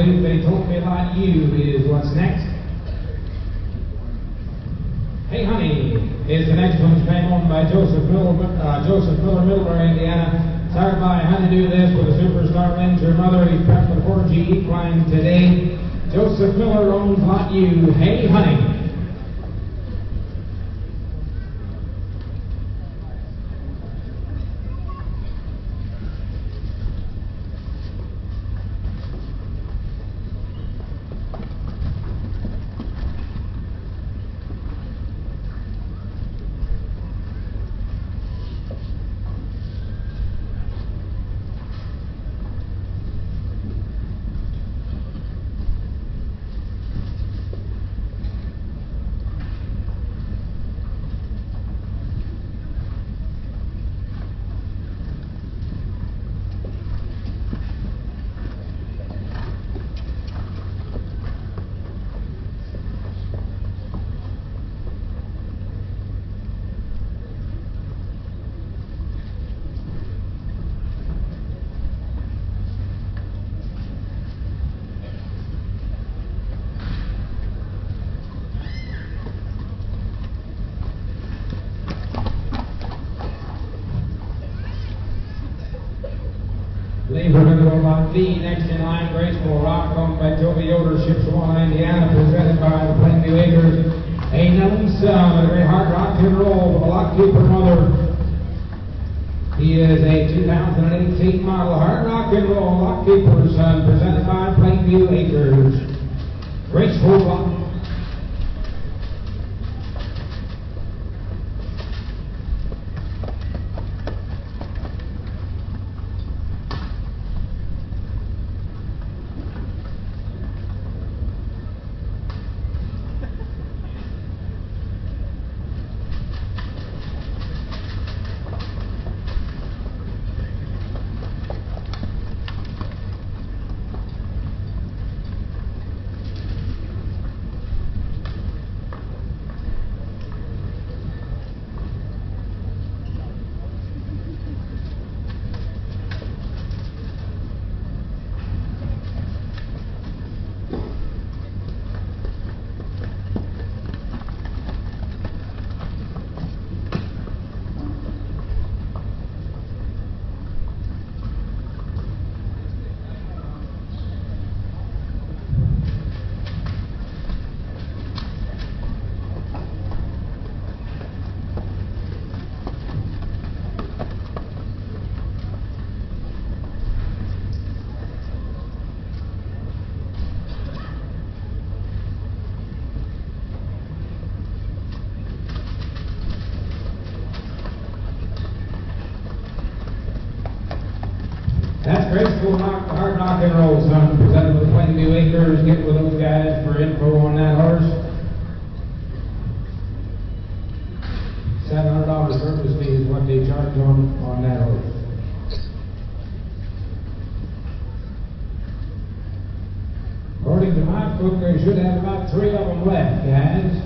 believe they told me about you is what's next. Hey Honey is the next one, came on by Joseph Miller, Middlebury, Indiana. Started by Honeydew this with a superstar Ranger mother. He's prepped with 4G equine today. Joseph Miller owns Lot U. Hey Honey. We're going to go about the next in line, Graceful Rock, owned by Toby Yoder, Shipshawana, Indiana, presented by the Plainview Acres. A known son of a great hard rock and roll with a lockkeeper mother. He is a 2018 model hard rock and roll lockkeeper son, presented by Plainview Acres. Graceful Rock. That's Graceful Rock, hard rock and roll, son, presented with Plainview Acres. Get with those guys for info on that horse. $700 service fee is what they charge on that horse. According to my book, they should have about 3 of them left, guys.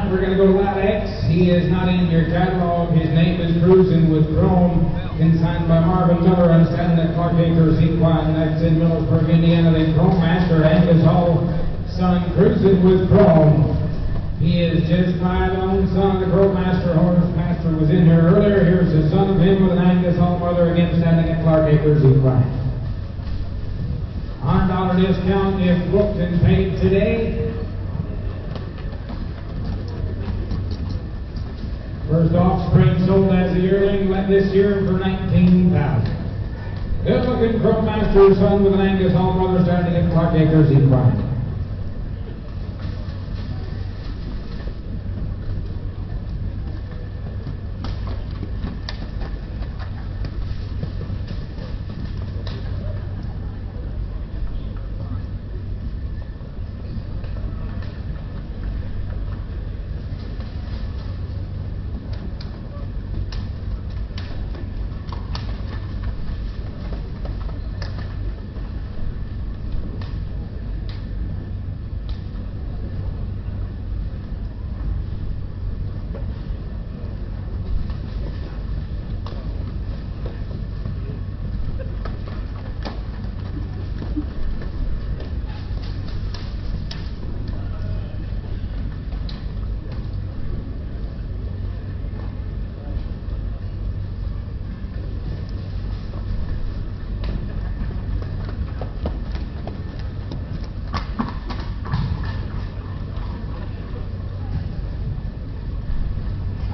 We're going to go to Lot X. He is not in your catalog. His name is Cruising with Chrome, consigned by Marvin Miller and standing at Clark Acres Equine. That's in Millersburg, Indiana. The Chrome Master, Angus Hall, son, Cruising with Chrome. He is just my own son, the Chrome Master. Horse Master was in here earlier. Here's the son of him with an Angus Hall mother, again standing at Clark Acres Equine. $100 discount if booked and paid today. First offspring sold as a yearling, let this year for $19,000. Good looking Chrome Master son with an Angus All Brother standing at Clark Acres Equine.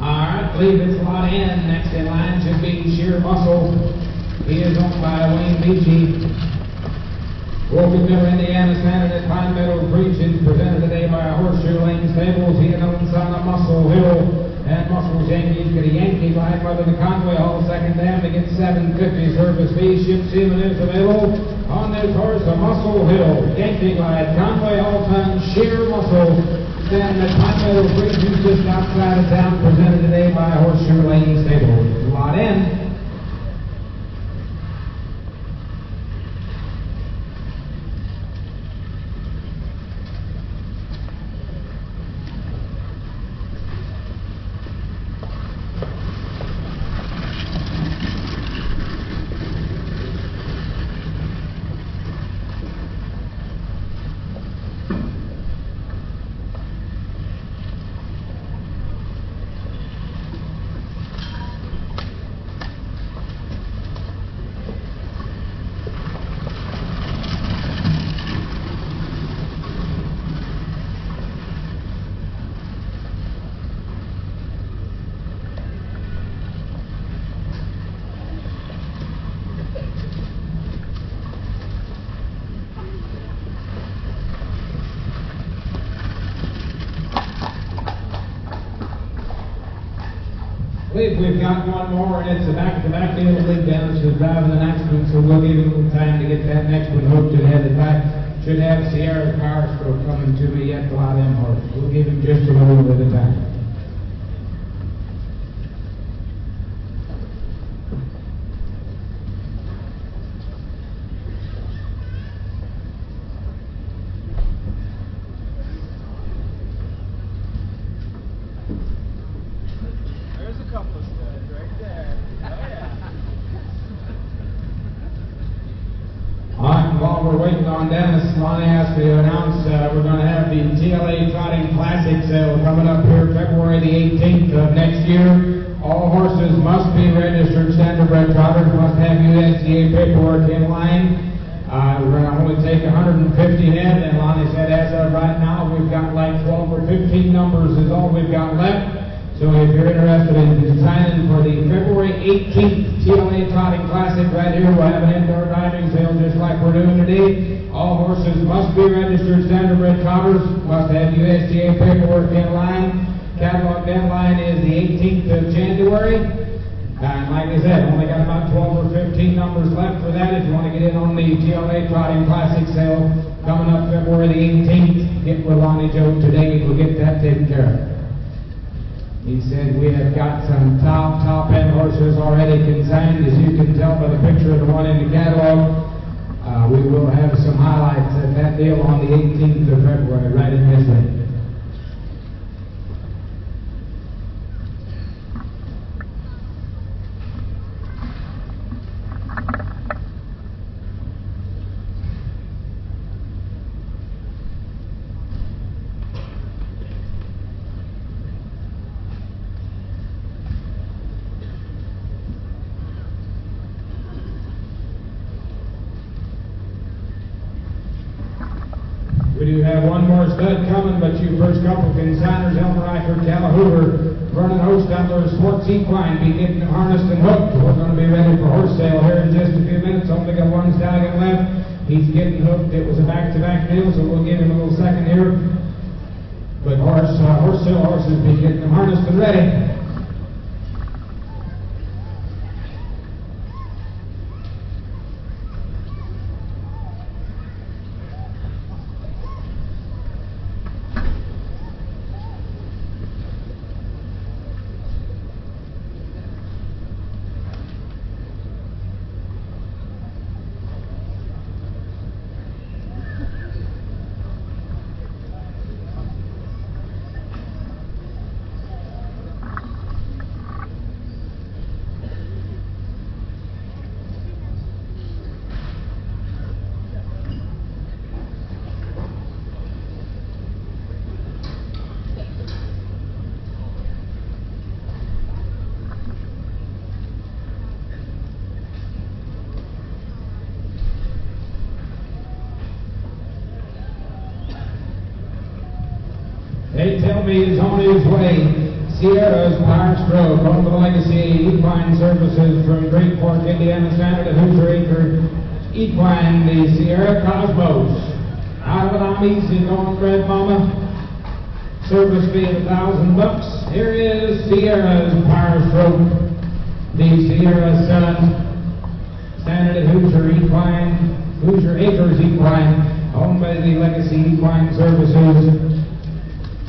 I believe it's lot N. Next in line should be Sheer Muscle. He is owned by Wayne Beachy. Wolfie Miller, Indiana, standing at Pine Meadow Preaching, presented today by Horseshoe Lane Stables. He owns on the Muscle Hill and Muscle's Yankees get a Yankee line by the Conway Hall second down to get $7.50 service fee. Ship sealing is available on this horse, the Muscle Hill. Yankee line, Conway Hall time, Sheer Muscle. Standing at Pine Meadow Preaching just outside of town, presented today by Horseshoe Lane Stables. Lot N. I believe we've got one more, and it's a back-to-back deal. Lead down to driving the next one, so we'll give him a little time to get that next one hooked and headed back. Should have Sierra Power Stroke coming to me yet, the lot M horse. We'll give him just a little bit of time. While we're waiting on Dennis, Lonnie asked me to announce we're going to have the TLA Trotting Classic sale coming up here February the 18th of next year. All horses must be registered standardbred trotters, must have USDA paperwork in line. We're going to only take 150 head, and Lonnie said as of right now we've got like 12 or 15 numbers is all we've got left. So if you're interested in signing for the February 18th TLA Trotting Classic right here, we'll have an indoor diving sale just like we're doing today. All horses must be registered standardbred trotters, must have USDA paperwork in line. Catalog deadline is the 18th of January. And like I said, only got about 12 or 15 numbers left for that. If you want to get in on the TLA Trotting Classic sale coming up February the 18th, get with Lonnie Joe today. We'll get that taken care of. He said we have got some top end horses already consigned. As you can tell by the picture of the one in the catalog, we will have some highlights at that deal on the 18th of February, right in this way. We do have one more stud coming, but you first couple consigners, Elmer Eicher, Calla Hoover, running host number Sports Equine, be getting them harnessed and hooked. We're going to be ready for horse sale here in just a few minutes. Only got one stallion left. He's getting hooked. It was a back-to-back deal, so we'll give him a little second here. But horse sale horses be getting them harnessed and ready. They tell me he's on his way. Sierra's Power Stroke, home of the Legacy Equine Services from Great Fork, Indiana, standard at Hoosier Acre Equine, the Sierra Cosmos. Out of it, I'm easy going, Red Mama. Service fee of $1,000. Here is Sierra's Power Stroke, the Sierra Sun, standard at Hoosier Acres Equine, owned by the Legacy Equine Services.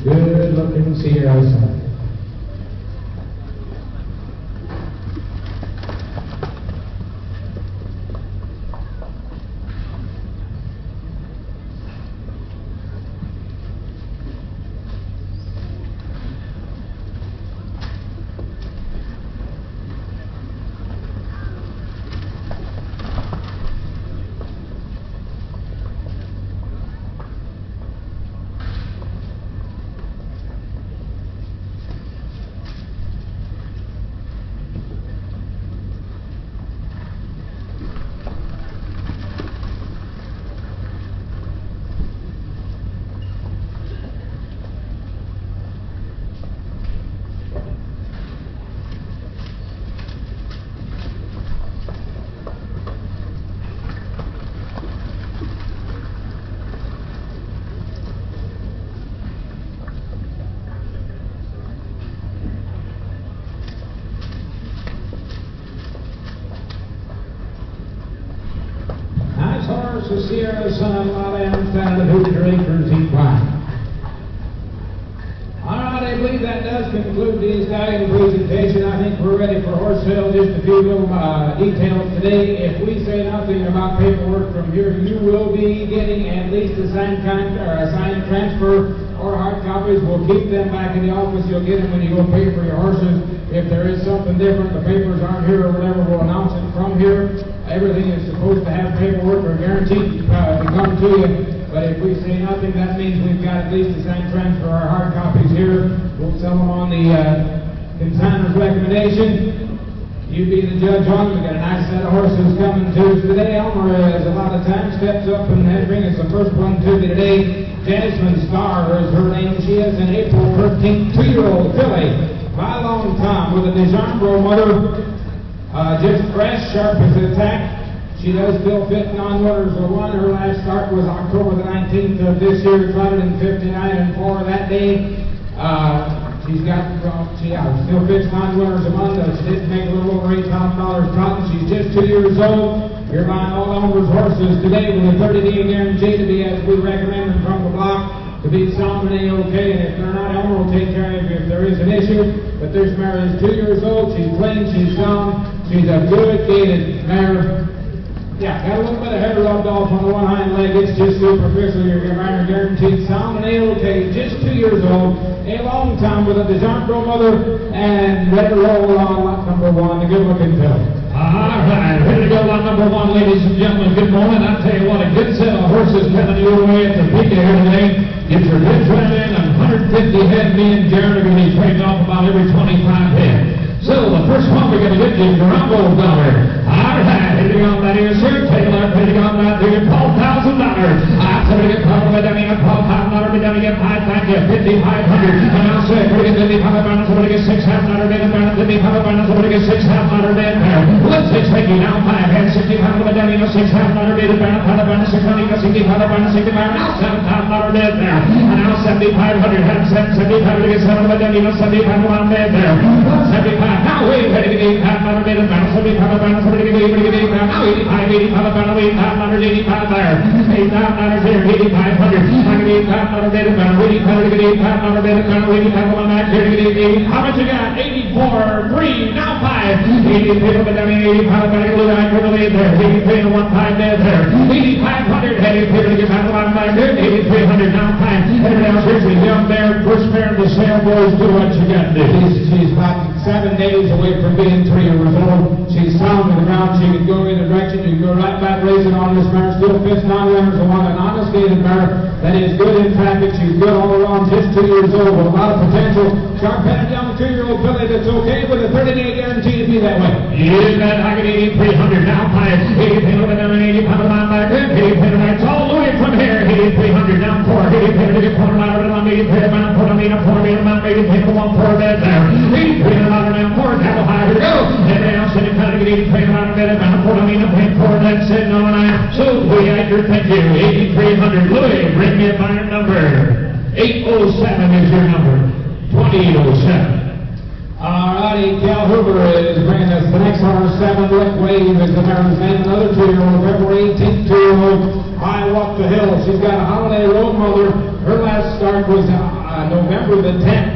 Good looking Sierra Sun. The Sierra Sun, lot of standard Hoosier Acres Equine. All right, I believe that does conclude the stallion presentation. I think we're ready for horse sale. Just a few little details today. If we say nothing about paperwork from here, you will be getting at least a signed transfer or hard copies. We'll keep them back in the office. You'll get them when you go pay for your horses. If there is something different, the papers aren't here or whatever, we'll announce it from here. Everything is supposed to have paperwork or guaranteed to come to you. But if we say nothing, that means we've got at least a signed transfer or hard copies here. We'll sell them on the consignor's recommendation. You be the judge on it. We've got a nice set of horses coming to us today. Elmer, as a lot of times, steps up and brings us the first one to me today. Jasmine Star is her name. She is an April 13th 2-year-old filly by a long time with a Desjardins mother. Just fresh, sharp as an attack. She does still fit non-winners of one. Her last start was October the 19th of this year, trotted in 59-4 that day. She's got, still fits non-winners a month. She did make a little over $8,000 trotting. She's just 2 years old. You're buying all Elmer's horses today with a 30-day guarantee to be as we recommend them from the block. To be sound and okay, and if they're not, Elmer will take care of you if there is an issue. But this mare is 2 years old. She's clean, she's sound, she's a good gaited mare. Yeah, got a little bit of hair rubbed off on the one hind leg. It's just superficial. Your mare guaranteed sound and okay. Just 2 years old, a long time with a Desjardins mother, and ready to roll on lot number one, the good-looking filly. All right, ready to go on number one, ladies and gentlemen. Good morning. I tell you what, a good set of horses coming your way at Topeka here today. Get your bids right in, and 150 head. Me and Jared are going to be trading off about every 25 head. So the first one we're going to get is Rumble Dollar. All right, hitting on that here, Sir Taylor, hitting on that here, $12,000. I said we get $12,000, $12,000, we down again, $5,500. And I'll say, we're going to Somebody gets 6 half ladder bed, somebody gets 6 half ladder bed there. 160 now 5 head, 60 pound of a down, 6 half ladder bed, 60 now 7 half ladder bed there. And now 7,500 head, 75 to get 7 of a down, 75 on bed there. 75 now wait, ready to get 8 half ladder bed, 75 somebody get 8 now 85 pound, 8 half ladder, 85 there. 8 half ladders here, 8,500. I get 8 half ladder bed, 85 to get 8 half ladder bed, 85 on that here to get 80. How much you got? 84, 3, now 5. 83 of a down, 85 got a little right for the lead there. 83 and 1 5 dead there. 8,500 head, 83 to get back on back there. 8,300 now 5. Everybody else here's the young bear, first bear of the sale boys. Do what you got to do. She's about 7 days away from being 3 years old. She's sound to the ground. She can go in the direction. You can go right back racing on this mare. Still fits non-runners and want an honest gated mare that is good in traffic. She's good all around. Just 2 years old with a lot of potential. Sharp-headed young 2-year-old filly that's okay with a 30-day guarantee to be that way. Is that I get 8,300 now 5. 80 over down 80 pound of line back there. 80 pound that's all the way from here. 8,300 down 4. 80 pound to get corner line over down 80 pound put on 4 meter mount 80 pound 1 4 bed there. 83 louder down 4 cattle high. Here we go. Everybody else in the pound to get 83 louder bed about 4 on 4 that's sitting on 9. So we actor thank you. 8,300 Louis, bring me a finer number. 807 is your number. 2007. Alrighty, Cal Hoover is bringing us the next horse. 7 Lick Wave is the mare's name. Another 2-year-old, February 18th, 2-year-old. I Walk the Hill. She's got a Holiday Road mother. Her last start was November the 10th.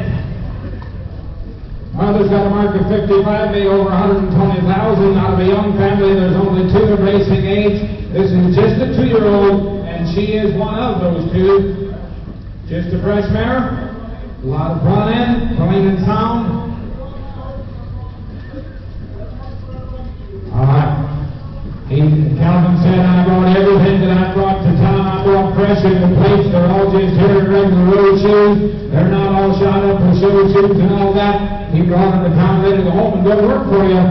Mother's got a mark of 55, made over 120,000 out of a young family. There's only 2 of racing age. This is just a 2-year-old, and she is one of those 2. Just a fresh mare. A lot of front end, clean and sound. All right. Calvin said, I brought everything that I brought to town. I brought fresh in the plates. They're all just here in regular road shoes. They're not all shot up with show shoes and all that. He brought them to town ready to go home and go to work for you.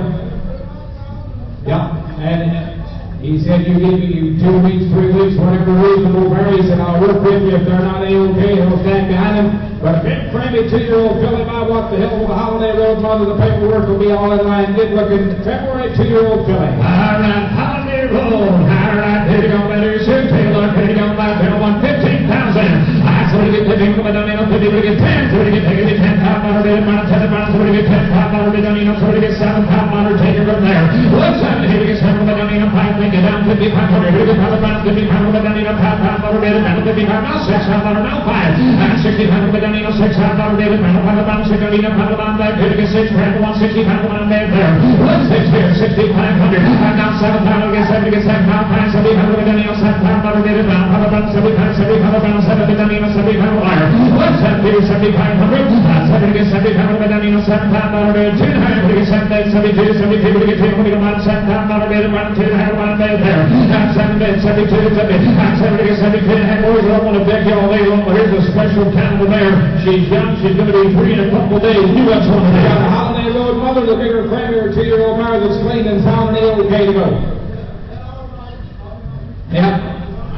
Yeah. And he said, you give me 2 weeks, 3 weeks, whatever reasonable varies, and I'll work with you. If they're not A-OK, he'll stand behind them. But a big, friendly 2-year-old filly, I Walk the Hill with a Holiday Road mother. The paperwork will be all in line. Good looking February 2-year-old filly. All right, Holiday Road. All right, here we go, letters. Taylor, here we go, by Bill, 15,000. Somebody get 15, come down, 50, somebody get 10, somebody get 10 pound louder, bid, 10 pound, somebody get 10 pound louder, bid, somebody get 7 pound louder, take it from there. What's that? Here we get 7 down, 5, make it down 5,500. Here we get 5 pound, 50 pound, down, 5 louder, bid, 55 now, 6 pound louder, now 5. 60 pound, down, 6 pound louder, bid, 5 pound, 6 pound back. Here we get 6 pound, 160 pound, down there. What's 6 here? 6,500. Now 7 pound, get 7, get 7 pound, 70 pound, down, 7 pound louder, bid, 5 pound, 70 pound, 7 down, 70 pound wire. What's that? 7,500. 7 get 70 pound, down, 7 pound louder, bid, 2 pound, get 7, 72, 72, get 2, 7 pound louder, bid, 2 pound there. 7 bed, 72, 70, 7 get 72, boys, I don't want to beg you all day long, but here's a special caliber there. She's young, she's going to be 3 in a couple of days. You got one there. Got a Holiday Road mother, the bigger, friendlier 2-year-old mare that's clean and sound and A-OK to go. Yep,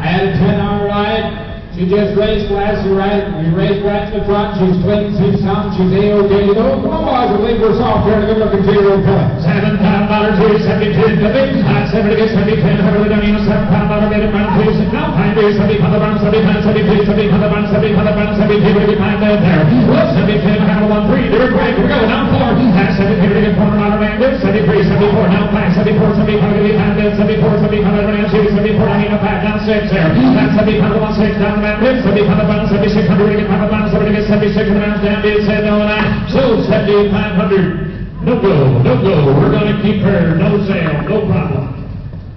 I had a 10-hour ride. She just raced last ride. We raced right in the front. She's clean, she's sound, she's A-OK to go. Come on, boys, we'll leave her soft here and a good-looking 2-year-old filly. 7 pound louder, 72, 50. 7 get 70, 10, 100, down, 7 pound louder, bid, around 2, now 5 days, 70 pound, around 70 pound, 72, 70 pound, around 70 pound, around 72, 75 there. What's 70, 10, 1, 3, they're great. Here we go, now 4. 70, here we get 4 louder, man, 73, 74, now 5, 74, 75, 75, 74, 75, around 2, 74, 95, down 6 there. That's 70 pound, 1, 6, down, man, 70 pound, around 7600, get 5 pound, 70, get 76 pounds down, did say no, and so 7,500. No go, no go. We're going to keep her. No sale, no problem.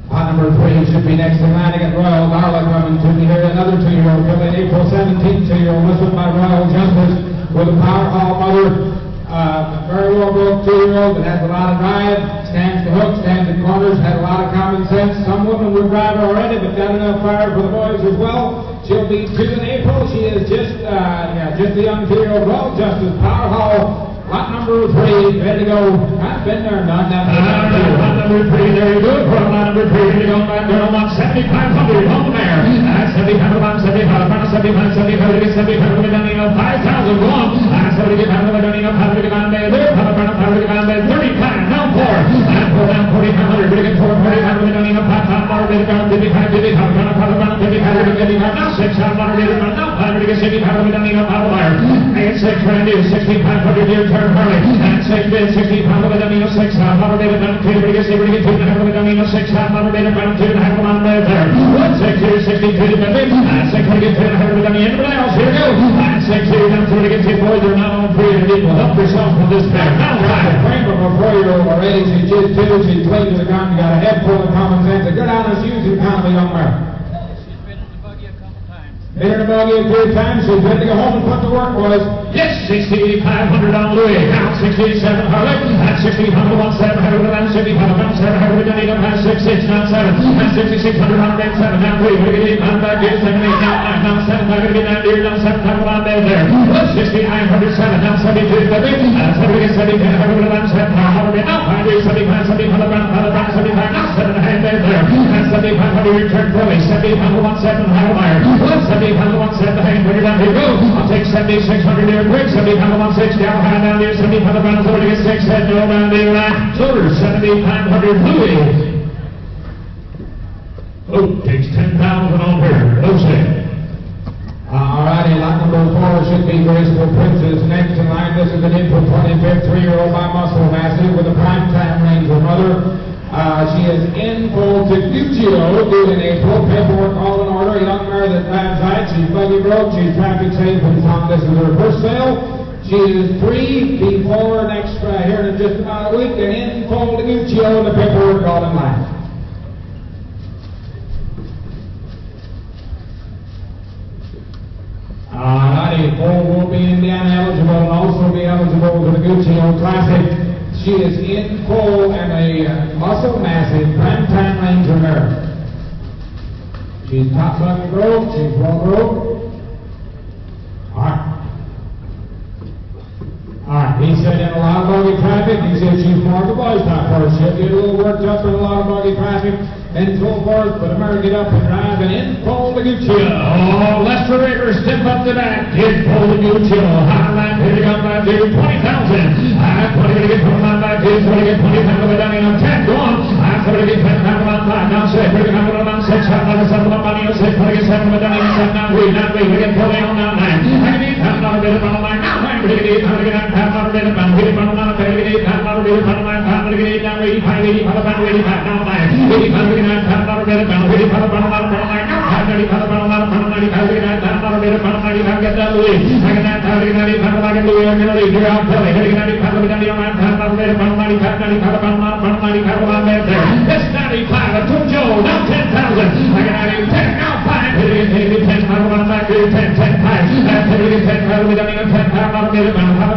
Number 3 should be next in line. I got Royal Darla coming to me here. Another 2-year-old filly, April 17th 2-year-old, listed by Royal Justice with a power hall mother. Very well built 2-year-old that has a lot of drive, stands to hook, stands at corners, had a lot of common sense. Some women would drive her already, but got enough fire for the boys as well. She'll be 2 in April. She is just a young 2-year-old Royal Justice power hall. Lot number 3, ready to go. I've been there and done that. Lot number 3, there you go. From lot number 3, ready to go back there on 7,500 home there. That's 70 pound of 75, 75, 75, 75, Medani of 5,000 gone. 70 pound of Medani of 100 pound there, 100 pound there, 30 pound, now 4. And 4 down, 40 pound, 100, 40 pound of Medani of 5 pound, 55, 55, pound, 55, now 6 pound, now 500, 60 pound of Medani of Power. And 6 brand new, 6,500 year term Harley. And 6 bid, 60 pound of Medani of 6 pound, 100 pound, 2, 2 of Medani of 6 pound, 100 pound, 2 pound there. 1, 6 here, 62 to 50, and 6 here, 200 Medani. Anybody else? Here we go. And 6 here, down to get 2 boys. They're not on 3 and you will help yourself from this pair. Now, right. Frame of a 4-year-old already. She's just 2. She's played to the gun. Got a head full of common sense. A good honest using economy young man. Been in the buggy a few times. She's ready to go home and put to work, boys. Yes, 6,500 on Louis. Now 67 Harley. And 60 pound of 17. And 60 pound of 700. And 8 and 6, now 7. And 6,600 on 7. Now 3. We're going to get 8 back here. 7, 8, now 9. Now 7. We're going to get 9 here. Now 7 pound on there. 6,900. 7. Now 72 to 50. And 7, 7, 7. Now 5 here. 75, 70 pound of 75. Now 7 and a half there. And 7,500 return Philly. 70 pound of 17 Higher. 70 pound of 17 hang. Bring it down here. Go. I'll take 7,600 here quick. 70 pound of 16 down high down here. 70 pound of 40 to 6 head. No down there. Shoulder 7,500 Louis. Oh, takes 10,000 on here. No say. Alrighty, lot number 4 should be Graceful Princess. Next in line, this is an input 25th 3-year-old by Muscle Massive with a prime time range of mother. She is in full to Guccio, due in April. Paperwork all in order. Young mare that labs height. She's buggy broke. She's traffic safe and found. This is her first sale. She is 3 before next here in just about a week, and in full to Guccio, and the paperwork all in line. Alrighty, 4 will be Indiana eligible and also be eligible for the Guccio Classic. She is in full and a Muscle Massive prime time ranger mare. She's top buggy broke. She's well broke. Alright, he said in a lot of buggy traffic. He said she's more of a boy's top horse. She'll get a little worked up in a lot of buggy traffic and so forth, but America get up and drive and in full to Guccio. Oh, Lester Rivers, step up to back. In full to Guccio. High line, hitting up by 20,000. 20 to get 29 by 2. 20 to get 20 pound of it down in 10. Go on. 20 to get 10 pound of 5. Now 6. 20 to get 6. 7 of money on 6. 20 to get 7 of it down in 7. Now 3. Now 3. We get 20 on now 9. I get 8 pound of it on 9. Now 9. We get 8 pound of it on 9 pound of it on 9. We get 8 pound of it on 9 pound of it on 9 pound of it on 9. We get 8 down 85. 85 pound of 85 now 9. 80 pound of 9 pound of it. Now 80 pound of 9 pound of 9. Now 90 pound of 9 pound of 90 pound of 9 pound of it on 95. Get that Louis. I get 9 pound of 90 pound of Louis. I'm going to leave here out Philly. Hitting 90 pound of 90 on 9 pound of it on 95. 90 pound of 90 pound of there. That's 95. I took Joe. Now 10,000. I get 90 10. Now 5. Hitting 10 pound of 9 10 10 5. And 10 pound of 10 pound of it on 10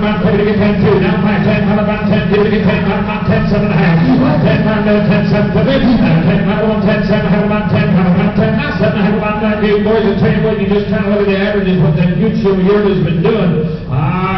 2. Now 5 10 pound of 10 2 to get 10 pound of 10 7 and a half. 10 pound of 10 7 to 50. 10 pound of 10 7 have about 10 pound of 10 now 7 have about 9 boys. And tell you what, you just kind of look at the averages what that Guccio year has been doing.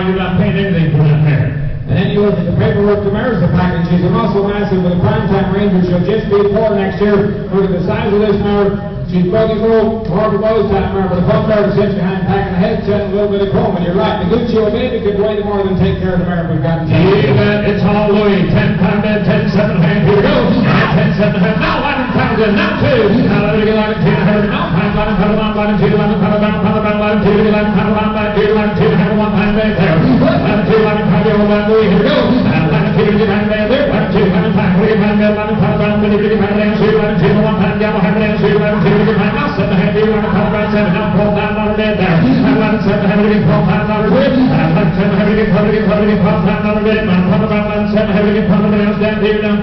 You're not paying anything for that mare. And then you look at the paperwork, the mare's the package. She's a Muscle Massive with a prime time ranger. She'll just be 4 next year. Look at the size of this mare. She's buggy broke, more of a boy's type mare, but the pump driver sits behind packing a head set and a little bit of chrome. And you're right, the Guccio baby could way more than take care of the mare we've got. It's all Louis. 10 pound bed, 10 7 hand. Here we go. 10 7 hand. Now 11,000. Now 2. Now let me get 11 2. Now 5 11 11 11 2 11 11 2 11 2 11 2 have 1 time bed there. 11 2 11 5 11 Louis. Here we go. 11 2 get time bed there. 11 2 11 5 we get time bed 11 5 11 2 get time bed 11 2 1 time down 11 2 11 2 now 7 hand here 11 5 7 now 12 down on bed there. 11 7 have to get 12 pounds on the bed. 11 7 have to get 12 pounds on the bed. 11 7 have to get 12 pounds down here now.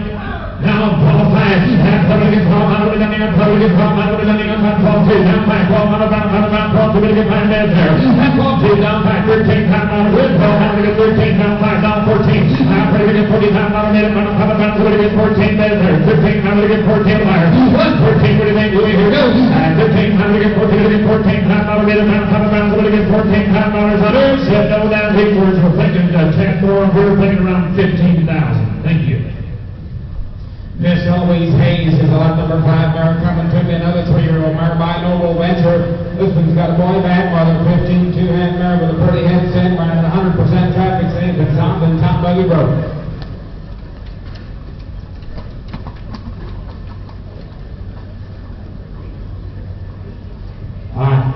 Now 12 5 and 12 pounds on the bed. 12 pounds on the bed. 12 2 down 5 12 on the bed. 12 to get 5 bed there. 12 2 down 5 13 pounds on the bed. 12 have to get 13 down 5 down 14. Now to get 40 pounds on the bed. 12 to get 14 bed there. 15 pounds to get 14 higher. 14 what do you think Louis here goes. 15 pounds to get 14 to get 14 pounds on the bed. 12 pounds to get 14 pounds on the bed. Said no down equals we're thinking 10 more. We're thinking around 15,000. Thank you. Miss Eloise Hayes is a lot number 5 mare coming to me. Another 3-year-old mare by Noble Venture. This one's got a boy back, mother 15, two-hand mare with a pretty headset, running 100% traffic safe and sound and top buggy broke.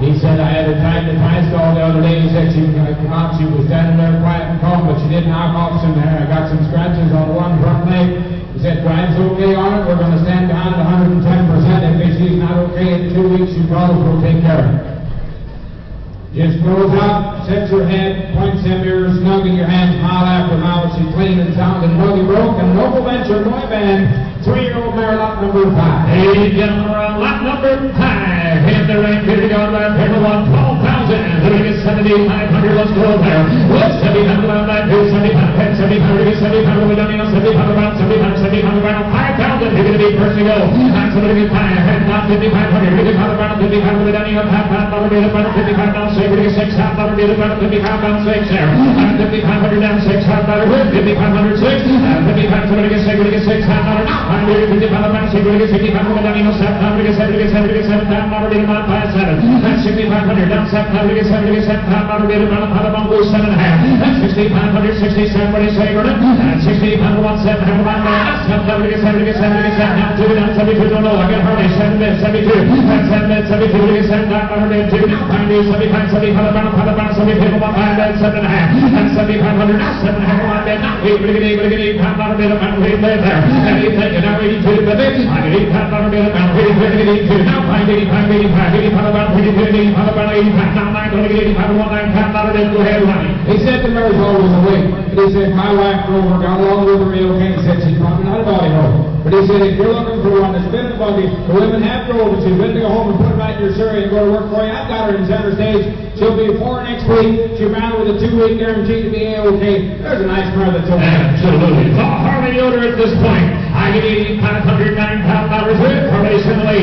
He said I had to tie the tie stall the other day. He said she was going to come out. She was standing there quiet and calm, but she did knock off some hair. I got some scratches on one front leg. He said drive's okay on it. We're going to stand behind 110%. If she's not okay in 2 weeks, you probably will take care of it. Just goes out, sets her head, points them ears, snug in your hands, mile after mile. She's clean and sound and buggy broke. And Noble Venture Boy Band, 3-year-old mare, lot number 5. Ladies and gentlemen, lot number 5. Hit the ring, here we go, right here, 12,000. Here we get 7,500, let's go there. Let's 7,500 around that, 7,500, 7,500, we don't need no 7,500 around, 7,500 around, 5,000. Here we go, first we go. That's going to be 5, head not 5,500, 5,500 around, 5,500, we don't need no $5,500, 55,000, say, we get 6,000, we get around, 55,000, 6 there. 5,500 down, 6,000, 5,500, 6, 5,500, we get 6, we get 6,000, 55,000 around, 6, we get 55,000, we don't need no 7,000, we get 7, we get 7, we get 7,000, we get about 5,700. That's 6,500 down, 7,000, we get 7, we get 7,000, we get about a bump, 7.5. That's 6,500, 67, what do you say, Gordon? That's 6,500, 1,700, about 7,000, we get 7, we get 7, we get 7, down 2, down 72, don't know, I get Harley, 7 bits, 72, that's 7 bits, 72, we get 7,500, 2, now 5, 75, 75, about 75, about 5 bits, 7.5, that's 7,500, now 7.5, 1 bit, now 8, we get 8, 5,000, about 8 there, and you take it, now 82, but I get 8,500, about 82, now 585, 85, about 82, 85, about 85, now 9, going to get 85, 1, 9, go ahead, honey. He said the mare's always awake. But he said my wife Grover got along with her real okay. He said she's probably not a body hoe. But he said if you're looking for one that's been in a buggy, the women have drove, but she's ready to go home and put it back in your Surrey and go to work for you. I've got her in center stage. She'll be 4 next week. She's bound with a 2-week guarantee to be A-OK. There's a nice mare that's okay. Absolutely. So Harley Yoder at this point. I get 8,500, $9,000 with it. Harley Simile,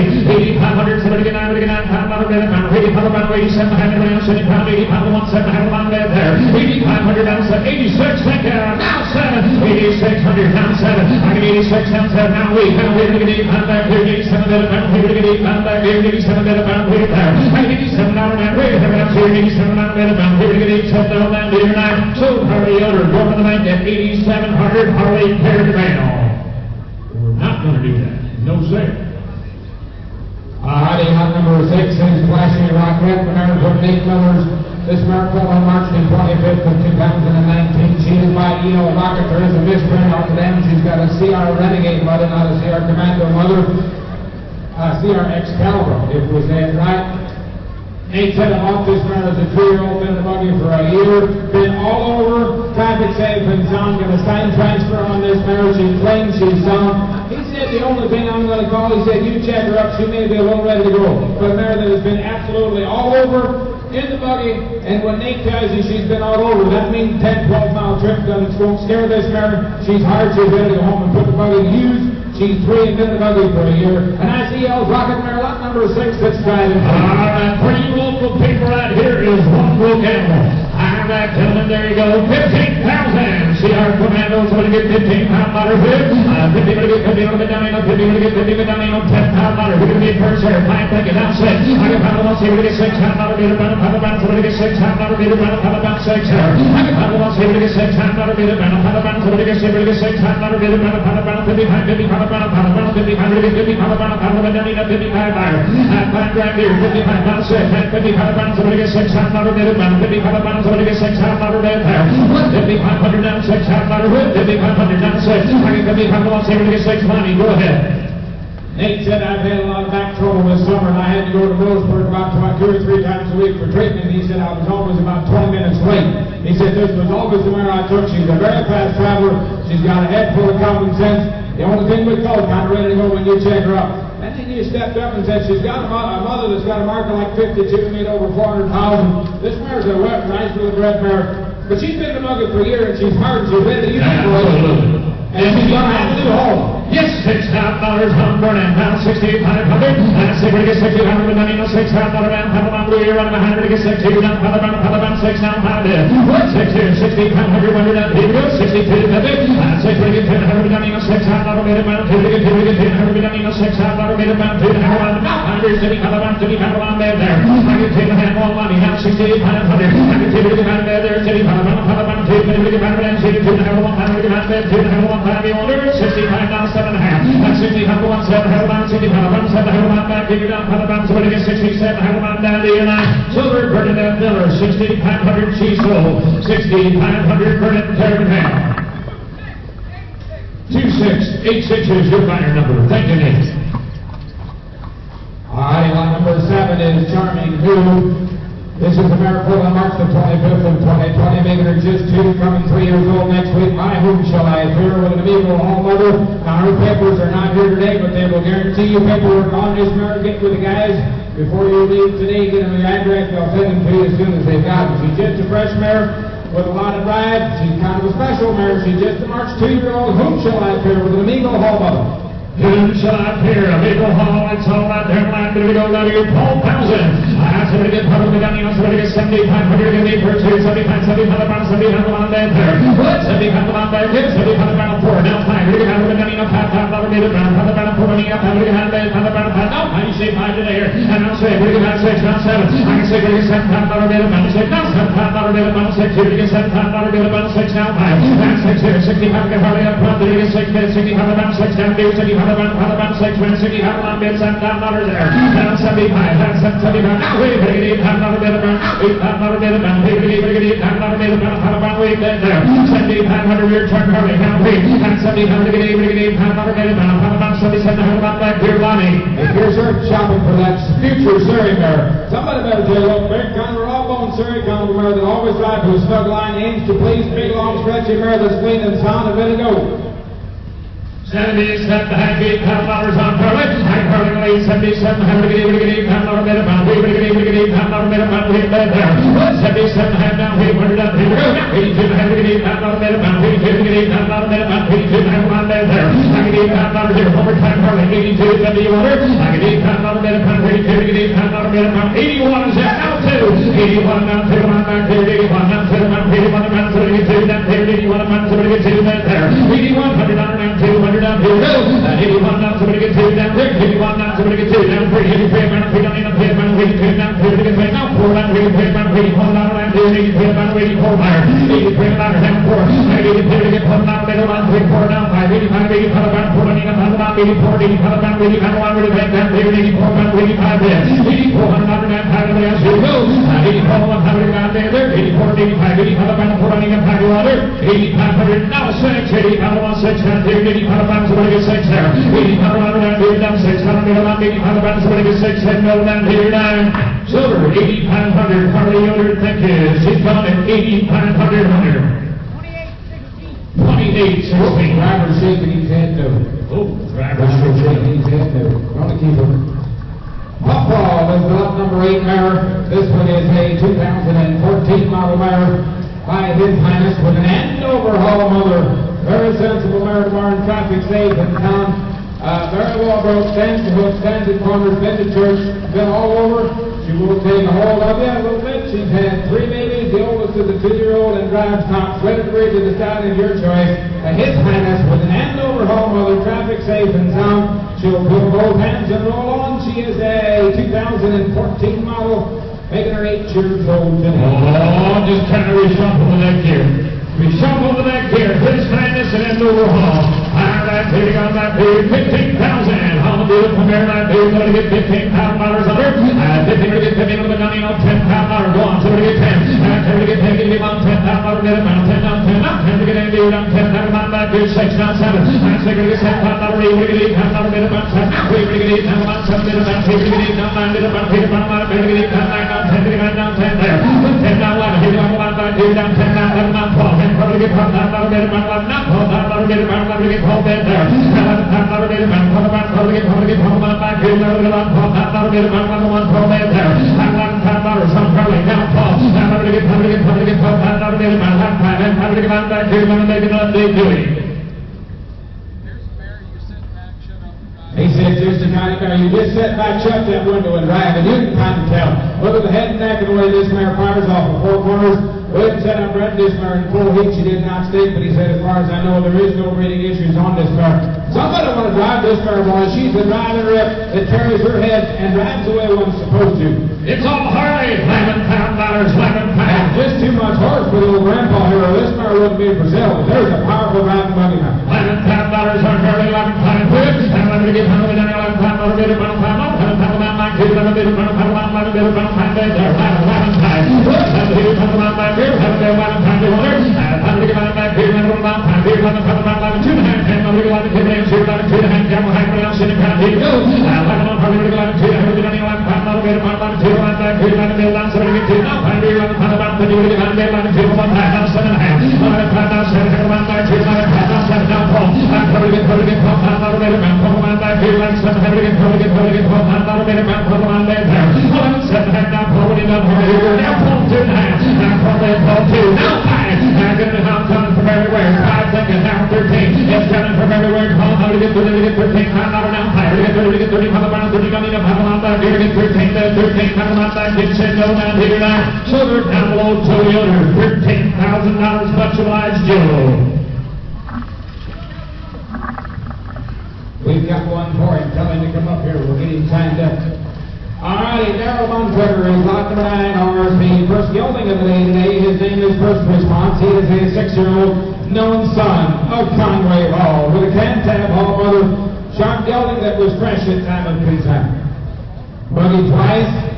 8,500, somebody get 9, we get $9,000 with it. 8,500, 87, 85, 17, 1, there. 8,500 down 7, 86, thank you. Now 7, 8,600 down 7. I get 86 down 7. Now we get 8,500 back here, 87 bit about, we get 8,500 back here, 87 bit about, we get there. I get 87 down and we get 87 down bit about, we get 87 down that meter 9. So Harley Yoder going to the bank at 8,700. Harley Perry Mail. We're not going to do that. No sir. Howdy, hot number 6 is Flashing Rocket, the mare from Nate Millers. This mare fell on March the 25th of 2019. She is by E.O. Rocket. There is a misprint on them. She's got a CR Renegade mother, not a CR Commando mother. CR Excalibur, if we say it right. Nate said about this mare as a 2-year-old, been in the buggy for a year, been all over, traffic safe and sound, got a sign transfer on this mare, she's clean, she's sound. He said the only thing I'm going to call, he said you check her up, she may be a little ready to go. But a mare that has been absolutely all over, in the buggy, and when Nate tells you she's been all over, that means 10, 12-mile trip won't scare this mare. She's hard, she's ready to go home and put the buggy to use. She's 3 and been in the buggy for a year. And I see y'all's Rocket Mare, lot number 6 that's driving. All right, for you local people right here is one look animal. I'm not telling them, there you go, 15,000. CR Commando, somebody get $15,000 bid. 50, get 50, a little bit down, 50, get 50, get down, $10,000. We're going to be first here. 5, take it down 6. I get $5, see, we get $6,000 bid, about somebody get $6,000 bid, about 6 here. I get $5, see, we get $6,000 bid, about somebody get $6,000 bid, about 55, about 55, get 55, about down, $55. $5 grand here, 55, about 6. 55, about somebody get $6,000 bid, about 55, about somebody get $6,000 bid there. 5,500 down, $6,000 with 5,500 down 6. I get 5,500, see, we get 6 money. Go ahead. Nate said I've had a lot of back trouble this summer, and I had to go to Roseburg about 2 or 3 times a week for treatment. He said I was always about 20 minutes late. He said this was always the mare I took. She's a very fast traveler. She's got a head full of common sense. The only thing we call kind of ready to go when you check her up. And then you stepped up and said she's got a mother that's got a marker like 52, made over 400,000. This mare's a wet, nice little red mare. But she's been in the buggy for a year, and she's hard, and she's ready to use it. And she's going to have to do home. Yes, $6,000 on Vernon, now 6,500. That's it, we're going to get 6,500, $6,000 down, Palaban Blue, you're running behind, we're going to get 6,000 down, Palaban 6 now, 5 there. 6,500, $100 down, here we go, 6,250. That's it, we're going to get 10,000 down, $6,000 made about 2, we're going to get 10,000 down, $6,000 made about 2, City Palaban there. I can take the hand more money, now 6,500. I can take the hand there, City Palaban 2, we're going to get 10,000, City 2, we're going to get 10,000, 2, 5, you want it, 65 down, 7.5. That's 60, 1, 7, Palaban, 60, Palaban, 7, Palaban, back, figure down, Palaban, so we're going to get 67, Palaban down to 9. Silver, Bernadette Miller, 6,500, she sold. 6,500, Bernadette Terminal. 2686 is your buyer number. Thank you, Nick. All right, lot number 7 is Charming New. This is the miracle on March the 25th of 2020, making her just 2, coming 3 years old next week. My whom shall I fear with an amiable home mother. Now her papers are not here today, but they will guarantee you paperwork on this mare. Get with the guys before you leave today. Get them your address. They'll send them to you as soon as they've got them. She's just a fresh mare with a lot of drive. She's kind of a special mare. She's just a March 2-year-old. Whom shall I fear with an amiable home mother. Whom shall I fear? Amiable home. It's all right there. Line. Here we go down to your 12,000. Somebody get probably down, somebody get 7,500, get me for 2, 75, 7,500 on that there. What? 7,500 on that, 7,500 on 4, now 5, we're going to have $5,000 made around, $5,000 for money up, we're going to have $5,000, no, I say 5 today here, and I'll say, we're going to have 6, now 7, I can say, we're going to get $7,000 made around, 6, now $7,000 made around 6, we're going to get $7,000 made around 6, now 5, that's 6 here, 65, get hardly up front, we're going to get 6, 65 around 6, down here, 65 around 6, when 65 around mid, $7,000 there, now 75, that's 75, now we're going to get $8,000 made around, $8,000 made around, we're going to get $8,000 made around, wait there, 7,500 your turn, hurry, now wait, that's 7,500, we're going to get $8,000 made around, 77,000 back here, Lonnie. If you're shopping for that future Surrey mare, somebody better tell you, look, big kind of raw-bone Surrey kind of mare that always drives to a snug line, aims to please, big, long, stretchy mare that's clean and sound and ready to go. 77, $8,000 on Curly. I'm Curly late 77, we're going to get $8,000 made around, we're going to get $8,000 made around, we're there. 77, down, 800 up, here we go. 82, we're going to get $8,000 made around, 82, we're going to get $8,000 made around, 82, on there. I can get $8,000 here, one more time, Curly. 82, W order. I can get $8,000 made around, 82, we get $8,000 made around, 81 is that now 2. 81 now 2, on back here, 81 now 2, on 81 around, so we get 2 down here, 81 around, so we get 2 there. 8100 on around 200 down here, go. 81 now, so we get 2 down there, 81 now, so we get 2 down 3, 83 around 3 down in the pit, around 82 down 2, we get 3 now 4 down 3, around 84 down around 2, 83 around 84 higher, 83 down down 4, 83 we get 1 down middle around 3, 4 down 5, 85, 85 around 4, 85 around 84, 85 around 85 around 85 down here, 84 around 85 there, 84 around 5 as you go, 84 around 5 down there, 84, 85, 85 around 4 running up 5 water, 8500 now 6, 85 around 6 down here, 85 around somebody get 6 there, 85 around here down 6, down here around 85 around somebody get 6, 7 down here down. Silver, 8,500, Harley Yoder, thank you. She's gone at 8,500, 2816. Driver's shaking his head no. Oh, driver's shaking his head no. Gonna keep him. Pawpaw is the lot number 8 mare. This one is a 2014 model mare by His Highness with an Andover Hall mother. Very sensible mare to barn, traffic safe in town. Very well broke, stands to hook, stands in corners, been to church, been all over. She will take a hold of you a little bit. She's had 3 babies. The oldest is a 2-year-old and drives top. Threaded bridge to the stallion, your choice. His Highness with an Andover Hall mother, traffic safe and sound. She'll pull both hands and roll on. She is a 2014 model, making her 8 years old today. Oh, just kind of reshuffle the neck here. Reshuffle the neck here. His Highness and Andover Hall. That pig on that pig, 15,000. How do it from there? That pig going to get $15,000 on her. 15 to get 15 on the money on $10,000. Go on, so we get 10. 10 to get 10, give him on $10,000. Get him on 10 down 10. Now 10 to get in, give him 10 down on that pig. 6 down 7. That's going to get $7,000. We get $8,000. Get him on 7. We get $8,000 on 7. Get him on 8. We get $8,000. Get him on 8. Get him on 8. We get $8,000 down 10. Get him down 10 there. 10 down 11. Get him on 11. Get him down 10 down 11 down 12. And probably get $12,000. Get him on 11. Not $12,000. Get him on 11. Get 12 there. said, just to kind of tell you, just sit back, shut that window and drive, and you can kind of tell. Look at the head and neck and the way this mare fires off the four corners. William said, I've bred this mare in full heat. She did not stake, but he said, as far as I know, there is no breeding issues on this mare. Somebody want to drive this mare, boys. She's the driving rip that carries her head and drives the way one's supposed to. It's all Harley, $11,000, $11,000. Just too much horse for the old grandpa here. This mare wouldn't be for sale, but there's a powerful driving buggy now. $11,000 on Harley, $11,000. And let me get $11,000, $11,000, Silver down below Toyota, $13,000, much obliged, Joe. We've got one for him. Tell him to come up here. We'll get him signed up. All righty, Darrell Bontrager is lot number 9, RSP. First gelding of the day today. His name is First Response. He is a 6-year-old known son of Conway Hall with a can-tab Hall mother. Sharp gelding that was fresh at time of consignment. Buggy twice.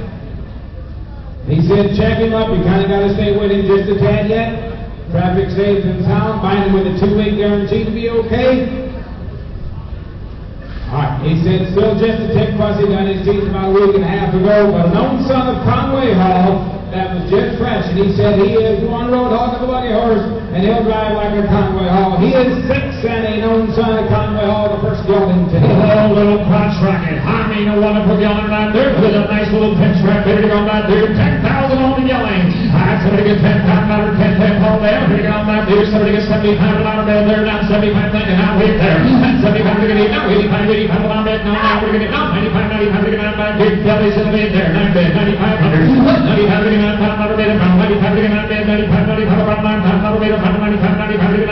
He said, check him up. You kind of got to stay with him just a tad yet. Traffic safe and sound. Bind him with a 2-week guarantee to be okay. All right. He said, still just a tick fussy. Got his teeth about a week and a half ago. But a known son of Conway Hall that was just fresh. And he said he is one road hog of the buggy horse, and he'll drive like a Conway Hall. He is 6 and a known son of Conway Hall, the first gelding today. Oh, little crotch rocket. I mean, a wonderful gelding right there with a nice little pinch right there to go right there. 10,000 on the gelding. Somebody gets $10,000, 10 Hall there. Here you go right there. Somebody gets $75 there. Down 75, thinking now wait there. And 75 to get it. Now 85 on that. No, now we're getting it. Now 95, 95 to get out back. Big belly's in the bed there. 9500. 95 to get out. 95 to get out. 95 to get out. 95 to get out. 95 to get out. 95 to get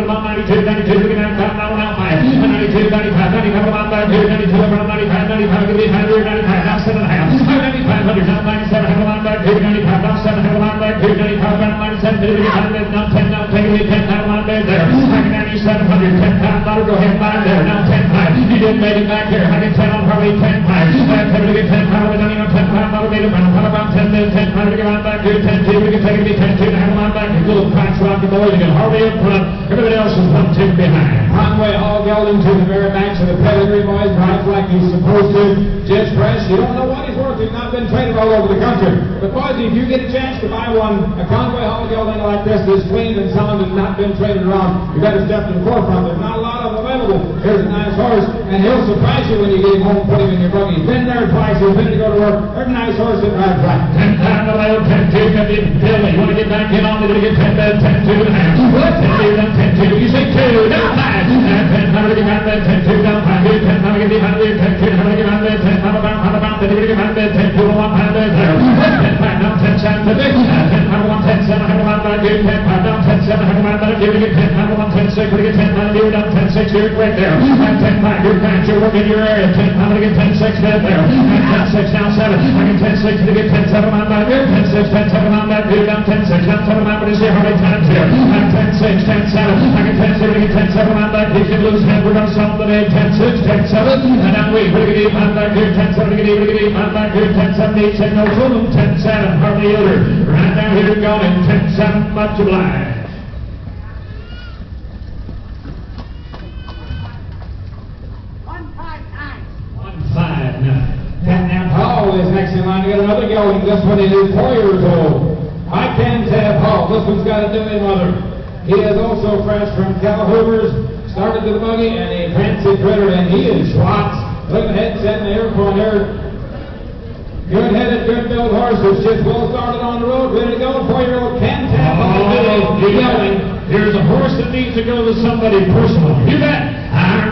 out. 92, 92 to get out. 92, 95, 95 on that. 92, 95, 95 to get out. 95, now 7.5. 9500. Now 97 on that. 95, now 7 on that. 95, now 97 to get out. Now 10, now take it. 10 on that there. 9700. 10,000. Go ahead and buy there. Now 10.5. He didn't make it back here. I can 10 on Harley. 10.5. That's to get 10 power. Then you know 10 power. Made it about 10 minutes. 10 power to get on back here. 10 2. We can take it. 10 2 to have him on back. A little crotch rock the boys. You get Harley up front. Everybody else is 1 2 behind. Conway Hall gelding to the very banks of the pedigree, boys. Drives like he's supposed to. Just fresh. You don't know what he's worth. He's not been traded all over the country. But boys, if you get a chance to buy one, a Conway Hall gelding like this that's clean and sound and not been traded around, you better step to the forefront. There's not a lot of them available. Here's a nice horse, and he'll surprise you when you get him home and put him in your buggy. He's been there twice. He's been to go to work. There's a nice horse that rides right. 10 pound to low, 10 2, 50 Billy. You want to get back in on it? You get 10 bed, 10 2 and a half. What? 10 2, then 10 2. You say 2, now 5. And 10 pound to get back bed, 10 2, down 5. 10 pound to get behind bed, 10 2, how to get behind bed, 10 pound about, then you get behind bed, 10 2, 1 pound bed there. 10 pound, now 10 7 to big. 10 pound 1, 10 7, how to get back here, 10 pound, down 10 7, how to get back here, you get 10 pound 1, 10 6, we get 10 pound, you're down 10 6, you're right there. And 10 5, you're back, you're working your area, 10 pound to get 10 6 bed there. And 10 6, now 7, I get 10 6 to get 10 7 on back here, 10 6, 10 7 on back here, down 10 6, down 7 on, but is here, how many times here? And 10 6, 10 7, I get 10 7 to get 10 7 on back here, you can lose hand, we're going to sell today, 10 6, 10 7, and now we, we're going to get 8 on back here, 10 7, we're going to get 8 on back here, 10 7, 8 7, no trouble, 10 7, Harley Yoder, right down here going, 10 7, much obliged. 10 Hall is next in line to get another gelding. This one is 4 years old. I can tab Hall. This one's got a demi mother. He is also fresh from Cal Hoover's. Started to the buggy and a fancy critter, and he is Schwartz. Look at the head set in the airport here. Good-headed, good-built horse that's just well started on the road, ready to go. 4-year-old can tab Hall. Here's a horse that needs to go to somebody personal. You bet.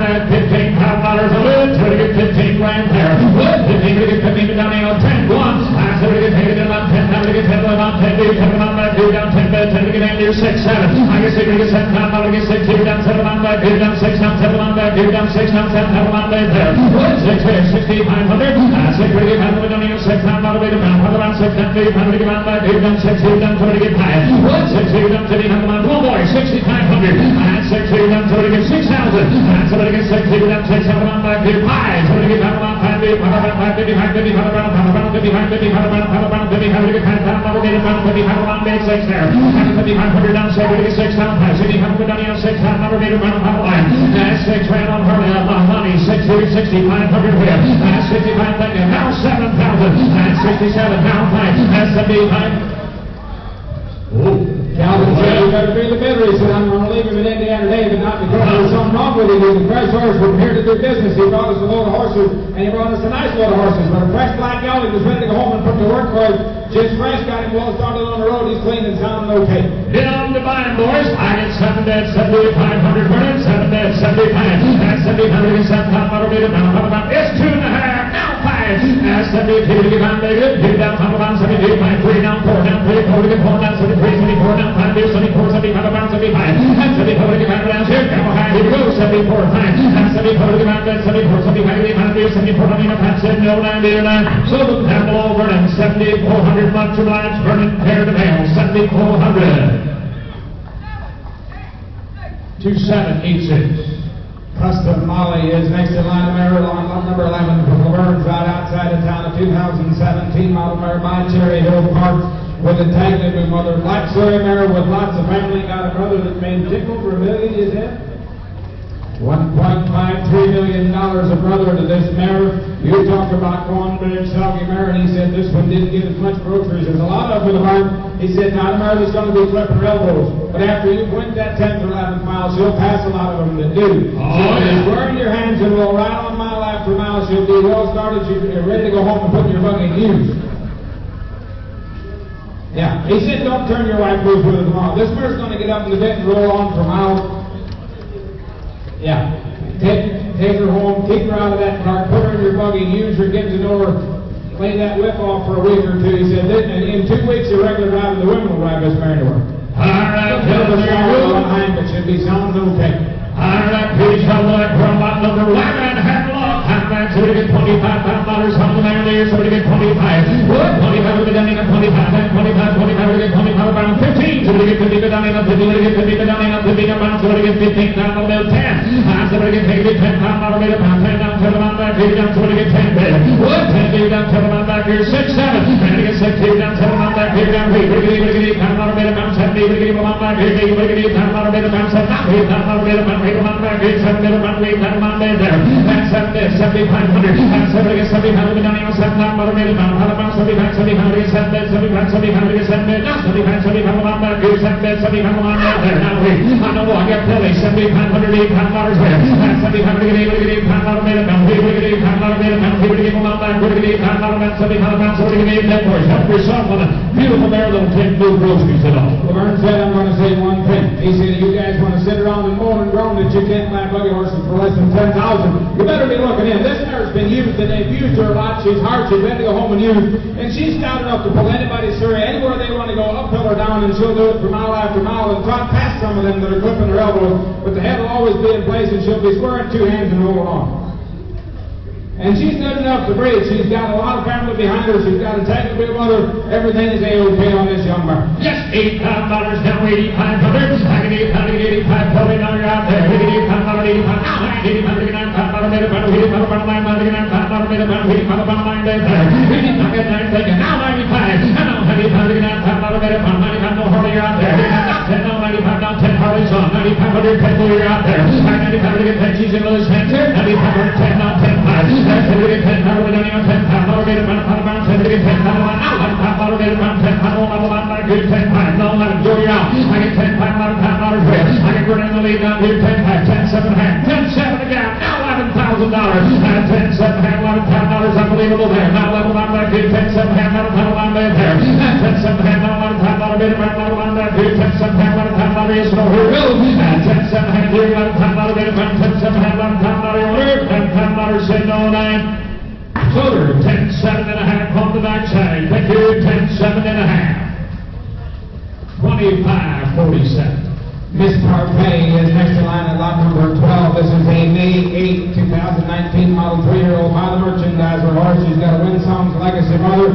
that $15,000 on it. So to get 15 grand there. What? 15 to get 15 down in 10 1. I said to get taken in on 10. Now to get 10 on 10. 10 on that. 2 down 10 bed. 10 to get in there 6 7. I guess 6 to get 7 down. Now to get 6 2 down 7 on that. 2 down 6 down 7 on that. 2 down 6 down 7 down on that there. What? 6 there. 6,500. I said to get 5 down in 6 down. Now to get around 6 down 3. 5 to get on that. 2 down 6 2 down 2 to get 5. What? 6 2 down 3 down on 1 boy. 6,500. And 6 2 down 2 to get 6,000. And so to get 6 2 down 6 7 on that. 5. So to get 5 on 5. 5 55 55 around 55 55 around 55 55 to get 5 down. Now to get around 55 on base 6 there. And 5,500 down 7 to get 6 down 5. 6,500 down 6 down. Now to get around 5 line. And 6 ran on her money. 6 6,500 here. And 65 thank you. Now 7,000. And 67 now 5. And 75. Calvin said, "You better be the bidder." He said, "I'm going to leave him in Indiana today, but not because there's something wrong with him. He's a fresh horse. We're here to do business. He brought us a load of horses, and he brought us a nice load of horses. But a fresh black gelding was ready to go home and put to work for him. Just fresh, got him well started on the road. He's clean and sounding okay." Get on to buy him, boys. I get 7 dead, 7,500 for him. 7 dead, 75. That's 7,500 and 7,500. It's 2.5. Now 5. That's 72 to get on there. Get down, top of on 72. 5, 3 down, 4 down, 3, 4 to get 4 down, 73, 74 down, 5, 74, 75, around 75. And 74 to get back down here. Come on, here we go. 74, 5. And 74 to get back down, 74, 75, 85, 74, 95, 7, 99. So the down below Vernon, 7,400 months of lives, Vernon, pair to mail, 7,400. 2786. Custom Molly is next in line of mare on lot number 11 from Laverne's right outside of town. A 2017 model mare by Cherry Hill Park with a tag that with mother. Black Surrey mare with lots of family. Got a brother that made tick over $1 million, is that? $1.53 million a brother to this mare. You talk about corn big soggy mare, and he said this one didn't get as much groceries as a lot of the barn. He said, "Now the mare that's going to be flipping her elbows, but after you went that 10th or 11th mile, she'll pass a lot of them that do." Just burn your hands and roll right on mile after mile. She'll be well started. You're ready to go home and put your buggy in use. Yeah, he said, "Don't turn your right loose with it tomorrow." This mare's going to get up in the bit and roll on for miles. Yeah. Take her home, keep her out of that cart, put her in your buggy, use her, get to know her, lay that whip off for a week or two. He said, and in 2 weeks, your regular driving, the women will drive this mare anywhere. All right, behind, but should be sounding okay. All right, please come back from lot number 1 and have a look. Back so we get $25,000 on the mare there, so we get 25. What? 25 will be down in 25, 25, 25, we get 25 around 15. So we get 50 down in 50, we get 50 down in 50 around, so we get 15 down on the 10. So we get 10 down on the 10 down, 7 on back, 8 down, so we get 10 there. What? 10 down, 7 on back here, 6, 7. And we get 6 down, 7 on back here, down 3. We get 8 down on the down 7, we get 8 on back here, we get 8 down on the down 7, 8 down on the down 8 on back here, 7 down on there. That's 7,500. And 7,500 down here, 7 down on the down, 7,500 get 7, 7,500 get 7, now 7,500 on back here, 7,500 on there. Now we, I know I get Billy, 7,500 $8 there. And 7,500 get 8 pounds on the down, we get 8 pounds on the down, we get 8 on back, we get 8 pounds on the 7,500 pounds, so we get 8 dead boys. Help yourself on a beautiful mare that'll take no groceries at all. Laverne said, "I'm going to say one thing." He said, "You guys want to sit around and moan and groan that you can't buy buggy horses for less than $10,000. You better be looking in. This mare's been used, and they've used her a lot. She's hard. She's ready to go home and use. And she's stout enough to pull anybody Surrey anywhere they want to go, uphill or down, and she'll do it for mile after mile and trot past some of them that are clipping her elbows. But the head will always be in place, and she'll be squaring 2 hands and rolling on. And she's good enough to breed. She's got a lot of family behind her. She's got a technical mother. Everything is A-OK on this young mare." Yes, $8 down, 8,500. I get 8,000, 85, probably now you're out there. We get 8,000, 85, now I get 8,000, 9,000, made about 85, 9,000, made about 85, 9 days there. We get 9,000, now 95, and now 95, 9,000, made about 95, no hurry, you're out there. Now 10, now 95, now 10, hurry's on. 9,500, 10, you're out there. 9,500, get 10, she's in those hands here. 9,500, 10, now 10, 5. That's it, we get 10, now we're down here 10, now we get about 10, we get 10, now we get about 10, I get 10, 5, no, let him go, you're out. I get 10, 5, I get good in the lead down here, 10, 5, 10, 7, 10, 7 again, now $11,000. 10, 7, $11,000, unbelievable there. Now level on back here, 10, 7, $11,000 there. 10, 7, $11,000, bit of $11,000 back here, 10, 7, $11,000, yes, no, here we go. 10, 7, $11,000, bit of $10, 7, $11,000. sitting on 9. Soder, 10-7.5 on the backside. Thank you, 10-7.5. 25-47. Miss Parfait is next in line at lot number 12. This is a May 8, 2019 model 3-year-old by the merchandiser horse. She's got a Winsong's Legacy mother.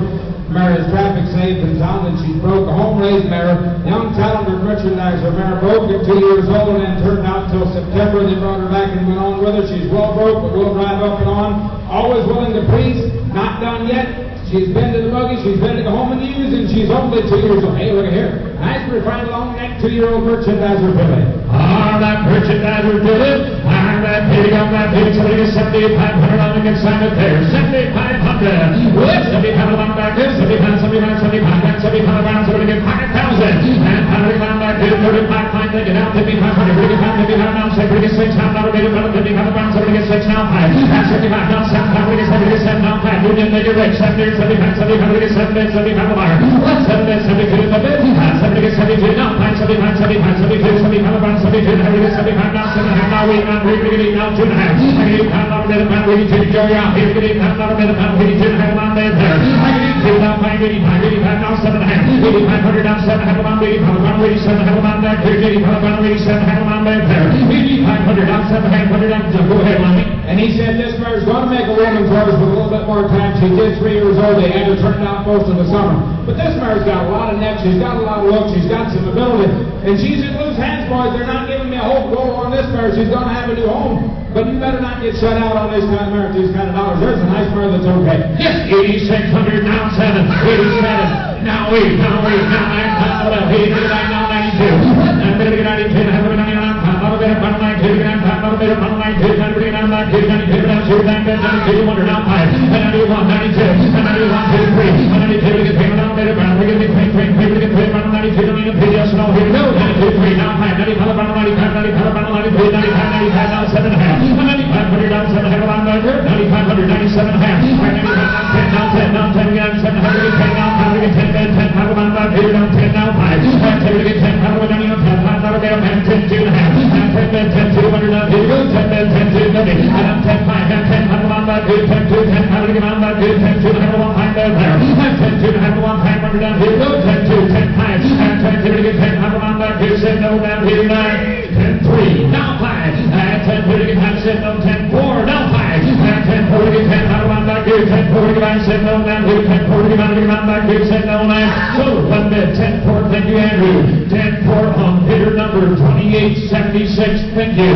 Mare is traffic safe and sound, and she's broke a home-raised mare. Young talented merchandiser mare broke at 2 years old and turned out till September. They brought her back and went on with her. She's well broke, but will drive up and on. Always willing to please. Not done yet. She's been to the buggy, she's been to the home and use, and she's only 2 years old. Hey, look at here. Nice, refined, long-necked 2-year-old merchandiser filly. All right, merchandiser filly. All right, here you go, that filly. Somebody gets 7,500 on the good side of there. 7,500. What? 7,500 on the back there. 7,500, 7,500, 7,500. Somebody get 5,000. And 500 on back there. 35, fine, take it out. 5,500. Pretty good, 5,500 now. Somebody gets 6 now. Somebody gets 5,500 pounds. Somebody gets 6 now. 5. 75 now. 7. Somebody gets 7 now. 5. Union, make it rich. 70. 75, 75, 77, 75 bar. 77, 72 is the bid. 70 gets 72 now. 75, 75, 72, 75 bar. 72, 75 now. 7 now. 8 now. 3 now. 2 and a half. I can eat pound on a minute, pound 82. Joey out here. Get 8 pound on a minute, pound 82. Have on there. I can eat 2 now. 585, 85 now. 7 and a half. 8,500 now. 7 have on 85. 87 have on there. 85 87 have on there. 8,500 now. 7 have 100 now. Go ahead, Lonnie. And he said this mare's going to make a woman's horse with a little bit more time. She did 3 years old. They had her turned out most of the summer. But this mare's got a lot of neck. She's got a lot of look. She's got some ability. And she's in loose hands, boys. They're not giving me a whole goal on this mare. She's going to have a new home. But you better not get shut out on this kind of mare at these kind of dollars. There's a nice mare that's okay. Yes, 8,600 now 7. 87 now 8. Now 8. Now 9. 89 now 92. I'm going to get 92. I'm going to get 99. I'm going to get 92. I'm going to get 92. I'm going to get 92. I'm going to get 92. Now 5. 91. 92. 91. 2, 3. 92. We get 3. Now 3. We get 3. We get 3. 92. 93. Yes, no. Here we go. 92. 3. Now 5. 95. 95. 95. 93. 95. 95. Now 7 and a half. 9,500 down 7 half on back there. 9,500, 97 half. 95 now 10, now 10 again. 700 10 now 5 again. 10 half on back here. Now 10 now 5. 10 again 10 half on down 10 half on down 10 2 and a half. 10 200 now here goes 10 2 50. And 10 5 10 half on back here. 10 2 10 half again on back here. 10 2 half on 5 there. 10 2 half on 500 down here goes 10 2 10 5. And 10 2 again 10 half on back here. 7 no down here 9 10 3 now 5. And 10 2 again 7 no 10 4 now 5. And 10 4 again 10 half on back here. 10 4 again 7 no down here. 10 4 again on back here. 7 no 9. So 1 bid 10 4. Thank you, Andrew. 10 4 on bidder number 2876. Thank you.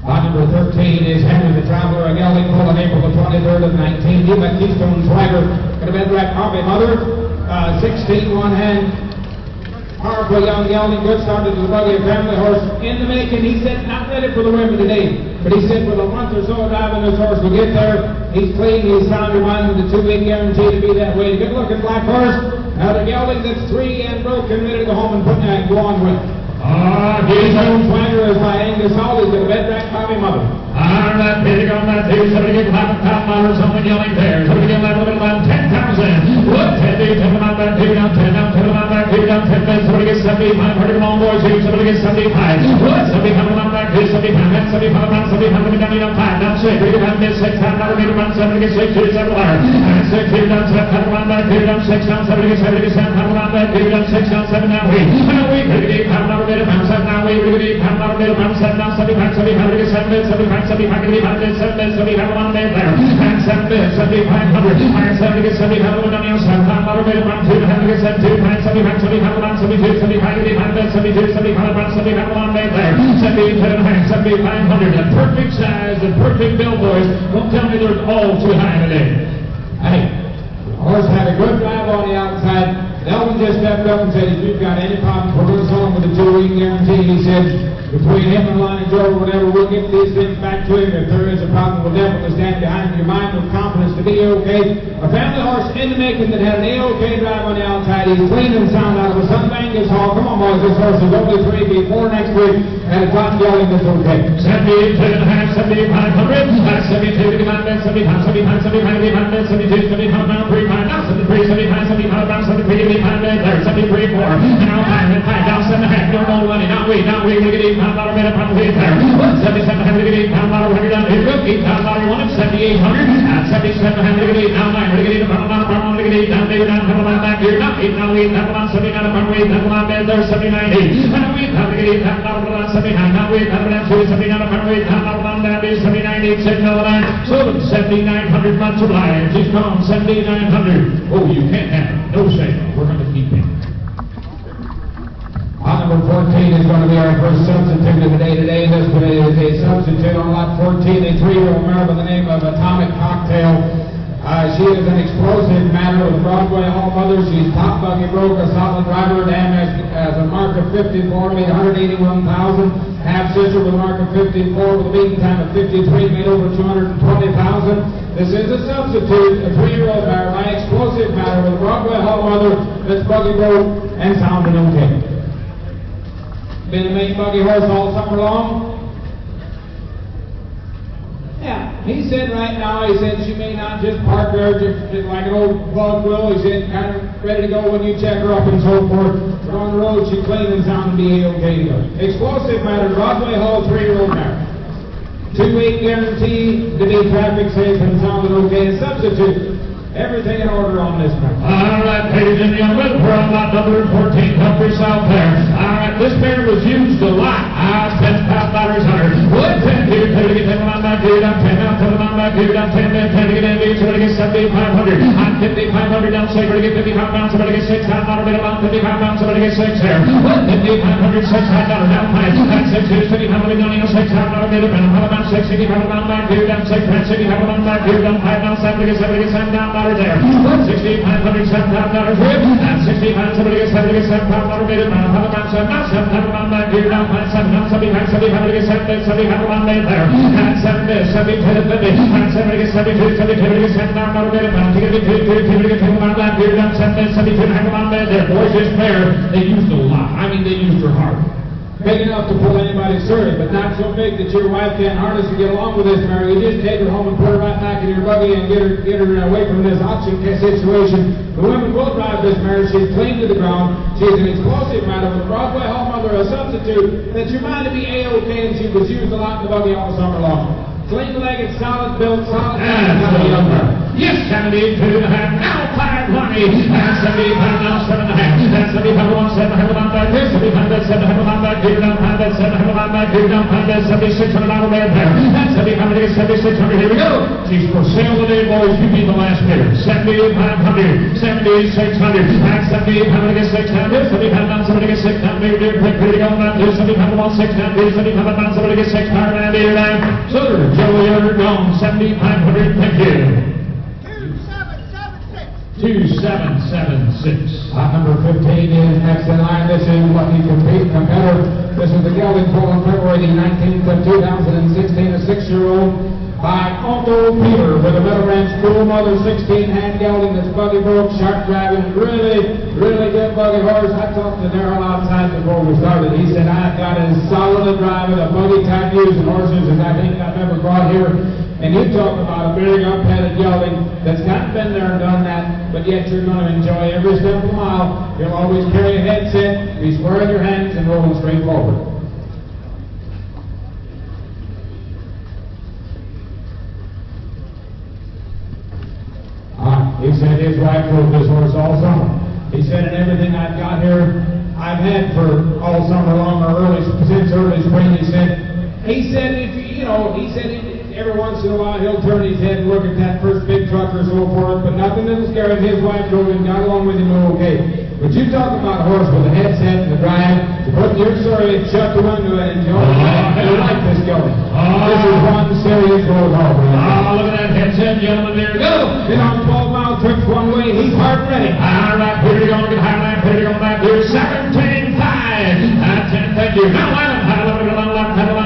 Lot number 13 is Henry the Traveler, a gelding pulled on April the 23rd of 19. He met Keystone Swagger. Got a bed-rack Harvey mother. 16 one hand. Powerful young gelding, good start to the buggy, a family horse in the making. He said not ready for the women today, but he said with a month or so of driving this horse will get there. He's clean, he's sound in mind with a 2-week guarantee to be that way. Good looking black horse. Now the gelding that's 3 and broken, ready to go home and put that go on with. Keystone Swagger is by Angus Hall. He's got a bed-rack Bobby mother. All right, here you go, that here. Somebody get $5 dollars on the yelling there. Somebody get $11 about 10,000. What? 10 about that here down 10 down 10 about that here down 10. Somebody get 7,500. Come on, boys. Here. Somebody get 75. What? 75 about that here. 75. 75 about 75 down 5 down 6. Here you go, 6 down about 7 get 6 here 7 dollars. And 6 here down 7 about that here down 6 down 7 get 77 about that here down 6 down 7 now 8. Now 8. Here you go, $5 about 7 now 8. Here you go, $5 about 7 now 75 75 get 7 75 75 75 on there. And 7 7,500. And 7 get 75 down here 7 $5 about 2 and get 72 75 75 about 72 75 85 72 75 about 75 on there. 7,500. The perfect size, the perfect bill, boys. Don't tell me they're all too high today. Hey, the horse had a good drive on the outside. Elvin just stepped up and said, if you've got any problems, we're going to sell him with a 2-week guarantee. He said, between him and Lonnie Joe or whatever, we'll get these things back to him. If there is a problem, we'll definitely stand behind your mind with confidence to be okay. A family horse in the making that had an A-OK drive on the outside. He's clean and sound out of a son of Angus Hall. Come on, boys, this horse is only 3, be 4 next week, and it's not gelding that's okay. 72.5, 7,500, 72 to give out 75, 75, 75, 72, 75, now 3, 5, now 73, 75, 75, now 73, 75, there, 73, 4, now 5, now 7.5, no money, now weight. Now we're going to get $8 minute pound weight there. 177 to get $8 weight down here. $8 one at 7,800. At 77 to get $8 now 9. We're going to get $1 to get $8 down there. Down come on back here. Now $8 weight. Down on 79 pound weight. Down on bed there 79.8. And we have to get $8 on 79. Now we have to 79 pound weight. Down on that is 79.8. So 7,900 multiplied. She's gone 7,900. Oh, you can't have it. No sale. We're going to keep it. Number 14 is going to be our first substitute of the day today. This is a substitute on lot 14, a 3-year-old mare by the name of Atomic Cocktail. She is an explosive matter with Broadway Hall mother. She's top buggy broke, a solid driver, damaged as a mark of 54, made 181,000. Half sister with a mark of 54 with a beating time of 53, made over 220,000. This is a substitute, a 3-year-old mare by explosive matter with Broadway Hall mother that's buggy broke and sounding okay. Been a main buggy horse all summer long? Yeah, he said right now, he said she may not just park there just like an old bug will. He said kind of ready to go when you check her up and so forth. But on the road, she clean and sound and be okay to go. Explosive matter, Broadway Hall, 3-year-old mare. 2-week guarantee to be traffic safe and sounding okay. A substitute. Everything in order on this mare. All right, ladies and gentlemen, we're on lot number 14, country south there. All right, this mare was used a lot. I spent $5 on her. What? 10 here, 10 to get 10 on back here, down 10, down 10 on back here, down 10, then 10 to get in here, so to get 7,500. On 5,500 down, say, we're to get 55 pounds, somebody get 6, $5 bit about 55 pounds, somebody get 6 there. What? 5,500, $6, $5 down 5. At 6 here's 5,500 down, $6, $5 bit about 6, 65 on back here, down 6, 65 on back here, down 5, down 7 to get 7 down. There. $6,500, $7,000 here. At 65, somebody gets $7,500 made it. Now, $7,000 back here. Down 5, 7, down 75, 75 gets $7,500 made there. At 7, 70, 50. At 7 gets 72, 72 gets $7,000 made it. Now, to get $2,000 back here. Down 7, 72 made there. Boys, this pair, they used a lot. I mean, they used her hard. Big enough to pull anybody's surrey, but not so big that your wife can't harness to get along with this mare. You just take her home and put her right back in your buggy and get her away from this auction situation. The women will drive this mare. She's clean to the ground. She's an explosive matter with Broadway Hall mother, a substitute that you might be A-OK, and she was used a lot in the buggy all summer long. Clean-legged, solid built, solid. Yes, 72.5. Now 520. That's 75. Now 7.5. That's 75. 7 on back here. 75. That's 7 on back here. Down 5. That's 7 on back here. Down 5. That's 7,600 out of there. That's 7,500. 7,600. Here we go. She's for sale today, boys. You be the last bidder. 7,500. 7,600. That's 7,500. Get 600. 75 down. Somebody get 600. Here, quick. Here we go. Now 75 on 600. 75 down. Somebody get 600. Here now. So Joey Gone, 7,500, thank you. 2776. Number 15 is next in line. This is Lucky Competitor. This is the gelding pull on February the 19th of 2016, a 6-year-old by Uncle Peter with a Meadow Ranch Cool Mother 16-hand gelding that's buggy broke, sharp driving, really good buggy horse. I talked to Darrell outside before we started. He said, I've got as solid a drive with a buggy type using horses as I think I've ever brought here. And you talk about a big up-headed gelding that's not been there and done that, but yet you're going to enjoy every step of the mile. You'll always carry a headset, be squaring your hands and rolling straight forward. He said his wife rode this horse all summer. He said, and everything I've got here, I've had for all summer long or since early spring. He said, if you know, every once in a while he'll turn his head and look at that first big truck or so forth, but nothing that'll scare him. His wife drove him, got along with him okay. But you talk about a horse with a headset and a drive, to put your story and shut the window and enjoy it. You like this gelding. This is one serious road hog. Look at that headset, gentlemen. There we go. Been on 12-mile trips one way. He's hard ready. All right, here we go. Get high line. Here we go back here. 17.5. That's it. Thank you. Now,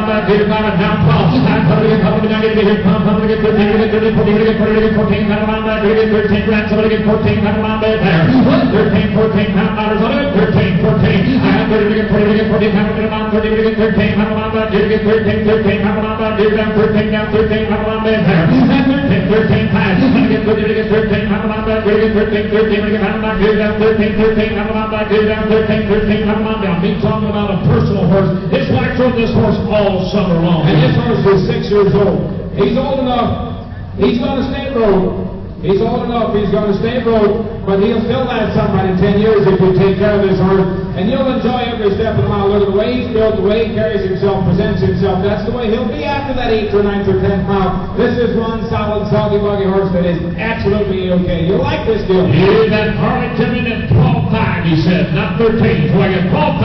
back here, down 12. I'm coming to get here. Coming to get 13, get 30, 40, get 40, get 14. Come on back here, get 13 grand. Somebody get 14. Come on back there. 13, 14 pounds on it. 13, 14. I'm 30, get 40, get 40. Come on, 30, get 13. Come on back here, get 13, 13. Come on back here, down 13, down 13. Come on back there. And 13. 13 5. Gonna get 13, come on back, gonna get 13, gonna get come back, here down 13, come on back, here down 13, come on down. Me talking about a personal horse. His wife rode this horse all summer long. And this horse is 6 years old. He's old enough. He's going to stay broke. He's old enough, he's going to stay broke, but he'll still last somebody 10 years if you take care of this horse. And you'll enjoy every step of the mile. Look at the way he's built, the way he carries himself, presents himself. That's the way he'll be after that 8th or 9th or 10th mile. This is one solid, soggy, buggy horse that is absolutely okay. You'll like this deal. Here's that Harley coming in 12-5, he said, not 13. So I get 12-5.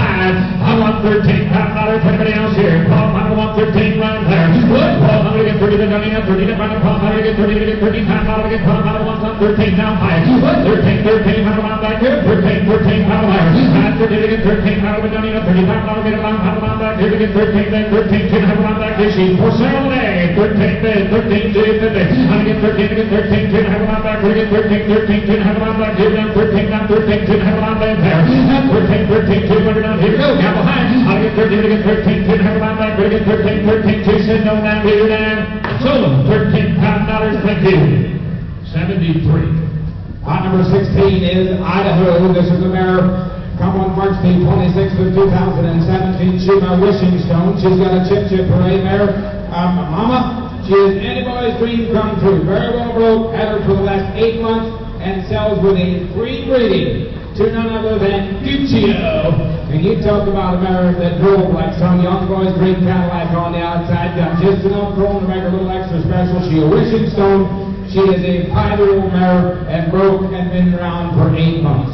I want 13. Not anybody else here. 12, I want 13 right there. Good. 12, I'm going to get 30 to Dunning, 30 to Brown, 12, I'm going to get 30 to get 13. I'm going to get 12, I want 13 now. 5. 13, I'm going back here. 13, I'm going 30 to get 13, I'm going to Dunning, 35, I'm going to get along, I'm going back here to get 13, then 13, 10, I'm going back here. She's for sale today. 13, then 13, 2, 50. I'm going to get 13 to get 13, 10, I'm going back here to get 13, 10, I'm going back here down 13, down 13, 10, I'm going back there. 13, 2, we're down here. Go, down behind. I'll get 13 to get 13, 10, I'm going back here to get 13, 2, said no, down here, down. Sold them, $13, thank you. 73. Lot number 16 is Idaho. This is a mare come on March the 26th of 2017. She's my wishing stone. She's got a chip parade mare. Mama, she is any boy's dream come true. Very well broke, had her for the last 8 months, and sells with a free breeding to none other than Guccio. And you talk about a mare that drove like some young boy's dream Cadillac on the outside, got just enough chrome to make her a little extra special. She a wishing stone. She is a 5-year-old mare and broke and been around for 8 months.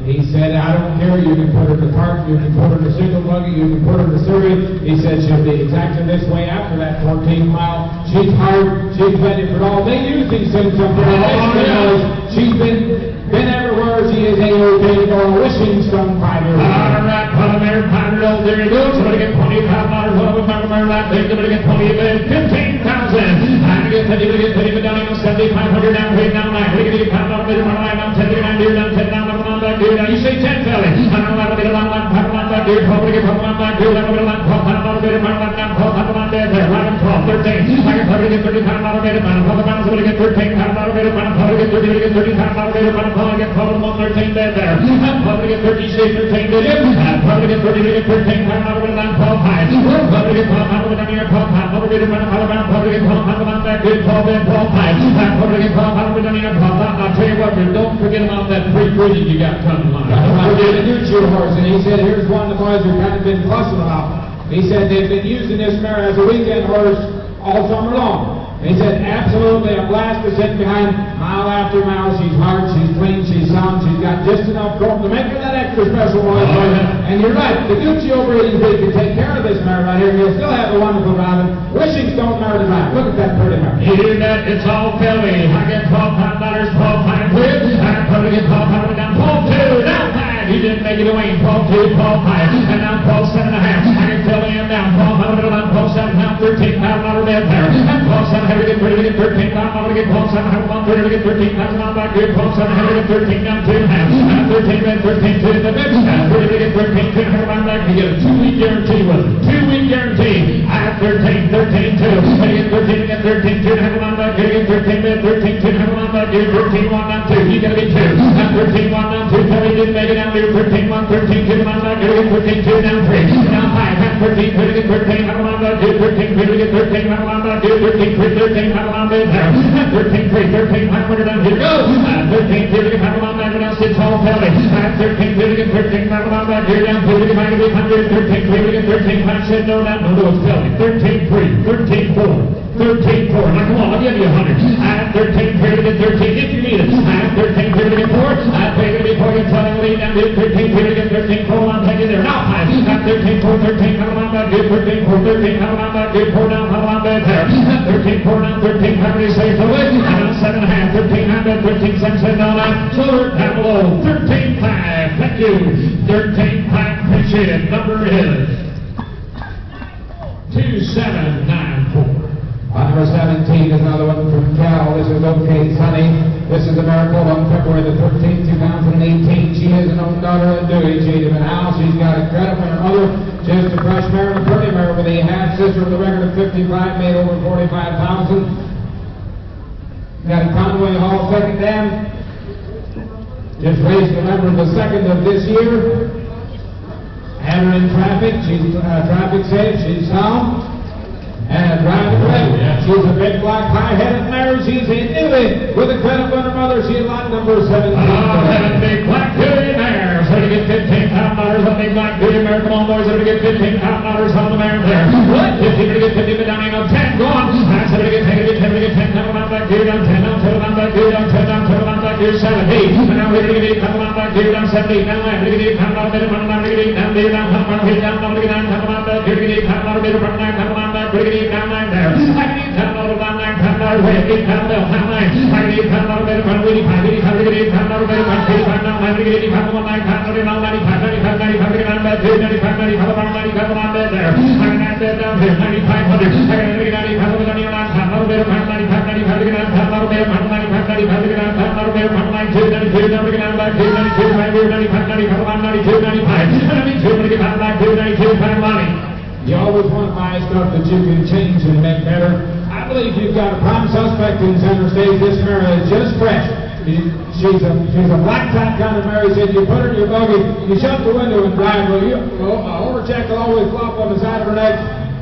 He said, I don't care, you can put her in the cart, you can put her in the signal buggy, you can put her in the Surrey. He said she'll be exactly this way after that 14th mile. She's hard, she's ready for it all. They use these things sometimes because she's been everywhere. She is A-OK for a wishing stone 5-year-old. All right, Palomar, 5-year-old, there he goes. Somebody get $25. One of them, right there. Somebody get 20, then 15,000. I'm going to get 30, but down on 7,500, down, way down, like, look at the pound on the line, down 10, down here, down 10, down, back here. Now you say 10, Felly. I'm going to get a lot back here, probably get back here, I'm going to get 12, I'm going to get down 12, I'm going to get there, 11, 12, 13. I can probably get 30, I'm going to get down, I'm going to get 13, I'm going to get down, I'm going to get 30, get 30, I'm going to get down, I'm going to get 12, 13 there. I'm probably get 30, say 13, did you? I'm probably get 30, get 13, I'm going to get down 12, 5. I'm probably get 12, I'm going to get down here 12, 5. I'm going to get down, I'm probably get 12, I'm going to back here 12, then 12, 5. I'm probably get 12, I'm going to get down here 12, 5. I'll tell you what, don't forget about that free breeding you got coming on. I did a Guccio horse, and he said, here's one of the boys who kind of been fussing about. He said they've been using this mare as a weekend horse all summer long. He said, absolutely a blast to sit behind mile after mile. She's hard, she's clean, she's sound, she's got just enough chrome to make her that extra special one. And you're right, the Guccio breeding breed can take care of this mare right here. You'll still have a wonderful driving. Wishing stone mare to drive. Look at that pretty mare. You hear that? It's all Kelly. I get $12, 12, 5 quid. I probably get 12, down 12, 2, down 5. He didn't make it away. 12, 2, 12, 5. And now 12, 7.5. I can tell him down 12, 12, 7, now 13, $5 bed there. And 12, 7, have to get 30 to get 13, I'm going to get 12, 7, have 1, 30 to get 13, I'm going back here, 12, 7, have to get 13, down 2.5. And 13, then 13, 2 to the bed. And 30 to get 13, 2, have one back. You get a 2-week guarantee with it. 2-week guarantee. I have 13, 13, 2. And you get 13 to get 13, 2 to have one back here. You get 13, then 13, 2 to have one back here. 13, 1, down 2. You got to be 2. And 13, 1, down 2. Tell me you didn't make it down here. 13, 1, 13, 2 to one back here. You get 13, 2, down 3. Down 5. And 13, 2 to get 13, have one back here. 13, 3 to get 13, have one back here. 13, 3, 13, have one back here. 13, 3, 13, 500 down here. Go. 13, 2 to get have one back here. Now sits all Kelly. 13, 2 to get 13, have one back here. Down 2 to get 500. 13, 3 to get 13, 5 said no, down no, it's Kelly. 13, 3, 13, 4. 13, 4. Now, come on, I'll give you 100. I have 13, 3 to get 13, if you need it. I have 13, 3 to get 4. I pay to be 4, get 12, lead down to 13, 3 to get 13, 4, I'm taking there. Now, 5. I have 13, 4, 13, come on back, good, 13, 4, 13, come on back, good, 4 down, come on back there. 13, 4 down, 13, how many saves away? I'm on 7.5, 13, I'm at 13, 7, 7, down, so down below, 13, 5, thank you. 13, 5, appreciate it. Number is 2794. Number 17 17 is another one from Cal. This is OK Sunny. This is a miracle on February the 13th, 2018. She is an own daughter of Dewey. She's in the house. She's got a credit winner mother. Just a fresh mare and a pretty mare with a half-sister with a record of 55, made over 45,000. Got a Conway Hall second dam. Just raised the member of the second of this year. Had her in traffic. She's traffic safe. She's sound. And driving away. She's a big black high-headed mare. She's a Dewey with a credit winner mother. She's lot number 17. That big black Dewey mare. So to get $15,000 on big black Dewey mare. Come on, boys. So to get $15,000 on the mare there. What? 15 to get 50, but down ain't no 10. Go on. That's to get 10, to get 10, Come on back here, down 10, down, turn on back here, down 10, down, turn on back here, 70. And now we're going to get 8, come on back here, down 70. Now we're going to get 8, come on back here, down 8, down there, down, come on here, down, come on back here, get 8, come on back here, come on back here, get 8, down 9 there. I need $10 down 9, $10 way, 8 pound bill, down 9. I need $10 better, 85, 85, get 8 pound better, 85 now, I get 85, 1, 9, 95, 95, 95, get on back here, 95, 95, 95, on bed there. I got that bed down here, 9,500. I got 95, 95, better, 95, 95, get on top, 95, 95, get on top, 92, 92, now we get on back here, 92, 95, 95, 92, 95, 92, get on back here, 92, find money. You always want to buy stuff that you can change and make better. I believe you've got a prime suspect in center stage. This mare is just fresh. She's a black top kind of mare. He said you put her in your buggy, you shut the window and drive. Well, overcheck will always flop on the side of her neck.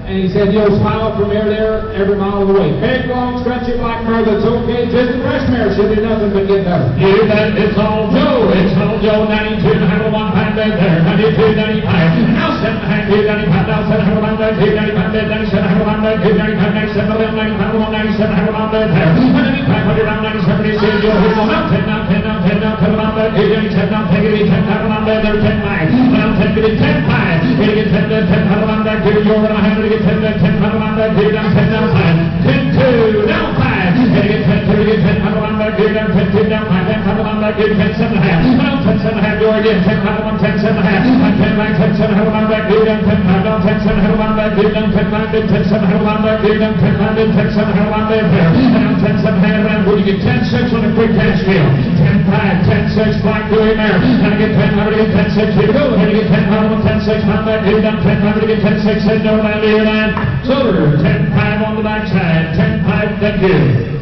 And he said you'll smile from here to there every mile of the way. Big, long, stretchy black mare that's okay. Just a fresh mare should do nothing but get better. You bet. It's all Joe. It's all Joe. 92 and a half, 1 pound bed there. 92, 95. Now 7 and a half, 95. Now 7 and a half, 1 bed here. 95 bed. 97 and a half, 1 bed here. 95, 97, 95, 97 and a half, 1 bed there. 9500 down 97. He said Joe. Here, now 10, now 10, now 10, now 10 on bed here. 97, now 10, get 10 pound on bed there. 10 5. Now 10, get 10 5. Here, get 10 bed, 10 pound on bed here. You're going to have to get 10 bed, 10 pound on bed here. Down 10, down 5. 10 2, down 5. Here, get 10 2, get 10 pound on bed here. Down 10 2, down 5. 10 pound on bed here. 10 7 and a half. Now 10 7 and a half. You're again 10 pound on 10 7 and a half. 10 9, 10 7 and a half on bed here. Down 10 5. Down 10 7 and a half on bed here. Down 10 5. 10 7 and a half on bed here. Down 10 5. 10 7 and a half on bed here. Down 10 7 and a half around. Would you get 10 6 on a quick cash deal? 10 5, 10 6, black Dewey mare. And I get 10 5 to get 10 6. Here we go. Here to get 10 5 on 10 6 on back here. Down 10 5 to get 10 6. Head down to your line. Soder, 10 5 on the backside. 10 5, thank you.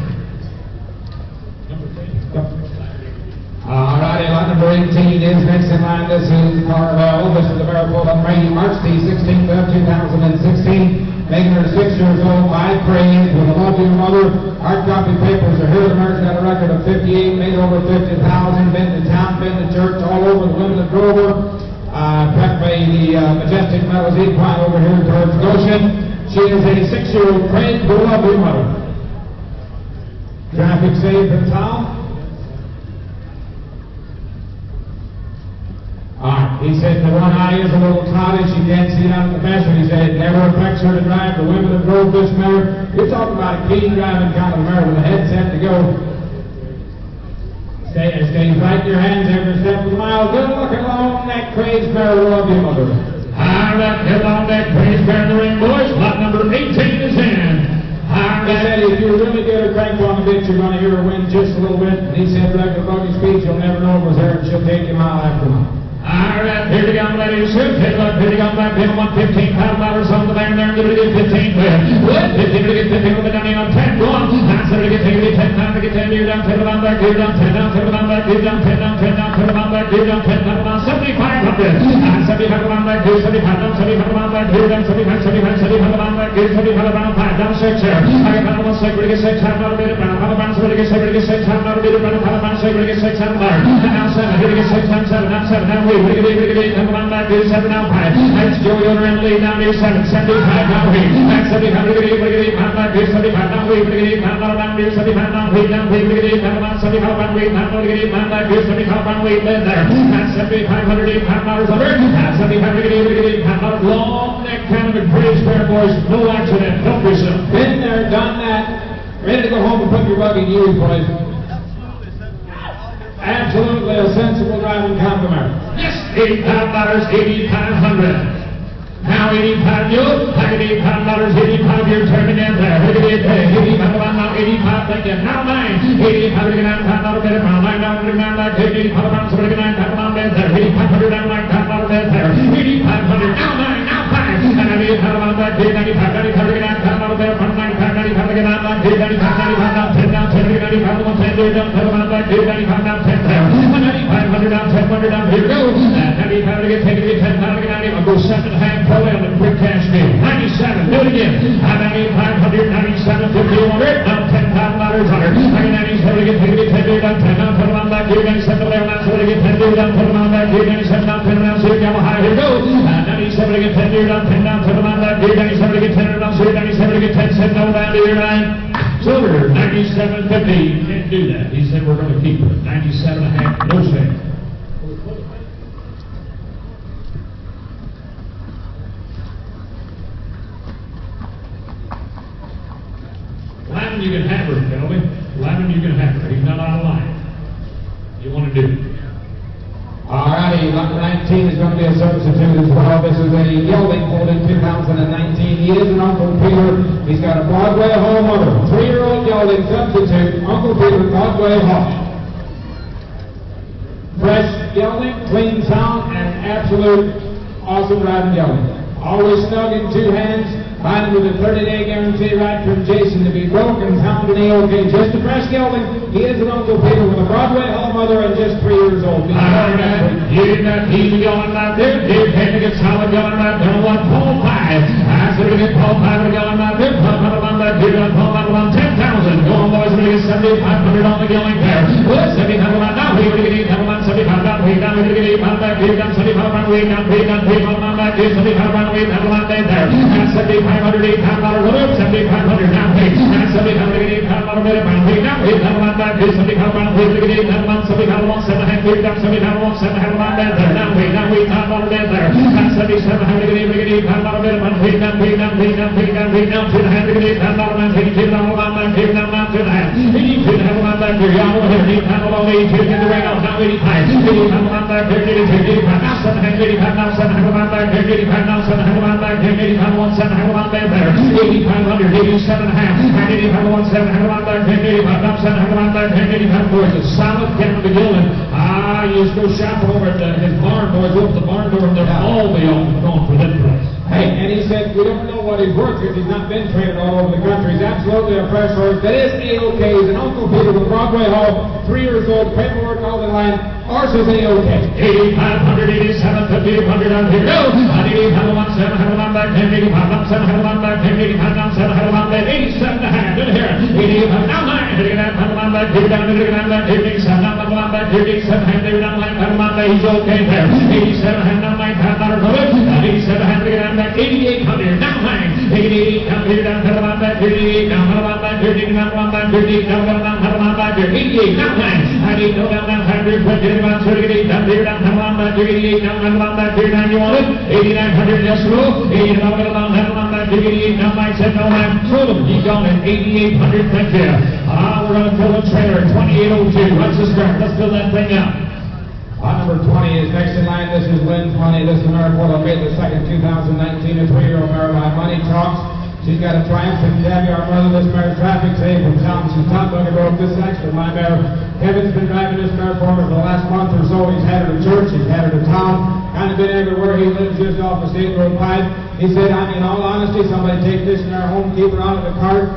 All righty, lot number 18 is next in line. This is Carvel. This is the mare pulled on Rainy March the 16th of 2016. Making her 6 years old by praise with a lovely mother. Hard copy papers are here. The mare's got a record of 58, made over 50,000. Been to town, been to church, all over the women of Grover. Prepped by the Majestic Metals Equine over here towards Goshen. She is a 6-year-old praise with a lovely mother. Traffic safe and sound. He said the one eye is a little cloudy. She can't see out in the measure. He said it never affects her to drive. The women that drove this mare, you're talking about a keen driving kind of mare with a head set to go. It stays right in your hands every step of the mile. Good looking long neck craze mare. Love you, mother. All right, good long neck craze mare in the ring, boys. Lot number 18 is in. He said if you really get her crank on the bit, you're going to hear her win just a little bit. And he said regular buggy speed, you'll never know it was there, and she'll take you mile after mile. All right, here we go, ladies. Here we go, back in $15,000 on the band there, and give it 15 with. What? 15 to get 15 with the down on 10. Go on. That's it to get 10, 10 time to get 10. You're down 10 about back, you're down 10, down 10 about back, you're down 10, down 10, down 10 about back, you're down 10, down about 7,500. 75 about back, you're 75, down 75 about back, you're down 75, 75, 75 about back, you're 75 about 5, down 6 here. I get down 1 6, we get 6, half out of it, down, half out of it, get 6, we get 6, half out of it, down, half out of it, we get 6, half out of it. Now 7, here we get 6, down 7, down 7, down we get 8, come on back, here's 7 now 5. That's Joey Owner in the lead down here 7, 75 now we. That's 75, we get 8, come back, here's 75 now we get 8, come down here 75 now we, down we get 8, come on 75 now we, now we get 8, come back, here's 75 now we, led there. That's 7,500, 8 pound over. That's 75, we get 8, come on, long neck kind of a crazy pair, boys. No accident, help yourself. Been there, done that. Ready to go home and put your buggy in use, boys. Absolutely a sensible driving compliment. Yes, $8,500, 8,500. Now 85 you, $85, 85 you're turning in there. 85 back, 80 pounds, 79 pounds there, 8,500 down like that, there, 8,500, now 9, now 5, and 88 pounds back, 95, 95, 99 there, 95, 95, 99 back, 95, 95 down, 10 down, 10, 95, 10 there, down, 10 back, 95 down, 10 there, 9,500 down, 1000 down, here we go, 95 to get taken, 10 pounds to get 90, I'll go 7.5 pro on the quick cash game, 97, do it again, 9,500, 97, 51, now 10 pounds, $100, 97 to get taken, 10 there, down, 10 down, 10 back, 97 there, now 7 to get 10 there, down, 10 back, 97 down, 10 down, so you go high, here we go, 97 to get 10 there, down, 10 down, 10 back, 97 to get 10 down, so 97 to get 10, 7 down, down to your 9, silver, 97.50, can't do that, he said we're going to keep it, 97.5, no sale. Lyman, you can have her, Kelby. Lyman, you can have her. He's not out of line. You want to do it. All righty, number 19 is going to be a substitute as well. This is a gelding foaled in 2019. He is an Uncle Peter. He's got a Broadway Hall mother. 3-year-old gelding substitute, Uncle Peter, Broadway Hall. Fresh gelding, clean sound, and absolute awesome riding gelding. Always snug in 2 hands. Find with a 30-day guarantee right from Jason to be broken, sound, and A-OK. Just a fresh gelding. He is an Uncle Peter with a Broadway Hall mother and just 3 years old. All right, he's got easy going right there. Dave Henry gets solid going right there. One Paul 5. I said we get Paul 5 going right there. Paul 5 on that Peter and Paul 5 on 10,000. Go on, boys, we get 7,500 on the going there. Well, 7,500 now. We're going to get 8,000, 75 down. We're down. We're going to get 8,000 back. We're down. 75 down. We're down. We're down. We're down. Back. 75 down. We're down. There. And 7,500, 8,000. 7,500 now, hey, and 7,500 to get 8,000 better pound, hey, now, 8,000 back, 7,500, hey, to get 8,000, 7,500, 7,500, down, 7,500, 7,500 there, now, hey, now, 8,000 there, and 7,700 to get 8,000 better pound, hey, down, hey, down, hey, down, hey, down, hey, down, 2,500 to get 8,000 back, hey, 2,000 back, hey, down, now, 2,500, 82,000 back here, y'all over here, 8,000 on 82, get the ring off, now, 85, 80,000 back here, 85, now, 785, now, 700 back here, 85, now, 700 back here, 85, 700 there, 8,500, 87.5, and 85, 700 back, 85, now 700 back, 85 boys. A solid down to Gillen. You just go shop over at his barn, boys. Open the barn door, and they'll all be open going for this price. Hey, and he said we don't know what he's worth because he's not been traded all over the country. He's absolutely a fresh horse. That is A-OK. He's an Uncle Peter with Broadway Hall, 3 years old, paperwork all in line. Horse is A-OK. 8,500, 87, 5,800 on here. Go! 88, 700 back, 10, 85, 700 back, 10, 85, 700 back, 87 to half. Good here. 88, now 9, 100 back, 2 down, 100 back, 87, now 100 back, 87, hand there, down, 100 back, he's okay there. 87, hand down, 9,500, good. 87, hand to get down, back, 8,800, now 9, 88, down here, down, 100 back, 88, down, 100 back, 88, down, 100 back, 88, down, 100 back, 88, now 9, 88, down, 100, 20, down, 38, down here, down, 100 back, 88, down, 100 back, 89, you want it? 8,900, just roll. 89, down, 100 back, 88, down, 9, 7, no, 9, sold him. He gone at 8,800, thank you. We're going to fill the trailer, 2802. Let's just start. Let's fill that thing up. Number 20 is next in line. This is Lynn's Money. This is mare for May the 2nd, 2019. A 3-year-old mare by Money Talks. She's got a triumphant caviar mother. This mare's traffic safe from town. She's top on the road. This is actually my mare. Kevin's been driving this mare for me for the last month or so. He's had her to church. He's had her to town. Kind of been everywhere. He lives just off the State Road 5. He said, in all honesty, somebody take this mare home, keep her out of the cart,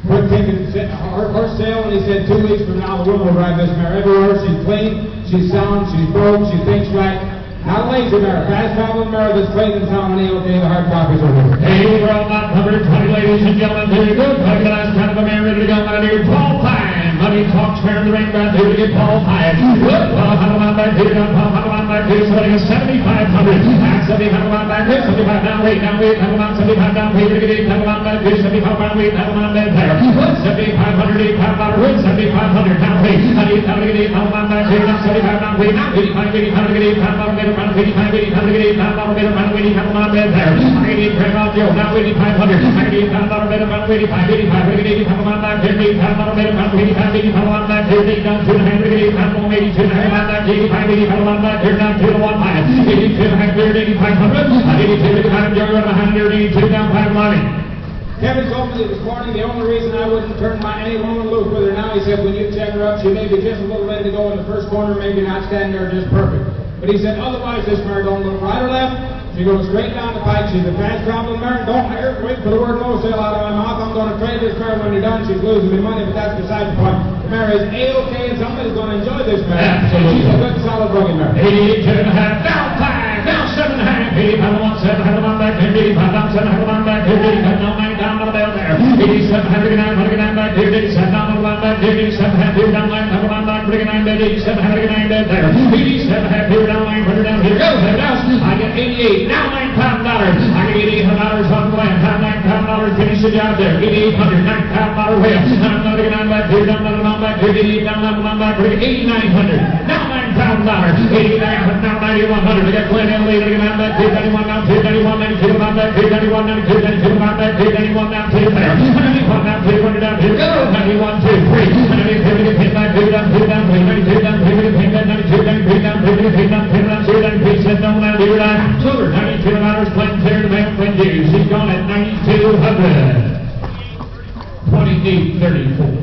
put taking horse sale, and he said 2 weeks from now the woman will drive this mare everywhere. She's clean, she's sound, she's broke, she thinks right. Not a lazy mare, fast traveling mare that's clean and sound and A-OK. The hard copies are here. Hey, we're all about 120, ladies and gentlemen. Here you go. Take the last kind of a mare ready to go. Out here, Paul Pine. Money Talks fair in the ring ground. Here to get Paul Pine. Good. Paul Pine back here. Paul Pine back here. Selling a 7,500. And 7,500 back here. 75 down, wait, down, wait. 75 down, wait. To get 8,000 back here. 75 down, wait. 8,000 back there. Good. 7,500, 8,500. Good. 7,500 down, wait. 8,000 to get 8,000 back here. Now 75 down, wait. Now 85, 85 to get 8,000 get around 85, 85 to get 8,000 get around 85 bed there. 88 grand out Joe. Now 8,500. 88,000 bed around 85, 85 to get 8,000 back here. 8,000 bed around 85, 85 back here. 8 down 2 and a half to get 8,000 82 and a half back here. 85, 85 back here. Down 2 to 1 5. 82 and a half here. 8,500. 82 to 85 Joe. 182 down 5 money. Kevin told me this morning the only reason I wouldn't turn any woman loose with her now, he said, when you check her up, she may be just a little ready to go in the first corner, maybe not standing there just perfect. But he said, otherwise, this mare don't look right or left. She goes straight down the pike. She's a fast traveling mare. Don't wait for the word no sale out of my mouth. I'm going to trade this mare when you're done. She's losing me money, but that's beside the point. The mare is A-OK, and somebody's going to enjoy this mare. Absolutely. She's a good, solid, rugged mare. 88, 2.5, down 5, down 7.5, 85, 1, 7, 1, back, 85, down 7, 1, back, 85, down 9, down the bell there. 87, 109, back, 87, down the line, back, 87, 100, down line, 100, back, 39, 87, 109, there. 87, 100, down line, 100, down here. Go, there it goes. I get 88, now $9,000. I get $800 on the land, $9,000, finish the job there. 8,800, $9,000 wheel. I'm not going to back here, down the line, back here, 88, down the line, back here, 8,900. Now $9,000, 89, now 9,100. I got Glenn and Lee, looking at back here, 91, now 2, 91, 92, down back here, 91, 92, 92, down back here, 91, down 2, there. 91, down 2, 100, down 2, go. 91, 2, 3. 92, get pinned back, 2, down 2, down 3, 92, down 3, get pinned back, 92, down 3, down 3, get pinned down 2, down 2, down 3, set down, down 2, down 2, $92, playing clear to man, Quinn Hughes. She's gone at 9,200. 28-34.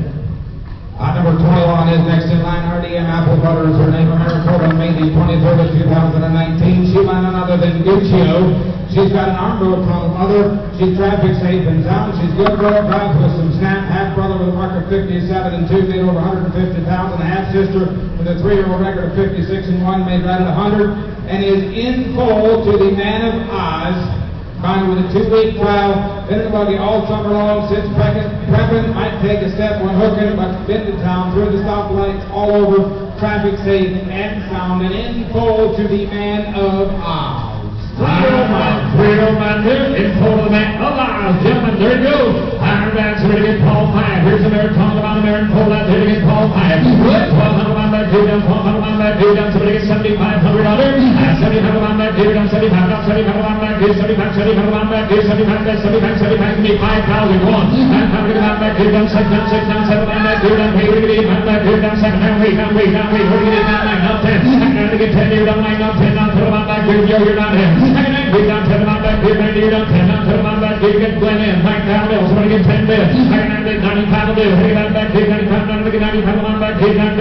Number 21 is next in line. RDM Apple Butter is her name. Maricopa, May the 23rd of 2019. She by none other than Guccio. She's got an arm broke from her mother. She's traffic safe and sound. She's good girl, drives with some snap. Half brother with a mark of 57 and 2, made over 150 pounds, and a half sister with a 3-year-old record of 56 and 1, made right at 100, and is in full to the Man of Oz. Trying with a 2-week trial, been in the buggy all summer long, sits prepping, might take a step when hooking, but been to town, through the stoplights, all over, traffic safe and sound, and in full to the Man of Oz. 3-0 man here, in full to the Man of Oz. Gentlemen, there you go. Iron Dance here to get Paul Pye. Here's the mare talking about the mare and pull that here to get Paul Pye. 1,200 on back here, down 1,200 on back here, down somebody get $7,500 on there. 7,500 on back here, down 75, down 7,500 on back here, 75, 7,500 on back here, 75, 75, 75, 5,000 on. 9,000 on back here, down 6, down 6, down 7 on back here, down 8, on back here, down 7, down 8, down 8, down 8, what do you get down 9, down 10? I'm going to get 10 here, down 9, down 10, down 12 on back here, yo, you're not in. I'm going to get down 10 on back here, 90, down 10, down 12 on back here, get Glenn in, Mike down middle, somebody get 10 bill. I'm going to get 95 on bill, hit that back here, 95, 95 on back here, 95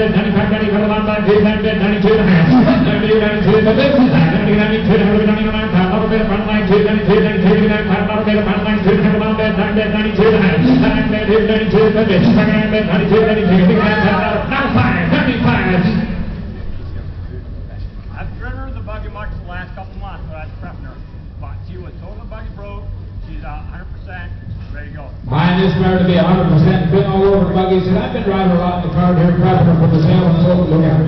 on back here, 92 and a half. 92 and a bit. 92 and a bit, 99 pounds, a little bit of 92, 92, 99 pounds, a little bit of 92 and a half, 92 and a half. 92 and a bit, 92, 92, now 5, 95. I've driven her the buggy much the last couple months, but I was prepping her. But she was totally buggy broke. She's 100% ready to go. Buying this mare to be 100%, been all over the buggy. Said, I've been driving a lot in the car here, prepping her for the sale and sold. Look at her.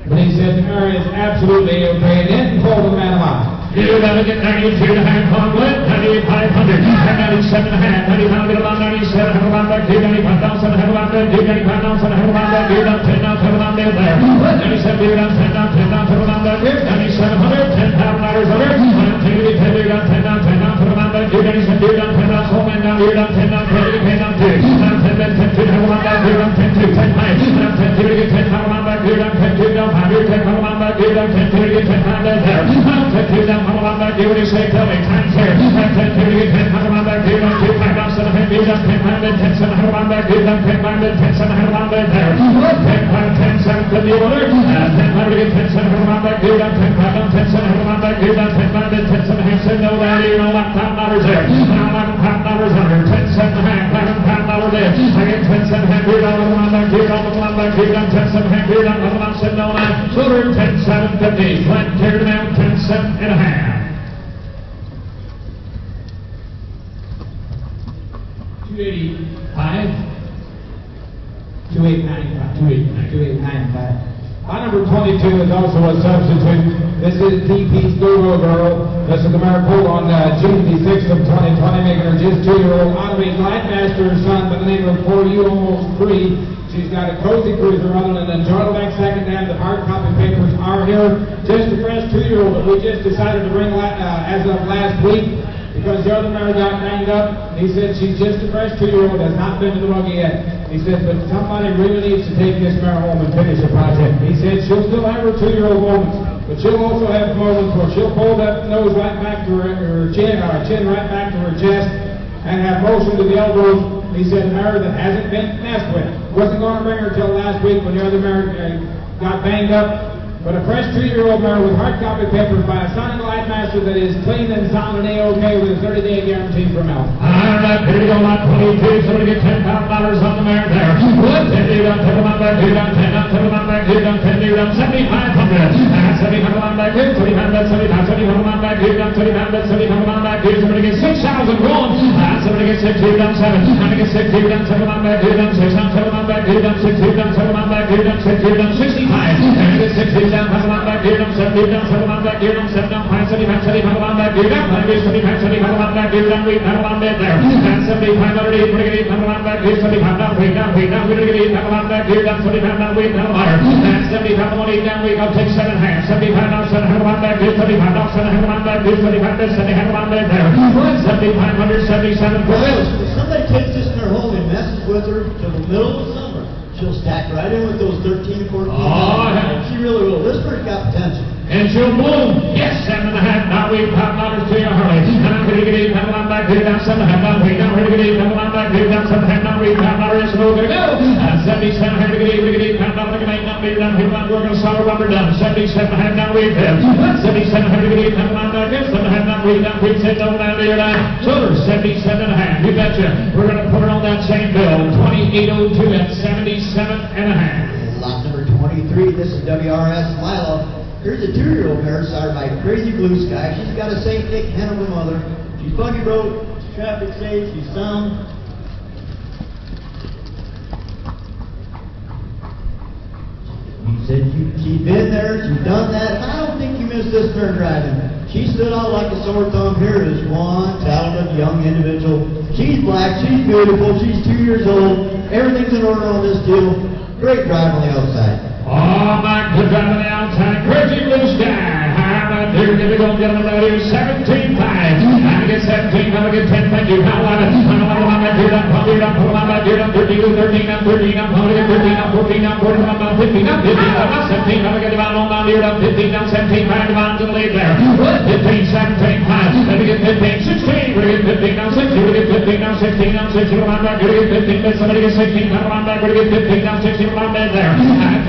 But he said the mare is absolutely okay, and in full to the Man of Oz. You're going to get 92 and a half on Glenn, 98,500, 97 and a half, 95, get about 97, have about back here, 95 down, 7, have about back here, 95 down, 7, have about back here, down 10, down, 7 on there, 97 here, down 10, down, 10, down, 7 on back here, 9,700, $10,000 over, 10 here, 10 here, down 10, down, 10, down, 7 on back here, 97 here, down 10, down, 4 man down here, down 10, down 10, get 10, down 2, down 10, then 10, 2, have about back here, down 10, 2, 10, 5, down 10, 2, get 10, have about back here, down 10, 2, down 5 here, 10, have about back here, down 10, 2, get 10, 5 there, down 10, 2, down, have about back here, say, tell me, time's here. 10, 2, get 10, 100 back here, down 2, 5, down 7, 10, down 10, 5, then 10, 7, 100 back here, down 10, 5, then 10, 7, 100 back there. 10, 5, 10, 7 to the order. 10, 5, get 10, 7, 100 back here, down 10, 5, down 10, 7, 100 back here, down 10, 5, then 10, 7, half, said no, that you know, $11,000 there. $11,000 under, 10, 7 half, $11,000 there. I get 10, 7 half here, down 1 back here, down 1 back here, down 10, 7 half here, down 1, said no, that. Silver, 10, 7, 50. Flat, tear down, 10, 7 and a half. 285. 2895. Number 22 is also a substitute. This is DP's Go-Go Girl. This is the Maricopa on June the 6th of 2020, making her just 2-year-old out of a Glidemaster son by the name of 4 You Almost 3. She's got a cozy cruiser other than the Joyback second hand. The hard copy papers are here. Just a fresh 2-year-old that we just decided to bring as of last week, because the other mare got banged up. He said she's just a fresh 2-year-old, has not been to the buggy yet. He said, but somebody really needs to take this mare home and finish the project. He said she'll still have her 2-year-old moments, but she'll also have moments where she'll pull that nose right back to her chin, or chin right back to her chest, and have motion to the elbows. He said, mare that hasn't been messed with. Wasn't going to bring her till last week when the other mare got banged up. But a fresh 3-year-old mare with hard copy papers by a Sonic Light Master that is clean and sound and A-OK with a 30-day guarantee from Al. All right, here we go, lot 22. Somebody get $10,000 on the mare there. What? 10 due down, 10 on back, due down, 10 up, 10 on back, due down, 10 due down, 7,500. 7,500 on back, due, 2,500, 7,500 on back, due down, 2,500, 7,500 on back, due. Somebody get 6,000 going. Somebody get 6 due down, 7. Somebody get 6 due down, 7 on back, due down, 6 on 7 on back, due down, 6 due down, 7 on back, due down, 6 due down, 65. And get 6 due down, 7 on back, due down, 7 due down, 7 on back, due down, 7 down, 5, 75, 75 on back, due down, 5, 75, 75 on back, due down, 8 on back there. And 7,500, 8 on back, due 75 down, wait down, wait down, we're going to get 8 on back, due down, 75 down, wait down, higher. And 75 on 8 down, we go take 7 half. 75 down, 7 on back, due 75 down, 7 on back, due 75 down, 7 on back there. 7,500, 77 for Wills. If somebody takes this in their home and messes with her till the middle of the summer, she'll stack right in with those 13, 14. She really will. This bird's got potential. And she'll bloom. Yes, 7.5. Now we've $5 to you, Harley. And I'm going to get 8 on back, due down, 7.5. Now we're going to get 8 on back, due down, 7.5. Now we've $5. So we're going to go. 77. We're going to get 8 $5. We're going to solid rubber down. 77.5. Now we've 77. We're going to get 8 on back, 7.5. Now we've done. We've said no down there. So 77.5. You betcha. We're going to put her on that same bill. 2802 at 77.5. Lot number 23. This is WRS Milo. Here's a 2-year-old mare started by Crazy Blue Sky. She's got a St. Nick Hannibal mother. She's buggy broke, she's traffic safe, she's sound. He said she's been there, she's done that. I don't think you missed this mare driving. She stood out like a sore thumb. Here is one talented young individual. She's black, she's beautiful, she's 2 years old. Everything's in order on this deal. Great drive on the outside. Oh, my good drive on the outside. Crazy Blue Sky. How about here? Here we go, gentlemen. Right here, 17.5. I get 17. I get 10. Thank you. How about it? I don't want to do that. I'll do that. Pull on my do that. 13 to 13. I'm 13. I'm going to get 13. I'm 14. I'm 14. I'm 15. I'm 15. I'm 17. I'm going to get about on my do that. 15. I'm 17. 5 on to the lead there. 15, 17, 5. Let me get 15. 16. We're going to get 15. I'm 16. We're going to get 15. I'm 16. I'm 16. I'm back. We're going to get 15. Let somebody get 16. I'm back. We're going to get 15. I'm 16. I'm back there.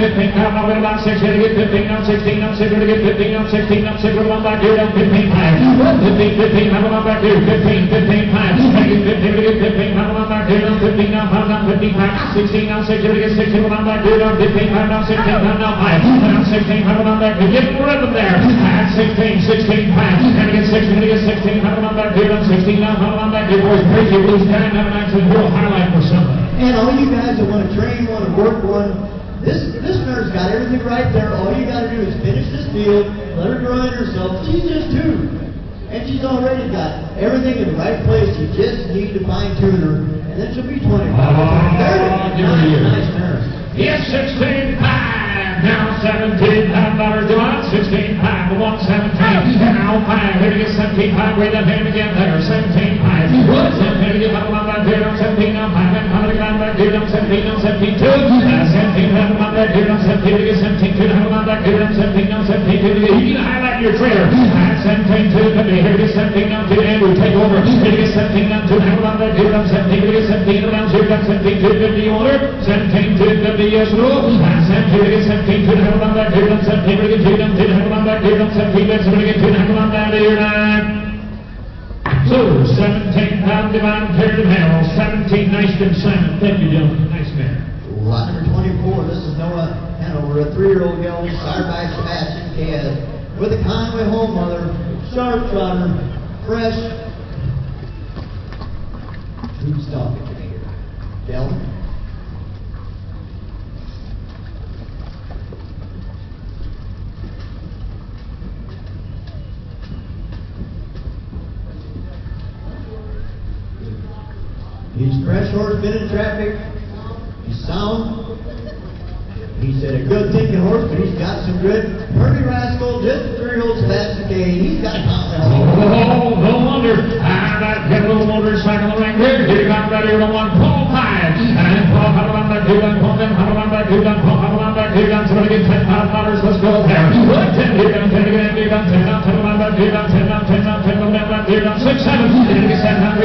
15. I'm going to get 6. We're going to get 15. I'm 16. I'm 6. We're going to get 15. I'm 16. I'm 6. We're back here. 15, 5. 15, 15. I'm back here. 15, 15, 5. I get 15. We get 15. I'm back here. 15. I'm 5. I'm 15, 5. 16. I'm 6. We're going to get 16. I'm back here. 15, 5. I'm 16. I'm 5. I'm 16. I'm back here. Get the rhythm there. 16, 16, 5. And I get 16. We're going to get 16. I'm back here. 16. I'm back here. Boys, Crazy Blue Sky. Have an actually real highlight for somebody. And all you guys that want to train, want to work one, this mare's got everything right there. All you got to do is finish this deal, let her grind herself. She's just 2. And she's already got everything in the right place. You just need to fine-tune her, and then she'll be 20. Give her a year. Nice mare. Yes, 16, 5. Now 17, $5 to on. 16, 5 to 117. And now 5. Here to get 17, 5. Way that hand again there. 17, 5. What? 17 to get on back here. 17 on 5. And how to get on back here. 17 on 17, 2. 17 on back here. 17 to get 17, 2. How on back here. 17 on 17, 2. You need to highlight your trailer. 17, 2. Here to get 17 on 2. Andrew, take over. Here to get 17 on 2. How on back here. 17 to get 17 around 0. 17, 2. 50 order. 17, 2. 50 yes, no. 17 to get 17. 2. How on back here. 17 to get 2. 2. How on back here. 17. Let's get 2. How on back here. So, 17 pound divine care to hell. 17 nice and Simon. Thank you, gentlemen. Nice man. Lot number 24. This is Noah Hanover, a 3-year-old girl started by Sebastian Kaz with a Conway home mother, sharp trotter, fresh. Who's talking to me here? Gentlemen? He's fresh horse, been in traffic. He's sound. He said a good thinking horse, but he's got some good. Purdy Rascal, just a 3-year-old Sebastian K. He's got a confidence. Oh, no wonder. That little motorcycle right there. He got ready to one Paul 5. And Paul, how about that dude? Paul, then how about that dude? Paul, how about that dude? Somebody get $10,000. Let's go there. 10 here, 10 again, 10 on 10 on 10 on that dude, 10 on 10 on 10 on that dude, 6, 7.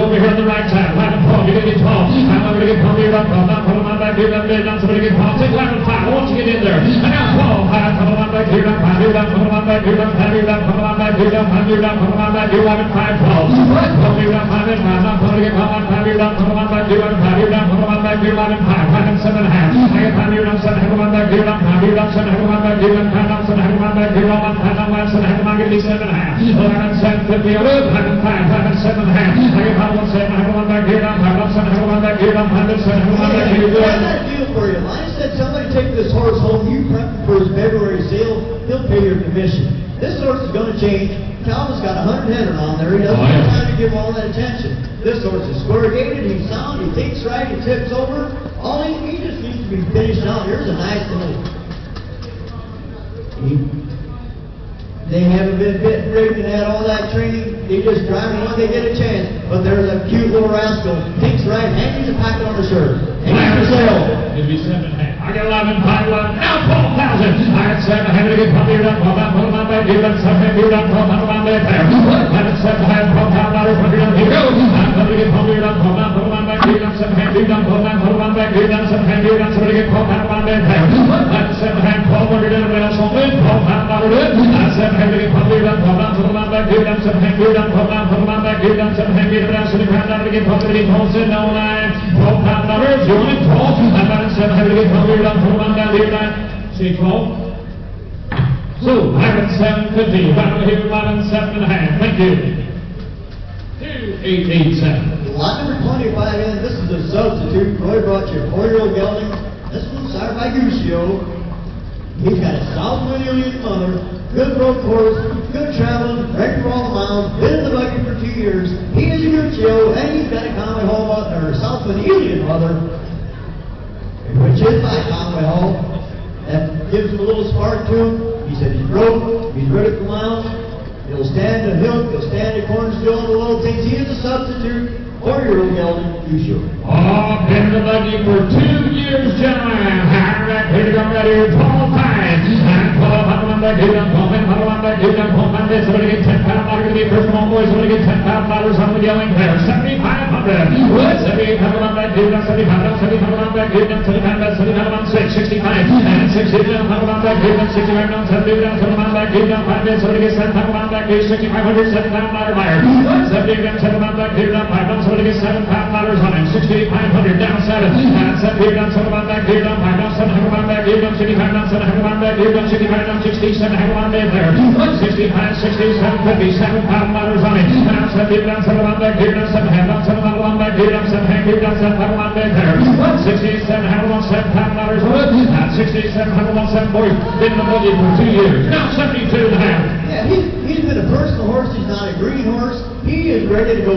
over here on the right side. Line and Paul, you're going to get tall. I'm going to get Paul here up. Now pull him on back here, down there, down. Somebody get Paul. Take line and five. I want you to get in there. And now Paul, pull him on back here, down, five here, down, pull him on back here, down, five here, down, pull him on back here, down, five here, down, pull him on back here, 11, 5, Paul. Pull here, down, 5 and 5. Now pull get Paul on 5 here, down, pull him on back here, down, 5 here, down, pull him on back here, 11, 5, 5 and 7 and a half. I get 5 here, down, 7, pull him on back here, down, 5 here, down, 7, pull him on back here, down, 5 down, 7, pull him on back here, down, 1, 5 down, 1, 7, pull him on, give me 7 and a half. 11, 7, 50, 11, 5 and 5, 5 and 7 and a half. I get 5 1, 7, pull him on back here, down, 5 down, 7, pull him on back here, down, 5 and 7, pull him on back here, I got a deal for you. Line said somebody take this horse home, you prep him for his February sale, he'll pay your commission. This horse is going to change. Calvin's got 100 header on there. He doesn't have time to give all that attention. This horse is square-gated, he's sound, he thinks right, he tips over. All he just needs to be finished out. Here's a nice little... They haven't been fit and rigged and had all that training. They just drive him when they get a chance. But there's a cute little rascal. Thinks right, hangs a packet on the shirt. And he's for sale. It'd be 7 and a half. I got 11, 5, 11. Now 12,000. I got 7. I had to get puppy up. Pull down, pull on back. Give them 7. Give them 12. Pull on back there. I got 7. I had 12,000. Put it down. Here we go. I'm going to get puppy up. Pull down, pull on back. Give them 7. Give them, pull down, pull on back. Give them 7. Give them 7. Get 12,000 on back there. I got 7. I had 12. Everybody else on win. 12,000 in. I said, I had to get puppy up. Pull down, pull on back. Give them 7. Give them, pull down, pull on back. Give them 7. Give them 7. To get puppy to get Paulson. No 9. 12,000. You want it? 12. I'm about to 7. I had to get puppy up. Pull on down. Here 9. See 12. So, I got 750. About to hit 11, 7 and a half. Thank you. 2887. Lot number 25 in. This is a substitute. Roy brought you a 4-year-old gelding. This one's sired by Guscio. He's got a South William mother, good broke horse, good traveling, ready for all the miles, been in the buggy for 2 years. He is a Guscio, and he's got a Conway Hall mother, or South William mother, which is by Conway Hall. That gives him a little spark to him. He said he's broke, he's ready for miles. He'll stand a hook, he'll stand a cornerstone, the little things. He is a substitute. 4-year-old gelding, Guscio. Oh, been in the buggy for 2 years, gentlemen. Here to go right here, 12 times. And 12, back here, down, 12, back here, down, 12, this. Somebody get 10 pound louder to be first of all, boys. Somebody get 10 pound louder, somebody yelling there. 7,500. What? 7,800 back here, down, 75, 7,500 back here, down, 75, 75 on 6, 65. And 60 down, 500 back here, down, 65 down, 70 down, 75 back here, down, 5 down. Somebody get 7,500 back here, 6,500, 7 pound louder buyer. 70 down, 7 back here, down, 5 down. Somebody get 7 pound louders on him. 6,500 down, 7. And 7 here, down, 7 back here, down, 5 down, 7 back here, down, 65 down, 7 back here, down, 65 down, 67 there. 65, 67, 57 pound louders on him. And 70 down, 7 back here, down, 7 down, 7 back here, down, 7 here, down, 7 there. 67, 7 pound louders on him. And 67, 7 boys, been in the buggy for 2 years. Now 72 and a half. Yeah, he's been a personal horse. He's not a green horse. He is ready to go.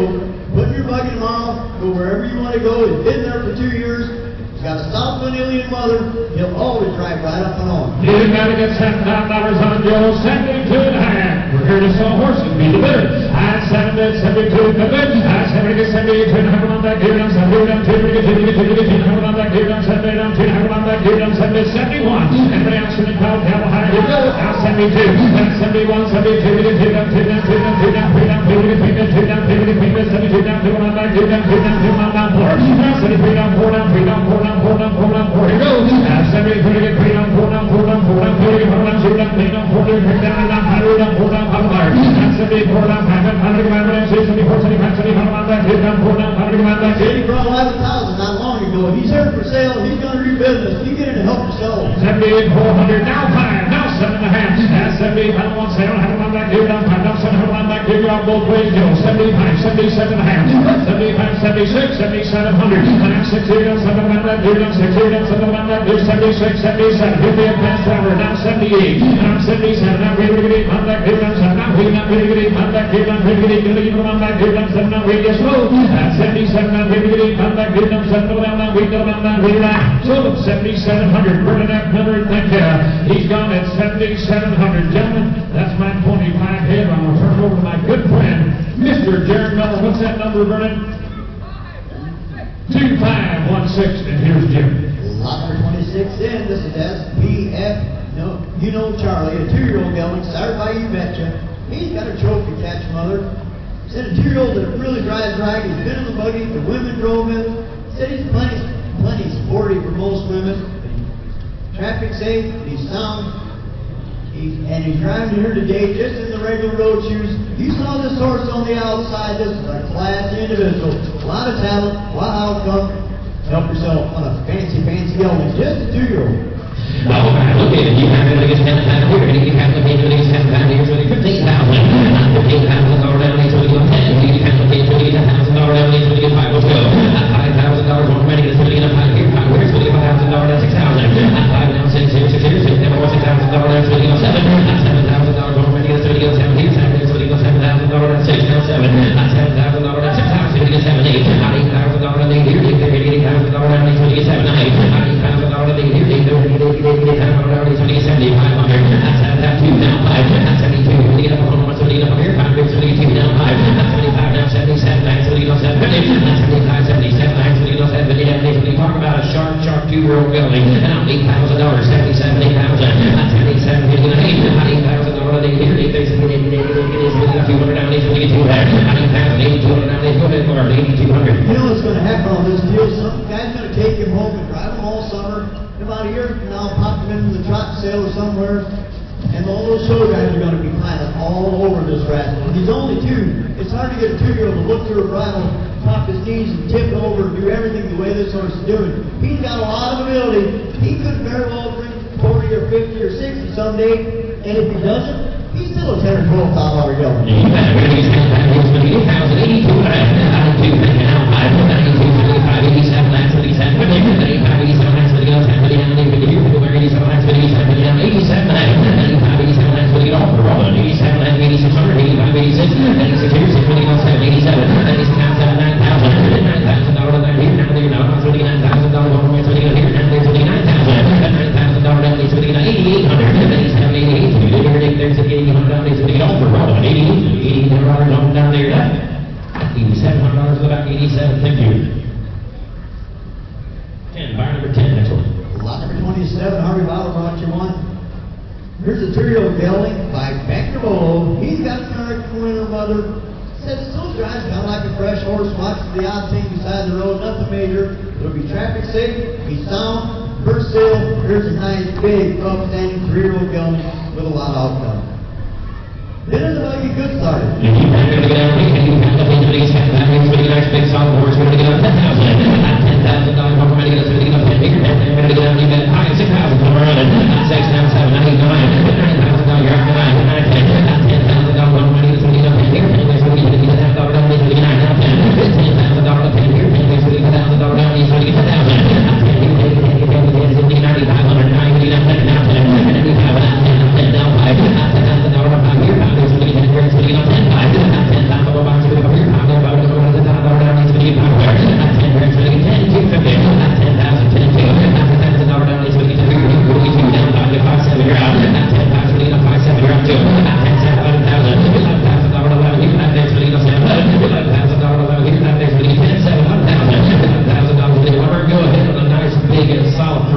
Put in your buggy tomorrow, go wherever you want to go. He's been there for 2 years. He's got a South Manilian mother. He'll always drive right up and on. You got to get $7,000 on Joe, 72 and a half. We're here to sell horses, be the bidder. I 72 the bid. I 72 and a half on back here, down 70 down 2, get 2 on back here, down 70 down 2, on back here, down 70, 71. Anybody else in the crowd, how high you go? Now 72, and 71, 72, get 2 down 2 down 2 down 2 down 3 down 2, get 2 down 2 down 72 down 2 on back here, down 2 down 2 on down 4. Now 73 down 4 down 3 down 4 down 4 down 4 down 4. Here goes. Now 73 get 3 down 4 down 4 down 4 down 4 get 4 down 2 down 3 down 4 down 3 down down 5 down 4 down 5 down. Now 74 down 5 down 5 down 5 down 74 75 75 on back here, down 4 down 5 down 5 down. He brought 11,000 not long ago. He's here for sale. He's going to do business. You get in to help yourself. 78 400 now 5 now 7 and a half. Now 78 I don't want to say I don't have him on back here, down 5 down 7 on back here. You're on both ways, Joe. 75 77 and a half. 75 76 7700. And now 60 down 7 on back here, down 60 down 7 on back here, 76 77. Give me a pass driver. Now 78. Now 77. Now we're going to get on back here, down 7. Now we're not going to get on back here, down 3 going to get on back here, down 7. Now we get slow. At 77. Now we're going to get on back here, down 7. Now we go down, now we're not. So 7,700. Bernadette Miller, thank you. He's gone at 7,700. Gentlemen, that's my 25 head. I'm going to turn it over to my good friend, Mr. Jared Miller. What's that number, Bernadette? 2516. And here's Jim. Lot number 26 in. This is SPF. No. You know Charlie, a 2-year-old gelding, started by You Betcha. He's got a trophy catch, mother. Said a 2-year-old that really drives right. He's been in the buggy. The women drove him. Said he's plenty sporty for most women. Traffic safe. He's sound. And he's driving here today just in the regular road shoes. You saw this horse on the outside. This is a classy individual. A lot of talent, a lot of outcome. Help yourself on a fancy gelding. Just a 2-year-old. Oh, look at it. You have it against 10 pounds here, and you have to pay for these 10 pounds here, so $15,000. $15,000 down, so we go 10. You have to pay for these $1,000 down, so we get 5. Let's go. $5,000 on ready to put in a 5 here, 5 here, so we get $5,000 down, 6,000. 5 down, 6 here, 6 here, 6 more, $6,000 down, so we go 7. $7,000 on ready to so we go 7 here, 7 here, so we go $7,000 down, 6 now 7. $7,000 down, 6,000, so we get 7, 8. $8,000 down, 8 here, 8 there, $80,000 down, so we get 7, 8. $8,000 down, 8 here, 8 there, 80,000 down, so we get 7,500. That's 2 now 5. That's 72. We get up on 1, so we get up here 5. So we get 2 now 5. That's 75 now 77. So we get 750. That's 75, 77. So we get 750. So we talk about a sharp 2-year-old gelding. And now $8,000. 77, 8,000. That's 77, 59. $8,000 they here. They say it is. We got 200 down. So we get 2 there. 8,000, 8,200 down. Go ahead, Lord. 8,200. You know what's going to happen on this deal? Some guy's going to take him home and drive him all summer. About a year from now, pop him into the trot sale or somewhere, and all those show guys are going to be piling all over this rascal. He's only 2. It's hard to get a 2-year-old to look through a bridle, pop his knees, and tip over and do everything the way this horse is doing. He's got a lot of ability. He could very well bring 40 or 50 or 60 someday, and if he doesn't, he's still a 10 or 12 $12 gelding. Here's a 2-year-old gelding by Vector Bolo. He's got an American winner, mother. Says still drives kind of like a fresh horse. Watches the odd thing beside the road, nothing major. It'll be traffic safe, be sound, first sale. Here's a nice, big, upstanding 3-year-old gelding with a lot of outcome. Then in the buggy, good started. Big solid horse. We're going to get up $10,000. $10,000 more money. We're going to get up 10 bigger. We're going to get up even higher. 6,000 come around. 6, 7, 8, 9. $9,000. You're up to 9. $10,000 more money. We're going to get up 10 bigger. We're going to get $10,000 down. We're going to get 9 now. $10,000 to 10 here. We're going to get $1,000 down. We're going to get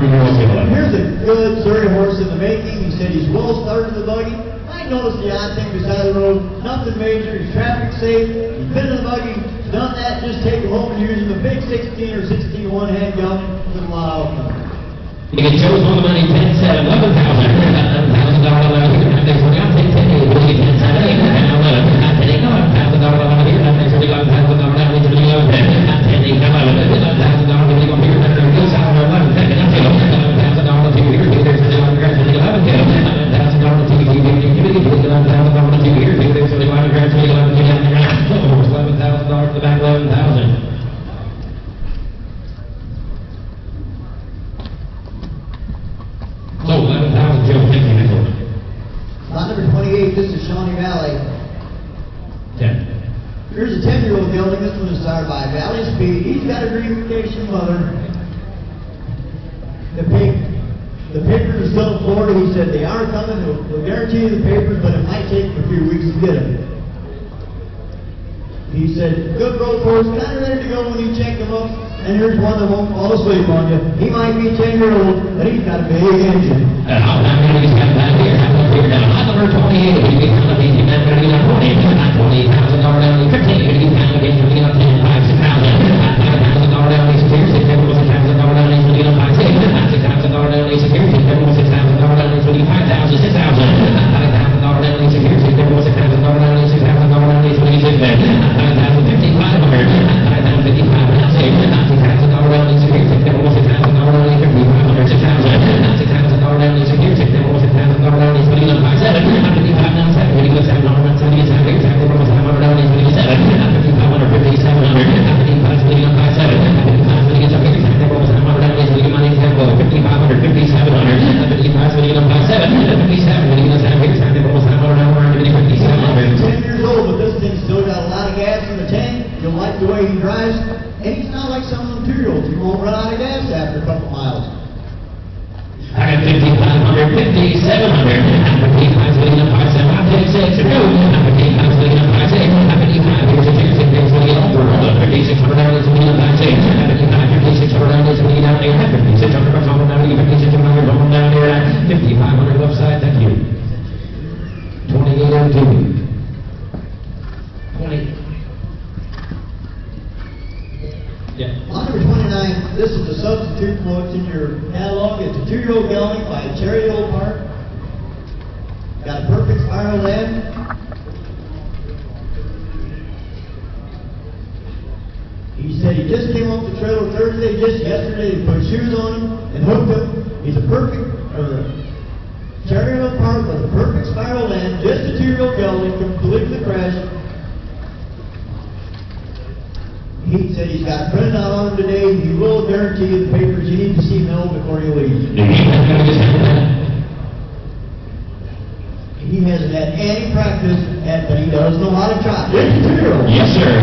Here's a good Surrey horse in the making. He said he's well started in the buggy. I noticed the odd thing beside the road. Nothing major. He's traffic safe. He's been in the buggy. Done that. Just take him home and use him. A big 16 or 16 one-hand gelding with a lot of outcome. You can choose on the money, 10, 7, $11,000. $11,000 allowed here. I'll take 10, 8, we'll get 10, 7, 8, and 11. I'll take $11,000 allowed here. I'll take $11,000 allowed here. 11. I'll take 11. $11,000 we'll go here. I'll take this out of 11. I'll take $11,000 to here. There's the 11 grams. We'll get 11. $11,000 to here. $11,000 to here. There's the 11 grams. We'll get 11. $11,000 to the back. 11,000. So, 11,000, Joe. Thank you, Nickel. Lot number 28, this is Shawnee Valley. 10. Here's a 10-year-old gelding. This one is started by Valley Speed. He's got a green-vacation mother. The papers are still in Florida. He said they are coming. We'll guarantee you the papers, but it might take a few weeks to get them. He said, good growth horse, kind of ready to go when you check him up. And here's one that won't fall asleep on you. He might be 10-year-old, but he's got a big engine. How about he's got that here? How about here now? Hot number 28. He's going to be $20,000 down. 15. He's down again. He's going to 10, 5, 6,000. $5,000 down. He's security. $6,000 down. He's going to 5, 6. $6,000 down. He's security. $6,000 down. He's going to 5,000. 6,000. $5,000 down. He's security. $6,000 down. He's $6,000 down. He's 26. $5,000. 5,500. The way he drives, and he's not like some of them 2-year-olds. He won't run out of gas after a couple miles. I got 5,500, 5,700. I'm 55, so he's up 5,700. I'm 56, no. I'm 55, so he's up 5,600. I'm 55, here's a 6, here's a 56, $600, so he's up 5,600. I'm 55, 56, $600, so he's down there. I'm 56, $600, on down here. 56, $600, on down here. 5,500 left side, thank you. 2802. 20. Yeah. On number 29, this is the substitute quotes in your catalog. It's a 2-year-old gelding by Cherry Hill Park. Got a perfect spiral end. He said he just came off the trailer Thursday, just yesterday. He put shoes on him and hooked him. He's a perfect, Cherry Hill Park with a perfect spiral end, just a 2-year-old gelding, completely fresh. He said he's got printed out on him today. He will guarantee you the papers you need to see Mel before you leave. He hasn't had any practice at, but he does know how to trot. Yes, sir.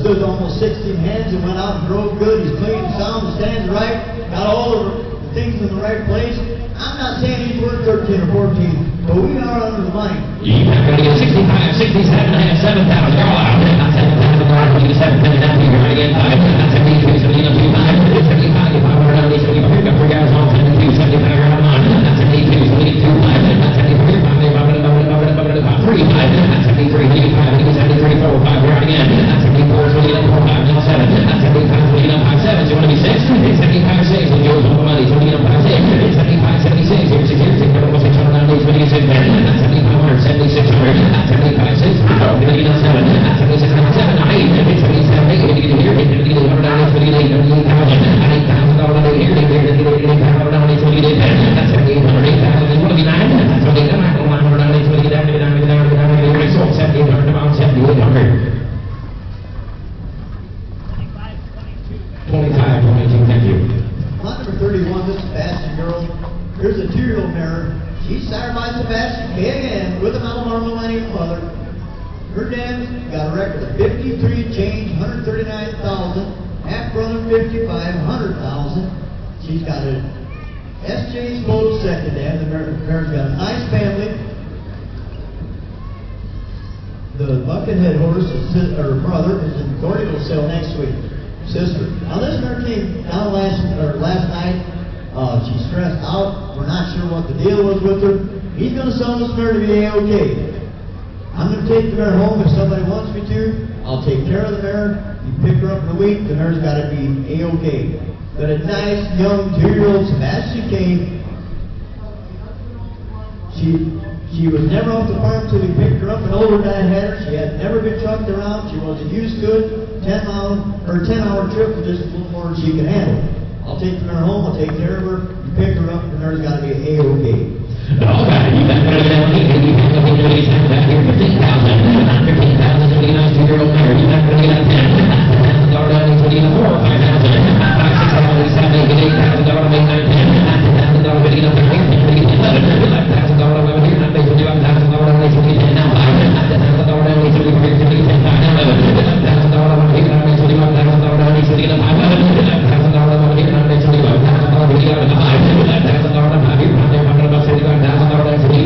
Stood almost 16 hands and went out and drove good. He's clean and sound, stands right, got all the things in the right place. I'm not saying he's worth 13 or 14, but we are under the money. You're not going to get 65, 67 and a half, 7,000. You're all out. Not 7,000, you get 7,000 down here. You're going to get 5. Not 72, 75, 75, 500, 75. You've got 3 guys on 72, 75. You're on. Not 72, 72, 5. Not 73, 5. 3, 5. Not 73, 85. 73, 4, 5. You're out again. Not 74, 28, 4, 5. Not 7. Not 75, 29, 5, 7. So you want to be 6? 75, 6. And yours on the money. 29, 5, 6. 75, 76. Here's 6. Here's 6. Number 600, 26. Not 7,500, 7,600. Not 75, 6. Not 7. Not 76, 7. Not 8. 77, 8. Get here. Get here. 100, 28,000. $8,000 here. $8,000 down. 28. That's 7,800. 8,000. You want to be 9? That's what they come out. 100 down. 28 down. 7,800. About 7,800. 25, 22, thank you. Lot number 31, this is Bastion Girl. Here's a 2-year-old mare. She's sired by Sebastian K.A.N. with a Malamar Millennium mother. Her dad's got a record of 53 change, 139,000. Half brother 55, 100,000. She's got a S.J. Spoke second dad. The mare's got a nice family. The Buckethead horse, her brother, is in Cordial sale next week. Sister. Now this mare came down last night. She's stressed out. We're not sure what the deal was with her. He's going to sell this mare to be A-OK. I'm going to take the mare home if somebody wants me to. I'll take care of the mare. You pick her up in a week. The mare's got to be A-OK. But a nice young 2-year-old Sebastian K. She was never off the farm until we picked her up and over that header. She had never been trucked around. She wasn't used to it. 10-hour trip was just a little more than she could handle. I'll take the mare home. I'll take care of her. You pick her up. The mare's got to be A-OK. All right, you got better than me. You have to be back here 15,000. 15,000 to be a nice 2-year-old mare. You got to be that 10. $10,000 down to be a 4 or 5,000. 5,000, 6,000, 7,000, 8,000 $8,000 to be 9, 10. $10,000 to be up here. $11,000 over here. $11,000 to be now. $10,000 down to be here to be 10. $11,000 over here. $11,000 to be $1,000 down to be 5. $11,000 over here. $11,000 to be $1,000 to be 5. $11,000 to be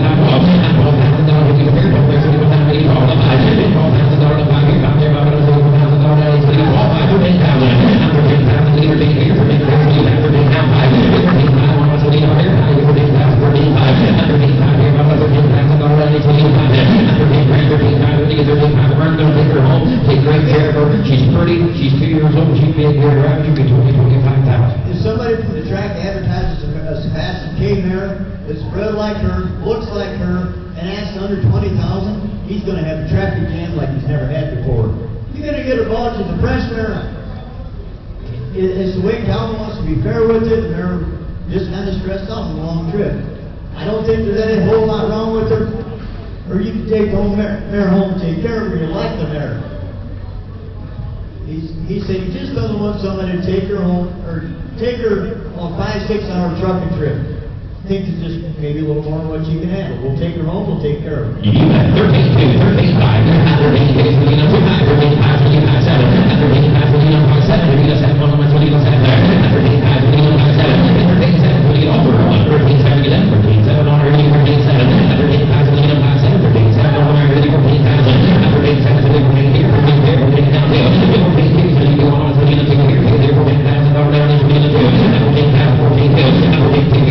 She's pretty, she's 2 years old, she'd be a good rep, she'd be 20, 25,000. If somebody from the track advertises a Sebastian K mare that's bred like her, looks like her, and asks under 20,000, he's going to have a traffic jam like he's never had before. You're going to get her bought to the fresh mare. It's the way Calvin wants to be fair with it, and they're just kind of stressed out on a long trip. I don't think there's any whole lot wrong with her. Or you can take the mare home and take care of her. You like the mare. He said he just doesn't want somebody to take her home or take her on a 5-6 hour trucking trip. Thinks it's just maybe a little more than what she can handle. We'll take her home, we'll take care of her. You have 13-2, 13-5, 13-6, 13-5, 13-5, 7, 13-5, 13-5, 7, if you just have one of my 20 goes out there, 13-5, 13-5, 7, 13-7, 20 get over one, 13-7 get up, 13-7 on her, 13-7, 13-5, 13-5, 7, 13-7 on her, 14,000, 13-7, 14 here, 14 there, 14 down there, 14 here, so you go on, 14 here, 14,000 over there, 14 here, 14 here, 14 here, 14 there,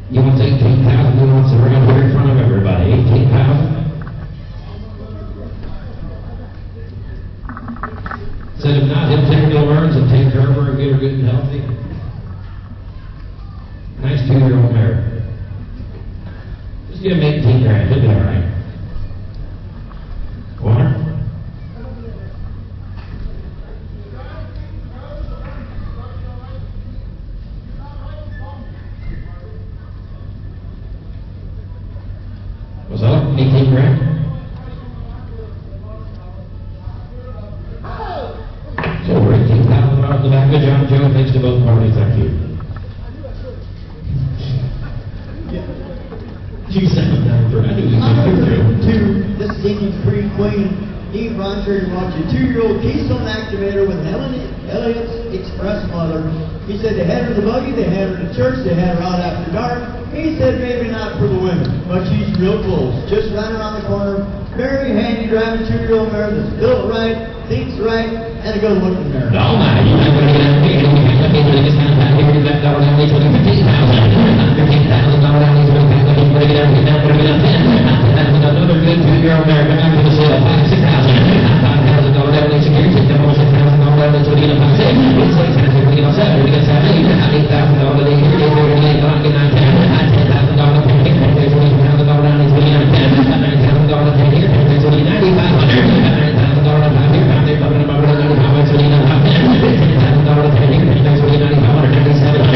You want 18,000, you want some around here in front of everybody. 18,000. Said if not, he'll take Bill Burns and take her over and get her good and healthy. Nice 2-year-old mare. Just give him 18 grand, he'll be all right. Warner? What's up? 18 grand? So we're $18,000 to that. Good job, Joe. Thanks to both parties. Thank you. She said that for I knew you Two, this is Indian Creek Queen. He runs her to watch a 2-year-old Keystone activator with an Elliott's Express mother. He said they had her in the buggy, they had her in the church, they had her out after dark. He said maybe not for the women, but she's real close. Just right around the corner. Very handy driving 2-year-old mare that's built right, thinks right, and a good looking mare. All right, you have to get out here. You have to be able to just kind of back here. You got $15,000 down here. $15,000 down here. $15,000 get out here. Now put it up 10. That's another good 2-year-old mare. Come out to the sale. $6,000. $5,000 down here. Security. $6,000 down to the 5. It's 6,000. We got 7. We got 7. $8,000 in here. $8,000 $10,000 down here. $10,000 down here. $9,500. There's only $9,500 down here. Down there, $9,500. $10,000 $10,000 $10,000 $97,000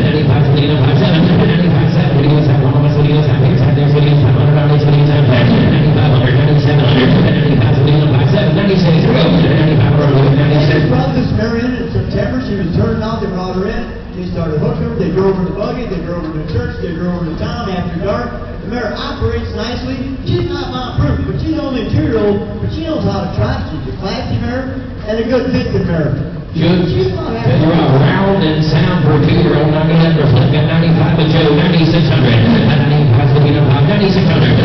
$95,700. church, they drove her to town after dark. The mare operates nicely. She's not mount-proof, but she's only a 2-year-old, but she knows how to trot. She's a classy mare and a good thinking mare. Judge, She's not they're round and sound for a 2-year-old. I'm going to have to reflect at 95 with Joe, 9,600. 95 to 9,600.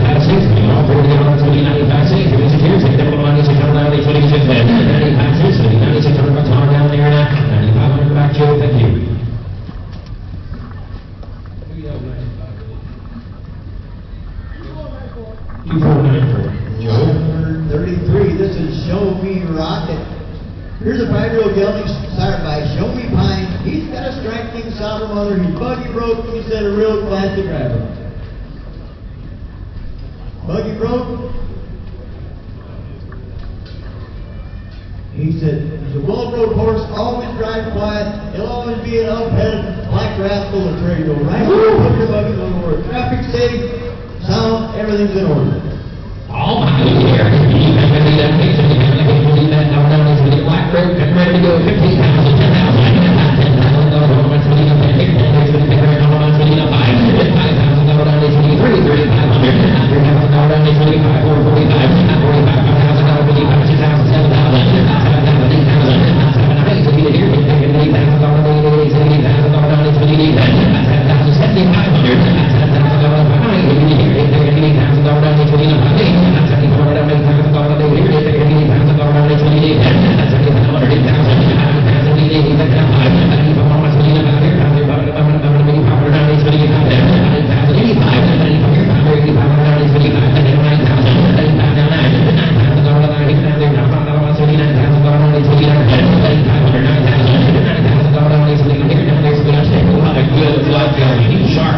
95 60. All 40 yards to 95 60. It's a tear take. Double 9600 down, 26 head. 95 60. 9,600 bucks on down there now. 9,500 back, Joe. Thank you. 2494. Joe. Number 33, this is Show Me Rocket. Here's a 5-year-old gelding started by Show Me Pine. He's got a striking sober mother. He's buggy broke. He said a real classic driver. Buggy broke. He said he's a well-bred horse, always drive quiet. He'll always be an up-headed black rascal or trade over. Right here, put your buggy on board. Traffic safe, sound, everything's in order. All my here. You have to be that patient. You have to be that now down into the black road and ready to go 15,000, 10,000, 10,000 dollars on my 20 up and 8,000 to the camera on my 20 up 5,000 dollars down to 23, 3,500, 3,000 dollars down to 25, 445, 45, 5,000 dollars, 55, 6,000, 7,000, 7,000, 8,000, 7,000, to be the here, 8,000 dollars, 8,000 dollars down to 28, 7,000, 7,500, 7,000 dollars behind, 8,000 dollars down to 29.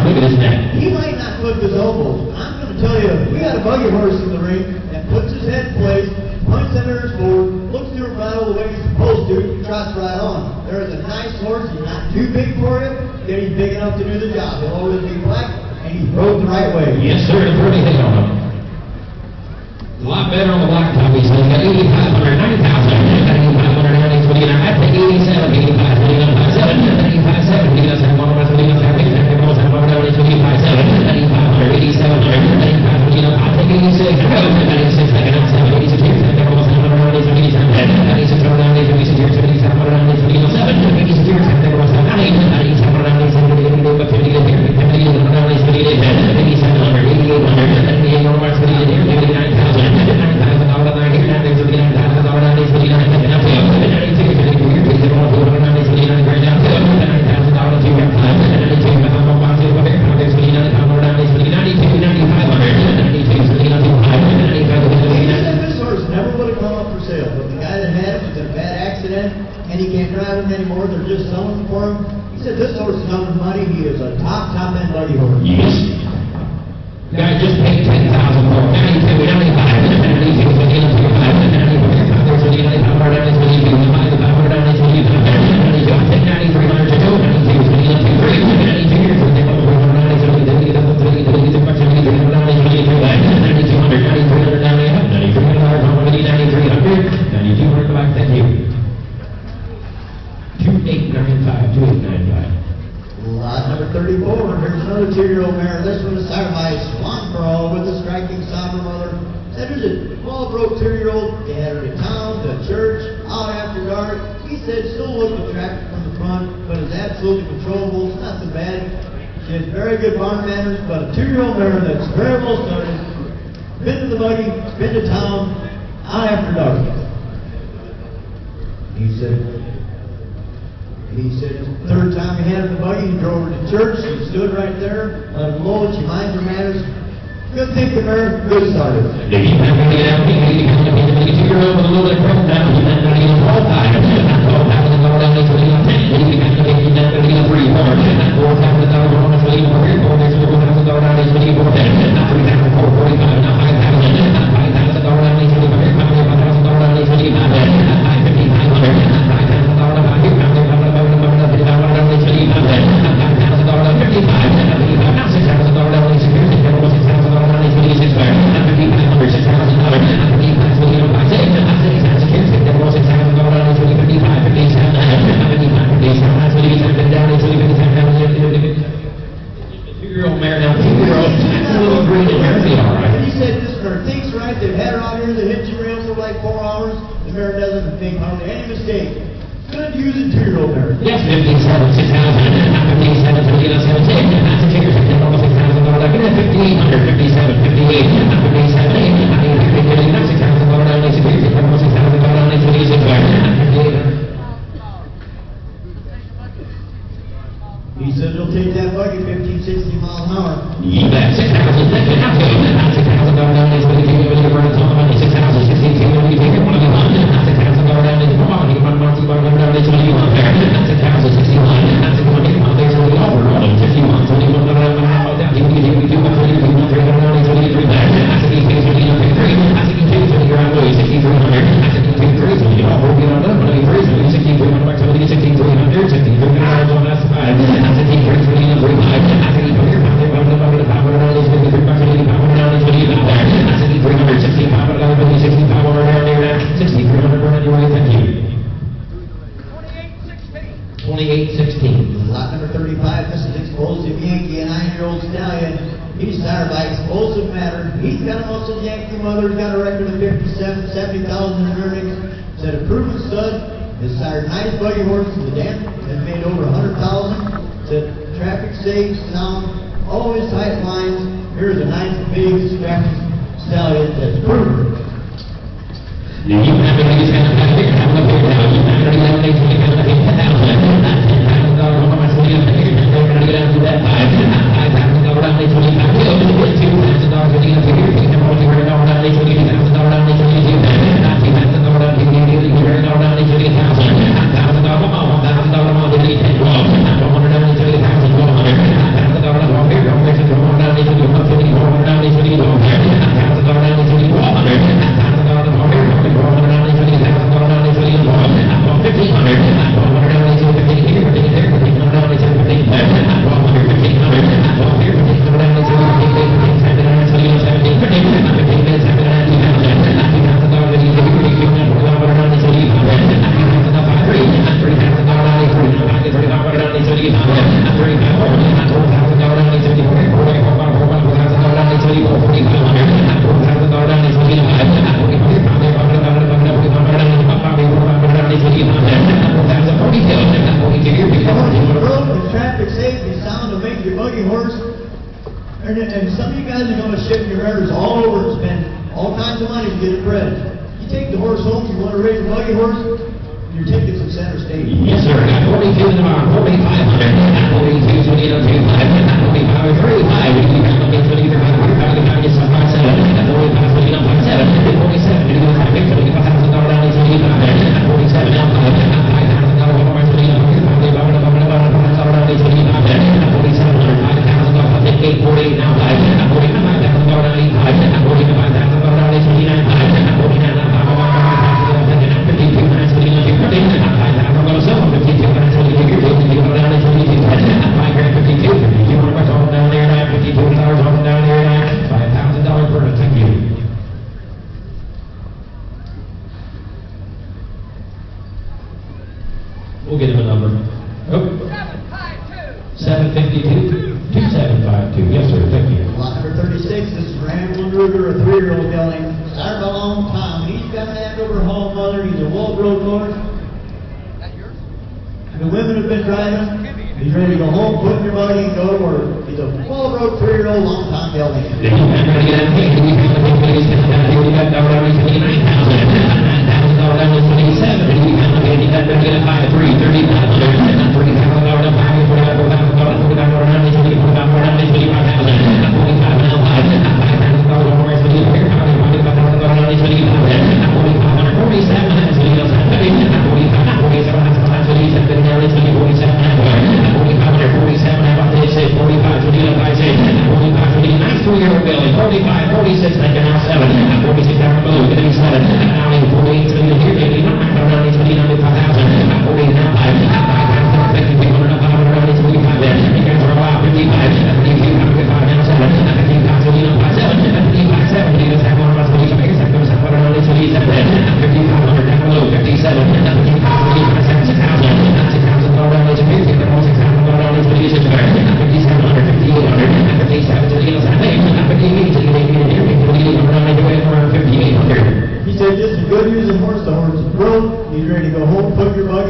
Look at his neck. He might not flip his elbows. I'm going to tell you, we got a buggy horse in the ring that puts his head in place, points the mirrors forward, looks to him right all the way he's supposed to, and trots right on. There's a nice horse. He's not too big for him, yet he's big enough to do the job. He'll always be black, and he's rode the right way. Yes, sir. To put anything on him. A lot better on the blacktop. He's got 8,500, 9,000, 8,500, 9,000, I take 87, 85, 85, 7. He doesn't have one of us. He doesn't have top-end buggy horse. Yes. Guy just paid 10,000 for it. 92, 2895. Lot number 34, here's another 2-year-old mare. This one is started by Swan Pearl with a striking somber mother. Said there's a well-broke 2-year-old. They had her to town, to church, out after dark. He said still looked at traffic from the front, but is absolutely controllable. It's not so bad. She has very good barn manners, but a 2-year-old mare that's very well started. Been to the buggy, been to town, out after dark. He said third time he had her in the buggy, he drove her to church. She stood right there, let him load. She minds her manners. Good thinking, mare. Good starter. If you have to get out, you can come to the 2-year-old with a little bit of broke down, and then you know, all time. All time is going down to the 10. You can have to get down to the 3, 4. $4,000 on the 3, 4, 4. There's $4,000 down to the 3, 4, 10. Not 3,000, 4, 45, not 5,000. Not $5,000 down to the 3, 4, 5,000 down to the 3, 5. Not 5,500. Not $5,000 down to the 3, 5. they've had her out here, they hit your rail for like 4 hours. The mare doesn't make hardly any mistake. Good using 2-year-old mare. Yes, 57, 6,000, 57, 17, that's a kicker, almost $6,000, get it, 1,500, 57, 58, 57, that's $6,000, almost $6,000, He says he'll take that buggy 15, 60 miles an hour. You bet, 6,000, that's $6,000, is what you do with your burn, 6,000, 16, you take it, one of the $6,000, come on, you run once, you run down, it's what you want there, that's $6,000, 61, that's $1,000, there's a little over, 51, 21, down, you do, 300, it's what you do there, that's 63, that's 62, you're on the way, 6,300, that's 63, so you don't hold it on up, 23, so you're 6,300, back to 6,300, 6,300 on that side, that's 6,300, 35, that's 6,300, thank you. 28-16. Lot number 35, this is Explosive Yankee, a 9-year-old stallion. He's started by Explosive Matter. He's got a muscle Yankee mother. He's got a record of 57, 70,000 in earnings. He's had a proven stud. He's started nice buggy horses. The dam has made over 100,000. It's a traffic safe, sound, all his tight lines. Here's a nice big scrappy stallion that's proven. You have to make it kind of big, have a big now. You have to eliminate $10,000. How much will you pay? They're going to get down to that $5,000 down, they $25,000. $2,000 will you figure? You can only $2,000 down, they $20,000 down, they $22,000. $2,000 down, they $20,000 down, they $20,000. $1,000 more, $1,000 they $10,000. $100 down, they $20,000. $1,000 more, here, don't mention $100 down, they $20,000. $1,000 down, they $20,000. $1,000 down, they $20,000. And some of you guys are going to ship your runners all over and spend all kinds of money to get it bred. You take the horse home, you want to raise a buggy horse, your tickets at center stage. Yes, sir. 42 tomorrow, 4,500. 42, 28, 45, 35. We keep on looking 23, 45, get some 57. 45, 47. 47, do you have a $25,000 down, it's 25. 47, now $5,000 more, $5,000 down, it's 25. 47, $5,000, 48 now $5,000 down, 85. 45,000 down, it's 29. 49 now $5,000, 52, $5,000 per, thank you. We'll get him a number. Oh. 752. 2752. Yes, sir. Thank you. Lot number 36. This is Ramblin' Ruger, a 3-year-old gelding. Started a long time. He's got an Andover home mother. He's a Wall Road North. The women have been driving. He's ready to go home, put in your buggy, and go to work. He's a Wall Road 3-year-old, long-time gelding.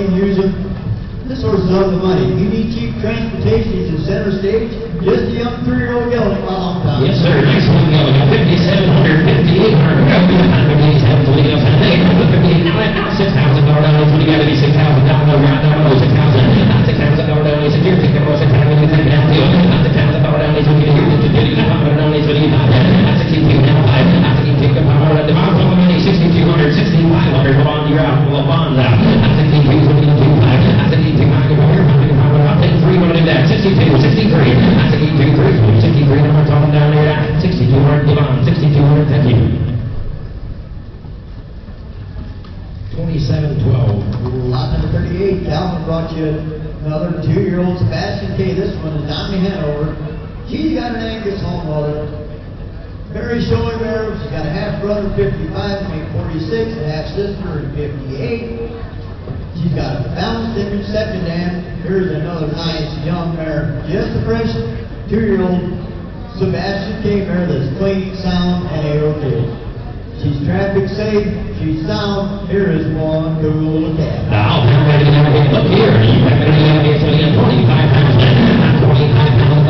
buggy, use them. This horse is on the money. You need cheap transportation, he's in center stage. Just a young 3-year-old gelding for a long time. Yes, sir. Nice one going. 5,700, 5,800. These have to lead up and they put 58. Now $6,000 down. It's got to be $6,000 down. No, right now, $6,000. Not $6,000 down. It's a deer ticket. $6,000 down. Not $6,000 down. It's a deer ticket. $500 down. It's a deer ticket. That's a keep now. That's a keep ticket. $500. The amount of money 6,200, 6,500. Come on, you're out. Well, bonds out. That's a keep ticket. That's a keep ticket. I'll take 300 in that. 62, 63. That's a keep ticket. 63. Number talking down there. 6,200. Come on. 6,200. Thank you. 27-12. Lot number 38, Calvin brought you another 2-year-old Sebastian K. This one is Tommy Hanover. She's got an Angus home mother. Very showing there. She's got a half brother, 55, made 46, a half sister, 58. She's got a balanced image, second dam. Here's another nice young mare. Just a fresh 2-year-old Sebastian K. mare that's clean, sound, and A-OK. She's traffic safe. She's sound. Here is one cool cat. Now, look here. You have to get 25 pounds. 25 pounds.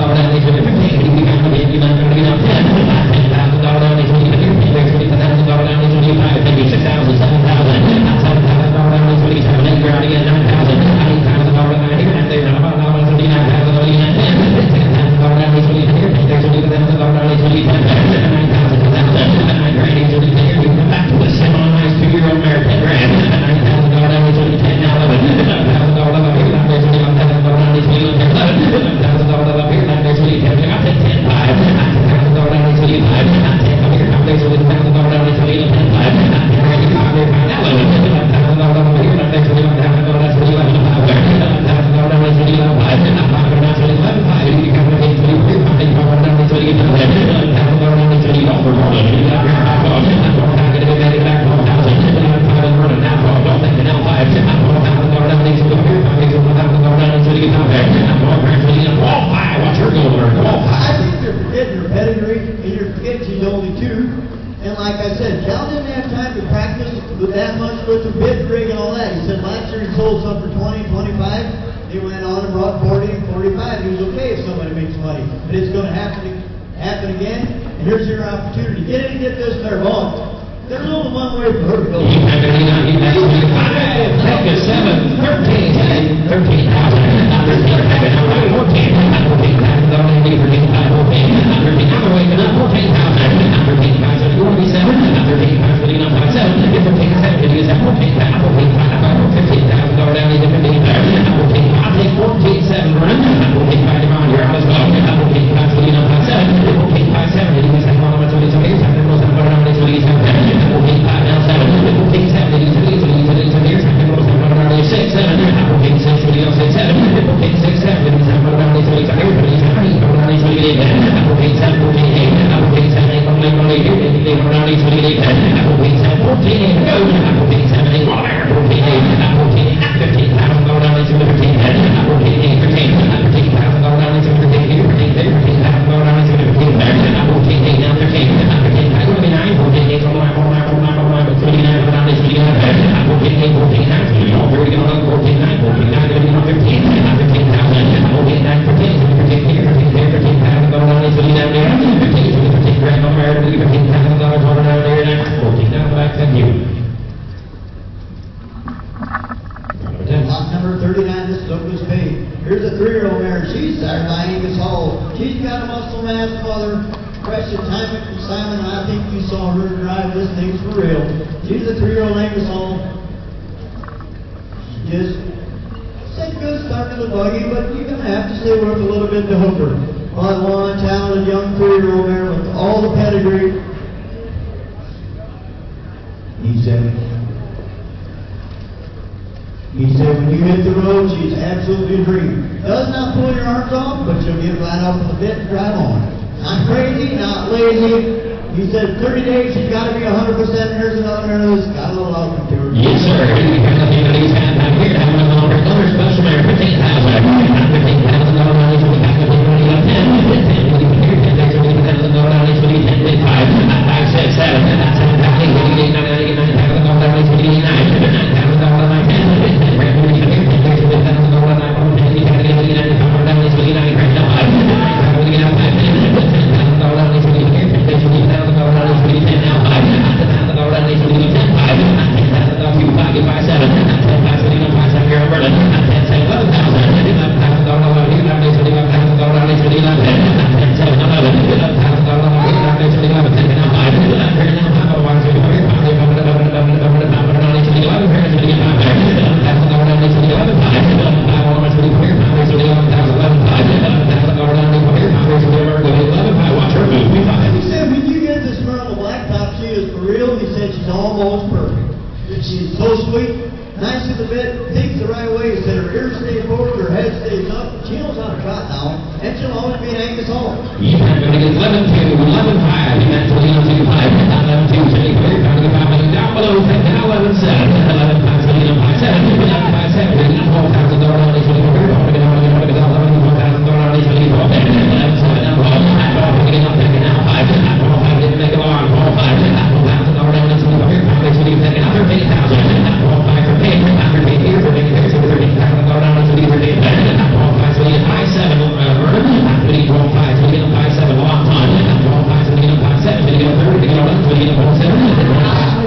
She's so sweet, nice in the bit, thinks the right way, instead her ears stay forward, her head stays up. She knows how to trot now, and she'll always be an Angus home. He's going to get 11-2, 11-5. He's actually on 2-5. 11-2, City Clear. Trying to get 5 down below. 11-7. 11-5, City on 5-7. 11-5-7. He's got 12,000 dollars on his City Clear. 11-4,000 dollars on his City Clear. 11-7 down below. 12-5 getting up, taking out 5. 12-5 didn't make it long. 12-5. 12,000 dollars on his City Clear. City taking out 13,000. 12-5 for Pete. After Pete here for Pete. There's 13,000 dollars on his City Clear. 12-5, City at 5-7. Vernon. After Pete 12-5. City at 5-7. Long time. 12-5, City at 5-7. City at 30. City at 4-7. I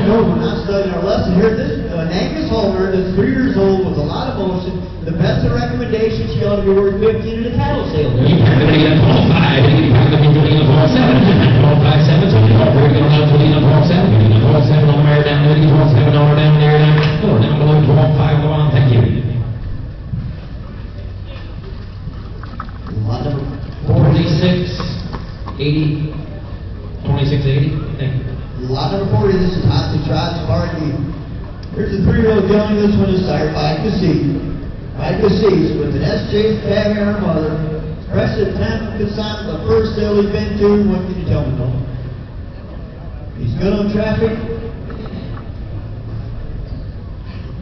know we're not studying our lesson here. This is an Angus Homer that's 3 years old with a lot of motion. The best of recommendations, she ought to be worth 15 at a cattle sale. He's going to get 12-5. He's going to get 4-7. 12-5-7. So we're going to go to the 4-7. 12-7 on the mare down there. 12-7 on down there. Down below 12-5. Go on. Thank you. Lot number 26-80. 26-80. Thank you. Lot number 40, this is Hot to Trot Sparky. Here's a 3-year-old young. This one is sired by Cassis with an SJ Tabby and her mother. Fresh at 10 consignment, the first sale he's been to. What can you tell me, Tom? He's good on traffic.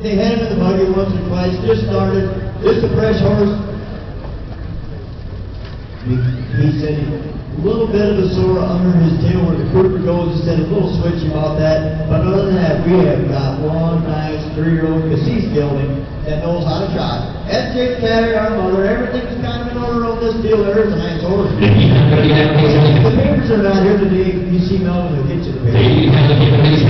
They had him in the buggy once or twice, just started, just a fresh horse. He said a little bit of a sore under his tail where the crupper goes. He said a little switchy about that. But other than that, we have got one nice 3-year-old Cassis gelding that knows how to trot. SJ Carey, our mother, everything's kind of in order on this deal. There is a nice horse. The papers are not here today. You see Melvin, will get you the papers.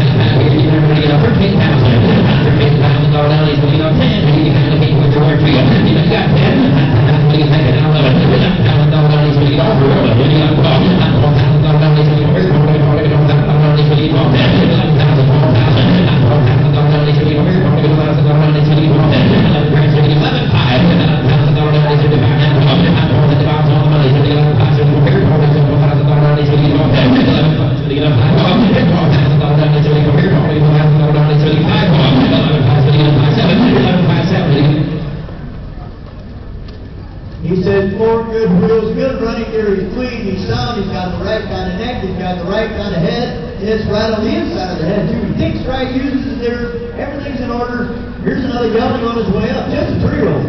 He said 4 good wheels, good running gear, he's clean, he's sound, he's got the right kind of neck, he's got the right kind of head, and it's right on the inside of the head too. He thinks right, uses his ears, everything's in order. Here's another gelding on his way up, just a 3-year-old.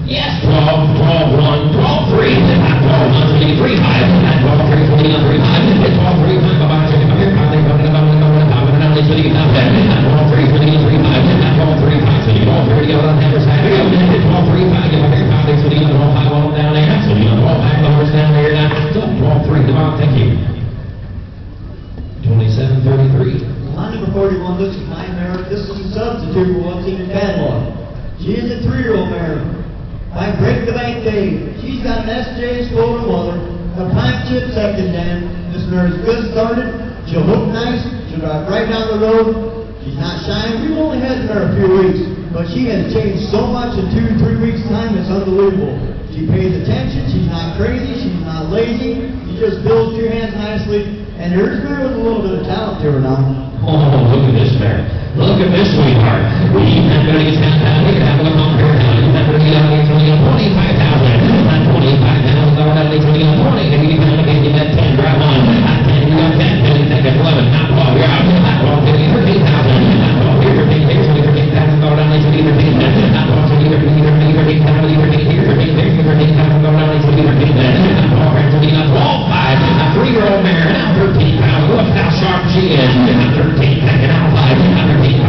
Yes, 12, 12, 1, 12, 3, 12, 1, 3, 5, 12, 3, 3, 3, 5, 12, 3, 5, 5, 6, 5, 5, 6, 5, 7, 8, 9, 10, 11, 12, 3, 3, 5, 12, 3, 5, 6, 12, 3, 5, 12, 3, 5, 5, down there, so you know, 12, 5 dollars down there, now, so 12, 3, come on, thank you. 27-33. Line number 41, this is my mare. This is a substitute for what's in the catalog. She is a 3-year-old mare. By Break the Bank Day, she's got an SJ Spoiler mother, a pine chip second dam. This mare is good started. She'll look nice. She'll drive right down the road. She's not shy. We've only had her a few weeks, but she has changed so much in 2-3 weeks' time. It's unbelievable. She pays attention. She's not crazy. She's not lazy. She just builds your hands nicely. And here's a mare with a little bit of talent to her now. Oh, look at this mare. Look at this sweetheart. He's not going to get $10,000. He can have a look on here. He's not going to get $25,000. Not $25,000. He's going to get 20. And he's going to get that 10. Drive on. Not 10. You got 10. Then you take that 11. Not 12. You're out. Not 12. Then you 13,000. Not 12. You're 13. Here's $13,000. He's going to get 13. Not 12. So you're 13,000. You're 13. You're 13. Here's $13,000. He's going to get 13. Not 12. Here's 13. Not 12. 5. A 3-year-old mare. Now 13,000. Look how sharp she is. Not 13. Taking out 5. Not 13.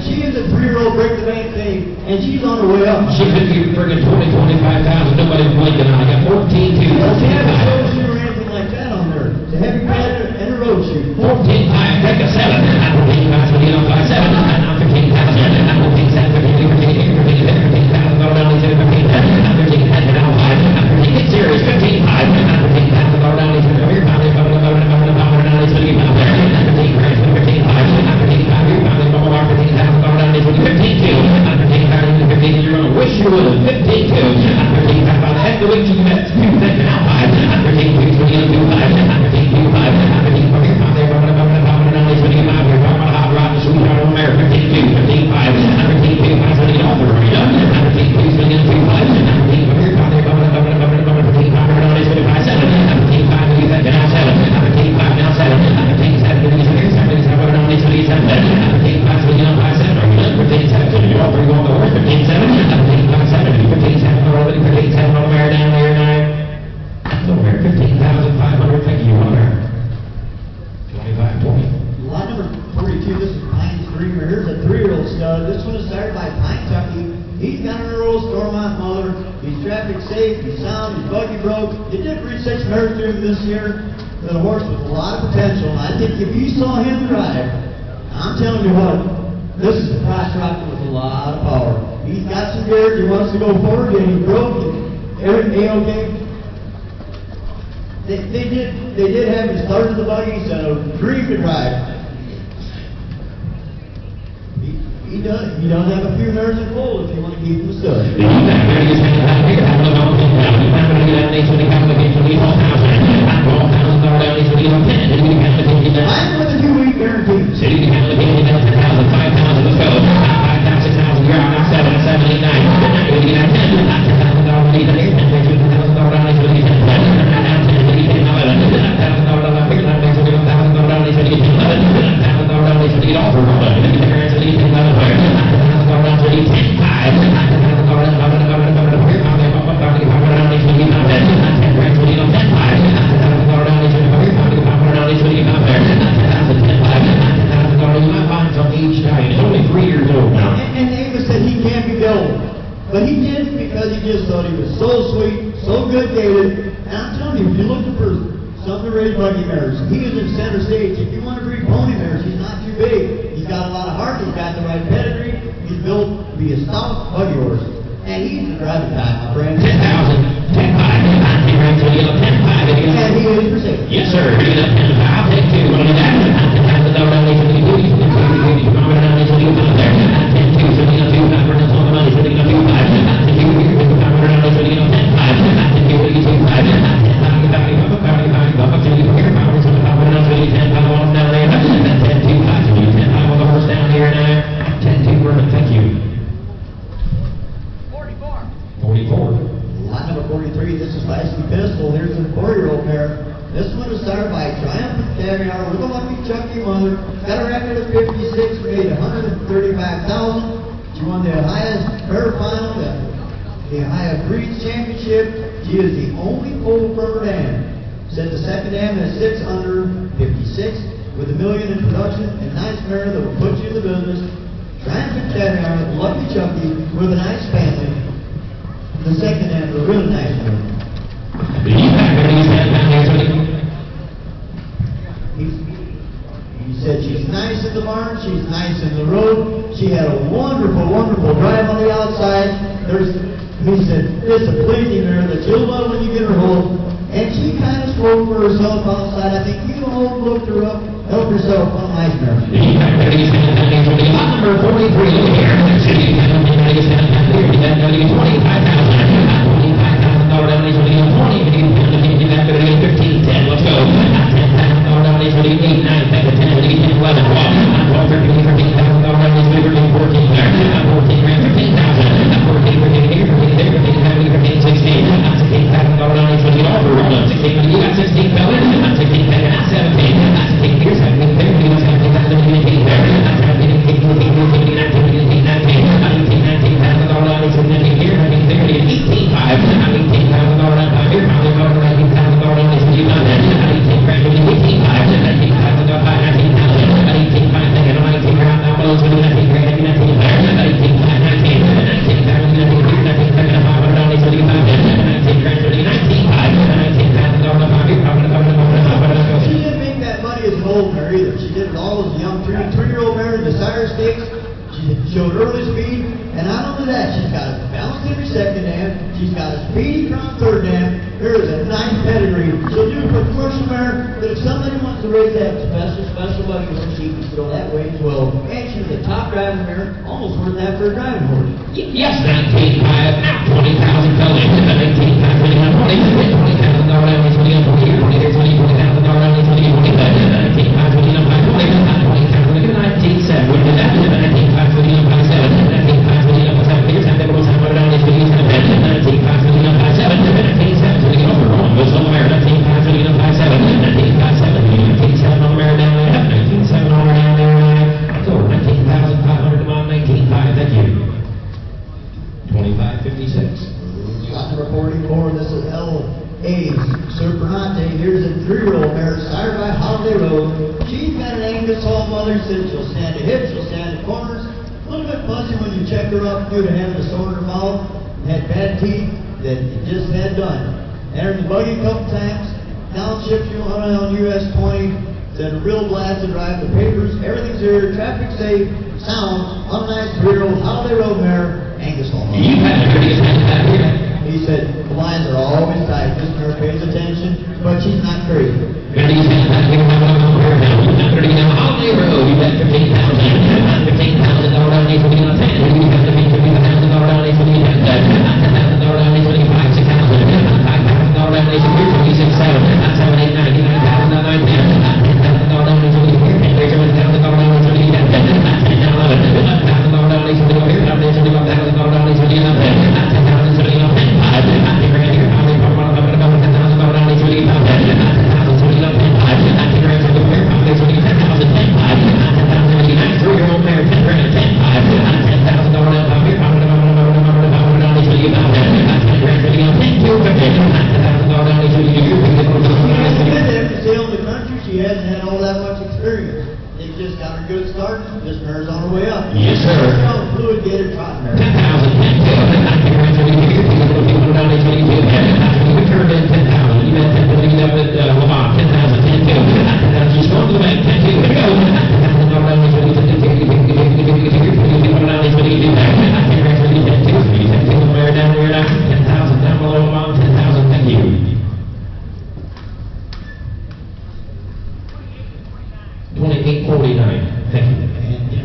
She is a 3-year-old Break the Bank thing, and she's on her way up. She could be friggin' 20, 25,000. Nobody's blinking on. I got 14, 2, She doesn't have a 14, 5. road shoe or anything like that on there. It's a heavy pad and a road shoe. 14, 5, take a 7. 14, 5, so you know, 5, 7. Now 15,000. Now 15, 7, 15, 15, 15, 15,000. Go down to 15. Now 13, 10, now 5. Now 13, get serious. 15, 5. Now 15,000. Go down to 15. Here, now 15, 5. Now 15, 5. Now 15, 5. Now 15, 5. Now 15, 5. Now 15,000. Go down to this year is a horse with a lot of potential. I think if you saw him drive, I'm telling you what, this is a cross rocker with a lot of power. He's got some gears, he wants to go forward, and he broke it. Everything okay? They did have him started the buggy, so dream to drive. He does have a few nerves and pull if you want to keep him stood. I'm with a 2-week guarantee. But he did because he just thought he was so sweet, so good gaited. And I'm telling you, if you're looking for something to raise buggy mares, he is in center stage. If you want to breed pony mares, he's not too big. He's got a lot of heart. He's got the right pedigree. He's built to be a stout buggy horse. And he's in driving time, my friend. 10,000, 10,500, 10,500. And he is for sale. Yes, sir. I'll take two. What do you got? Thank you. 44. Lot number 43, this is Lasky Pistol. Here's a 4-year-old mare. This one is started by Triumphant Caviar with a lucky Chucky mother. Got a record of 56, made $135,000. She won the highest fair final, the highest breeds championship. She is the only full firm dam. Set the second dam at 6 under 56 with $1 million in production and nice mare that will put you in the business. Triumphant Caviar with lucky Chucky with a nice family. The second dam is a really nice one. He said she's nice in the barn, she's nice in the road. She had a wonderful, wonderful drive on the outside. He said, it's a pleasing mare that you'll love when you get her home. And she kind of spoke for herself outside. I think you looked her up, helped herself on a nice mare. Number 43 here. Let's go. Showed early speed, and not only that, she's got a balanced every second dam, she's got a speedy crown third dam, there is a nice pedigree. She'll do for commercial mare, but if somebody wants to raise that special buggy horse, she can go that way as well. And she's a top driving mare, almost worth that for a driving horse. Yes, 19.5, now 20,000 fellas, 19.5, 20,000 Here's a 3-year-old mare, sired by Holiday Road. She's got an Angus Hall mother, said she'll stand to hips, she'll stand to corners. A little bit fuzzy when you check her up due to having a sore in her mouth. Had bad teeth that you just had done. Entered the buggy a couple times. Township, on US 20. Said a real blast to drive. The papers, everything's here. Traffic safe, sound, on a nice 3-year-old holiday road mare, Angus Hall. He said the lines are always tight. This mare pays attention, but she's not crazy. Holiday road, you bet 15,000. 15,000 down there, $25,000. Yes, sir. Fluid gator trot mare. 10,000. We turned in 10,000. You bet 10,000 up at Lamont. 10,000. 10,200. She's going to the bank. 10,200. Here we go. Down there, 10,000 down below Lamont. 10,000. Thank you. 2849. Thank you.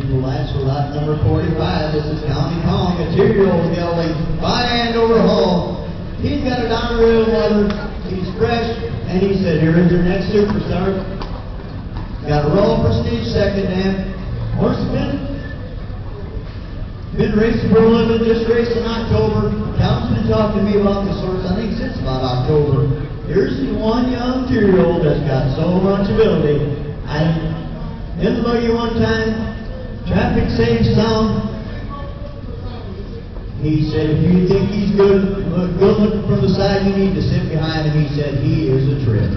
The last lot number 45. This is County Kong, a 2-year-old gelding, by hand over Hall. He's got a down rail mother. He's fresh, and he said, "Here is your next superstar." Got a Royal Prestige second dam. Horse been racing for a living. Just raced in October. Calvin's been talking to me about this horse. I think since about October. Here's the one young 2-year-old that's got so much ability. In the buggy one time. Traffic safe sound. He said, if you think he's good looking from the side, you need to sit behind him. He said, he is a trip.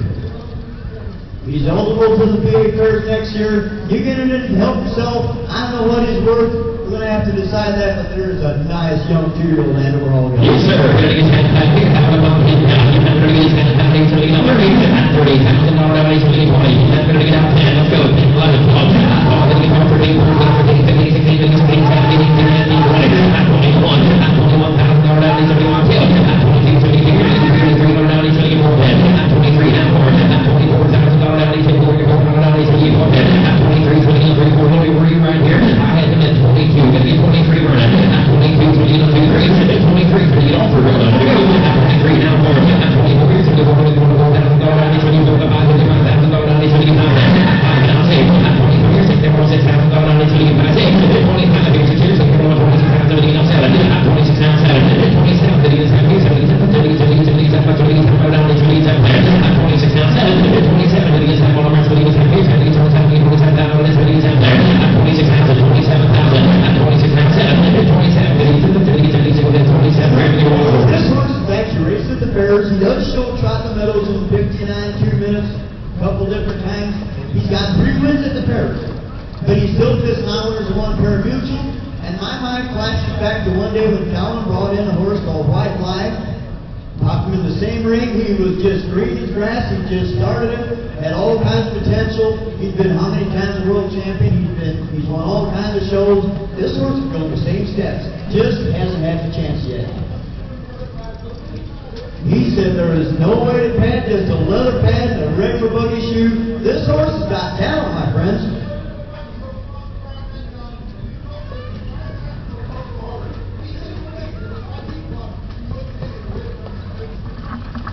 He's eligible for the PA Curse next year. You get it in, help yourself. I don't know what he's worth. We're going to have to decide that, but there's a nice young 2-year-old man that we're all going to. Yes, sir.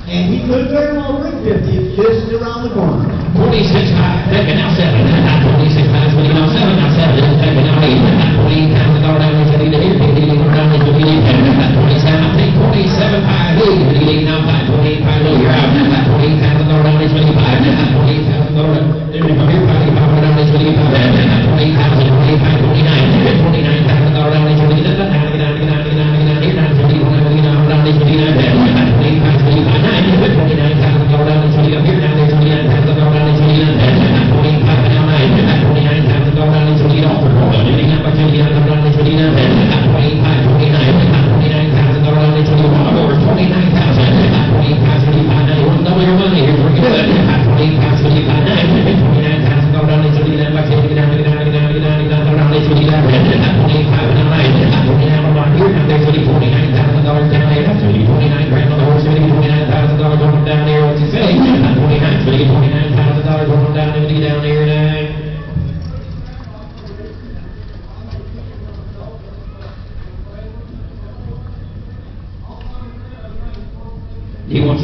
And he could very well bring 50 if just around the corner. 26 high, taking now 7. 26 high, swinging now 7. Now 7 is taking now 8. 20,000 down into the here. 20 down into the 27. I think 27 high, lead. 28 now 5. 28 high, low. You're out. 20,000 down into 25. 20,000 down. There we go. Here, 5 down into 25. 20,000, 25, 29. 29,000 down into 29. $29,000 down into 29.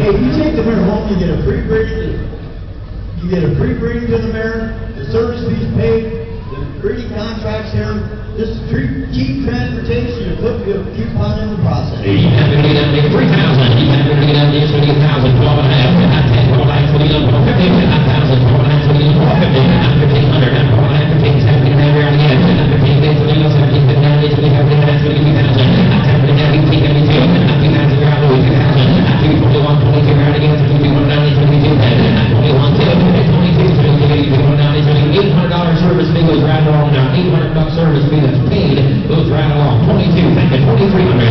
Hey, you take the mare home, you get a free breeding. You get a free breeding to the mare, the service fees paid, the breeding contracts here, just cheap transportation, you put your coupon in the process. Service fee goes right along now. $800 service fee that's paid goes right along. 22, thank you. 2,300.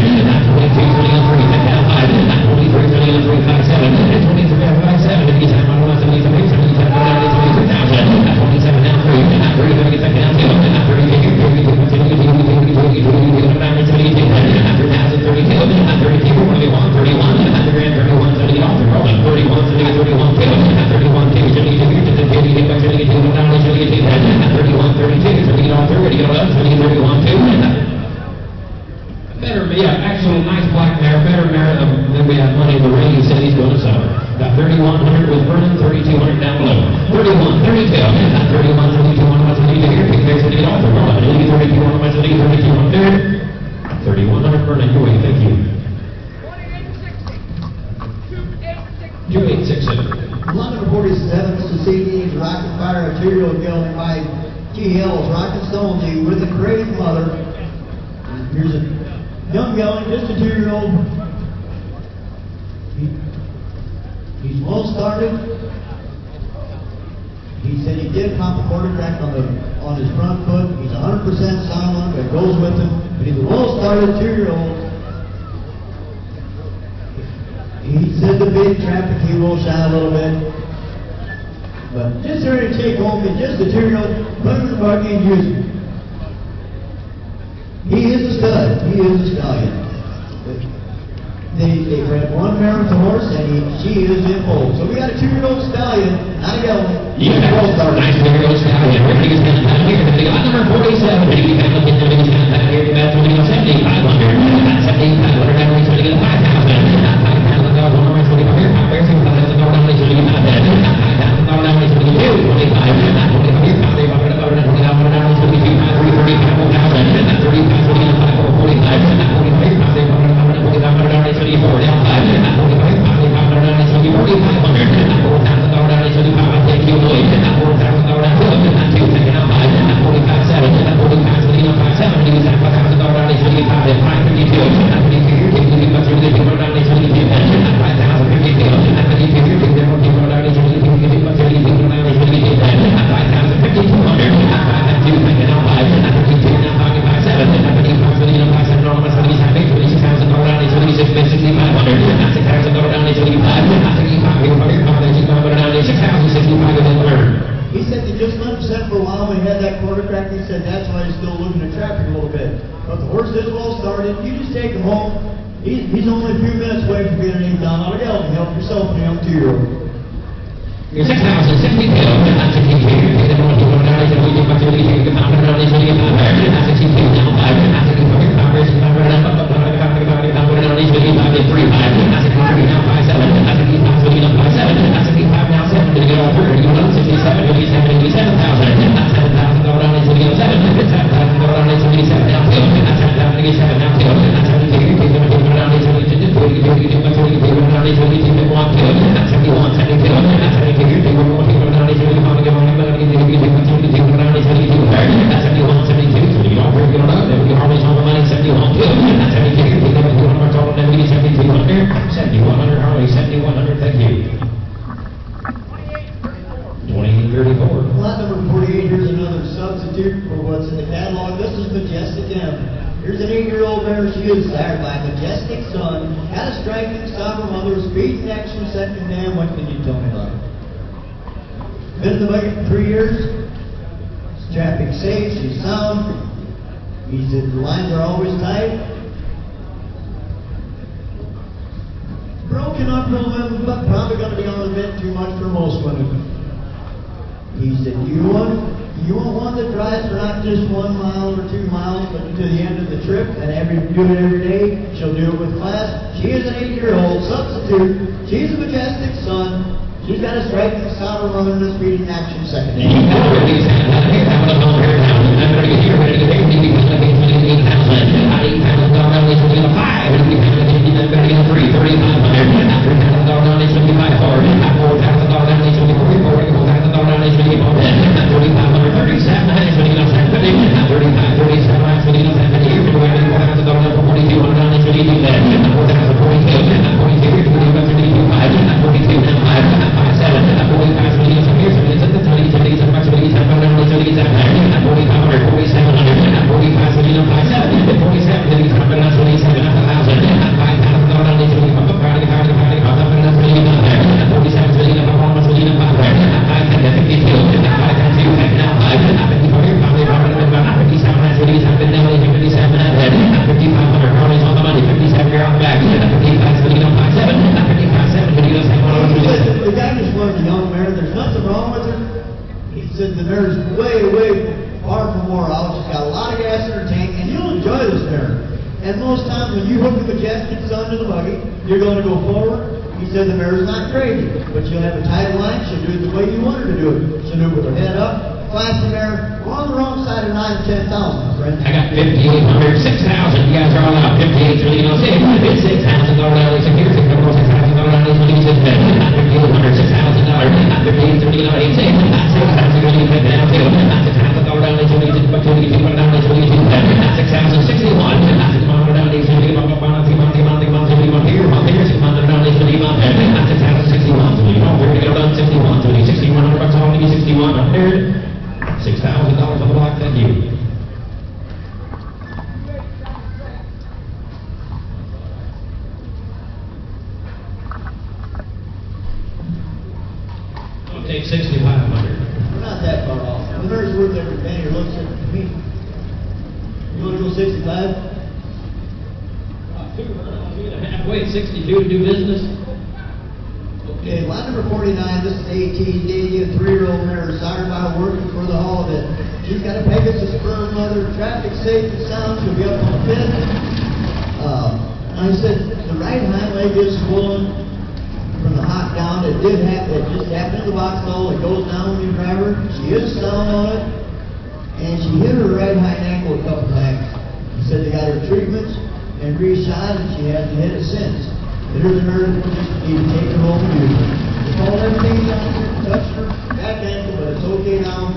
22, 23, thank you. 23, 23, 57. 23, 57. If you time on 173, 73, 23,000. 27 down 3. 30, thank you. 3,100 with Vernon, 3,200 down below. 31, 32, 31, 32, 132 here. Pick there's the off the roll. 32, 132, 132, 3,100 Vernon, your way, thank you. 2867. London 47, this is CD's Rocket Fire Arterial Gelding by GL's Rocket Stone, the with a great mother. Here's a young gelding, just a 2-year-old. He's well started. He said he did pop a quarter track on his front foot. He's 100% silent, that goes with him. But he's a well started 2-year-old. He said the big traffic he will shy a little bit. But just ready to take home, he's just a 2-year-old, put him in the buggy and use him. He is a stud. He is a stallion. They bred one mare with a horse, and she is in foal. So we got a 2-year-old stallion, not a gelding. You got a nice 2-year-old stallion. We're going to get down here. Number 47. You got to get down here. You got to get 7,500. 7,500. Now we're going to get 5,000. 5,000 down 25 here. Where's your 5,000 down 25? 5,000 down 25. 25 here. 5,000 down 22. 35, 35, 45, 45, 44, down 5, 45, 45, said they just let him sit for a while when he had that quarter crack. He said that's why he's still looking at traffic a little bit. But the horse is well started. You just take him home. He's only a few minutes away from being an 8-down out of Gelding. Help yourself and a young 2-year-old. Your 6,060 kills, that's a key figure. Take the most you want to know, we give much of the key, the pound of knowledge, we give power. That's a key figure, now 5, that's a key figure, power, that's a key figure, now 5, that's a key figure, 3, 5, that's a key figure, now 5, 7, that's a key figure, now 5, 7, that's a key figure, now 7, to get all through, you want 67, 87,000, that's 7,000, go down, it's 7, it's 7,000, go down, it's 77, now 2, that's 7,000, get 7, now 2, that's 7, figure, go down, it's 22, that's 71, 72, that's 72, that's 72, thank you. 2834. Lot number 48, here's another substitute for what's in the catalog. This is Majestic M. Here's an 8-year-old mare. She is sired by Majestic Sun. Had a striking stop from mother. Speed and action, second dam. What can you tell me about it? Been in the bucket for 3 years. Traffic safe. She's sound. The lines are always tight. Broken up for women, but probably going to be on the bit too much for most women. He said, you want one that drives for not just 1 mile or 2 miles, but to the end of the trip, and do it every day. She'll do it with class. She is an 8-year-old substitute. She's a Majestic Sun. She's got a striking solid runner in the speed and action second. And most times when you hook the Majestic Sun to the buggy, you're going to go forward. He said the mare's not crazy, but she'll have a tight line. She'll do it the way you want her to do it. She'll do it with her head up. Classy mare. We're on the wrong side of 9 and 10,000, my friend. I got 5,800, 6,000. You guys are all out. 58, 3, 6,000 dollars. It's here. 6,000 dollars. 5,800, 6,000 dollars. 58, 3, 6,000 $6,000 on the block, thank you. I'll take 6,500. We're not that far off. The mare's worth every penny. Or looks at me. You want to go 65? Halfway at 62 to do business. Okay, lot number 49, this is AT Davy, a 3-year-old mare, sired by working for the holiday. She's got a Pegasus sperm mother, traffic safe and sound, she'll be up on 5th. I said the right hind leg is swollen from the hot down. It did happen, it just happened in the box stall. It goes down when you drive her. She is sound on it, and she hit her right hind ankle a couple times. He said they got her treatments and re-shot, and she hasn't hit it since. There's a nerve that just need to take her home and use her. Just hold everything down here, touch her back ankle, but it's okay now.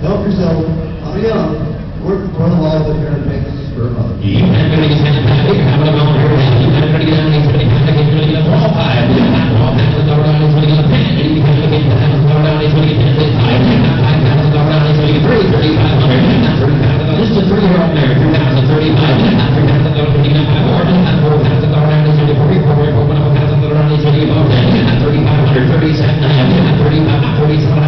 Help yourself. I'm young, working for the law, but you're going to make this for a mother. You have to get down here. You have to get down here. You have to get down here. You have to get all five. You have to all have to go down here. You have to get down here. This is a 3-year-old mare. 3,035. 3,500, 37, 35, 47,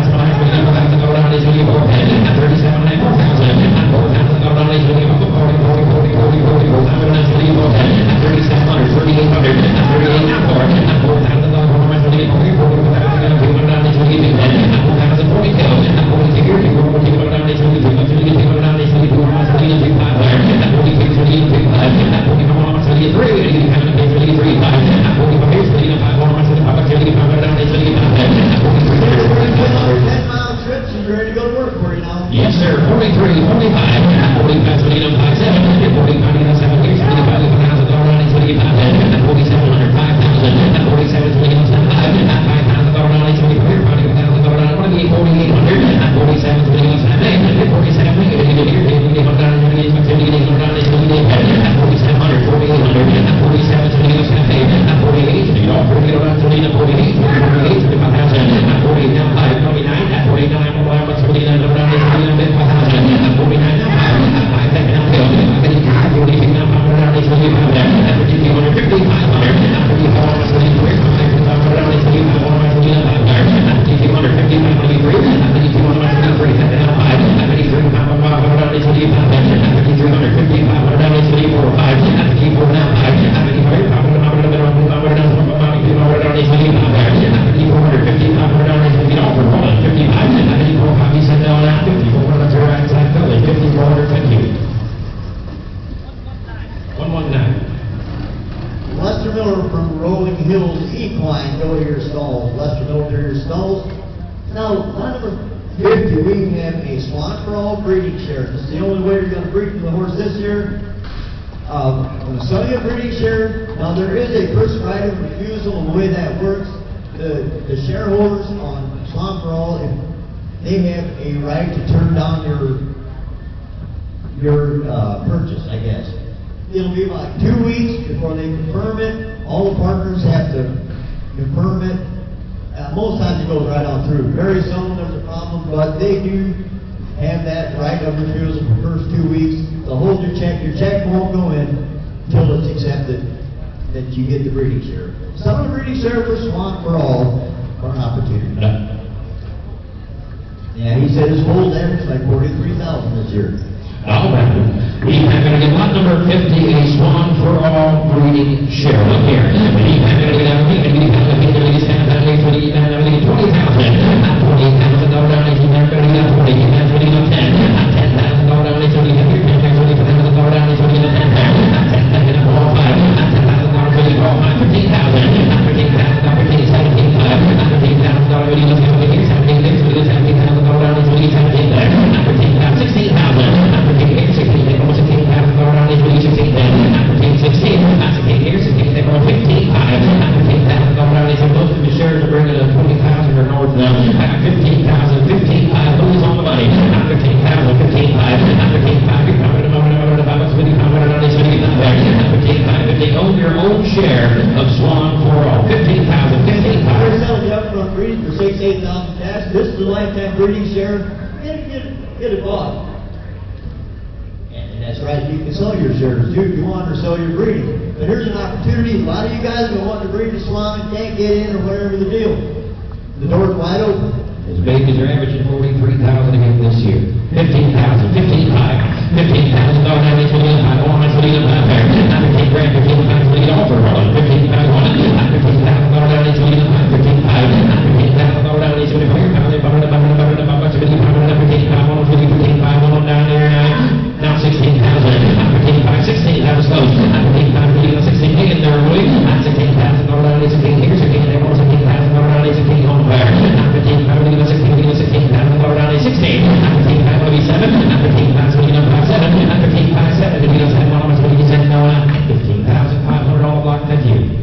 Yes, sir. 43, 45, 45, 29, 57, 45, 27, here's 35, 1,000, 25, 4,700, 5,000, 47, 29, 5,000, 5,000, 48, 4,800, 47, 29, 47, Lester Miller from Rolling Hills Equine, go to your stalls. Lester Miller, to your stalls. Now, line number 50, we have a Swan for All breeding share. This is the only way you're going to breed the horse this year. I'm going to sell you a breeding share. Now, there is a first right of refusal, and the way that works, the shareholders on Swan for All, if they have a right to turn down your purchase, I guess. It'll be like 2 weeks before they confirm it. All the partners have to confirm it. Most times it goes right on through. Very seldom there's a problem, but they do have that right of refusal for the first 2 weeks. They'll hold your check. Your check won't go in until it's accepted that you get the breeding share. Selling a breeding share for Swan for All for an opportunity. Yeah, he said his hold average like 43,000 this year. All right. We have going to get lot number 50, a Swan for All breeding share. Look here. We have going to get out. We can get out. We can get out. We can get out. We can get out. 20,000 down. If you have going to get out 20, you have to get out 10. 10,000 down. If you have 10,000 down. If you get out 10. 10,000 all 5. 10,000 down. If you all 5. 15,000. 15,000 down. 15,000. 15,000 down. If you get 17,000 down. If you get 17,000 down. 16,000. 8,000 cash. This is a lifetime breeding share. Get it bought. And that's right, you can sell your shares too if you want, or sell your breeding. But here's an opportunity. A lot of you guys have been wanting to breed a swan and can't get in, or whatever the deal. The door's wide open. As big as you're averaging 43,000 again this year. 15,000, 15,500, 15,000 average for the high. Oh, I'm going to leave it there. 15 grand, 15,000 lead offer. 15,500, 15,000 average for the high. 15,500, 15,000 average for the high. Down there now 16,000. 15,500, 16,000 close. 15,500, 16 million there, really. 16,000 average 16 here, 16 there, 16,000 average 16 on fire. 15,500, 16,000 around 16, 15,507, 15,507, 15,507, if you don't have one, I'm going to say no, 15,500 all block, thank you.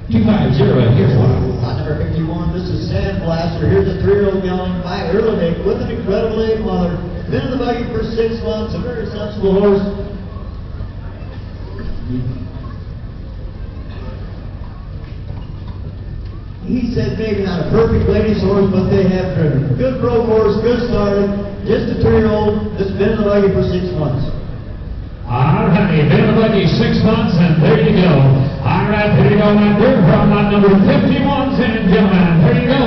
2508, here's one. Lot number 51, this is Sand Blaster. Here's a 3-year-old young by early date with an incredible age mother. Been in the buggy for 6 months, a very sensible horse. He said maybe not a perfect ladies horse, but they have driven. Good pro horse, good started, just a 3-year-old that's been in the buggy for 6 months. All right, been in the buggy 6 months, and there you go. All right, here you go, my dear, from lot number 51, and gentlemen, here you go.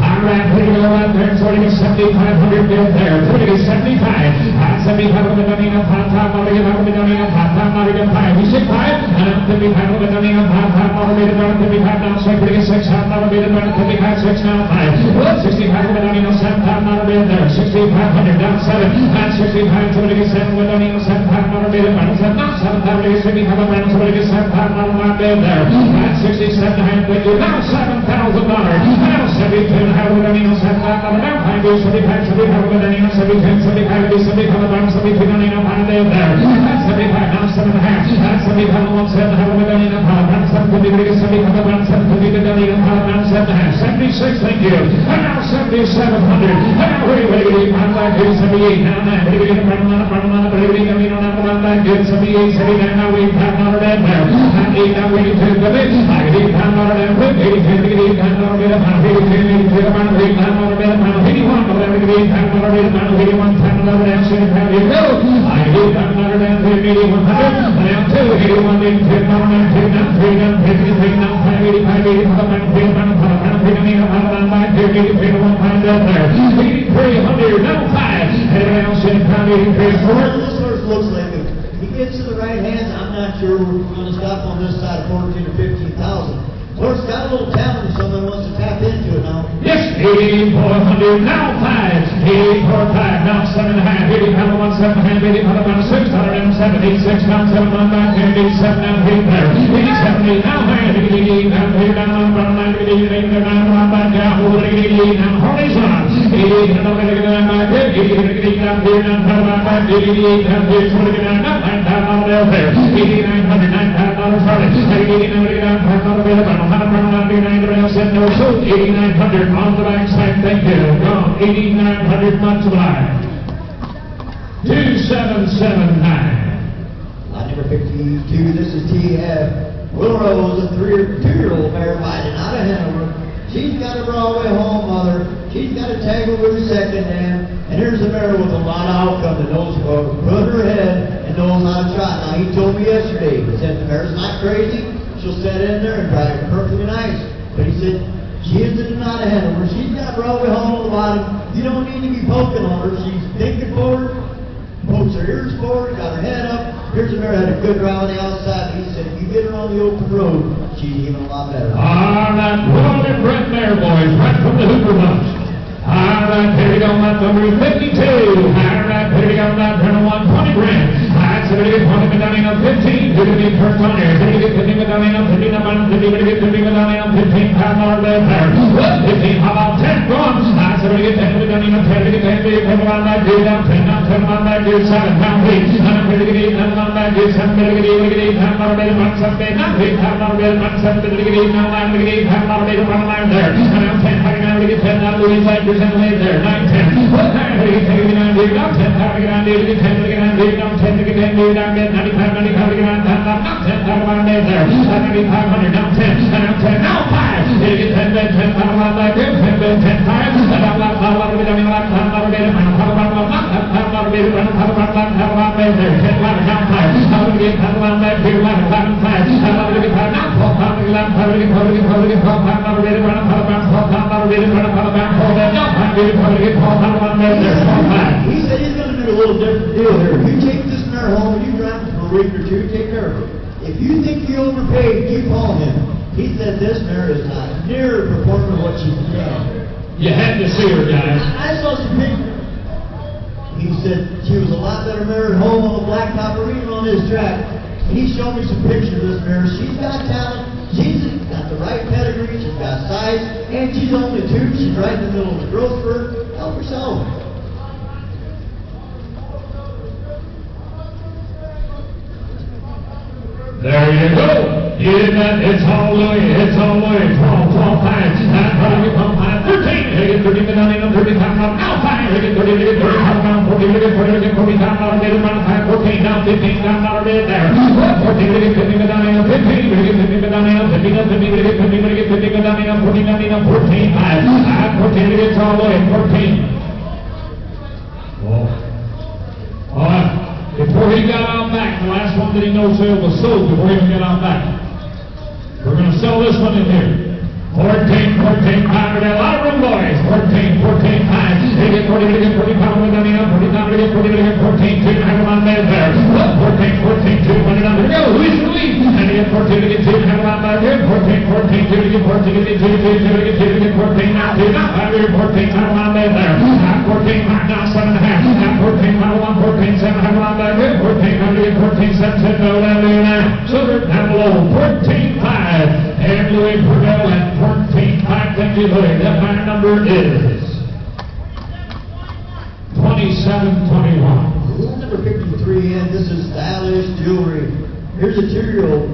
All right, here you go, that there. So it is 7,500 bid there. So it is 75. 75 over the running of hot top. Over the running of hot top. Over the 5. You 6 5. And up 55 over the running of hot top. Over the running of 55 now. So it is 6 hot. Over the running of 55 6 now 5. 65 over the running of 7 top. Over the there. 6,500 down 7. And 65 to the 7 over the running of 7 top. Over the running of 7 top. 7 top. 65 over the 7 top. Over the there. And 67 hand. Now $7,000. Now 72 over the running of 7 top. Over the 5. 75 over the running of 75 over the running of 5 there. That's 75 now 7 and a half. That's 75 on 7 over the running of 5. 75 over 7 to the running of 5. Now 7 and a half. 76, thank you. And now 7,700. And now ready, I'm back to 78. Now 9. Ready, I'm on the ready, I'm back to 78. 79, now we have not there. And 8, now we to the bit. I get down on the bit. 80, 10, down on the bit. 80, 10, down on the bit. 81, on the bit. 81, on the bit. 81, 10, on the bit. Here you go. I get down on the bit. 8100. Now 2, 81, 10, down on the bit. Now 3, down 53, now 5, 85, 83, now 5. Anybody else in pound 83 for it? This horse looks like if he gets to the right hands, I'm not sure we're going to stop on this side of 14 or 15,000. Horse got a little talent if someone wants to tap into it now. Yes, 8,400, now 5. 8,400, now 7 and a half. 80 pound on 7 and a half. 80 pound on 6. 176, now 7 on 9. 87, now 8 there. 87, now high. 88, now 8 down on 9. 88, now on back down. 88, now horizon. 88, now 88, now 88, now 88, now 89, now 9 down on there. 8,900, 9 pound on 40. 89, now 9 pound on the 8,900 on the backside, thank you. Gone 8,900, much obliged. 2779. Line number 52, this is TF. Will Rose, a 2-year-old mare fighting out of Hanover. She's got a Broadway home mother. She's got a tag over her second dam. And here's a mare with a lot of outcome that knows what to put her head and knows how to trot. Now, he told me yesterday, he said the mare's not crazy. She'll set in there and drive perfectly nice. But he said, she isn't not a Hanover. She's got Broadway home on the bottom. You don't need to be poking on her. She's thinking forward, pokes her ears forward, got her head up. Here's a mare had a good ride on the outside. He said, if you get her on the open road, she's even a lot better. That well bred mare, boys, right from the Hooper Bunch. All right, here we go, that number 52. All right, here we go, that turn on 20 grand. That's a very good 20 medallion of 15. You're going to be first on here. You're going to get 50 medallion of 15. I'm going to get 50 medallion of 15. Pound more there. 15, how about 10 gone? That's a very good 10 medallion of 10. You're going to get 10 on that dude. Down 10, down 10 on that dude. 7 pound 8. I'm going to get 8 on that dude. 7, going to get 8 pound more there. 1, 7, 8, not 8 pound more there. 1, 7, going to get 8 on that. Going to get 8 pound more there. 1 line there. And now 10, I'm going to get 10 on the inside. Percent away there. 9, 10. What time are you taking on dude? Down 10, how to get on dude? 10 to get on dude. Down 10 to get on dude. Down 95, 95 to get on top. Down 10, how to get on there. 9,500. Down 10. And now 10. Now 5. You get 10 bed, 10 pound on that dude. 10 bed, 10 5. And now that power to get on the left hand. How to get on. How to get on. How to get on. How to get on. How to get there. 10 ladder. Down 5. How to get on that dude. Ladder. 5. How to get on. Now 12 pound to get on. How to get on. How to get on. How to get on. How to get on. How to get on. How to get on. How to get on. How to get on. How to get on. He said he's going to do a little different deal here. If you take this mare home and you drive it for a week or two, take care of her. If you think you overpaid, keep calling him. He said this mare is not near performing what she can. You had to see her, guys. I saw some pictures. He said she was a lot better mare at home on the blacktop or even on this track. And he showed me some pictures of this mare. She's got talent. She's got the right pedigree. She's got size. And she's only 2. She's right in the middle of the growth spurt. Help herself. There you go. You did that. It's all the way. It's all the way. 12, 12 times. And how do you come 5, 13. They get 30 medallion of 30 pound out. Now 5. They get 30. They get 30 pound out. 40. They get 40. They get 40 pound out. They get 5. 14 down. 15 down. Out of there. 14. They get 50 medallion of 15. They get 50 medallion of 15. 50. They get 50. They get 50 medallion of 40. Medallion of 14. 5. 14. They get all the way. 14. Oh. All right. Before he got out back, the last one that he no sale was sold before he even got out back. We're going to sell this one in here. 14, 5, a lot of room, boys. 14, 5. They get 40, they get 40, pound down here. 40, they get 40, they get 14, 2, have them on there. 14, 2, put it on. Here we go. Who's the lead? And they get 14, they get 2, have them on there. 14, 2, they get 14, they get 2, 2, they get 2, they get 14, now 2, now 5, 14, have them on there. 14, 5, now 7.5. Now 14, 5, 1, 14, 7, have them on there. 14, 5, they get 14, 7, 10, no, down there. So they're down below. 14, 5. And Louis Purdell at 14.5. Thank you, Louis. That high number is 27-21. Rule number 53 in. This is stylish jewelry. Here's a 2-year-old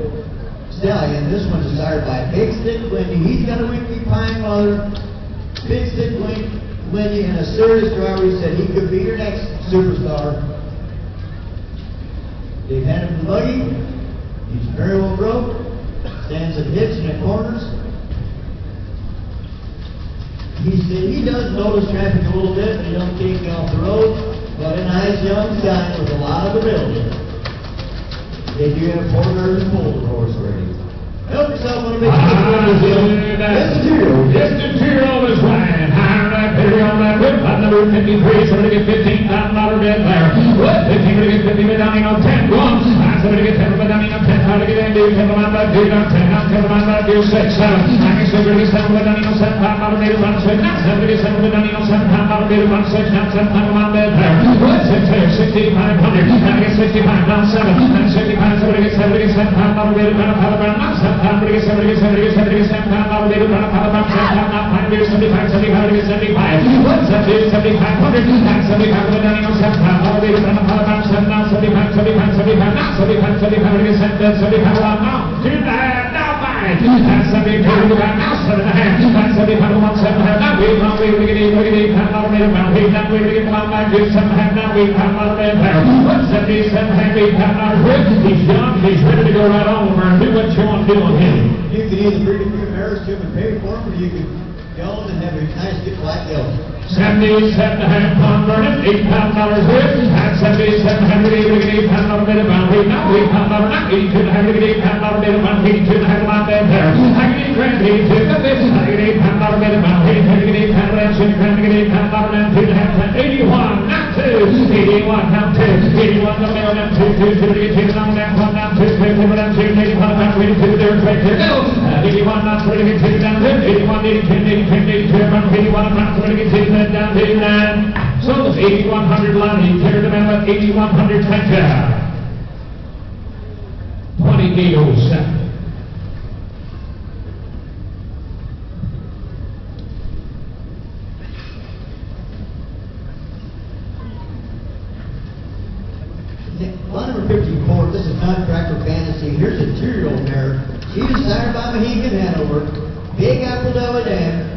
stallion. This one's desired by Big Stick Wendy. He's got a Winky Pine mother. Big Stick Wendy and a serious driver. He said he could be your next superstar. They've had him in the buggy. He's very well broke. Stands at hips and at corners. He said he does notice traffic a little bit, and he don't take me off the road, but a nice young stallion with a lot of ability. They do have foreigners and pull the horse ready. Help yourself on a big Just a 2-year-old is riding. Higher that pity on that whip. Number 53, somebody get $15,000 bid there. 15, get 50 bid down on 10. Go on. Somebody get 10 bid down on 10. How to get in? Do 10 on that do down 10. Now 10 on that do 6, 7. I can still get 7 bid down on 7. $5 bid on 6. Now 7 get 7 bid down on 7. $5 bid on 6. Now 7 on bid there. 6,500. Now get 65 down 7. Now 65. Somebody get 7 $5 bid on 7. Now 7. Somebody get 7 $7 bid on 7. $5 bid on 7. Now 5 bid 75. 75. What's that? 7,500. Now 75 bid down on 7. $5 bid on 7. Now 75. 75. Now 75. 75. 75 now. Do that. Now 5. That's 72. Now 7.5. That's 75 on 7.5. Now we get $8. $5 bid on 8. Now we get $5 bid 7.5. Now we $5 bid there. What's that? 7.5. $8 bid. He's young. He's ready to go right on over and do what you want to do on him. You can either breed a few mares to him and pay for him, or you can go and have a nice good black yellow. 77.5 pound burning, $8 with. At 77.5, we get $8 bid about 8. Now we $8 now. 82.5, we get $8 bid about 82.5 on that there. I get 8 grand, 82. I get $8 bid about 8. I get $8 and 6 grand, I get $8 and 2.5. 81, now 2. 81, now 2. 81, the mail, now 2. 2, 2, 2, now 1, now 2. 2, 2, now 2. 85, now 22. There's right there. 81, now 3, get 2 down there. 81, 82, 82, 81, now 3, get 2 down to 89. So it's 8,100 Lonnie. Carried them out at 8,100 Tanka. 2807. Line number 54, this is Contractor Fantasy. Here's a 2-year-old mare. She's desired by Mohegan Hanover. Big Apple Deli Dam.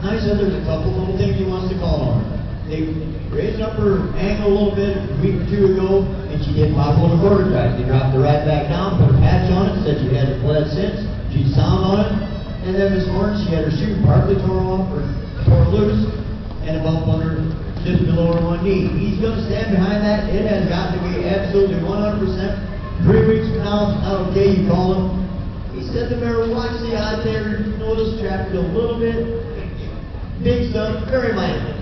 I said there's a couple little things he wants to call on her. They raised up her angle a little bit a week or 2 ago, and she didn't pop on the quarter track. They dropped her right back down, put a patch on it, said she hadn't bled since. She's sound on it. And then this morning she had her shoe partly torn off or tore loose, and a bump on her just below her one knee. He's going to stand behind that. It has got to be absolutely 100%. 3 weeks from now, it's not okay, you call him. He said the mare, watch the eye there, notice traffic a little bit. Big stuff, very minor.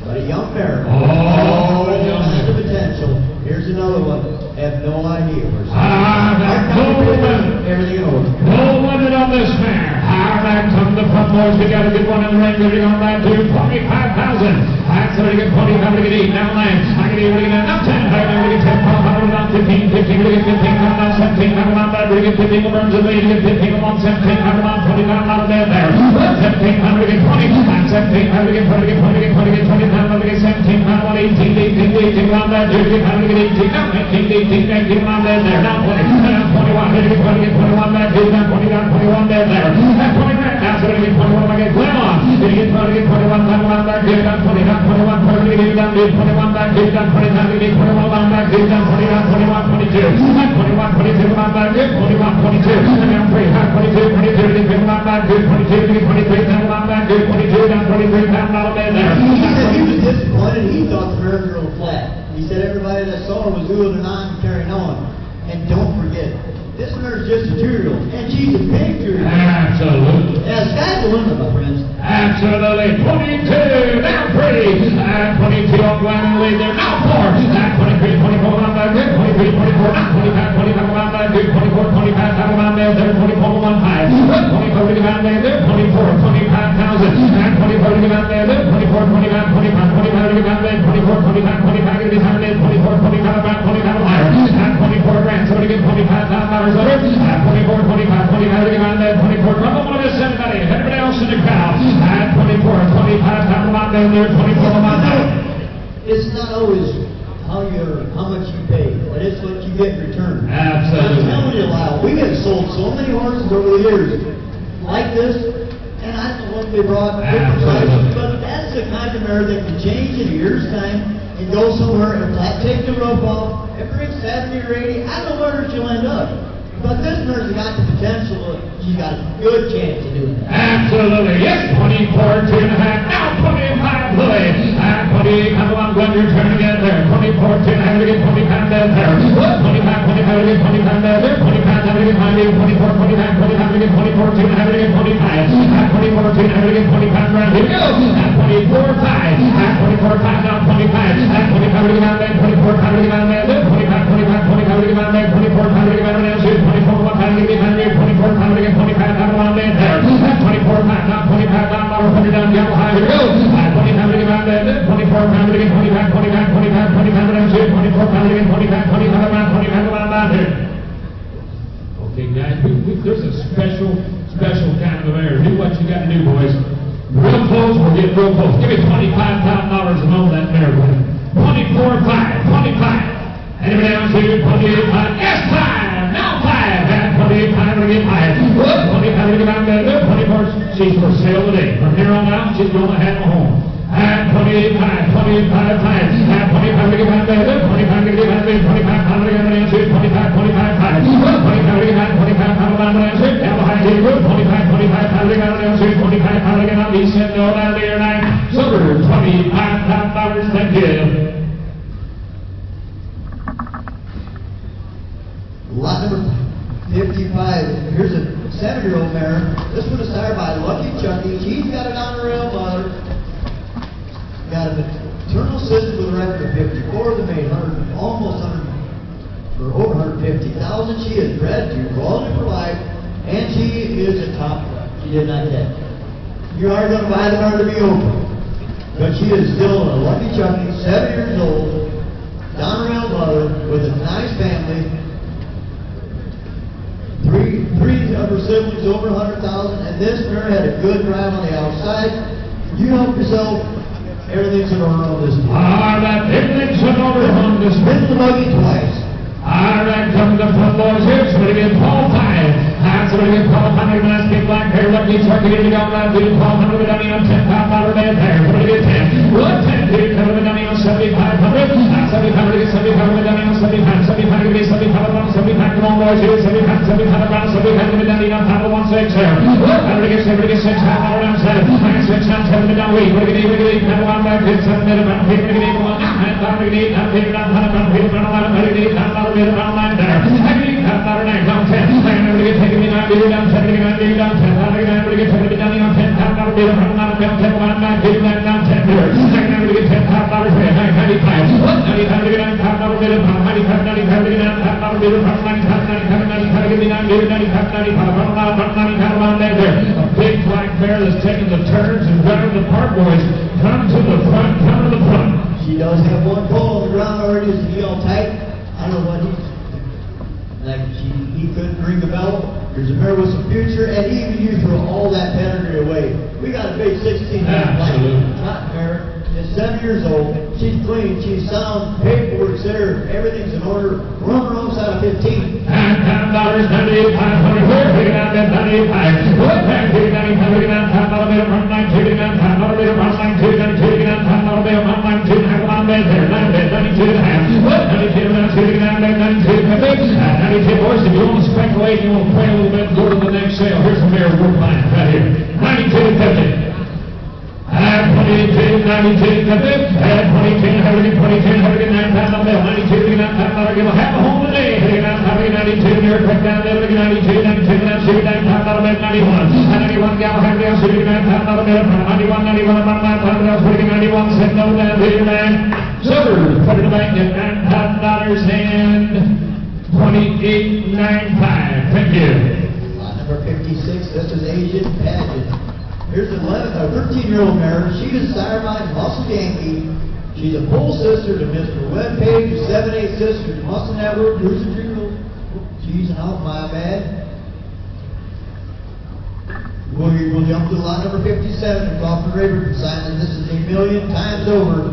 But a young mare. Oh, has the potential. Here's another one. Have no idea where she's everything in order. No limit on this mare. Back come the front boys. We got a good one in the ring. They're on that to 25,000. That's somebody get 20. How many get 8? Now 9. I get 8. We get 9. Now 10. I get 10. 12. Now 15. 15. We get 15. Now 17. Now that. We get 15. Burns of 8. We get 15. On 17. Now 20. Now out of there. 17. Now we get 20. Now 17. Now we get 20. Get 20. Get 20. Get 20. Now we get 17. Now 18. 18. 18. Now that. Now we get 18. Now 19. 18. 19. Now there. Now 20. Now 21. Get 20. Get 21. Now 20. Now 21 there. Now 20. Now somebody get 21. I get Glenn on. Did you get 20? Get 21. Now 1 back. Get down 20. Now 21. 20. Get down. Get 21 back. Get down 20. Now get 21 back. Get down 20. Now 21. 22. 21. 22. Now back. Get 21. 22. Now 3. Now 22. 22. Get 21 back. Get 22. Get 23. Now back. Get 22. Down 23. Now out of there. He said he was disappointed. He thought the mare was flat. He said everybody that saw her was oohing and ahhing, carrying on. And don't forget, This mare's just a 2-year-old, and she's a big 2-year-old. Absolutely. Yeah, sky's the limit, my friends. Absolutely. 22, now 3. 22 on Glenn lead there. Now 4. 23, 24 on that good. 23, 24, now 25, 25 on that good. 24, 25, time on there. 24 on high. 24 to get out there. 24, 25,000. 24 to get out there. 24, 25, 25, 25 to get out there. 24, 25, 25 to get out there. 24, 25, about 25 higher. 24 grand. So to get $25,000 over. 24, 25, 25 to get out there. 24, come on, just everybody. Everybody else in the crowd. 24, 25, time on there. 24 on there. It's not always how much you pay, but it's what you get in return. Absolutely. I'm telling you, Lyle, we have sold so many horses over the years like this, and I don't know what they brought different prices, but that's the kind of mare that can change in a year's time and go somewhere and take the rope off and bring 70 or 80. I don't know where she'll end up. But this mare's got the potential. She's got a good chance of doing that. Absolutely. Yes, 24, 2.5. Now 25, Louis. 20, come on, Glenn, your turn again there. 24, 2.5 to get 25 there. 25, 25 to get 25 there. 25, to get 5, 24, 25, 25 to get 24, 2.5 to get 25. 24, 2.5 to get 25 right here we go. 24, 5. 24, 5, now 25. 25 to get out there. 24, 5 to get out there. 25, 25, 25 to get out there. 24, 5 to get out there. 24, 1 time to get 24 time to get 25 time on there. 24 time, not 25 time, not 100 down yellow high. Here we go. 20 time to get out there. 24 time to get 25, 25, 25, 25 to get 24 time to get 25, 25 around, 25 around here. Okay, guys, there's a special kind of mare. Do what you got to do, boys. Real close, we'll get real close. Give me $25,000 and own that mare. 24, 5, 25. Anybody else here? 28, 5. Yes, 5. Now 5. 28, 5 to get 5. 25 to get out there. 24. She's for sale today. From here on out, she's going to have a home. 28, 5. 28, 5, 5. 25 to get out there. 25 to get out there. 25 to get out there. 25, 25, 5. 25 to get out. 25 to get out there. Yellow high here. 25, 25, 5 to get out there. 25 to get out there. He said no down there tonight. Silver, $25,000. Thank you. Lot number 55. Here's a 7-year-old mare. This one is started by Lucky Chucky. She's got an on-rail mother. Got a maternal system with a record of 54. The main 100, almost 100, or over 150,000. She is bred to quality for life, and she is a top. She did not get. You are going to buy the mare to be open, but she is still a Lucky Chucky, 7 years old, on-rail mother with a nice family. Three of her siblings over 100,000, and this mare had a good drive on the outside. You help yourself. Everything's in order on this one. All right, everything's in order on this one. Spin the buggy twice. All right, come the front boys here. Somebody get Paul Pine. Somebody get Paul Pine. You're nice big black hair. Lucky Chucky. Here you go. Now do Paul Pine. We're down here on $10,000 bad hair. Somebody get 10. What 10? Here come down here on 7,500. 7,500 to get 7,500. We're down here on 75. 75 to get 75 around. 75. Come on, boys here. 75. 75 around. 75 to get down here on 516 here. What? How to get 7 to get 6. How around 7. 6 down 7 to down 8. We're going to get 8. How around back. 7 to down 8. We're going to get 1. Down to get 8. Down to get 8. Down to get 8. Down to get 8. Down to get 8. Down line there. I can get down 9 down 10. I'm going to get taken in 9 down 10. I'm going to get down 10. I'm going to get taken down 10. I'm going to get down 10. I'm going to get down 10 here. I'm going to get $10,000 here. 95. What? 95 to get down 5 bit of 95, 95 to get down 5 bit of 95, 95, 95 to get down 95, 95 on there. A big black bear that's taking the turns and running the park boys. Come to the front. Come to the front. She does have one pole on the ground already. Is he all tight? I don't know what he couldn't ring the bell. There's a mare with some future, and even you throw all that pedigree away. We got a big 16-year-old hot mare. Is 7 years old. She's clean. She's sound. Paperwork's there. Everything's in order. Run ropes out of 15. $10,000, 98,500. We're picking out that 98,500. What time do you got? $5 bit of 192. $5 bit of 192. $5 bit of 192. Have one bed there. 9 bed, 92 and a half. What? 92, 92, 92, 92. Boys, if you want to speculate, you want to play a little bit, go to the next sale. Here's the mare we're buying right here. 92 and 50. 22, 92, the fifth, at 22, Hurricane 22, Hurricane 9 pound on the middle, 92, 9 pound, give a half a home today, Hurricane 92, near quick down there, 92, 92, 92, 9 pound on the middle, 91, gal, Hurricane 9 pound on the middle, 91, 91, 9 pound, Hurricane 91, send no down here, man. Silver, put it in the bank at $9,000 and 28.95. Thank you. Number 56, this is Asian Pageant. Here's a 13-year-old mare. She is sired by Muscle Yankee. She's a full sister to Mr. Webpage, a 7/8 sister to Muscle Network. Who's a 3-year-old? She's out, my bad. We'll jump to lot number 57 and Kaufman River sign, and this is 1,000,000 times over.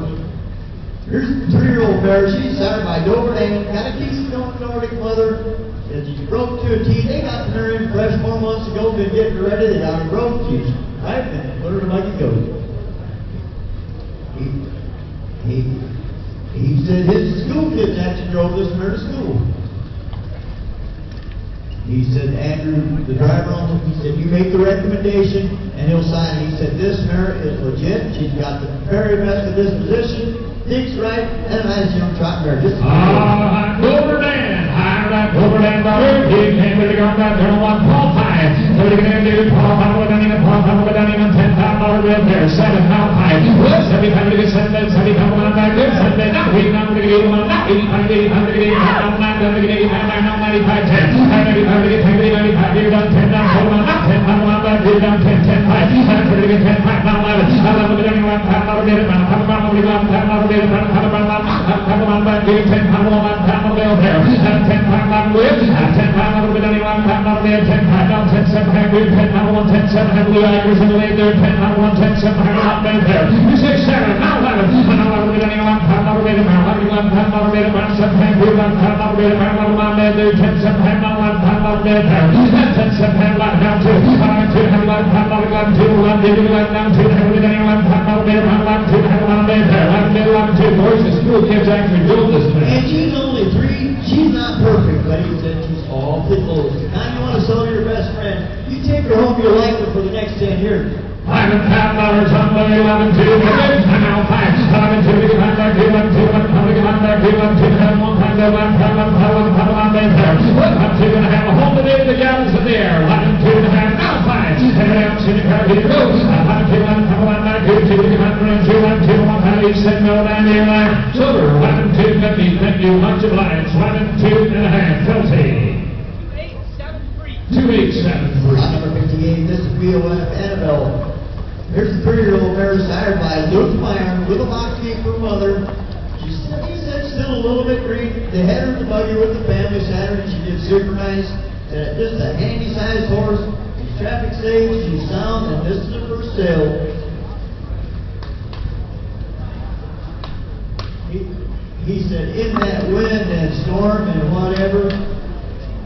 Here's a 3-year-old mare. She's sired by Dover Dane. Got a decent Nordic mother. As she broke to a T, they got her in fresh 4 months ago. Been getting her ready. They got her broke. She's right and put her to like it goes. He said his school kids actually drove this mare to school. He said, Andrew, the driver on it, he said, you make the recommendation and he'll sign it. He said, this mare is legit. She's got the very best of disposition, thinks right, and a nice young trot mare. Just Dover Dan, Dover Dan, brother. He came with the gun back there on 1 Paul Pie. So we're going to do Paul Pie, we're down in Paul Pie, we're down in $10,000 bill there. 7 Paul Pie. Whoops, 75 to get 7 beds, 75 on back there, 7 beds. Now we not going to get 81, now 85 to get 85 to get 85, now 9 to get 85, now 95, 10. 95 to get 10, 95, you're done 10, down 4, now 10, now back, you're down 10, 10, 5. 10 to get 10, 5, now 11. 11 to get $1,000 bill, $1,000 back, you're 10, $1,000 bill there. 10, 5, with 10, 5, over the $1,000 bill, 10, 5, down 10, 7, 5, with 10, 5, 10, 7, blue Irish in the lead there, 10, 5, 10, 7, 5, back there. 6, 7, now 11. Now 11 with $1,000 bill, $1,000 bill, 7, 5, with $1,000 bill, $1,000 bill there, 10, 7, 5, now $1,000 bill there. 10, 7, 5, down 2, $1,000 2, $1,000 bill, down 2, with $1,000 bill, $1,000 bill there. $1,000 2, boys, the school kids actually drove this thing. And she's only 3. She's not perfect, but he said she's awfully close. Now you want to sell her your best friend. You take her home, you'll like her for the next 10 years. $5,000 on the 11 2, and now 5, 11 2, to get back 2, 1 2, 1 to get back 2, 1 2, and 1 time to 1 there. 1 2 and a half, a home today with the gallons in the air. 11 2 and a half, now 5, and I'm sitting here, here we go. 11 2, 1 back 2, 2 to get back 2, 1 2, 1 time, each set middle down here, silver. 11 2, 50, thank you, much obliged. 11 2 and a half, Chelsea. 2873. Number 58, this is BOF Annabelle. Here's the 3-year-old mare sired by Luke Meyer with a box keeper mother. He said still a little bit green. They had her in the buggy with the family Saturday. She did super nice. Just a handy sized horse. She's traffic safe, she's sound, and this is her first sale. He said in that wind and storm and whatever,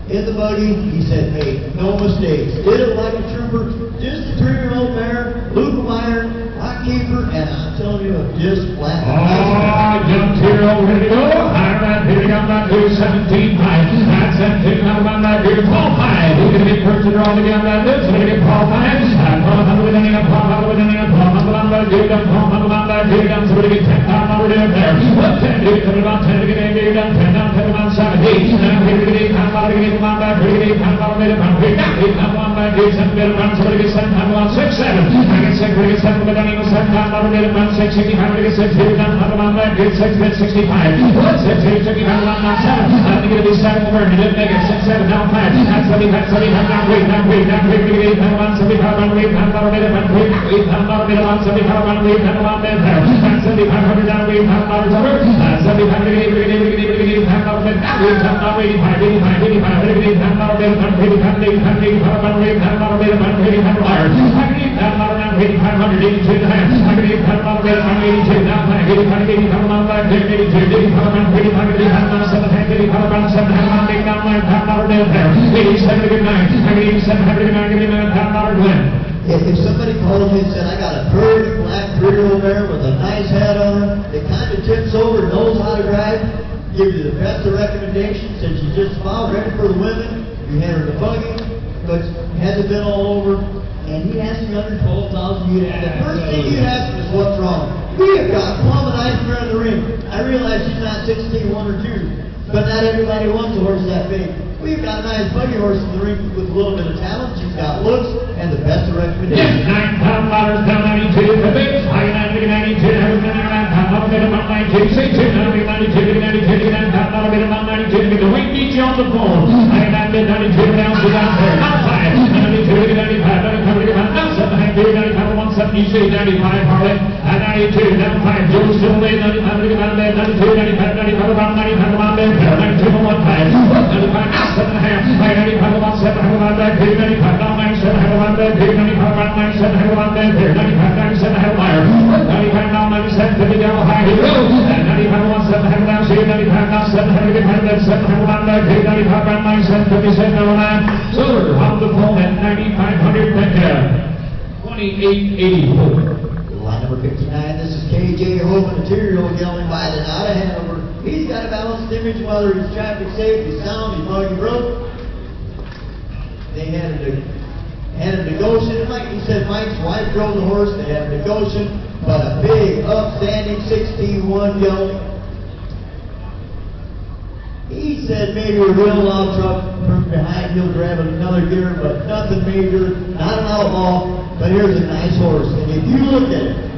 in the buggy, he said, make no mistakes. Did it like a trooper. Just a 3-year-old mare, Luke Meyer, hot keeper, and I'm telling you, just flat. Jump 2-year-old, ready to go. High right here, got back to 17 high. That's 17, now about back here, Paul Pye. He's going to get first to draw the gun back there, so we're going to get Paul Pye. Paul Pye with any, Paul Pye with any, Paul Pye back here, Paul Pye back here, so we're going to get 10 over there. What 10 to get about 10 to get in there, 10 down, 10 about 17. Now here we get 8 pound, get 8 pound back here, get 8 pound, get 8 pound, get 8 pound back here, 7 bit around, so we're going to get 7 pound, about 6, 7. I get 6, we're going to get 7, but then even 7 pound, get around 6, 65, we get 6, 8 down, pound back here, 6, 65. What's 6, 8, 65, now 7. I'm going to be 7 over, he didn't make it, 6, 7, now 5. That's 75, 75, down 8, down 8, down 8, we get 8 pound, 75, down 8 pound, get around 8 pound, get around 75, down 8 pound, there. That's 75, down 8 pound, over. 75, we get 8 pound, get 8 pound, 85, 85, 85, 85 pound, get 85, 85, 85, If somebody called me and said, I got a pretty black 3-year-old mare with a nice head on her, that kind of tips over, knows how to drive, give you the best of recommendations, said she's just about ready for the women, you had her in the buggy, but hasn't been all over, and he asked me under 12,000, the first thing you'd ask him is what's wrong. We have got Plum and Eisner in the ring. I realize she's not 16, 1 or 2, but not everybody wants a horse that big. We've got a nice buggy horse in the ring with a little bit of talent. She's got looks and the best of recommendations. Yes, 9 pound dollars down 92, the big, high 92, 92, 99 pound dollar, bit about 92, say 2, 92, 92, 99 pound dollar, bit about 92, get the weight beat you on the phone. I got mid 92 down to down there. Now 5, 92, 95, 95, now 7, 95, 170, you say 95, Harley, 92, down 5, Joe still late, 95, 92, 95, 95, about 95, about 92, 1, 5, 95, 7 and a half, 95, about 7, about back here, 95, down 97, about back here, 95, about 97, about back here, 95, 97, have Meyer, 95, down 97, 50 down high, here we go, and 95, 17, have down, see 95, down 7, have get behind that 7, have about back here, 95, down 97, 57, down 9, Silver, off the phone at 9,500, thank you, 2884. Line number 59, this is KJ Hope Material gelding by the out of Hanover. He's got a balanced image, whether he's traffic safe, he's sound, he's buggy broke. They had him to Goshen. Like he said, Mike's wife drove the horse. They had him to Goshen, but a big, upstanding 16-1 gelding. He said maybe a real loud truck from behind, he'll grab another gear, but nothing major, not an outlaw, but here's a nice horse. And if you look at it,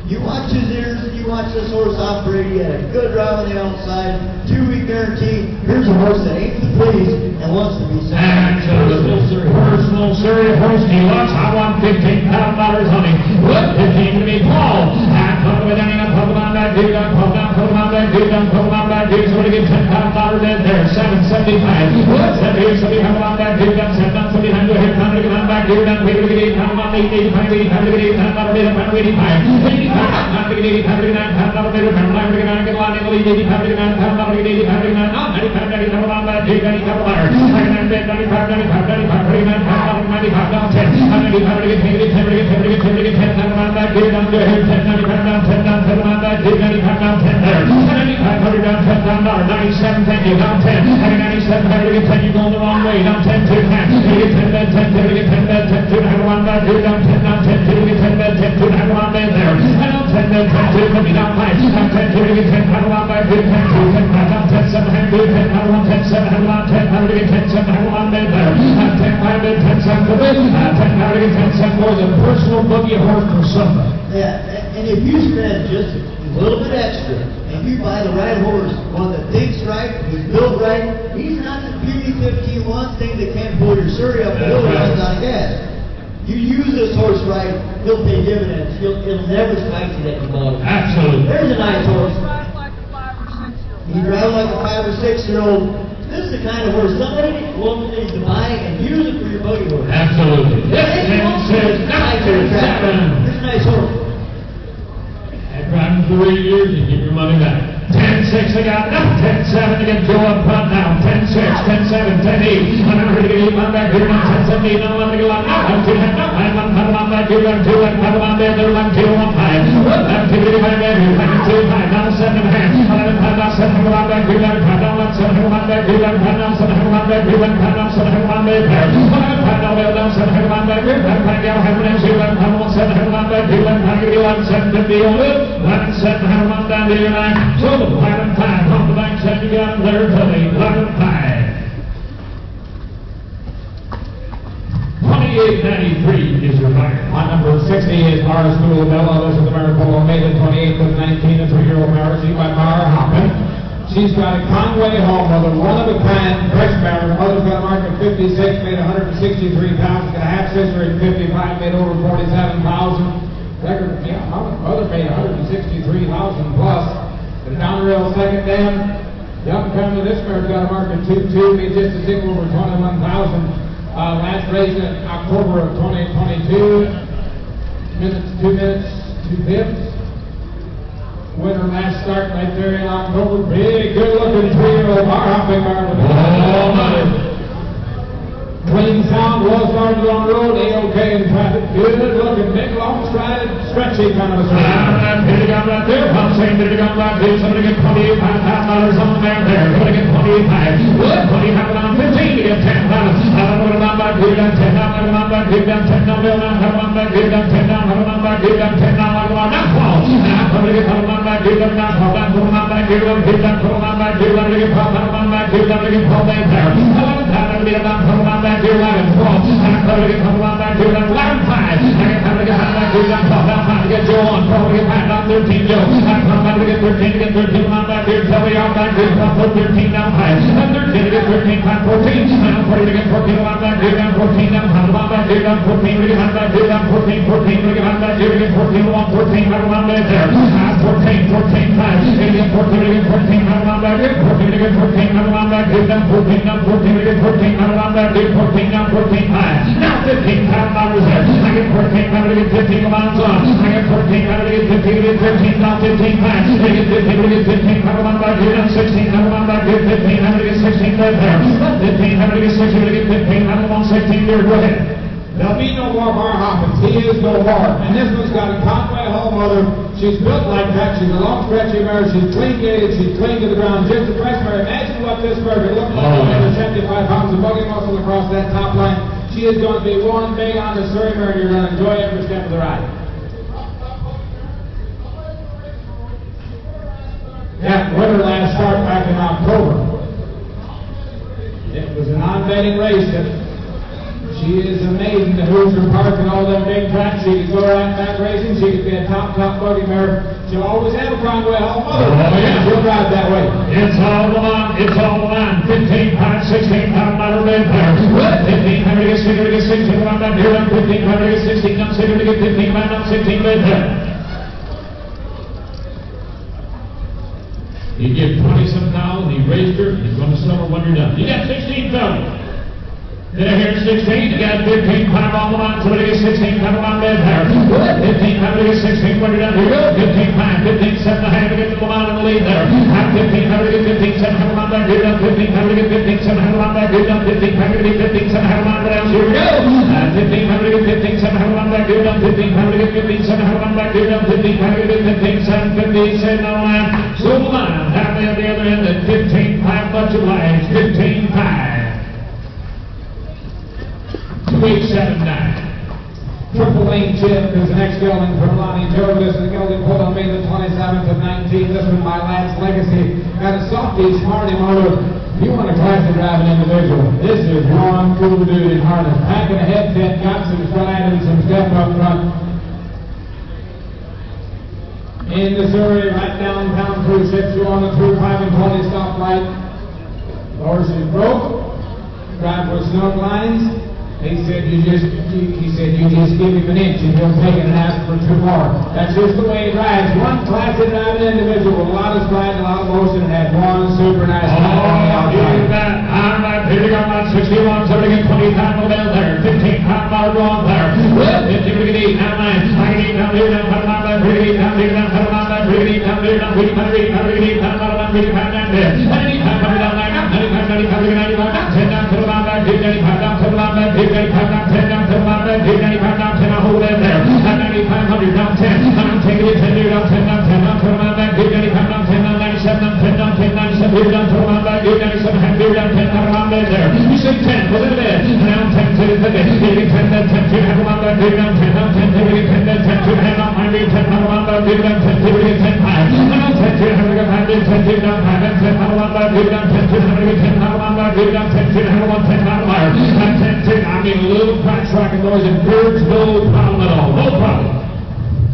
you watch his ears and you watch this horse operate, he had a good drive on the outside, 2-week guarantee. Here's a horse that ain't to please and wants to be Absolutely. Personal serious horse deluxe. I want $15,000 on him. What? 15 to me, Paul. And put him down, put him on back, dude, put him down, put him on back, dude, put him on back, dude. So we get $10,000 in there. 775. What? 75 on back, dude, 775. Go ahead, come to get on back, dude, wait to get 8 on 85, 85 to get 8 on 85, 85. Not to get 85 to get 9 pound dollar, better pound dollar, get on, get on, 85 to get 9 pound dollar, get 85 to get 9, 95, 95 on back, dude, 95 dollar. 95, 95, 39 pound, 95 down 10, 95 to get 10, 10 to get 10, to get 10, to get 10, 10 on back, dude, down to 10, 95 down 10, down 7 on back, dude, 95 down 10 there, 9500 down 10 down dollar, 97, thank you, down 10, 97, how to get 10, you're going the wrong way, down 10, 2, 10, to get 10, bed, 10, to get 10, bed, 10, 2, have on back, dude, down 10, down 10, 2, to get 10, bed, 10, 2, have on bed there, down 10, bed, 10, 2, let me down 5, down 10, 2, to get 10, have on back, dude, 10, 2, 10, down 10, 7, have dude, 10, have on 10, 7, have on 10, how to get 10, 7, have on bed there, 10, 5, 10 cents for this, 10 how to get 10 cents more than personal buggy horse for somebody. Yeah, and if you spend just a little bit extra, and you buy the right horse, one that thinks right, he's built right, he's not the beauty 15-1 thing that can't pull your Surrey up the hill and runs out of gas. You use this horse right, he'll pay dividends. It'll never spike you that you bought it. Absolutely. There's a nice horse. He drives like a 5 or 6-year-old. This is the kind of horse somebody needs to buy and use it for your buggy horse. Absolutely. Yes, 10 6, 7. Here's a nice horse. I've ridden 3 years and give your money back. 10-6, I got it. 10-7 to get Joe up front now. 10-6, 10-7, 10-8. I'm ready to get 8 on back here now. 10-7, 8, I'm going to get on now. I'm 2, I'm on back here. I'm 2, I'm on there. They're on 2, 1, 5. I'm 2, 5, there. I'm 2, 5, now 7 and a half. 11, 5, now 7, I'm on back here. 11, 5, now 7, I'm on back here. 11, 5, now 7, I'm on back here. 11, 5, now 7, I'm on back here. 11, 5, now 7, I'm on back here. 11, 5, now 11, 5, now 7, I'm on back here. 11, 5, 11, 7, 50 on it. 11, 7, I'm on down to your 9. So 11, 5, pump the bank, 7, you got there to the 11, 5. 2893 is your buyer. On number 60 is Mara Schoolabella. This is the Miracle on May the 28th of 19, a 3-year-old mare, received by Mara Hoppin. She's got a Conway home mother, one of a kind, fresh mare. Her mother's got a mark of 56, made 163 pounds. Got a half sister at 55, made over 47,000. Record, yeah, mother made 163,000 plus. And down the rail, second down. Young family, this mare's got a mark of 2-2, made just a tick over 21,000. Last race in October of 2022. 2 minutes, 2 fifths. Winner last start right there in October. Big, good-looking 3-year-old bar hopping bar. Oh, my. Clean sound, well started on the road, A-OK in traffic. Good looking, big, long strided, stretchy kind of a stride. Here they come right there. I'm saying here they come right there. Somebody get $25,000 on the mare there. Somebody get 25. What? 25 on 15 to get 10. I'm going to back here down 10. I'm going to back here down 10. I'm going to back here down 10. I'm going to back here down 10. I'm going to back here down 10. back, give them now, hold on, put them on back, give them, put them on back, give them, give them, put them on back, give them, give them, put them there. 11 time, give them, put them on back, give them, 12. And put them on back, give them, 11 5. And time to get back, give them, put them on, get Joe on, put them back on 13, Joe. And come back to get 13, get 13 on back, here, tell me on back, give them, put 13 down high. And 13 to get 13, time 14. And 40 to get 14 on back, give them, 14 down, put them on back, give them, 14 to get on back, give them, 14, 14 to get on back, give them, 14 to 1, 14, put them on back there. 14, 14, 5. Again, 14 to get 14, put them on back, give 14 to get 14, put them on back, give them, 14 down, 14 to get 14, put them on back, give 14 down, 14 high. Now 15 pound numbers there. I get 14 pound to get 15 miles on. I get 14 pound to get 15 to get 15 down, 15 high. I get 15 to get 15, put them on back, give them 16, put them on back, give 15, how to get 16 right there. 15, how to get 16, to get 15, how to get 16 there, go ahead. There'll be no more Bar Hopkins. He is no more. And this one's got a Conway Hall mother. She's built like that. She's a long, stretchy mare. She's clean gated. She's clean to the ground. Just a fresh mare. Imagine what this mare could look like with 75 pounds of buggy muscle across that top line. She is going to be one big on the Surrey mare. You're going to enjoy every step of the ride. That winner last start back in October. It was a non-betting race. She is amazing to Hoosier Park and all them big tracks. She could go right back racing. She could be a top buggy mare. She'll always have a Conway Hall mother. Oh, yeah. She'll drive that way. It's all the line. It's all the line. 15 pounds, 16 pound ladder red there. 15 hundred to get 16 to get 16 on that here. 15 hundred to get 16 on 16 to get 15 pound on 16 red there. He gave 20 some now, and he raised her, and he's going to sell her when you're done. You got 16 fellas. Then here 16, you got 15 pound on the line, somebody get 16 pound on bed there. 15 pound to get 16 when you're done. Here you go. 15 pound, 15, 7 and a half to get to the line in the lead there. 15 pound to get 15, 7 pound on back, here done. 15 pound to get 15, 7 pound on back, here done. 15 pound to get 15, 7 pound on down. Here we go. 15 pound to get 15, 7 pound on back, here done. 15 pound to get 15, 7 pound on back, here done. 15 pound to get 15, 7, 15, 7 on line. So the line, down there at the other end at 15 pound bunch of lines, 15 pound. 2879. Triple Lane Chip is the next gelding from Lonnie Joe. This is the gelding pulled on May the 27th of 19. This one, My Lad's Legacy. Got a softy, smarty motor. If you want a classy driving individual, this is one cool dude in harness. Packing a head fit, got some stride and some step up front. In the Surrey, right downtown through 6, you on the through 5 and 20 stoplight. The horse is broke. Drive with snug lines. He said you just give him an inch and he'll take it and ask for 2 more. That's just the way he drives. One classy driving individual with a lot of stride and a lot of motion, and had one super nice ride on the outside. I'm right here to go on 61, so to get 20 time on down there. 15 pound mile going there. 15 to get 8, now 9. I can eat down here, down, put them on back, bring it down here, down, put them on back, bring it down here, down, bring it down here, down, bring it down, put them on, bring it down there. 90 pound, put it down there, 95, 95, 95, 10 down, put them on back, 95 down, put them on back, 95 down, 10 down, put them on back, 95 down, 10, I'll hold that there. 9500 down 10, I'm taking it 10 here, down 10 down, 10 down, put them on back, 95 down, 10 down, 97 down, 10 down, 10, 97 here, down, put them on back, 97, half here, down 10, put them on back there. You say 10, put it there. Now 10 to the 10, 10, 10, 10, have them on back, down 10, down 10, 10, 10, 10, 10, have on my 10, have them on back, down 10, 10, 10, 5. Now 10 to have them on back, 10, down 5, and 10, have them on back, down 10, 10, have them 10, have them on back, down 10, 10, have them on 10, on fire. 10, 10, I mean a little crack striking noise and birds, no problem at all, no problem.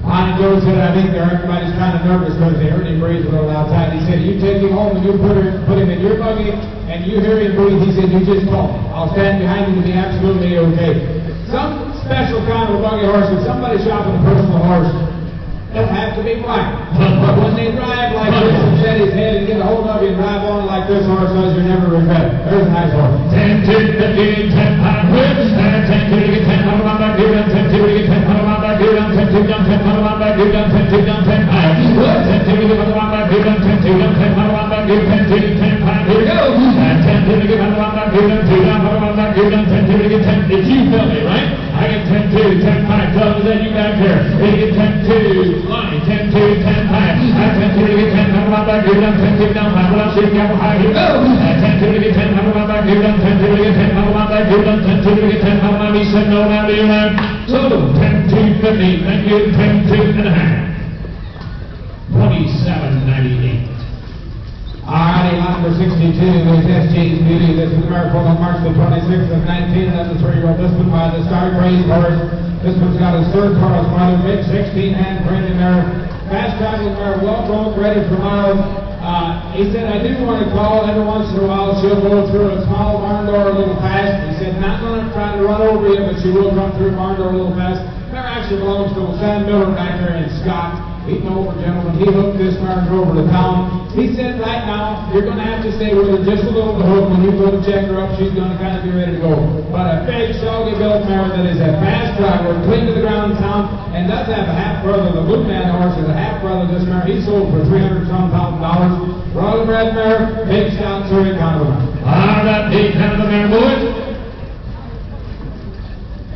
Lonnie Joe said, I think everybody's kind of nervous because they heard him breathe a little outside. He said, you take him home and you put him in your buggy and you hear him breathe. He said, you just call me. I'll stand behind him and be absolutely okay. Some special kind of a buggy horse, if somebody's shopping a personal horse, don't have to be black. But when they drive like this and set his head and get a hold of you and drive on like this horse does, you never regret it. There's a nice horse. 10 to 15, 10 pound whips, 10 to 10, put them on back, give them 10 to 10, put them on back, give them 10 to 10, put them on back, give them 10 to 10, 10 pound. 10 to put them on back, give them 10 to 10, put them on back, give 10 to 10 pound. Here we go. 10 to put them on back, give them 2 down, put them on back, give them 10 to 10. Did you feel me, right? I get 10 to 10 pound. Tell me that you back here. They get 10 to Lonnie, 10 to 10 pound. 10 to get 10, put them on back, give them 10 to down, put them on shake out high. Here we go. 10 to get 10, put them on back, give them 10 to get 10, put them on back, give them 10 to get 10, put them on. He said no, now do you right? So 10 to 50. Thank you. 10 to and a half. 20 27.98. Alrighty, lot number 62 is SG's Beauty. This is the mare on March the 26th of 19. That's the 3-year-old. This one by the Star Raised horse. This one's got his third car as mother. Big 16-hand printed mare. Fast traveling mare, well broke, ready for miles. He said, I do want to call every once in a while. She'll go through a small barn door a little fast. He said, not going to try to run over you, but she will come through a barn door a little fast. Mare actually belongs to Sam Miller back there in Scott. He's an older gentleman. He hooked this mare and drove her to town. He said, right now, you're going to have to stay with her just a little bit. When you go to check her up, she's going to kind of be ready to go. But a big, soggy built mare that is a fast driver, clean to the ground in town, and does have a half brother. The Blue Man horse is a half brother. This mare, he sold for $300,000. Royal Red mare, big stout, Surrey County. All right, big kind of the mare, boys.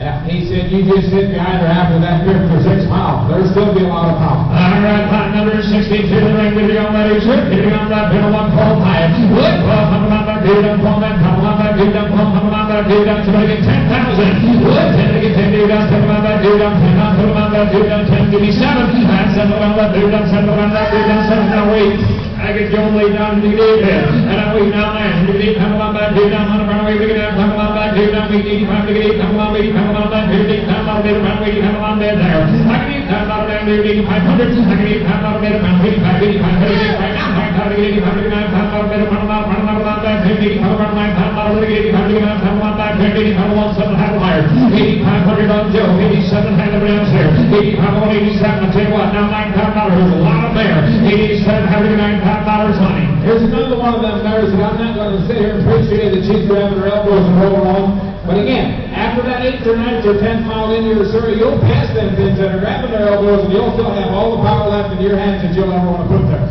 Yeah, he said you just sit behind her after that 5 or 6 miles. There'll still be a lot of power. All right, lot number 62, the ring with the young ladies here. Hitting on that middle one, Paul Hyatt. Wood, Paul, come on back, dude, I'm Paul, man, come on back, dude, I'm Paul, come on back, dude, I'm somebody get 10,000. Wood, 10 to get 10, dude, I'm 10, on that dude, I'm 10, on, put him on that dude, I'm 10, give me 7. I'm 7 on that dude, I'm 7 on that dude, I'm 7, now wait. I get Joe laid down to the gate here, and I'm waiting down there. To the gate, come on back, dude, I'm on the runway, we can have, come on back, dude, I'm 85 to the gate, come on, baby, come on back, dude, come on, baby, come on, baby, come on, there. I can eat time out of there, dude, 8,500. I can eat time out of there, 85, 85, 85, now, I'm out of the gate, 85, 89, time out of there, run out back, 85, run out, time out of the gate, 85, 89, time out back, 85, 17, half higher, 8,500 on Joe, 87, hand of rounds here, 85 on 87, I'll tell you what, now $9,000, there's a lot of there, 87, having $9,000 money. Here's another one of them mares that I'm not going to sit here and appreciate that she's grabbing her elbows and roll along. But again, after that 8th or 9th or 10th mile into your Surrey, you'll pass them things that are grabbing their elbows, and you'll still have all the power left in your hands that you'll ever want to put there.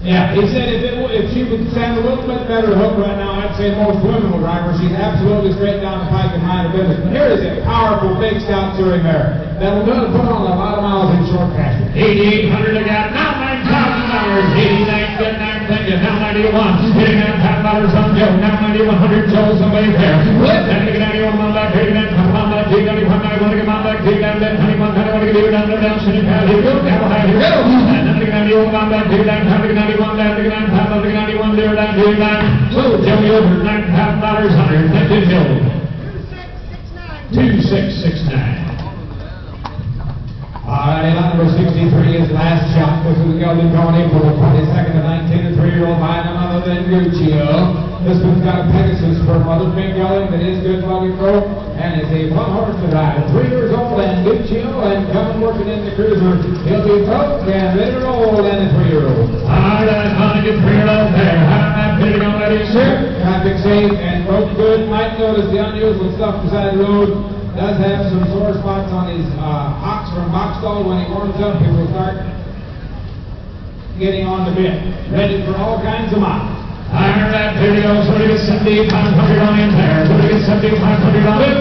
Yeah, he said if she would stand a little bit better hook right now, I'd say most women will drive her. She's absolutely straight down the pike and mind her business. But here is a powerful, big, stout Surrey mare that will put on a lot of miles in short pasture. 8,800 again, now $9,000. 89, get that thing, now 91. Hitting $9,000 on Joe, now 9,100. Joe, somebody there. What? Then get 91 on that, 89, come on that, 91, I want to get on that, 91, then 21, I want to get down the down, sitting pad, here we go, down high, here we go. And then get 91 on that, 89, 91, down, 91, there, down, 89. So, Joe, you over $9,000, 100. Thank you, Joe. 2669. Alrighty, lot number 63 is Last Shot. This is the gelding going April 22nd of 19, a 3-year-old by none other than Guccio. This one's got a Pegasus for mother, big gelding that is good lugging rope, and is a fun horse to ride. 3 years old and Guccio, and coming working in the cruiser. He'll be broke and ready to roll and a 3-year-old. Alright, honey, get 3-year-old there. How am I bidding on that issue? Traffic safe and rope good. Might notice the unusual stuff beside the road. Does have some sore spots on his hocks from box stall. When he warms up, he will start getting on the bit. Ready for all kinds of miles. I heard that video, so we get 7,500 on in there. So we get 7,500 on it.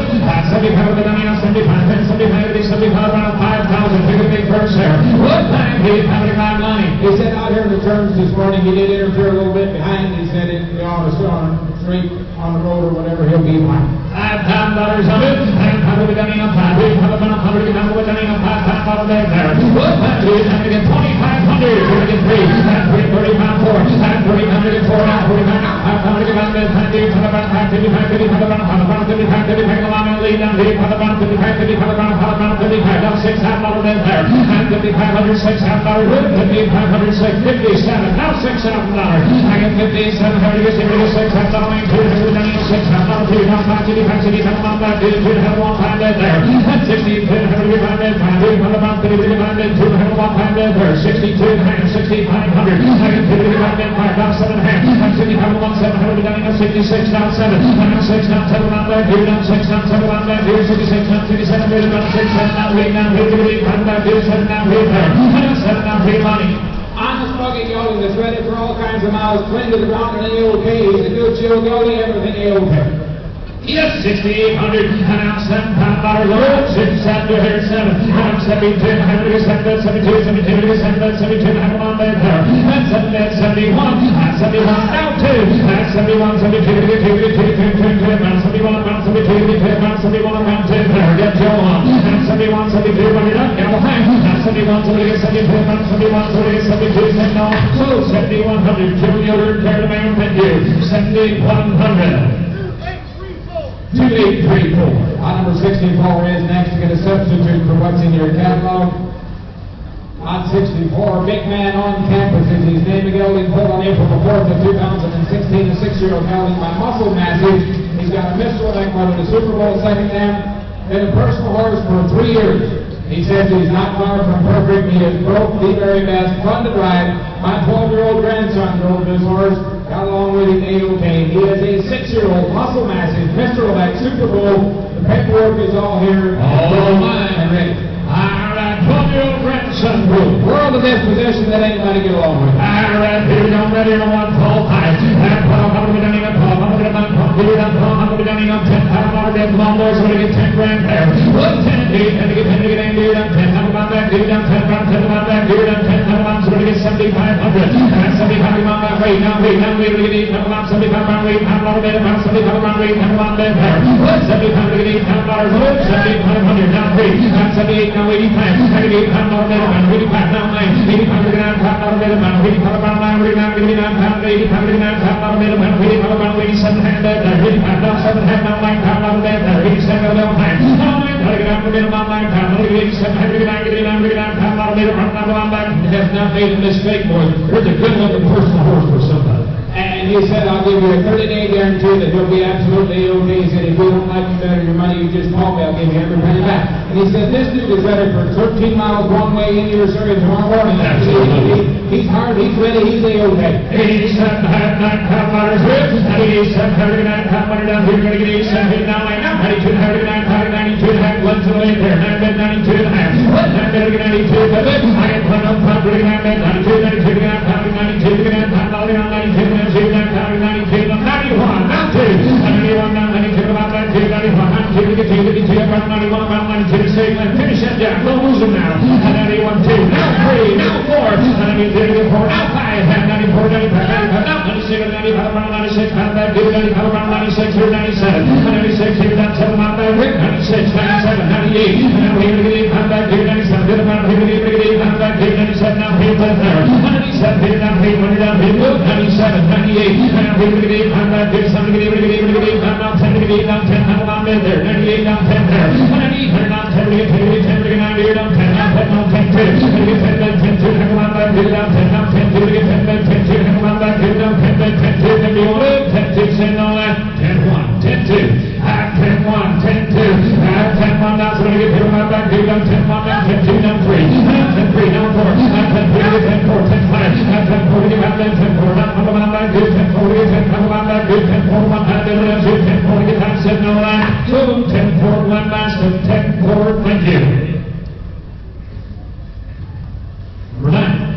75 of the money on 75, then 75 of the 75 around 5,000. Take a big purse there. What time did he have to buy money? He said out here in the turns this morning, he did interfere a little bit behind. He said if you ought to sit on straight on the road or whatever, he'll be fine. $5,000 on it. And how do we get on 5? We have a how do we get on $5,000 there? What time did he have to get 2,500? We're going to get 3. And 330 4. And 304 now. 49 now. How do we get on this? And 55, 55, 55, along and lead down. 55, 55, 55, now $6,000 in there. And 5,500, $6,000 with 5,500, 57. Now $6,000. I get 57. How do you get $6,000? Now 5, 55, come on back. Did have one time there. And 60, how do we find that? 5, 2, 62, 6,500. I get 55, now 7 hands. I'm 65, 17, how do we done? 66, now 7. I'm 6, now 7 on that. Here, now 6, now 7 on that. Here, 66, now 67, here, now 6, 7, now 8, now 8, 5, now 7, now 8 there. And 7, now 3 money. Honest bucket gelding that's ready for all kinds of miles, clean to the ground and A-OK. He's a good chill gelding, everything A-OK. Yes, 6,800, and I'm $7,000 over. 6, 7, here, 7. And I'm 72, I'm going to get 72, 72, 72, I'm on there. And 7, 71, and 71, now 2. And 71, 72, 72, 71, 72, 71, around 2 there. Get Joe on. And 71, 72, 29, 71, somebody gets 72, 71, somebody gets 72, send on. So 7,100, Jim Yoder, carry the man, thank you. 7,100. 2834. Lot number 64 is next to get a substitute for what's in your catalog. Lot 64, big man on campus is his name. Gelding pulled on April the 4th of 2016. A 6-year-old gelding by Muscle Massive. He's got a Mr. Lake won the Super Bowl second dam. Been a personal horse for 3 years. He says he's not far from perfect. He is broke the very best, fun to ride. My 12-year-old grandson drove this horse. Got along with him A-OK. He is a 6-year-old Muscle Massive Mr. Lake Super Bowl. The paperwork is all here. All mine. And ready. All right, 12-year-old grandson group. World of disposition that anybody get along with. All right, here we go, ready to one, tall high. And Paul, how do we done up, Paul? How do we done up, Paul? How do we done up, 10 pound dollar dead long boys, we're going to get 10 grand there. 1, 10, 8, and to get 10 to get 8, do it up 10. How about that? Do it up 10, round 10, about that, do it up 10, how about so we're going to get 7,500. And 7,500 on that rate, now wait, we're going to get 8, how about 75 round rate, how about that, about 75 round rate, how about that there. 7,500 to get 8 pound dollars, 7,500, now wait, 78, now 85, 88 pound dollar dead amount, 85 now 9, 85 to get 9 pound dollar dead amount, 85 pound line, 89 to get 9 pound, 85 to get 9 pound dollar dead amount, 85 pound, 87 hand dead there, 85 down 7 hand now 9 pound dollar dead there, 87 to 11 hand, now 9 to get 9 pound dollar 9 pound, 87 hand to get 9 to get 9 to get 9 pound dollar dead amount, now I'm back. Has not made a mistake, boys. Here's a good looking personal horse for somebody. And he said, I'll give you a 30-day guarantee that he'll be absolutely okay. He said, if we don't like you better your money, you just call me. I'll give you every penny back. And he said, this dude is ready for 13 miles one way into your circuit tomorrow morning. Absolutely. He's hard, he's ready, he's okay. 87 had 9 pound dollars here, 87 had 9 pound money down here, we're going to get 87 here now, 92 had 9 pound, 92 and a half, 1 to the lane there, 9 bed, 92 and a half, 9 bed, 92, but I get plenty of pound, 9 bed, 92, 92, 9 pound, 92, 9 pound, 92, 9 pound, 92, 91, now 2, 91, now 92, about that 2, 91, 92, 92, about 91, about 92, save and finish that jack, don't lose him now, 91, 2, now 3, now 4, 93, 94, now 5, 94, 95, 95, now 96, 95, around 96, pound back, 95, around 96, here 97, 96, here down 7, pound back, 96, 97, 98, now here to get 8, pound back, here 97, here about here to get 8, pound back, here 97, now here to there, 97, here down, here 20 down, here 97, 98, now here to get 8, pound back, here 7 to get 8, to get 8, pound down 10 to get 8, down 10, pound down there, 98, down 10 there, 98, down 10 to get 10 to get 10 to get 9 here, down 10, down 10, down 10, 2, to get 10, down 10, 2, hang on back, here down 10, down 10, 2, to get 10, down 10, 2, hang on back, here down 10, down 10, 2, then be on it, 10, 2, send on that, 10, 1, 10, 2, 10, 1, 10, 2, 10, 1, now, so to get here on back, here down 10, 1, down 10, 2, down 3, 10, 3, down 4, 10, 3, to get 10, 4, 10, 5, 10, 4, to get back, 10, 4, down, come on back, here, 10, 4, to get 10, come on back, here, 10, 4, 1, down, 10, 4, to get back, 7, on that, 10, 4, 1, last, 10, 4, thank you. Number 9.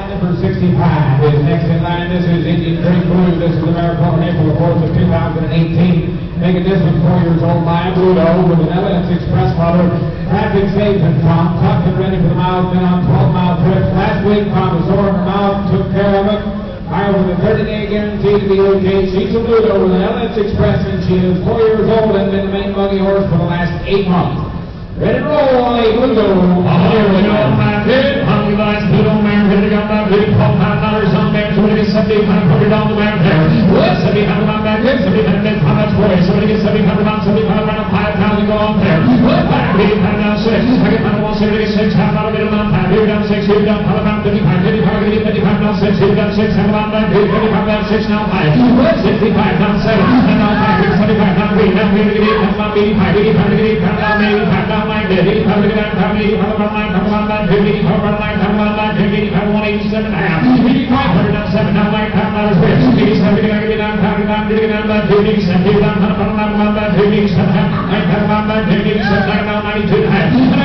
Number 65 is next in line. This is Indian Creek Blue. This is the marathon on April 4th of 2018. Making this one 4 years old by Bluto with an LS Express motor. Traffic safe and Tom tucked and ready for the miles. Been on 12-mile trips. Last week found a sore in her mouth. Took care of it. Hired with a 30-day guarantee to be okay. She's a Bluto with an LS Express and she is 4 years old and been the main buggy horse for the last 8 months. Ready to roll on a Bluto. Here we go, my kid. Hungry lights, Bluto man, ready to go, my kid. $12 on there, so we get 7,500 on the man there. What? 7,500 on that kid, 7,500 how much for you? So we get 7,500 on, 7,500 on 5,000 go on there. What? 5,000 down 6. I get 1 7 get 6, half out of it on 5. Here down 6, here down 5, down 55, 55 down 6, here down 6, half out that here, 55 down 6, now 5. What? 65 down 7, and now 5, here 75 down 3, now here to get 8, down 85, 85 to get 8, down 85 down 9, 85 to get 9, 85 down 9, come on back, 85 down 9, come on back, 85 187 half, 85 down 7, now 9 dollars here, 87 to get 9, down 9 to get 9, back, 87 down 9, come on back, 87 half, 9 come on back, 87 now 92 half, 92 to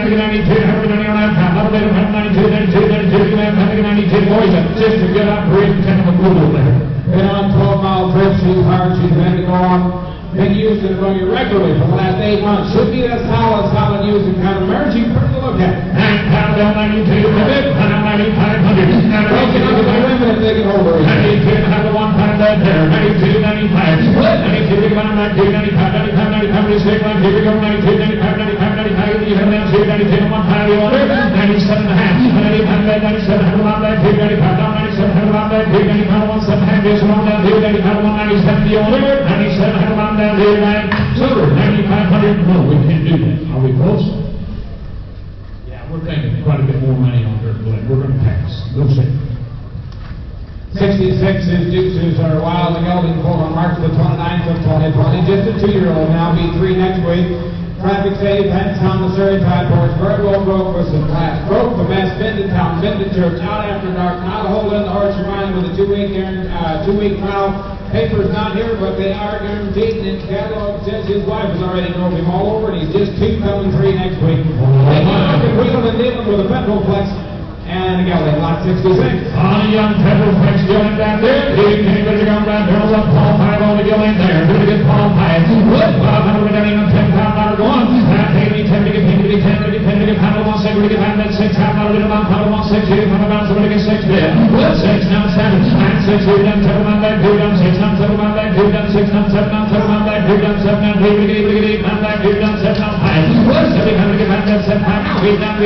get 92, how are we doing on that half, 92, 92 boys, just to get up, breathe, kind of a Google there. Been on 12-mile trips. She's hard. She's ready to go on. Been used in the buggy regularly for the last 8 months. Should be a solid using kind of mare. She's pretty to look at. 9 pound down 92, 9,500. Now, Broken up with the women if they can hold her. 92, have the 1 pound down there. 92, 95. 92, we come on back to 95, 95, 95, 96, 92, we go 92, on back, 295, down 97, handle on back, 295, 17, hand is long down, 295, 197, the only 97, handle on down, 295, silver, 9,500. No, we can't do that. Are we close? Yeah, we're thinking quite a bit more money on dirt blade. We're going to pass. Go see. 66 is Deuces are Wild and Golden Colt on March the 29th of 2020. Just a 2-year-old now, be 3 next week. Traffic safe, Pence on the Surrey Tide Horse. Very well broke with some class. Broke the best, been to town, been to church, out after dark, not a hole in the horse riding with a 2-week trial. Papers not here, but they are guaranteed, and the catalog says his wife has already drove him all over, and he's just 2 coming 3 next week. They are wheeling and dealing with a Petroplex. And again, lot 66. On a young Petroplex going down there. He came to come down there. One Paul Pie on the going there. Good to get Paul Pie. Good. 500 down in $10 going. Pay 10 to get 10 to get 10 to get 10 to get $1 1 second to get $1 6 half $1 $1 1 6 2 $1 so to get 6 bid. Good 6 now 7 9 6 2 down 7 on back 2 down 6 down 7 on back 2 down 6 down 7 down 7 on back 2 down 7 down 3 8 on back 2 down 7 on 5. Good 700 get 1 7 5 8 down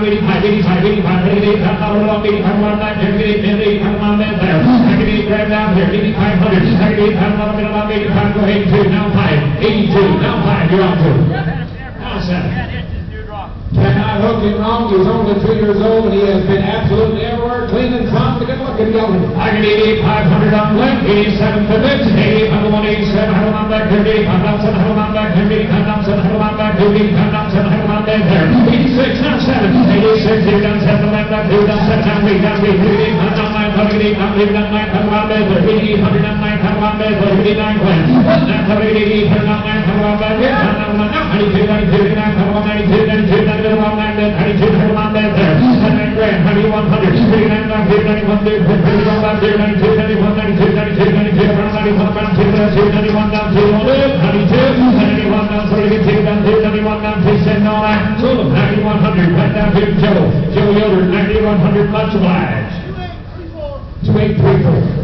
85 $85 85 on back here, get 8 on that there. I can get grab down here, 8,500. I can get 85 go 82, now 5, 82, now 5, you're on 2. Now 7. Cannot hook him wrong. He's only 2 years old, and he has been absolutely everywhere, clean and calm, to good looking yelling. I can get 8,500 on left, 87 to this, 85 187, handle on back here, 85 down 7, handle on back here, 85 down 7, handle on back here, 85 down 7, handle on back there, 86 now 7, 86, 2 down 7, left down 2 down 7, down 8, down 8, 85 down 9, 108, down 8, down 9, handle on back there, 800 down 9, handle on back there, 89 Glenn, 88, down 9, handle on back here, 92, 92, 89, handle on 92, 92, 92, on that there, 92, handle on that there, 99 grand, 9100, 39, 91, 31, 92, 91, 92, 92, 92, 91, down 2, 91, down 2, 92, 91, down 32, down 2, 91, down 2, 10, all that, 9100, right down to Joe Yoder, 9100, much obliged. 2834.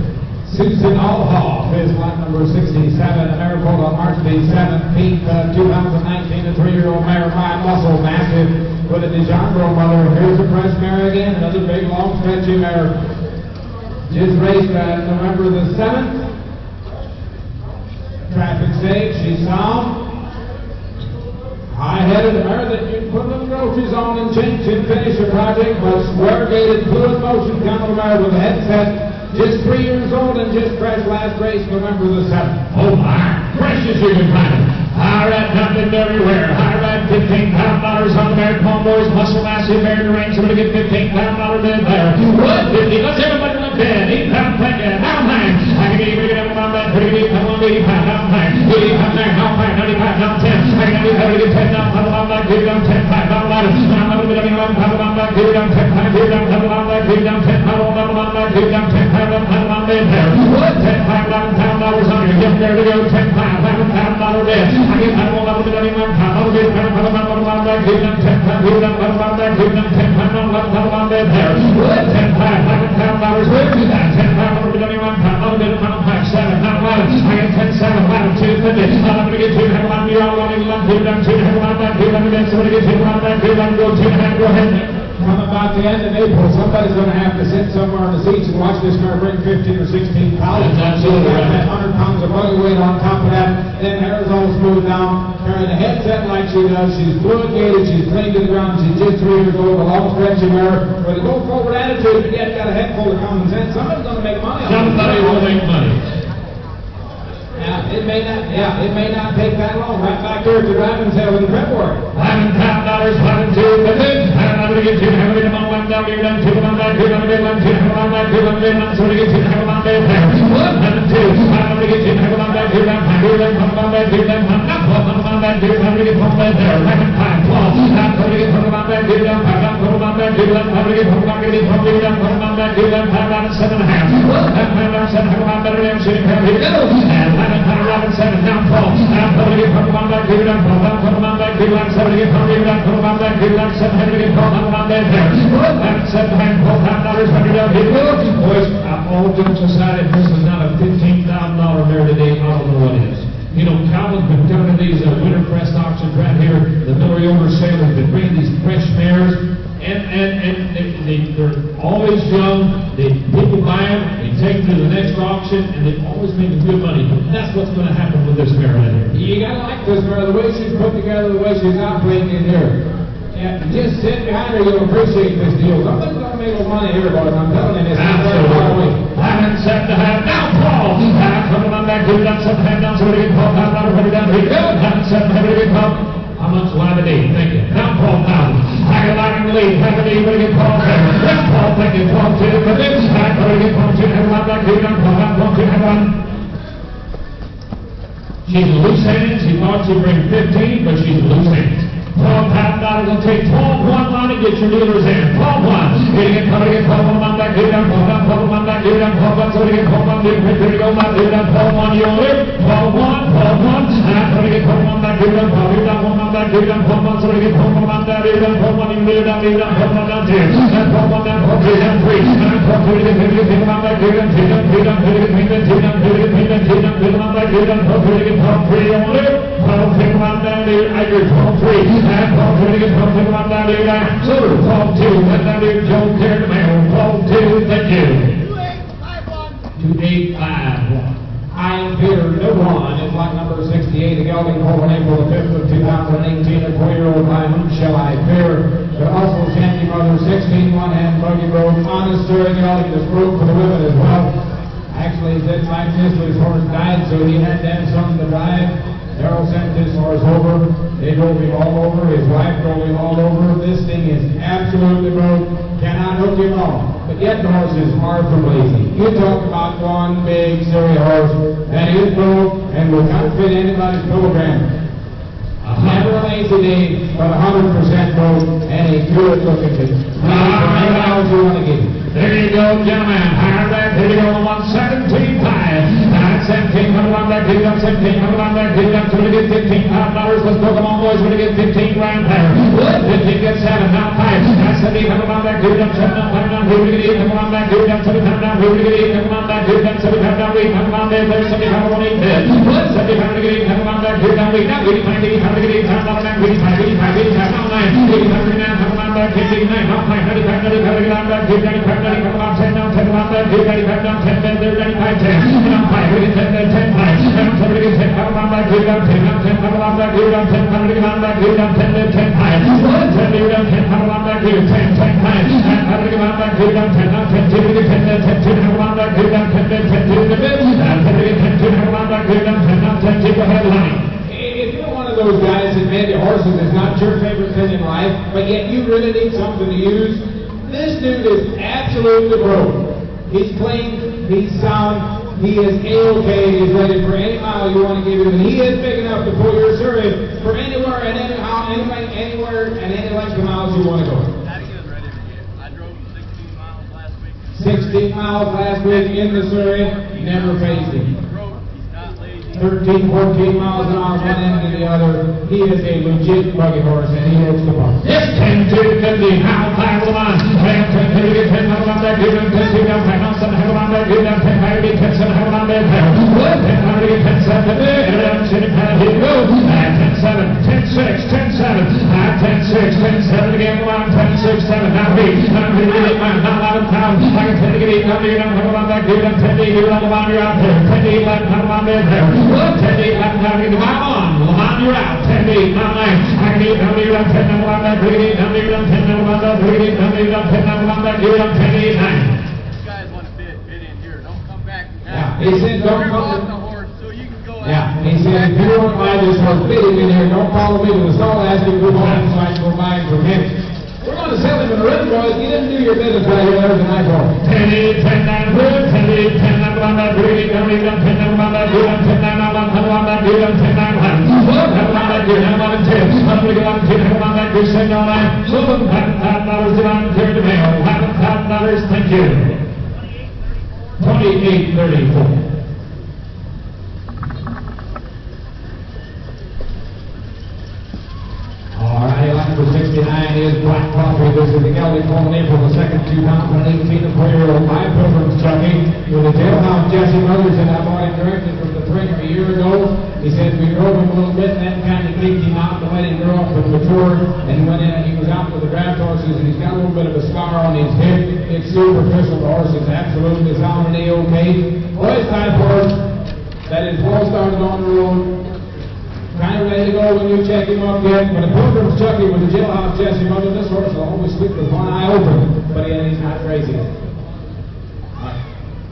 Susan Allhoff is lot number 67. A mare pulled on March the 17th, 2019. A 3-year-old mare by muscle, massive, with a DeJohn mother. Here's a fresh mare again, another big, long, stretchy mare. Just raced November the 7th. Traffic safe, she's sound. High-headed, a mare that you can put little groceries on and change and finish a project, but square-gated, fluid motion, kind of a mare with a headset. Just 3 years old and just crashed last race November the 7th. Oh my, precious you can find it. High rat dumping everywhere. High rat $15 on the American Homeboys. Muscle massive bear in the range. Somebody get $15 bid there. What? 50. Let's everybody look dead. 8 pound packet. Now high. I can get it up on that. Pretty good. Come on, 85. Now high. 85 there. Now high. 95. Now 10. I can get 10 down. Come on back. Give down 10. 5 down. Now a little bit of 11. Come on back. Give down 10. 5. Give down. Come on back. Give down 10. Come on back. Give down 10. 5 on bid there. What? 10 $5 on you. Get there to go. 10 $5 bid. I get $1 $21. I'll get $1 back. Give them 10 $5. Give them $1 back. Give them 10 $5 bid there. What? 10 $5. $11 bid. 10 $5 $21. I'll get $1 7. Not 11. I get 10 7. 11 250. I'm going to get 2 $1. You're all running 1. Give them 2 $1 back. Give them again. Somebody get 2 $1 back. Give them go 2 $1. Go ahead. Come about the end of April, somebody's going to have to sit somewhere in the seats and watch this car bring 15 or 16 pounds. That's absolutely right. That 100 pounds of body weight on top of that. Then hair's all smoothed down. Carrying a headset like she does. She's fluid gated. She's clean to the ground. She's just 3 years old. A long stretchy mare with a go forward attitude, but yet got a head full of common sense. Somebody's going to make money. Somebody will make money. It may not take that long. Right back there at the driving sale in February. $11 $5 I'm going to get you to have it on one down here, down 2 on that, 2 on that, 1 2 on that, 2 on that, I'm going to get you to have it on there. 1 2 I'm going to get you to have it on that, 2 down, 5 2 down, 1 on that, 2 down, 1 up, 1 on that, 2 I'm going to get home there. 11 5 12 I'm going to get home on that, 2 down, 5 down, 1 on that, 2 down, I'm going to get home on that, 2 down, 1 on that, 2 down, 5 down, 7 and a half. 5 down, 7 on better than shooting here we go. And 11 5 7 down 12 I'm going to get home on that, 2 down, 12 down, 1 on that, 2 down, 7 to get home, 2 down, 1 on that, 2 down, 7 to get home on that there. That's $7 $4 boys, all jokes aside, if this is not a $15,000 mare today, I don't know what is. You know, Calvin's been coming to these winter press auctions right here, the Miller Yoder sale has been bringing these fresh mares, and they're always young. People buy them, they take them to the next auction, and they always make good money. That's what's going to happen with this mare right here. You gotta like this mare, the way she's put together, the way she's operating in here. Yeah, just sit behind her, you'll appreciate this deal. Somebody's gonna make a little money here, boys. I'm telling you, it's not very far away. And set to have now, Paul. Coming on back, he's done some hand down, so we can Paul down, put it down, here you go. And set to have it, Paul. How much live a day? Thank you. Now, Paul, now. I got live in the lead. Have a day, we're going to get Paul there. Yes, Paul, thank you. Paul, two, but this time, we're going to get Paul, two, have one back, here, Paul, Paul, two, have one. She's loose hands. He thought she'd bring 15, but she's loose hands. 12 pound dollars will take 12 one line and get your dealer's in. 12 1. Here again, come again, 12 1 back, here down, 12 1 back, here down, 12 1, so again, 12 1, here we go, back, here down, 12 1, you own it. 12 1, 12 1, and come again, 12 1 back, here down, 12 down, 1 back, here down, 12 1, so again, 12 1 down, here down, 12 1, here down, 12 1 down, 2, and 12 1 down, 12 3 down, 3, and 12 3 again, here again, 1 back, here down, 2 down, 3 down, 2 again, 3 down, 2 down, 2 again, 3 down, 2 down, 2 down, back, here down, 12 3 again, 12 3, you own it. 12 3 down here, I hear 12 3, and 12 3 again. 12 2 down here, so 12 2, and down here, Joe Care to Mail, 12 2, thank you. 2851. I'm Peter Newon is lot number 68, the gelding called on April the 5th of 2018, a 4-year-old by Whom Shall I Fear? But also Shanty Mother, 16 one-hand buggy road, honest story gelding that's broke for the women as well. Actually, his like this, his horse died, so he had to have something to drive. Darrell sent this horse over. They drove him all over. His wife drove him all over. This thing is absolutely broke. Cannot hook him off. But yet the horse is far from lazy. You talk about one big, serious horse that is broke and will not fit anybody's program. Never a lazy day, but 100% broke and a good looking thing. How much you want to give him? There you go, gentlemen. Higher back, here you go, 117 5. And 17, come on back, here you go, 17, come on back, here you go, so we get $15. Let's go, come on, boys, we're going to get 15 grand there. 15 gets 7, now 5. And 17, come on back, here you go, 7, now 5, now here we get 8, come on back, here you go, 7, now here we get 8, come on back, here you go, 7, now 8, come on there, 70, come on 8, 70, come on 8, come on back, here you go, 8, now 85, 85, 85, come on back, 85, 85, 85, now 9, 85, 89, come on back, 89, now 5, 95, 95, come on back, 95, 90, come on 10, now 10, come on back, 95, now 10, 10, 95, 10, now 5, we get 10, 10, 5, now 10, we get 10, come on back, here down 10, now 10, come on back, here down 10, come on back, here down 10, 10, 5, 10, here down 10, come on back, here 10, 10, 5, and come on back, here down 10, now 10, 2, we get 10, 10, 2, come on back, here down 10, 10, 2, and 10, we get 10, 2, come on back, here down 10, now 10, 2, go ahead, Lonnie. If you're one of those guys that maybe horses is not your favorite thing in life, but yet you really need something to use, this dude is absolutely broke. He's clean, he's sound, he is A-OK, he's ready for any mile you want to give him, and he is big enough to pull your service for anywhere and anyhow, anywhere and any length of miles you want to go. That is ready to get. I drove 16 miles last week. 16 miles last week in the Surrey, never faced him. 13, 14 miles an hour, one end to the other. He is a legit buggy horse, and he hits the ball. Yes, 10 to 50. How high will I? 10 to get 10, how about that? Give him 10 to down, 10, how about that? Give him 10, how to get 10, how about that? 10, how to get 10, 7, here we go. 10, 7, 10, 6, 10, 7. 10, 6, 10, 7 again, 1, 10, 6, 7. Now 8, now 8, now 11 pounds. I can 10 to get 8, now here, how about that? Give him 10 to 8, you're on the line, you're out there. 10 to 8, how about that? 10 8, left down here, come on, Lamont, you're out. 10 8, now 9. I can 8, now you're up. 10 now Lamont, back, 8, now you're up. 10 now Lamont, back, 8, now you're up. 10 now Lamont, back, you're up. 10 8, 9. These guys want to bid in here. Don't come back. Yeah, he said don't come. The horse so you can go out. Yeah, he said if you don't buy this horse bidding in here, don't follow me to the stall, ask him to go home so I can go buy him from him. We're going to sell him in the ring, boys. You didn't do your business right here. There's a nice horse. 10 8, 10 9, 10 8, 10 9, 1, 9, 3, 10 9, 10 9, 1, 9, 10 9, 1, 1, 10 9, 1, 10, 1, 10, 9, 7 $11 divine care to mail. $11,000, thank you. 2834. All right, line number 69 is Black Coffee. This is the gelding pulling in from the second 2018 the 4-year-old by Pilgrim's Chucky with the jailhouse Jesse Brothers, and I bought him directly from the trainer a year ago. He said we drove him a little bit and then kind of leaked him out to let him grow up and mature, and went in and he was out with the draft horses, and he's got a little bit of a scar on his hip. It's superficial. The horse is absolutely sound and A-okay. Boys type horse that is well started on the road, kind of ready to go when you check him up yet. But a Pilgrim's Chucky with the jailhouse Jesse Mother, this horse will always sleep with one eye open, but he's not crazy.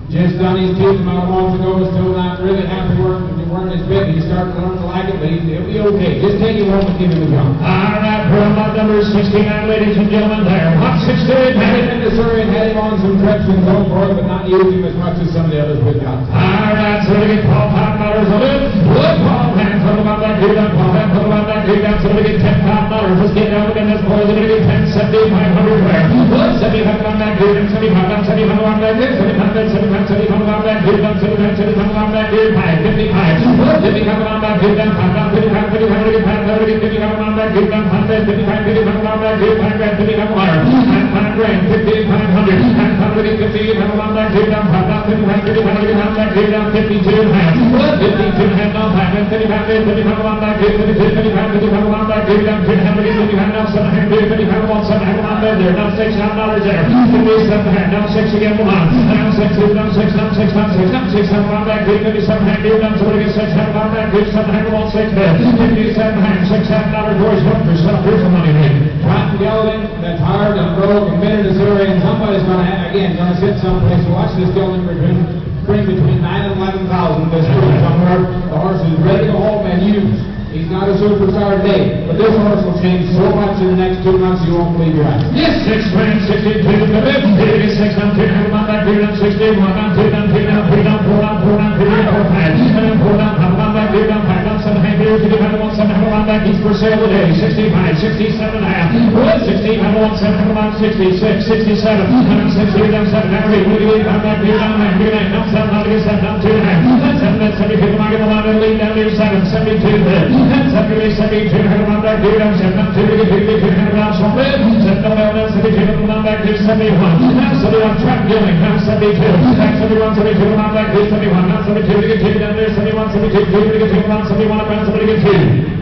Just done his teeth about a month ago, still not really happy wearing his bit. He's starting to learn to like it, but he'll be okay. Just take him home and give him a jump. All right, for lot number 69, ladies and gentlemen, there. Hot 68, Had him in the Surrey and had him on some trips and so forth, but not using him as much as some of the others we've got. All right, so we get Paul $5 on it. Look, Paul hands on about that good down, Paul hands on about that good down, so we get $10. Let's get down again, this boys, we're going to get 10, 7,500 there. Look, 7,500 on that good, 75 down, 7,500 on that good, 7,500 on that good, 7,500 on that good, 55. Look, 55 on that good down, 5 down, 55, 55, 55 on that good down, 5, 55, 55 on that good, 5 grand, 55 wire, and 5 grand, 5,500, and 550 on that good down, 5 down, 55, 55 on that good down, 52 and a half. Look, 52 and a half down, 5 grand, 55 on that good, 52, 55 on that good down, 55 down, 7 hand, 55 on 7 hand on there, now $6 there, 57 hand, now 6 again, come on, now 6, down 6, down 6, down 6, down 6 on that good, 57 hand, down, so we get 6 hand on that good, 7 hand on 6 there, 57 hand, $6 George, what for yourself, here's the money, man. Rotten gelding that's hard and broke and bitter to Surrey, and somebody's going to have, again, going to sit someplace. Watch this gelding bring between 9 and 11,000 this week somewhere. The horse is ready to go home and use. He's not a superstar today, but this horse will change so much in the next 2 months you won't believe your eyes. Yes, 6 grand, 62 to the bid, 86 down, 2 down, 1 down, 2 down, 61 down, 2 down, 2 down, 3 down, 4 down, 4 down, 3 down, 4 5, and then 4 down, 5 down, 2 down, 5 down, 7 hand, 2 down, 1, 7 hand, 1 back, he's for sale today, 65, 67 and a half, 16, 1, 7 hand, 66, 67, 60 down, 7 down, 8, 8, 5 down, 2 down, 9, 2 down, 7 down, 7 down, 2 and a half, 7, 72, market the line, and lead down to 7, 72 there, 72, on back, 2 down, 7 down, 2 down, so bid, 7 down, 72, on back, 71, now 71, trap gilling, now 72, 71, 72, on back, 71, now 72, to get 2 down there, 71, 72, 2 to get 2, 71, up, 72, to get 2.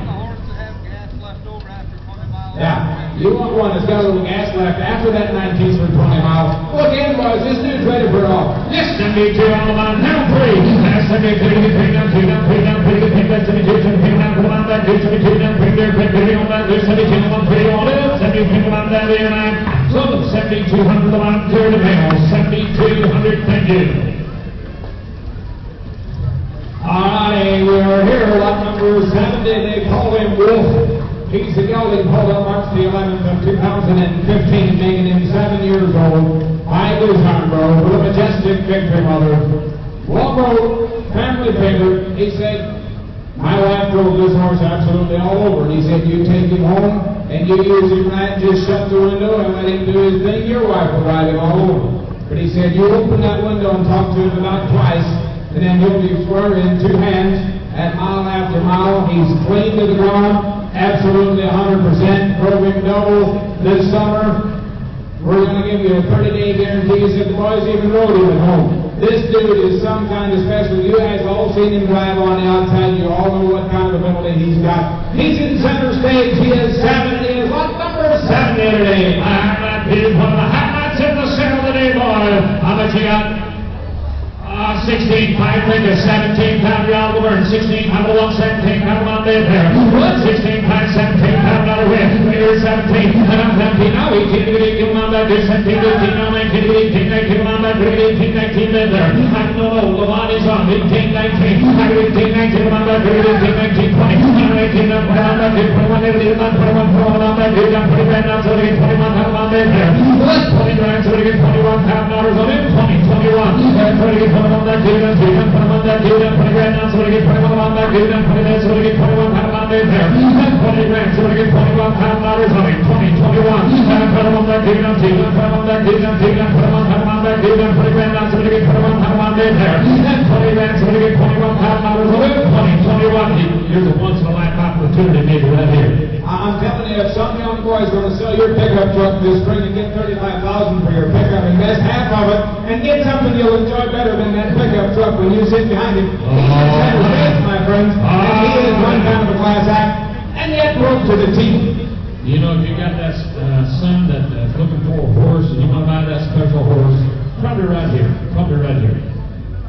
Yeah, you want one that's got a little gas left after that 19 for 20 miles. Well, again, boys, this dude's ready for it all. Yes, 72 on the line, now 3. That's 72 to get 3 down, 2 down, 3 down, 3 to get 3, 72, 72 down, put on that, 72 down, 3 there, 3 on that, 72 on 3 on it, 72 on that, there, 9. So, 7,200 the line, 0 to mail, 7,200, thank you. All right, we are here, lot number 70. They call him Wolf. He's the gelding pulled on March the 11th of 2015, making him 7 years old. By Guzman, with a majestic victory, mother. Well rode, family favorite. He said, my wife drove this horse absolutely all over. And he said, you take him home and you use him right, just shut the window and let him do his thing. Your wife will ride him all over. But he said, you open that window and talk to him about twice, and then he'll be swearing in 2 hands at mile after mile. He's clean to the ground. Absolutely 100%. Drove him double this summer. We're going to give you a 30-day guarantee. He said the boys even rode him at home. This dude is some kind of special. You guys all seen him drive on the outside. You all know what kind of ability he's got. He's in center stage. He is 7. He is lot number 70 today. That is one of the highlights in the sale today, boy. How much you got? 16, 5 figures, 17 pound yard over, 16 pound 1, 17 pound on bid there. 16 pound, 17 pound on win. Figure 17, and I'm 17 now, 18 to get 18 on that, 17 to 18 now, 19 to 18, 19 on that, 18, 19 bid there. I don't know, Lamont is on, 18, 19, 18, 19 on that, 18, 19, 20, 18 on that, 21, 18 on that, 21 grand now, so they get 21 pound on bid there. 20 grand, so they get 21 pound dollars on it, 20, 21, and 20 get 21 on that, 2 down, 3 down, 21 down, 2 down, 20 grand now, so they get 21 on that, 2 down, 20 there, so they get 21 pound on bid there. 20 grand, so they get 21 pound dollars on it, 20, 21, and 21 that, 2 down, 2 down, 21 that, 2 down, 2 down, 21 pound on that, 2 down, 20 grand now, so they get 21 pound on bid there. And 20 grand, so they get 21 pound dollars on it, 20, 21. Here's a once in a lifetime opportunity maybe right here. I'm telling you, if some young boys going to sell your pickup truck this spring and get $35,000 for your pickup. Invest half of it and get something you'll enjoy better than that pickup truck when you sit behind it. My friends, and he is one kind of a class act, and yet broke to the teeth. You know, if you got that son that's looking for a horse and you want to buy that special horse, probably right here. Probably right here.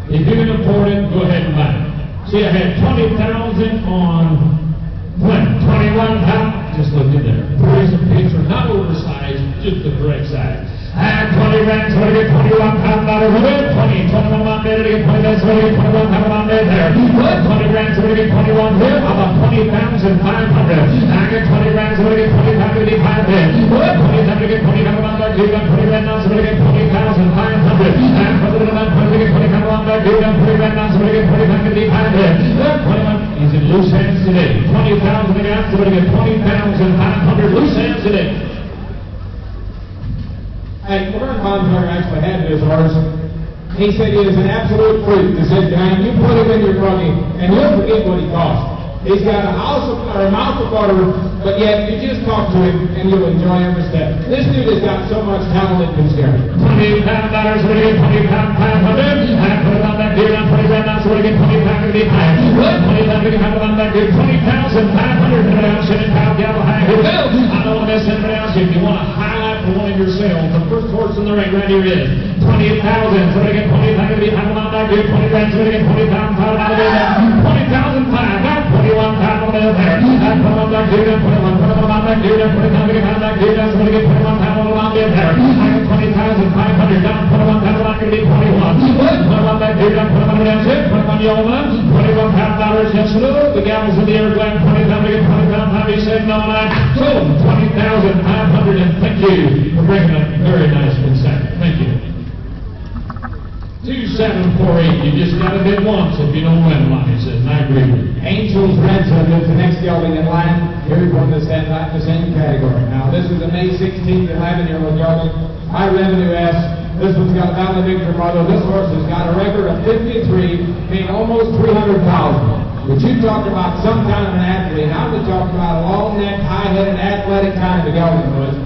If you can afford it, go ahead and buy it. See, I had 20,000 on when 21 pounds. Just look in there. Here's a picture, not oversized, just the correct size. And 20 grand, 21 pound dollar with it. 21 on there to get 20 grand, 21 pound on there. Good. 20 grand, 21 here. How about 20,500? I get 20 grand, 20,500 there. Good. 20,000 to get 20 pound on there. 20 grand now, 20,500. And for the little man, 20 pound on there. 20 grand now, 20,500 there. Good. 21. He's in loose hands today. 20,000 again, so we get 20,500 loose hands today. And Warren Bonfire actually had this horse. He said he is an absolute freak to sit down. You put him in your buggy, and you'll forget what he cost. He's got a mouth of butter, but yet you just talk to him, and you'll enjoy every step. This dude has got so much talent, it can scare you. $20 so we get 20 pound 500. I put it on that deer, on 20 grand now, so we get 20 pound to be high. Good. 20 pound to get on that deer, 20,500. Down, sitting pound, gal, high. Here we go. I don't want to miss anybody else. If you want to highlight for one of your sales, the first horse in the ring right here is 20,000. So we get 20 pound to be high on that deer, 20 grand, so we get 20 pound 500. 20,500. Now 21 pound on there. I put on that deer, 21. Put on that deer, 20 pound to get on that deer, so we get 21 pound on there. I get 20,500 down, 21 pound on that deer, 21. Good. Put on that deer, put on down, put on your one. 21 pound dollars, yes, hello. The gals in the air glad 20 pound to get 20 pound, how do you say no? So 20,500, and thank you for bringing a very nice consent. Thank you. 2748, you just got to bid once if you don't win one, he says, and I agree with you. Angel's Ransom is the next gelding in line. Here's one that's in the same category. Now, this is a May 16th 11-year-old gelding. High revenue S. This one's got a Valley Victor mother. This horse has got a record of 53, being almost 300,000. But you talk about some kind of an athlete. Now we're talking about a long-necked, high-headed, athletic kind of a gelding, boys.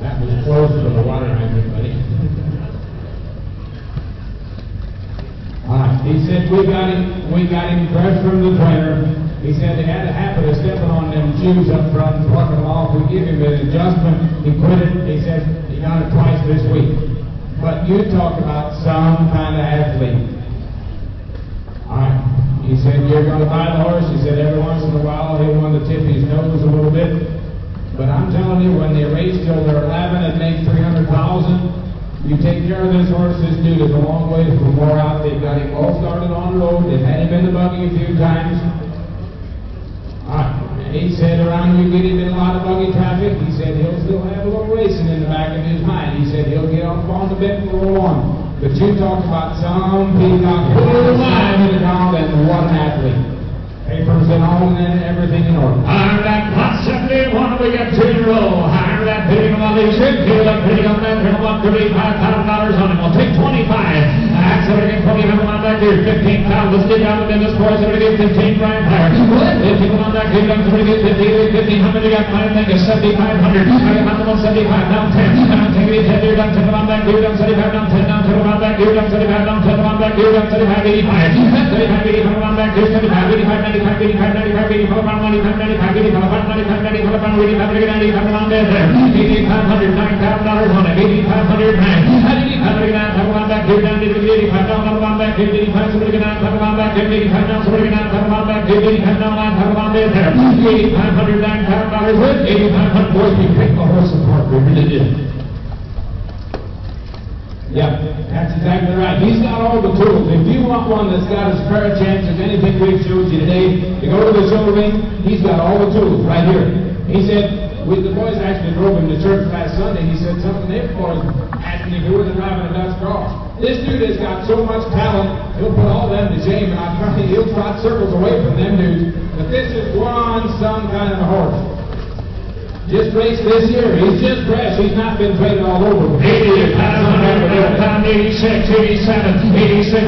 That was close to the water hydrant, buddy. All right, he said we got him fresh from the trainer. He said they had a habit of stepping on them shoes up front and plucking them off. We give him an adjustment. He quit it. He said he got it twice this week. But you talk about some kind of athlete. All right, he said you're going to buy the horse. He said every once in a while he'll want to tip his nose a little bit. But I'm telling you, when they race till they're 11 and make 300,000, you take care of this horse. This dude is a long way from wore out. They've got him all started on the road. They've had him in the buggy a few times. All right. He said around you get him in a lot of buggy traffic. He said he'll still have a little racing in the back of his mind. He said he'll get off on the bit and roll on. But you talk about some peacock who line in the ground, and what an athlete. Papers and all, and everything in order. Higher that pot 71, we got 2 in a row. Higher that bidding on the ship, feel like bidding on that, turn $135,000 on him. We'll take 25. That's what we get 20 on that dude, 15,000. Let's get down to business for us, so we get 15 grand higher. 15 on that dude, so we get 15. How many got mine? I think it's 7,500. I got mine on 75, down 10. I'm taking it 10 dude, down 10 on that dude, down 75, down 10, down 10 on that dude, down 75, down 10 on that dude, down 75, 85. 75, 85 on that dude, 75, 85, 85, 85, 85, 85, around 95, 95, 85, around 95, 95, around 85, 95, around there. $8,500, $9,000 on it. 8,500, $9,000. 8,500, around back here, down to 85, down around back here, 85, so we're going to around back here, 85, down, so we're going to around back here, 85, down, around there. $8,500, $9,000 with 8,500. Boys, we picked the horse apart. We really did. Yeah, that's exactly right. He's got all the tools. If you want one that's got as fair a chance as anything we've showed you today, to go to the show ring, he's got all the tools right here. He said, the boys actually drove him to church last Sunday. He said something their boys asked me if he wasn't driving a Dutch cross. This dude has got so much talent, he'll put all them to shame, and I'm telling you, he'll trot circles away from them dudes. But this is some kind of a horse. Just raced this year. He's just fresh. He's not been traded all over. 85, 86, 87, 86,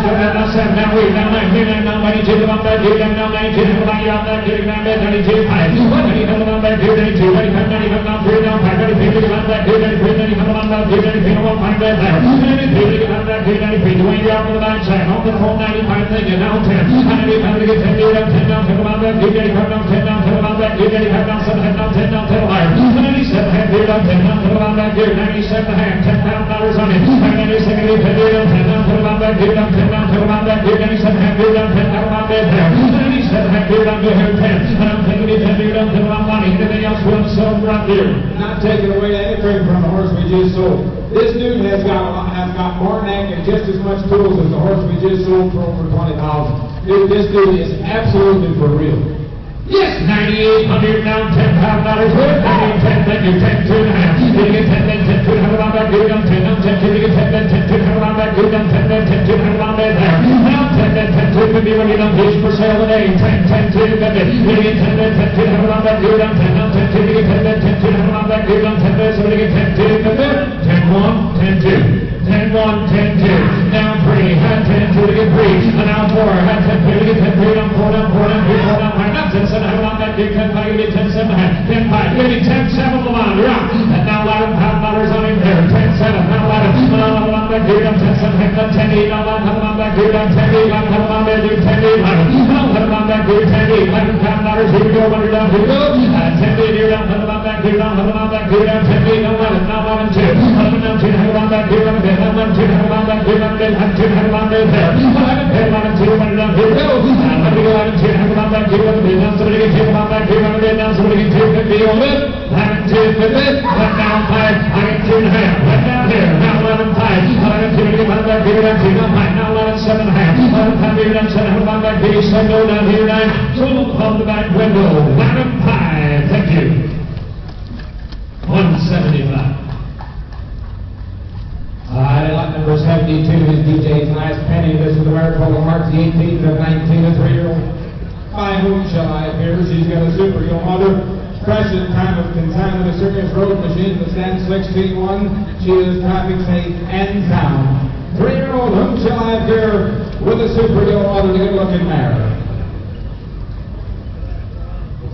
down, way down, 99, down, 92, down, back, down, 92, down, back, down, 92, 5, 190, down, back, 92, 95, 95, down, 3, down, 5, 93, down, back, 93, 95, down, back, 93, 1, 5, down, 93, down, back, 93, Dwayne, you're off to the backside, on the phone, 95, thinking, now 10, 95, to get 10, down, 10, down, 10, down, back, 95, down, 10, down, 10, down, back, 95, down, 7, down, 10, down, 10, higher, 97, half, down, 10, down, 10, down, back, 97, half, $10,000 on it, 97, 10, down, 10, down, 10, down, back, 10, down, 10, down, 10, down, back, 97, half, down, 10, down, back, 97, half, down, to here, 10, and I'm taking it 10, down, 10, down, money, anything else will sell right there. Not taking away anything from the horse we just sold. This dude has got more neck and just as much tools as the horse we just sold for over $20,000. Dude, this dude is absolutely for real. Yes, 9,800 now, $10,000 worth. 10, thank you, 10, 2 and a half. Did you get 10, then 10, 2 and a half, back, good, 10, 10, did you get 10, then 10, 2 and a half, back, good, 10, then 10, 2 and a half, there. Now 10, then 10, 2 could be ready on fish for sale today. 10, 10, 2, but did you get 10, then 10, 2 and a half, back, good, 10, now 10, 2, did you get 10, then 10, 2 and a half, back, good, 10, then so did you get 10, 2, but there. 10, 1, 10, 2. 10, 1, 10, 2. Now 3, had 10, 2 to get 3. And now 4, had 10, 2 to get 10, 3, down 4, down 4, down 3, 4, down 5, down 10, 7, down back, 10, 5, give me 10, 7, 10, 5, give me 10, 7, Lamont, you're out. And now $11,000 on him there, 10, 7, now 11, down back, down 10, 7, down 10, 8, down back, down 10, 8, down back, 10, 8, down back, 10, 8, $11,000, here we go, here we go, 10, 8, here down, down back, down 10, 8, down 11, now 11, 2, 11, down 2, down back, down 11, 2, down back, down 2, down back, there, 11, 2, 1, down, here we go, 11, 2, down back, down somebody get 2, down back, down somebody get 2, 50 on it, 11, 2, 50, let down 5, I get 2 and a half, let down here, now 11, 5, 11, 2, down back, down 2, down 5, now 11, 7 and a half, 11, 5, here, down 7, down back, 7, go down here, 9, sold on the back window, 11, 5, thank you, 175. Lot number 72 is DJ's last penny. This is the Mariposa March the 18th of 19, a 3-year-old. By whom shall I appear? She's got a super young mother. Present time of consignment of circus road machine that stands 16-1. She is traffic safe and sound. 3-year-old, whom shall I appear with a super young mother, the good-looking mare?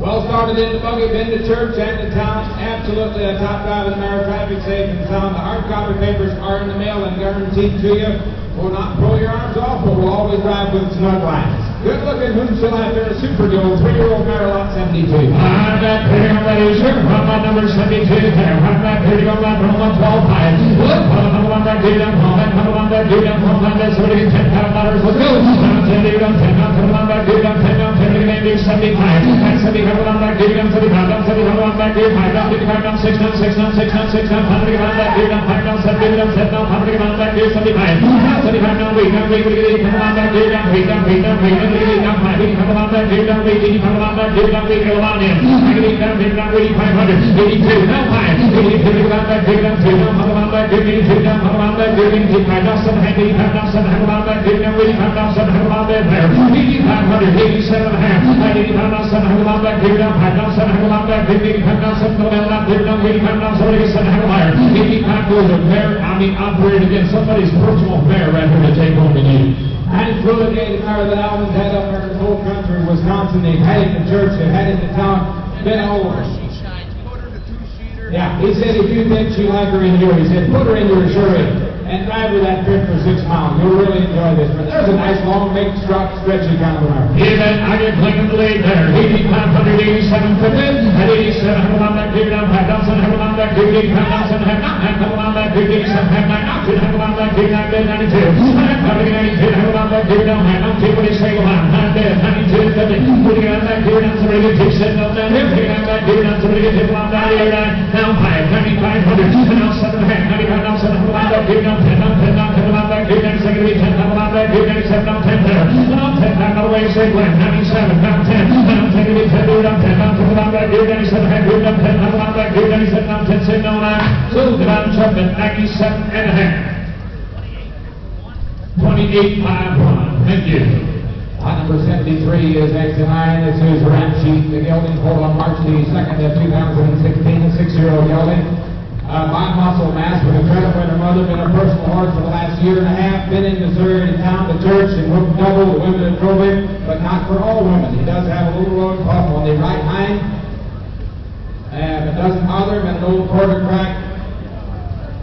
Well started in the buggy, been to church and to town. Absolutely a top driving mare, traffic safe and sound. The hard copy papers are in the mail and guaranteed to you. Will not pull your arms off, but will always drive with snug lines. Good looking, whom shall I appear? Super young 3-year-old mare, lot 72. I'm not clear on that issue. Run my number 72 there. I'm not clear on that from 112.5. Look, come on back, get down, come on back, get down, come on back, somebody get $10,000. Let's go. Now 10, down 10, now come on back, get down 10, down 10, get down 75. And 75, come on back, get down 75, down 75, come on back, get 5, down 55, down 6, down 6, down 6, down 6, down 5, come on back, get down 5, down 7, get down 7, down 5, come on back, get 75. Now 75, down 8, down 8, come on back, get down 8, down 8, down 8, down 5. Come on back, get down 80, come on back, get down 80, go on in. I get down 8,500, 82, now 5, 82, come on back, get down 2, now come on back, get 82, down, come on back, get 85, now 7, 85, now 7, come on back, get down 85, now 7, come on back, there, 8,500, 87 and a half, 85, now 7, come on back, get down 5, now 7, come on back, get 85, now 7, come on back, get down 85, now somebody gets 7, come higher, 85 goes a mare, operated against somebody's personal mare right here to take home the knee. And through the gate mare that Alvin's had up there in the whole country, Wisconsin, they've had him to church, they've had him to town, been all over. Yeah, he said if you think she like her in here, he said put her in your Chevy and drive her that trip for 6 miles. You'll really enjoy this. But there's a nice long, big, stretchy kind of a mare. Even I get Lincoln the lead there. 8,500, 87, 50, at 87, come on back, give down 5,000, come on back, give 85,000, come on back, give 87, come on back, give 92, come on back, give down 92, what do you say, go on, 92, 50, putting it on back, give down somebody get 2, sitting up down here, putting it on back, give down somebody get 2, on down here, now 5, 9,500, now 7, 95, now 7, come on back, give down 10, now 10, now 10, come on back, give down 10, come on back, give 97, now 10 there, now 10, back all the way, say, 97, now 10, now 10, give 10, do down 10, now 10, come on back, give 97, give down 10, come on back, give 97, now 10, say, no, 9, so the round up at 97 and a half. 28.51. Thank you. Lot number 73 is X9. This is Rap Sheet, the gelding pulled on March the 2nd of 2016, a 6-year-old gelding. By muscle mass with a credit winner mother, been a personal horse for the last year and a half, been in Missouri in town to church and worked double the women that drove him, but not for all women. He does have a little road puff on the right hind, and it doesn't bother him, and an old quarter crack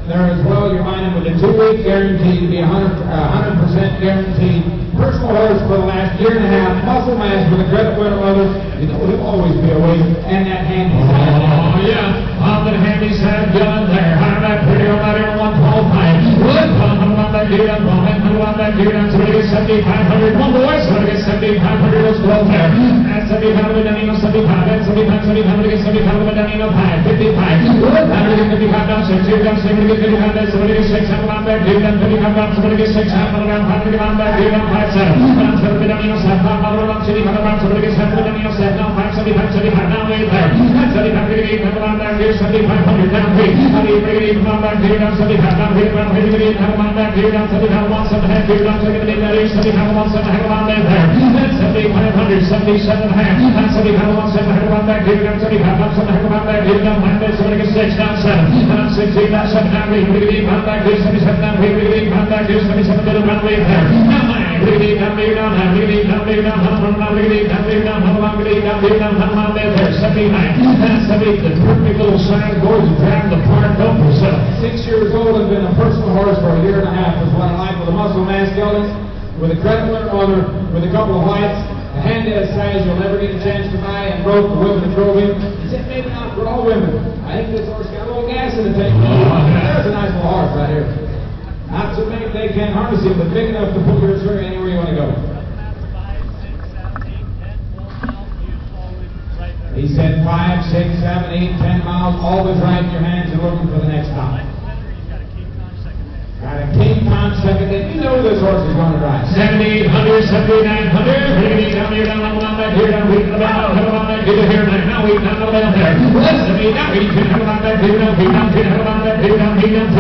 there as well. You're buying him with a 2-week guarantee to be 100% guaranteed. Personal horse for the last year and a half, muscle mass with a credit winner mother. You know he'll always be away, and that handy. Oh, yeah. On the handy side, John there. High that pretty on that air 112. Wood, on that dude, on that dude, on somebody gets 7,500. One boy, somebody gets 7,500. Let's go there. At 7,500, Danilo, 75. At 75, 7,500 gets 7,500, Danilo, 5. 55. Wood, 155 down, 60 down, 70 gets 55 down, somebody gets 600 on that dude, on 55 down, somebody gets 600 on 500 on that dude, on 5. Now 7, Danilo, 7, 5, City, somebody gets 7, Danilo, 7, now 5, 75 down, way there. At 75, 88, on that dude, 7,500 down, 3. On the 88, on that dude, on 75 down, 3, on 88, on that dude, on 75, 1, 7, dude, on 78, 75, 1, 7, on there. At 7,500, 77 half. At 75, 1, 7, on that dude, on 75, 1, 7, on that dude, on 5, somebody gets 6 down, 7. On 16, down, 7, down, 3, on that dude, 77 down, 3, on that dude, 77 down, on way there. Now 9, down, down, down, there, 79. That's 70, the perfect little sign goes and drag the part up himself. 6 years old and been a personal horse for a year and a half is what I like, with a muscle mass geldings, with a credit winner mother, with a couple of whites, a handy size you'll never get a chance to buy, and broke the women that drove him. He said maybe not for all women. I think this horse got a little gas in the tank. There's a nice little horse right here. Not so big they can't harness him, but big enough to pull your trigger anywhere you want to go. He said 5, 6, 7, 8, 10 miles, always right in your hands and looking for the next stop. Got a King Kong second. You know this horse is going to drive. 7,800, 7,900. Bringing it down here, down on that here, down here, down on that here, here, now we down on that there. 7,800, down, 82, down on that here, down, down, down on that here, down, down, down,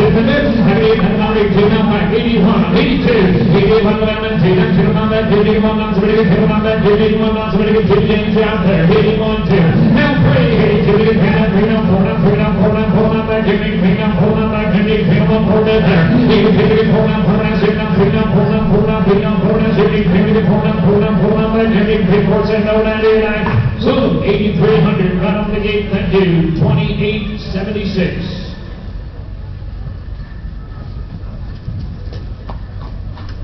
82, down, 5, 81, 82, 81, down, 82, down on that here, 81, down, somebody get 10 on that here, 81, down, somebody get 2 James out there, 81, 2. Now 3, 82, get 10, 3, down, 4, down, 3, down, 4, down, 4 down, back, 3 down, 4 down, back, 3 down, 4 down, there. 83, 4 down, 4 down, 6 down, 3 down, 4 down, 4 down, 3 down, 4 down, 83, 4 down, 4 down, 4 down, 83, 4 7, 0, 99. So 8,300 right off the gate. Thank you. 2876.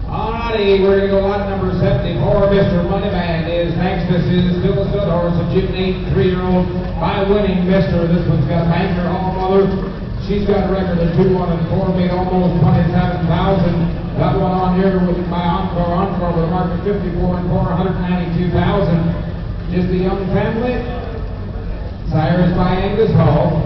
Alrighty, we're going to go lot number 74. Mr. Moneybag is next. This is still a stud horse, a June 3-year-old by winning Mister. This one's got a banker all mother. She's got a record of 2-1-4, made almost 27,000. Got one on here with my encore with a mark of 54 and 492,000. Just a young family. Sire is by Angus Hall.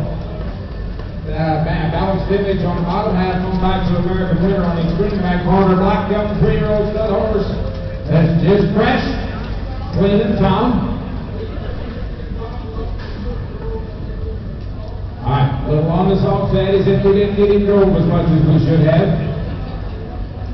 Balanced image on the bottom half, going back to American winner on the extreme back corner. Black young 3-year-old stud horse. That's just fresh. Clean in town. Alright, a little on the soft side is if we didn't get him drove as much as we should have.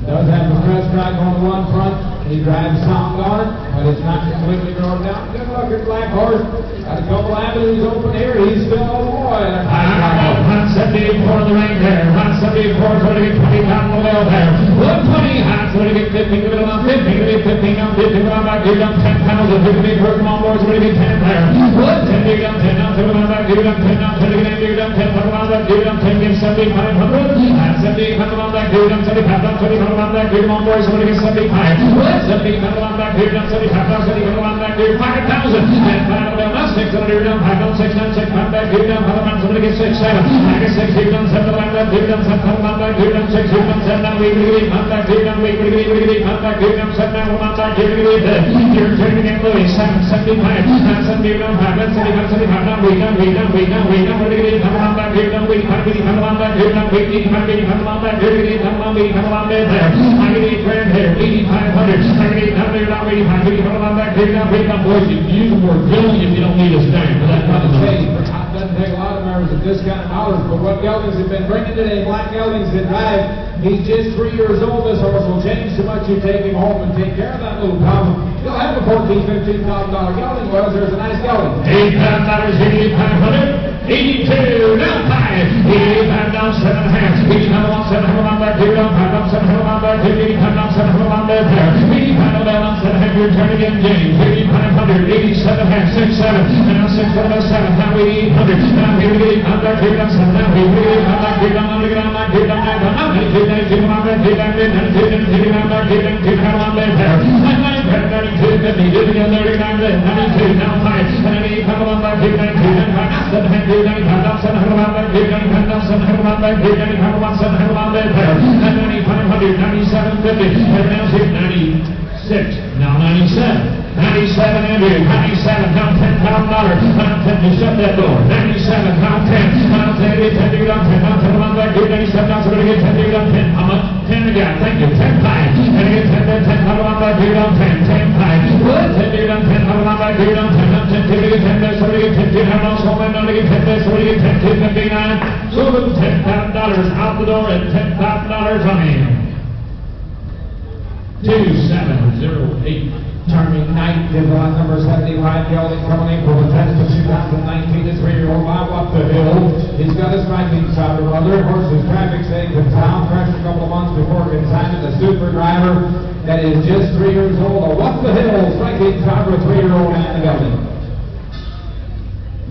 Does have a press track on the one front. He drives sound on it, but it's not completely grown down. Good luck at Black Horse. Got a couple avenues open here. He's still a boy. 174 in the ring there. 174 is going to get 20 down the middle there. 120 hot, so to get 15, give it on 15, give it 15 on 15, give it on back, give it on 10 pounds, if you can be first, come on board, so to get 10 there. 10, give it on 10 down, give it on back, give it on 10 down, 10 again, give it on 10, put it on back, give it on 10, give 7,500. 7,500 on back, give it on 75 down, 25 on back, give it on board, so to get 75. 7,500 on back, give it on 75 down, 75 on back, give it 5,000. And 5 down, now 6 on it, down, 5 down, 6 down, 6 down, back, give it down, 5 down, somebody get 6, 7. I get 6, give it on 7 down, back, give it on 7 down, back, give it on 6, give it on 7 down, we give it on back, give it on, we give it on back, give it on 7 down, on back, give it on. You're turning again, Louis, 75, 7 down, 5, that's 75 down, we down, we down, we down, we down, we give it on back, give it on, we give it on back, give it on, we give it on back, give it on, we give it on there. I get 8 grand here, 8,500. I get 800 on 85, give it on back, give it on, boys, you use the word billion if you don't need a stand for that kind of thing. Doesn't take a lot of members at this kind of dollars, but what geldings have been bringing today, black geldings that drive. He's just 3 years old. This horse will change so much you take him home and take care of that little problem. You'll have a $14,000, $15,000 gelding. Well, there's a nice gelding. $8,500, 82, now 5, 85 down 7.5, 85 on 7 on back, 2 down 5 on 7 on turn again, James. 8,500, 87 half, 6-7. Now 6-7, now 8,800. Now here we get 800, 8,700. Now here we get 800, 8,900, now 97. 97, Andrew. 97, now $10,000. Now 10 to shut that door. 97, now 10. Now 10 to get 10 to get up 10. Now 10 to run back. 97, now somebody get 10 to get up 10. How much? 10 again. Thank you. 10 times. 10 to get 10 to 10. How to run back. Get up 10. 10 times. Good. 10 to get up 10. How to run back. Get up 10. Now 10 to get 10 to somebody get 10 to how much? So many to get 10 to somebody get 10 to 59. So good. $10,000 out the door and $10,000 on him. 2708. Charming Knight is on number 75, gelding coming in for the test of 2019. This 3-year-old Bob up the hill. He's got a striking solid brother. Horse's traffic saved in town. Crashed a couple of months before consignment. The super driver that is just 3 years old. A up the hill striking solid 3-year-old and the gelding.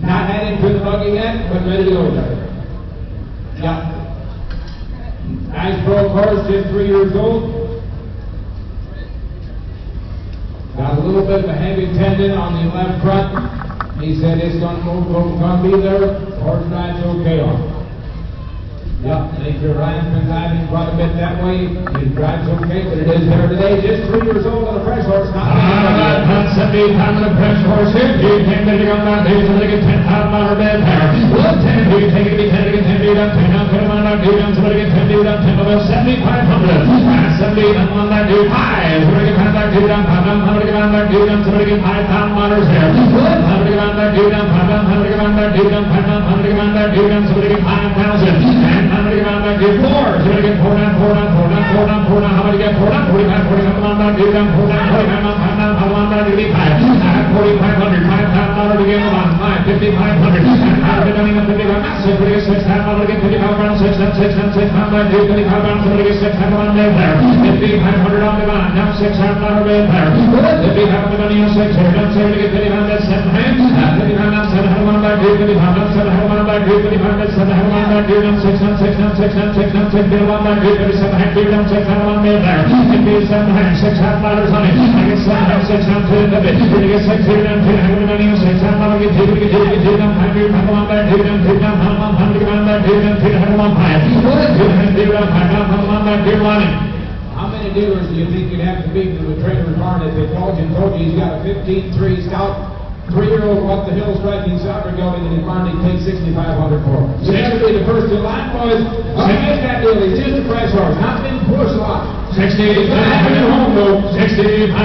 Not heading to the buggy yet, but ready to go there. Yep. Nice broke horse, just 3 years old. Got a little bit of a heavy tendon on the left front. He said it's going to move, going to be there. Horse ride's okay on it. Yep, Major Ryan's been driving quite a bit that way. His drive's okay, but it is there today. Just 3 years old on a fresh horse. Not 78 pound of fresh horse here. You can't get it on that day, so they get $10,000 bed pair. Well, 10, do you take it, 10 to get 10 to get up 10. Now put him on that dude, somebody get 10 to get up 10. About 7,500. 78 on that dude. 5. Somebody get on that dude, 5. Somebody get on that dude, somebody get $5,000 here. Good. Somebody get on that dude, 5. Somebody get on that dude, 5. Somebody get on that dude, somebody get 5,000. How many get on that dude? 4. Somebody get 4 down, 4 down, 4 down, 4 down, 4 down. How many get 4 down? 45, 45 on that dude, 4 down, 45 on that dude, 5. 4,500, $5,000 to get on 5, 5,500. And how did anyone 55? Somebody get 6, somebody get 55 rounds, 6 down, 6 down, 6 down, that dude, 55 rounds, somebody get 6, on that there. 5,500 on the line, now $6,000 there. 5,500 on the 6, down, somebody get 55, that's 7 hands. 55 down, 7 on that dude, 55 down, 7 on that dude, 55 that's 7 on that dude, 6 down, 6 down, 6 down, 6 down, 6 down, 1 down, 37 hand, 3 down, 6 down, 1 there. 57 hand, $6,000 on it. I get 7 hand, 6 down, 2 down, 2 get 6, 2 down, 2 down, 6 down, get 2 down, 5 on that, 2 down, 2 down, 100 on that, 2 down, 2 down, 1 5. 2 hand, 2 down, 5 on that, 2 on it. How many dealers do you think you'd have to beat to the trailer's barn if they called you and told you he's got a 15-3 Scout? 3-year-old up the hill striking soccer gelding in his barn, he takes 6,500 for. So you have to be the first in line, boys. Make that deal. He's just a fresh horse, not been pushed a lot. 6,500 home though. 6,500.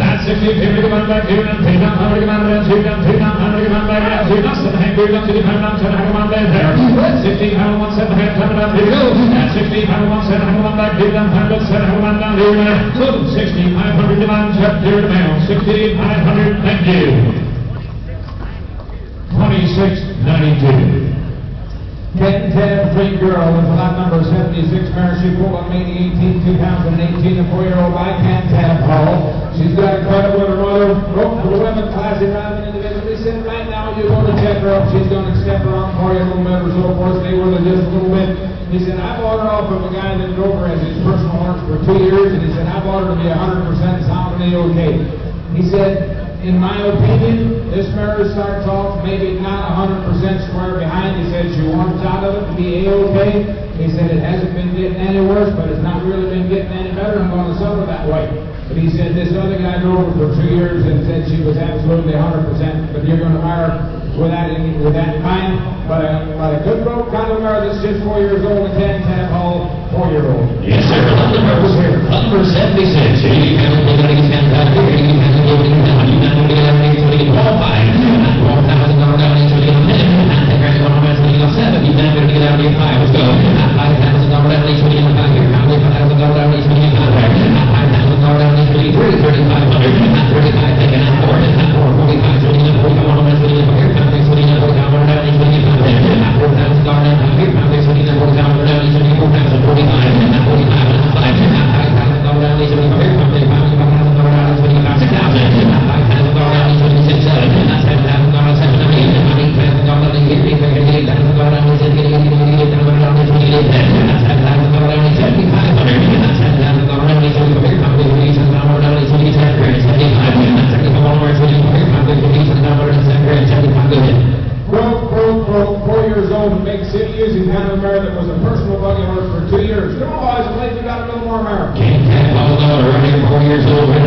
That's 6,500 on back here and 3 down, 100 on that, 3 down, 3 down, 100 on back down, 3 down, 7 hand, 3 down, 25 down, 7 on back there. 16 on 7 hand, 7 on there. That's 16 on 7 on back, 3 down, 100, 7 on down here. So 6,500 divides up here to mail. 6,500. Thank you. 2692. Ken Ted Free Girl is lot number 76 mare. She pulled on May 18, 2018, a 4-year-old by Ken Ted Hall. She's got a credit with her mother. Wrote for the women class in driving individual. He said, right now you're going to check her up. She's going to step her on for you a little bit or so forth. Stay with her just a little bit. He said, I bought her off of a guy that drove her as his personal horse for 2 years. And he said, I bought her to be 100% sound and okay. He said, in my opinion, this mare starts off maybe not 100% square behind. He said she wants out of it to be A-okay. He said it hasn't been getting any worse, but it's not really been getting any better. I'm going to sell her that way. But he said this other guy drove her for 2 years and said she was absolutely 100%. But you're going to buy her with that in mind. But a good broke kind of mare that's just 4 years old and Ken Tab Hall, 4-year-old. Yes, sir. Number 76.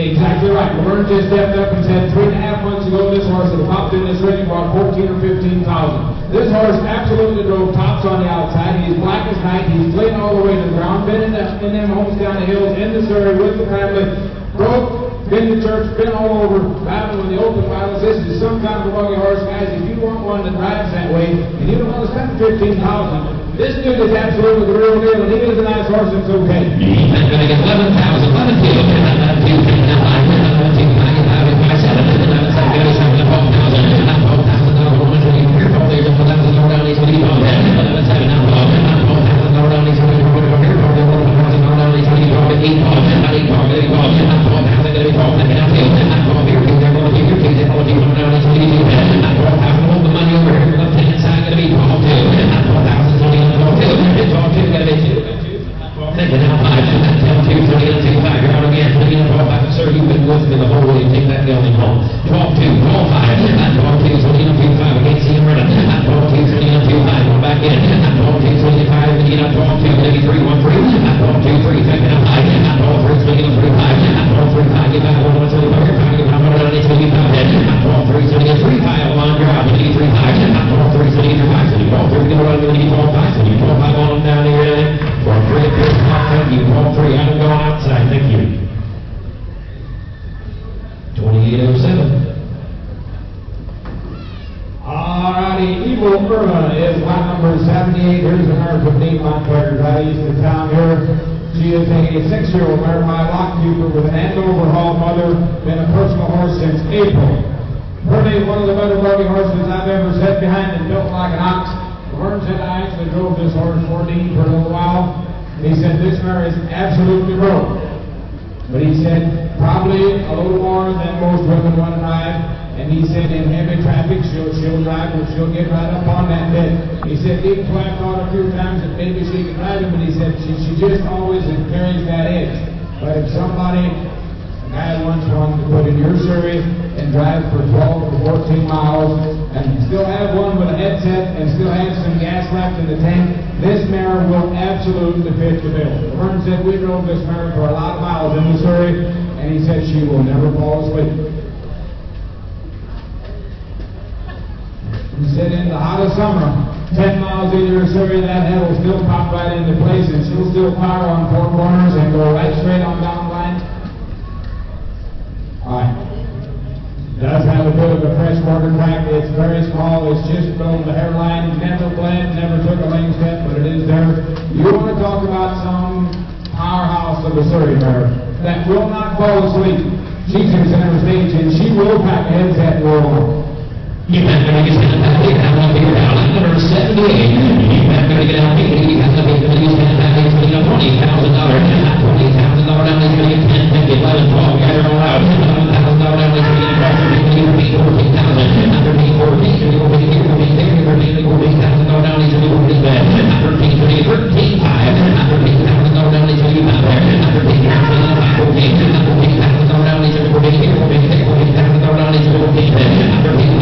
Exactly right. Laverne just stepped up and said 3.5 months ago this horse had popped in this ring about 14 or 15,000. This horse absolutely drove tops on the outside. He's black as night. He's playing all the way to the ground. Been in them homes down the hills in the Surrey with the family. Broke, been to church, been all over, battling with the open battles. This is some kind of a buggy horse, guys. If you want one that drives that way and you don't want to spend 15,000, this dude is absolutely the real deal, and he is a nice horse. It's okay. He's going to get 11,000. 5, 10, 2, 20, 2, 5. You're out again. so you get 3 5 on your out. You get 3 5. Not 12 3, so you get 5. So you 12 3, go around, you get 12 5. So you 12 5 on them down here. For 3 up here, thank you. 12 3, have them going outside. Thank you. 2807. Alrighty, Evil Irma is lot number 78. Here's a mare from Dean Montclair, right east of town here. She is a 6-year-old mare by lockkeeper with an Andover Hall mother, been a personal horse since April. Pretty one of the better buggy horses I've ever sat behind and built like an ox. Vern said I actually drove this horse for Dean for a little while. He said this mare is absolutely broke. But he said probably a little more than most women want to ride. And he said in heavy traffic she'll drive, but she'll get right up on that bed. He said Dean Flack thought a few times that maybe she could ride him, but he said she just always carries that edge. But if somebody, a guy wants one to put in your Surrey and drive for 12 or 14 miles and still have one with a headset and still have some gas left in the tank, this mare will absolutely fit the bill. Vern said we drove this mare for a lot of miles in Missouri, and he said she will never fall asleep. He said in the hottest summer, 10 miles either Surrey, that head will still pop right into place and she'll still fire on 4 corners and go right straight on down the line. Alright. Does have a bit of a freshwater track. It's very small. It's just below the hairline. Never bled, never took a lane step, but it is there. You want to talk about some powerhouse of a Surrey mare that will not fall asleep. She's in center stage and she will pack a headset and roll on. You have to get out of here now. Number 78. You have to get out of here. You have to get $20,000. $20,000 down is going to get 10, 50, 11, 12. Gather all out. $11,000 down is going to get across the $14,000. After being 14, you're going to get $14,000 down is going to get bed. After being 13, 5. After being $1,000 down is going to get out there. After being $14,000 down is going to get $14,000 down is going to get bed. After being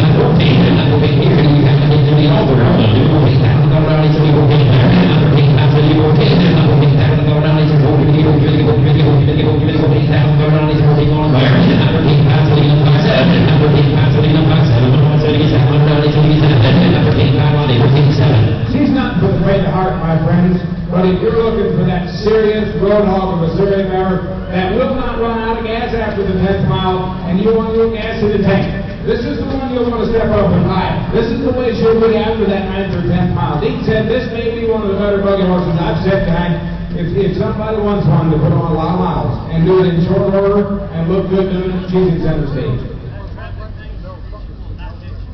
she's not for the faint of heart, my friends, but if you're looking for that serious road hog of a Surrey mare that will not run out of gas after the 10th mile and you want your gas in the tank, this is the one you'll want to step up and buy. This is the way she'll be after that 9th or 10th mile. Dean said this may be one of the better buggy horses I've set behind. If somebody wants one to put on a lot of miles and do it in short order and look good doing it, she's in center stage.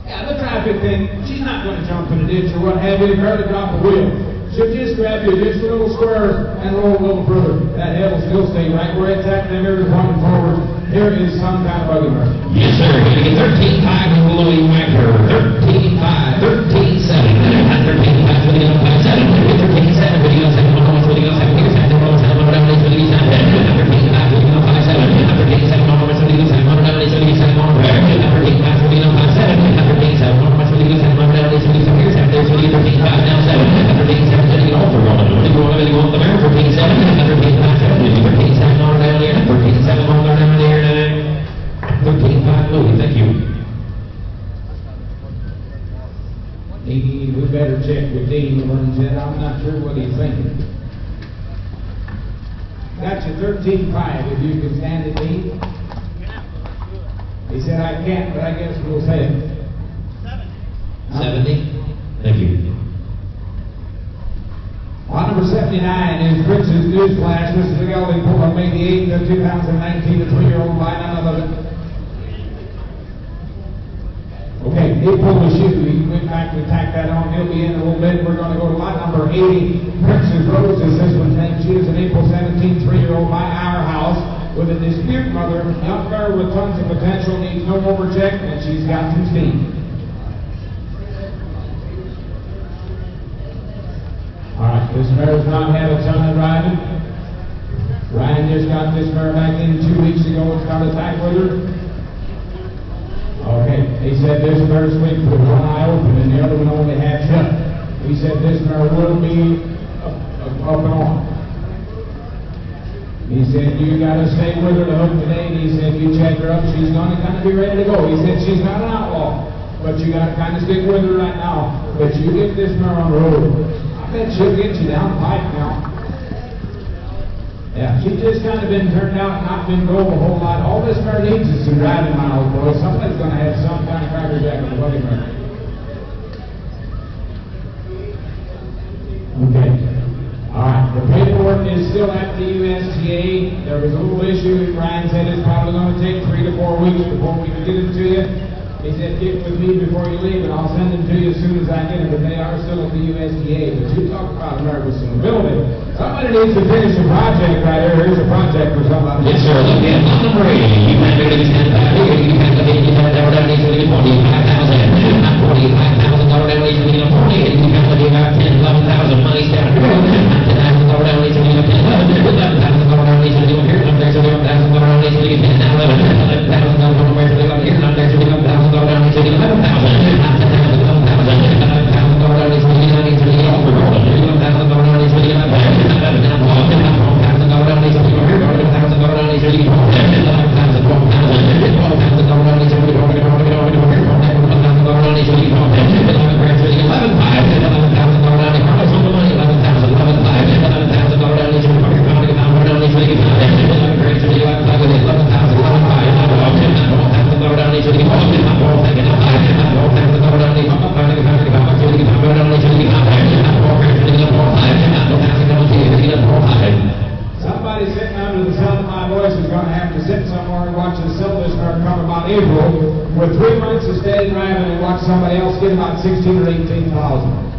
Yeah, the traffic thing, she's not going to jump in a ditch or what have you to barely drop a wheel. She'll just grab you just a little square and roll a little further. That head will still stay right where it's at, and the mirror's pointing forward. Here is some kind of buggy mare. Yes, sir. You're going to get 13-5 and Louis Wacker. 13-5, 13-7. 13-5, 13-5, 7. 13-7, thank you. Maybe we better check with Dean. Vern said, I'm not sure what he's thinking. Got you 13-5 if you can stand it, Dean. He said, I can't, but I guess we'll say it. 70. Thank you. On number 79 is Prince's Newsflash. This is the gelding pulled on May the 8th of 2019, a 3-year-old by none other than. Okay, he pulled the shoe. He went back to tack that on. He'll be in a little bit. We're going to go to lot number 80. Prince's Rose is this one's name. She is an April 17, 3-year-old by our house with a dispute mother. Young mare with tons of potential, needs no overcheck, and she's got some steam. Alright, this mare's not had a ton of driving. Ryan just got this mare back in 2 weeks ago and started back with her. Okay, he said this mare sleeps with one eye open and the other one only half shut. He said this mare will be up and on. He said, you got to stay with her to hook today. And he said, you check her up, she's going to kind of be ready to go. He said, she's not an outlaw, but you got to kind of stick with her right now. But you get this mare on the road. I bet she'll get you down the pipe now. Yeah, she's just kind of been turned out and not been going a whole lot. All this mare needs is some driving miles, boy. Somebody's going to have some kind of crackerjack with the buggy mare. Okay. All right, the paperwork is still at the USTA. There was a little issue. Ryan said it's probably going to take 3 to 4 weeks before we can get it to you. He said, get with me before you leave, and I'll send them to you as soon as I get them, but they are still at the USDA. But you talk about America with some ability. Somebody needs to finish a project right here. Here's a project for somebody. Yes, sir. Look at number 80. You have to get $10,000. You have to get $45,000. Not $45,000 donation. You have to give out 10, 11,000 money down here. $10,000 donation. You have $11,000 donation. You here. Up there, so $11,000 donation. You get $11,000 donation. Up here. Up there, so $11,000. $11,000 donation, $11,000, $11,000 donation, Somebody sitting under the sound of my voice is going to have to sit somewhere and watch the Silver Star come about April with 3 months of steady driving and watch somebody else get about 16 or 18,000.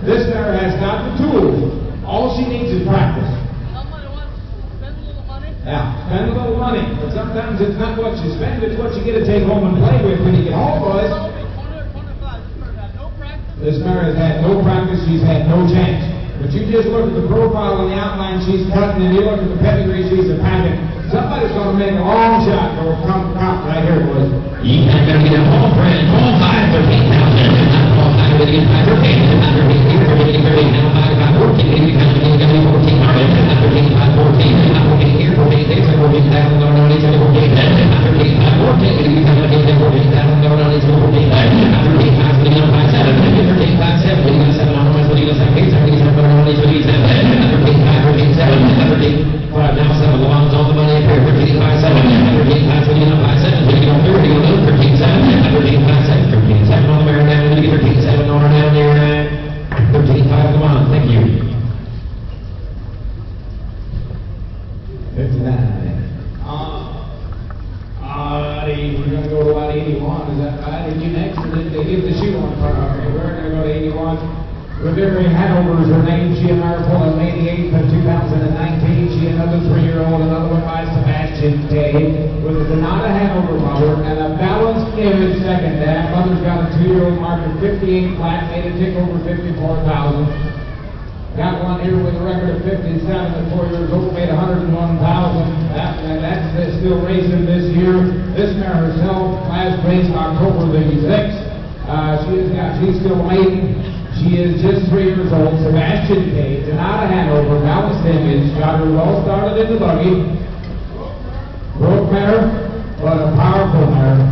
This mare has got the tools. All she needs is practice. Somebody wants to spend a little money. Yeah, spend a little money, but sometimes it's not what you spend, it's what you get to take home and play with when you get home, boys. This mare has had no practice, she's had no chance. But you just look at the profile and the outline she's cutting, and you look at the pedigree she's a packing. Somebody's going to make a long shot or come right here, boys. You have to get a whole friend, whole 5, 13,000. Whole 5, with the 5, 13, 30, 30, now 5, 5, 14, you have to get 14, 13, 5, 14, 14 here, 14 there, $14,000 donation, 14, 13, 5, 14, you have to get $14,000 donation, 14, 13, 5, 7, 13, 5, 7, you got 7 on the west, you got 7, 8, 7, 7, 13, 5, 13, 7, 13, 5, now 7 belongs on the money up here, 13, 5, 7, 13, 5, 5, 7, 13, 5, 7, 13, 7 on the mare down, 13, 7 on her down there, 13, 5, come on, thank you. 59. We're going to go to about 81, is that right? Are you next, or did they give the shoe on part? Okay, we're going to go to 81. Revere Hanover is her name. She and I are pulling May the 8th of 2019. She another 3-year-old, another one by Sebastian K. With a Donata Hanover mother and a balanced image second. That mother's got a 2-year-old marker, 58 flat, made a tick over 54,000. Got one here with a record of 57 at 4 years old, made 101,000. That's still racing this year. This mare herself last raced October the 6th. She's still maiden. She is just 3 years old. Sebastian K. Donata Hanover, balanced image, got her well started in the buggy. Broke mare, but a powerful mare.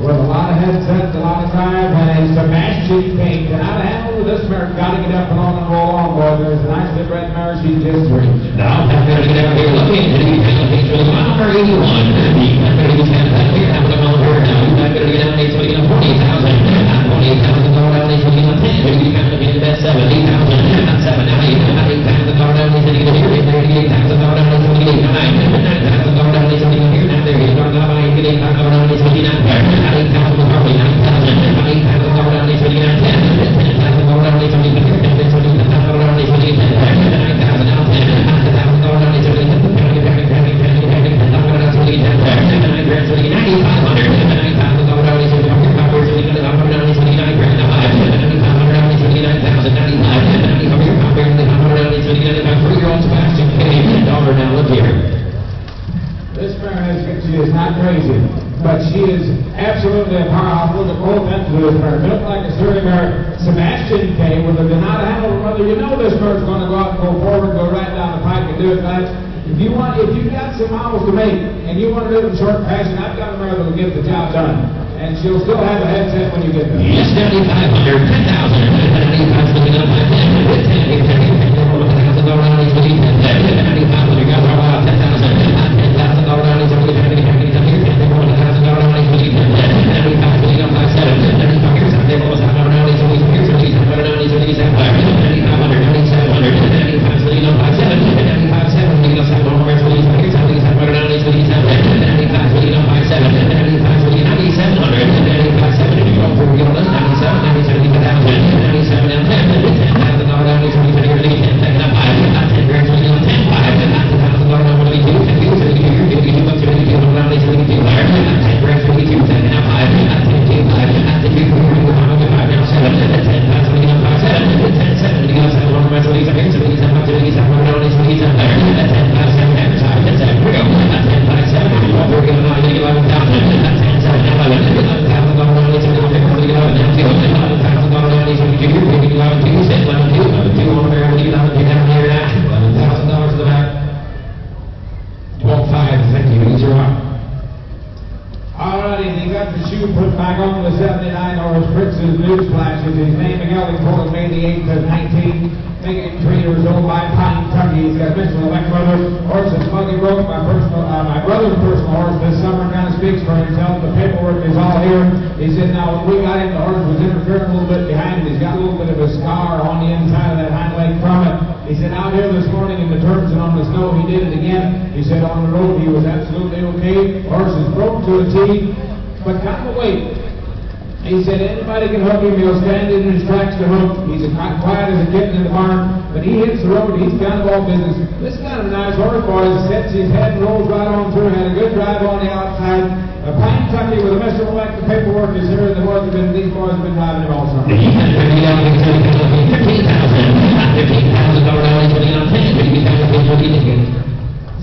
With a lot of headsets, a lot of drive, and Sebastian K. Donata Hanover, this mare got to get up and on and roll on, boy. There's a nice big red mare, she's just 3. Now, I'm going to get out here looking at the penalty for the number 81. I'm going to get out here, I'm going to go here now. I'm going to get out here, so you know, 40,000. $48,000 donation, you know, 10. You got to get that 70,000. Not 7, now you got $8,000 donation, you get here, $38,000 donation, you get 9,000 donation, you get here, now there, you start now by $8,000 donation, you get 9,000. $8,000 probably 9,000. $8,000 donation, you get 10. $10,000 donation, you get here, now there, so you got $10,000 donation, you get 10. 9,000 now 10. $9,000 donation, you get 10. This mare she is not crazy, but she is absolutely a powerhouse. Look at both ends of this mare. Built like a Surrey mare. Sebastian K. with a Donata Hanover mother. You know this mare's going to go out and go forward, go right down the pike and do it nice. if you got some miles to make and you want to do it in short fashion, I've got a mare that'll get the job done. And she'll still have a headset when you get there. Yes, 7,500, 10,000, 75 looking up by 10, with 10, with 10, $10,000 roundies with 10, 7,500, got all out, 10,000, $10,000 roundies with 10, $10,000 roundies with 10, 75 looking up by 7, 75 years out there, almost $100 roundies with 10, here's $100 roundies with 10, 7,500, 7,500, 75 looking up by 7, 75, 7, looking up 7, more with 10, here's $100 roundies with 10, 75 looking up by 7, 75 looking up by 700. 95, 70, you go for it, 97, 97, 97, and 10, $10,000 down, 20, 10, 10, 5, 10 grand, 20, 10, 5, $10,000 down, 22, 52, 52, 52, 52, 52, 10 grand, 22, 10, now 5, 10, 5, 10, 2, 5, now 7, 10, 5, 20, 5, 7, 10, 7, you go 7, 1, 27, 27, 27, 27, 10, 5, 7, 10, 5, 10, 7, we go, 10, 5, 7, you go for it, 11,000, 10, 7, 11, put back on the 79 horse Prince's News Flashes. His name Miguel Cole May the 8th of 19, making him 3 years old by Pine Kentucky. He's got Mitchell Elect brother. Horse is buggy broke. My brother's personal horse this summer kind of speaks for himself. The paperwork is all here. He said, now when we got him, the horse was interfering a little bit behind him. He's got a little bit of a scar on the inside of that hind leg from it. He said, out here this morning in the turns and on the snow, he did it again. He said, on the road, he was absolutely okay. Horse is broke to a T. But kind of wait. He said anybody can hook him, he'll stand in his tracks to hook. He's quiet as a kitten in the barn, but he hits the road, he's kind of all business. This is kind of a nice horse, boys. Sets his head and rolls right on through, had a good drive on the outside. Pine Kentucky with a Mr. Elect, the paperwork is here, and these boys have been driving him all summer. $15,000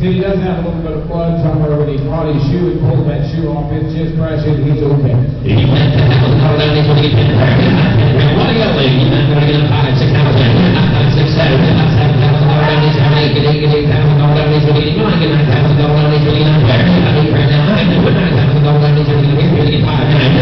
See, he does have a little bit of blood somewhere when he caught his shoe and pulled that shoe off. It's just fresh and he's okay. He went $10,000 down, he's going to get $10,000. What do you got, lady? He's not going to get $5,000, $6,000, $7,000 down, he's going to get $8,000 down, he's going to get $9,000 down, he's going to get $9,000 down, he's going to get $9,000 down, he's going to get $5,000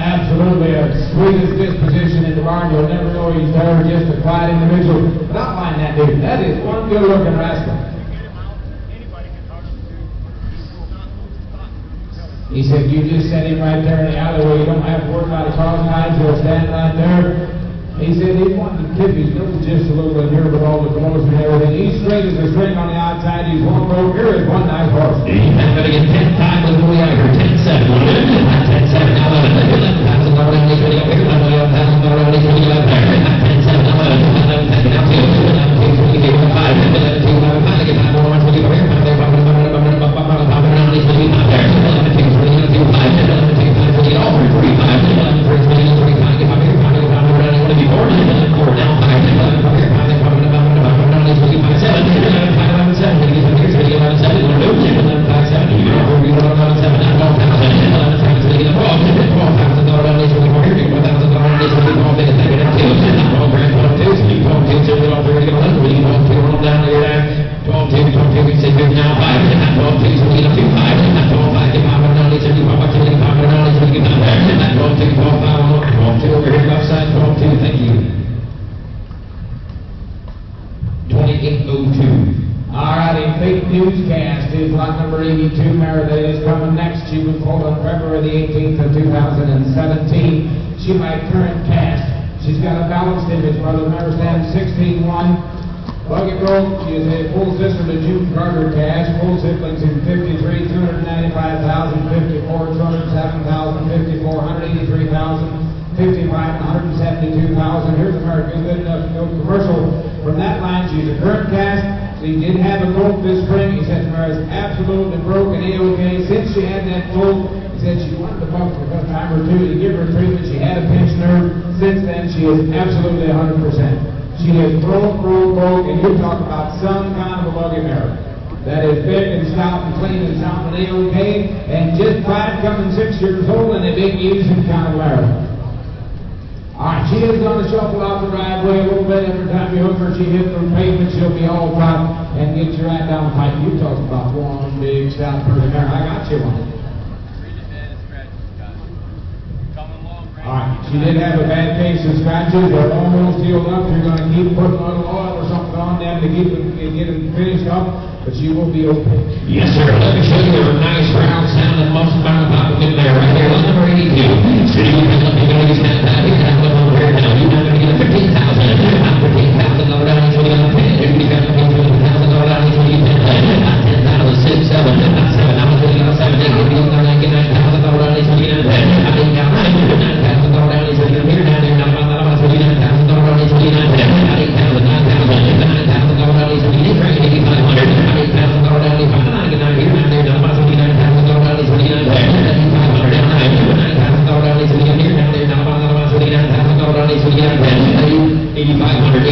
Absolutely a sweetest disposition in the barn. You'll never know he's there, just a quiet individual. But I'll find that dude. That is one good-looking rascal. He said, you just set him right there in the alleyway. You don't have to worry about a cross-eyes. He'll stand right there. He said he wanted to tip his nose just a little bit here with all the commotion and everything. He's straight as a string on the outside. He's one road. Here is one nice horse. He's not going to get 10 times with Louis Iger. 10-7. 10-7. $11,000 down, he's going to get $11,000 down, he's going to get $11,000. 10-7. 11. 11. Now 2. 11. 2. 5. 11. 2. 5. 5. Get 5 more. 5. He's going to get 5 there. 11. 2. 3. 5. 11. 2. 5. So get all 3. 5. 11. 3. 3. 5. Get 5 here. 5. 5. Before, 4 now, 5, 11, 5 here, 5, 7, 11, 7, 11, 7, 11, 5, 7, you know, 11, 7, 11, 7, so you get $12,000 down, he's going to go here, $1,000 down, he's going to go big and take it up too. 12 grand, 12, 2, so you 12, 2, so you don't get 11, you 12, 2, roll down there, 12, 2, 12, 2, you say good now, 5, 12, 2, so you get 2, 5, 12, 5, get 500 down, he's going to go 5, 2, 500 down, he's going to get down there, 12, 2, 12, 5, 12, 2 over here, left side, 12, 2, thank you. 2802. All righty, Fake Newscast is lot number 82. Mare that is coming next. She was pulled on February the 18th of 2017. She by current cast. She's got a balanced image. Brother mare stands 16-1. Buggy broke. She is a full sister to June Carter cast. Full siblings in 53, 295,000, 54, 207,000, 54, 183,000. 55, 172,000. Here's America, good enough to go commercial. From that line, she's a current cast. She did have a colt this spring. He said Mara's absolutely broken A-OK. Since she had that colt, Said she wanted the buck for a time or two to give her treatment. She had a pinched nerve. Since then, she is absolutely 100%. She is broke, and you talk about some kind of a buggy mare. That is big and stout and clean and sound and A-OK, and just 5 coming 6 years old and a big easy kind of mare. Alright, she is going to shuffle out the driveway a little bit. Every time you hook her, she hits the pavement, she'll be all tight and get you right down the pipe. You talk about one big stout pretty mare. I got you one. Alright, she did have a bad case of scratches. They're almost healed up. You're going to keep putting a little oil or something on them to keep them, get them finished up, but she will be okay. Yes, sir. Let me show you a nice round sound and most amount of pop in there. Right there, number 82. City of Pennsylvania, stand out here. Have a look over here now. You're not going to get a 15,000. $15,000 down into the 10. $15,000 down into the 10. 10,000, 6, 7. 7. I was looking at 7. $89,000 down into the 10. I think down $9,000 down into the here down there. Now about $49,000 down into the 9. $9,000 down into the 8,500. $8,000 down into the 9. Here down there. Now about $49,000 down into the 9. $8,500 down $9,000 down into the here down there. Now about $49,000 down into the 9. $8,500,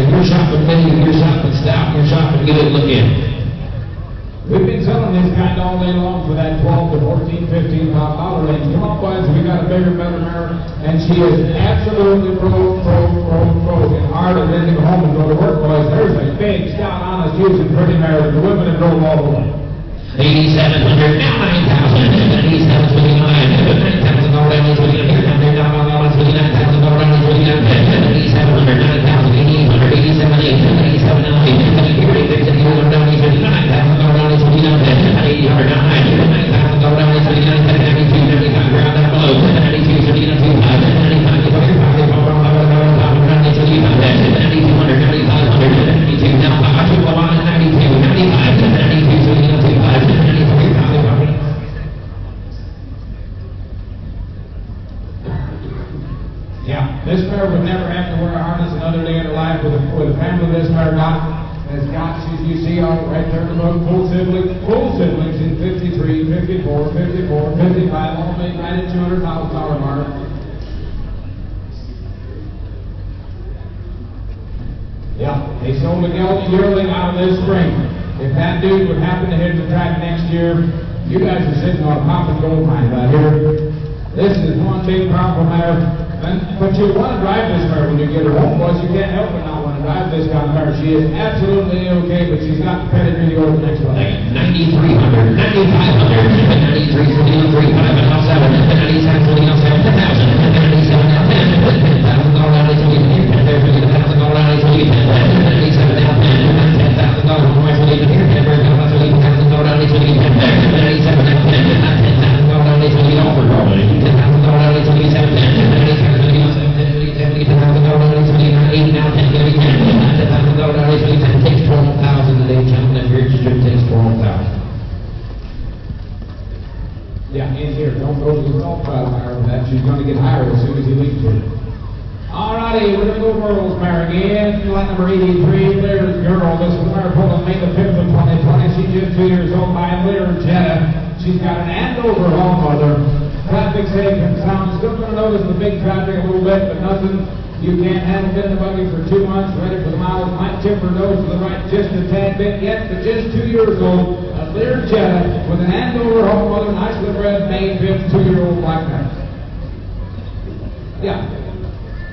You're shopping medium, you're shopping stout, you're shopping good looking. We've been selling this kind all day long for that 12 to 14, 15 $5 range. Come on, boys, we got a bigger, better mare, and she is absolutely broke, and hard and ready to go home and go to work, boys. There's a big, stout, honest, using pretty mare that the women have drove all the way. 8,700, now 9,000, 8,729, $9,000 down into the here down there, now about $29,000 down into the 8,700, 9,000, 8,800, 87,800, 87,900, here $8,600 down into the $9,000 down into the 8,800, down $9,000 down into the 92, 95, ground down below, 92, 95, 95, 9,200, 92, now 5, 92, 95, 92, Yeah, this mare would never have to wear a harness another day in her life with a family this mare has got, you see all right there in the book, full siblings in 53, 54, 54, 55, all made right at $200,000 mark. Yeah, they sold a gelding yearling out of this spring. If that dude would happen to hit the track next year, you guys are sitting on a popping gold mine out here. This is one big powerful mare. But you want to drive this mare when you get her home, boys. You can't help but not want to drive this kind of mare. She is absolutely okay, but she's got the pedigree to go to the next one. 9,300, 9,500, 93, 3, 5, and 7, 97, 7, 10,000, 97, 10, $10,000 into the here, there's $1,000 into the 97, 10, $10,000 more into the here, there's $1,000 into the 10, 97, 10, $10,000 into the overall, $10,000 into the 7, 8 now 10, give me 10. $10,000 takes 12,000 today, gentlemen. If you're interested, it takes 12,000. Yeah, in here. Don't go to the golf pile higher than that. She's going to get higher as soon as he leaves her. Alrighty, we're going to go Merle's mare again. Line number 83, Blair's Girl. This is mare pulled on May the 5th of 2020. She's just 2 years old by Blair Jetta. She's got an Andover home mother. Traffic's safe and sound. Still going to notice the big traffic a little bit, but nothing. You can't handle it in the buggy for 2 months, ready for the miles. Might tip her nose to the right just a tad bit yet, but just 2 years old. A Blair Jetta with an Andover home mother, nicely bred, May 5th, 2-year-old black mare. Yeah.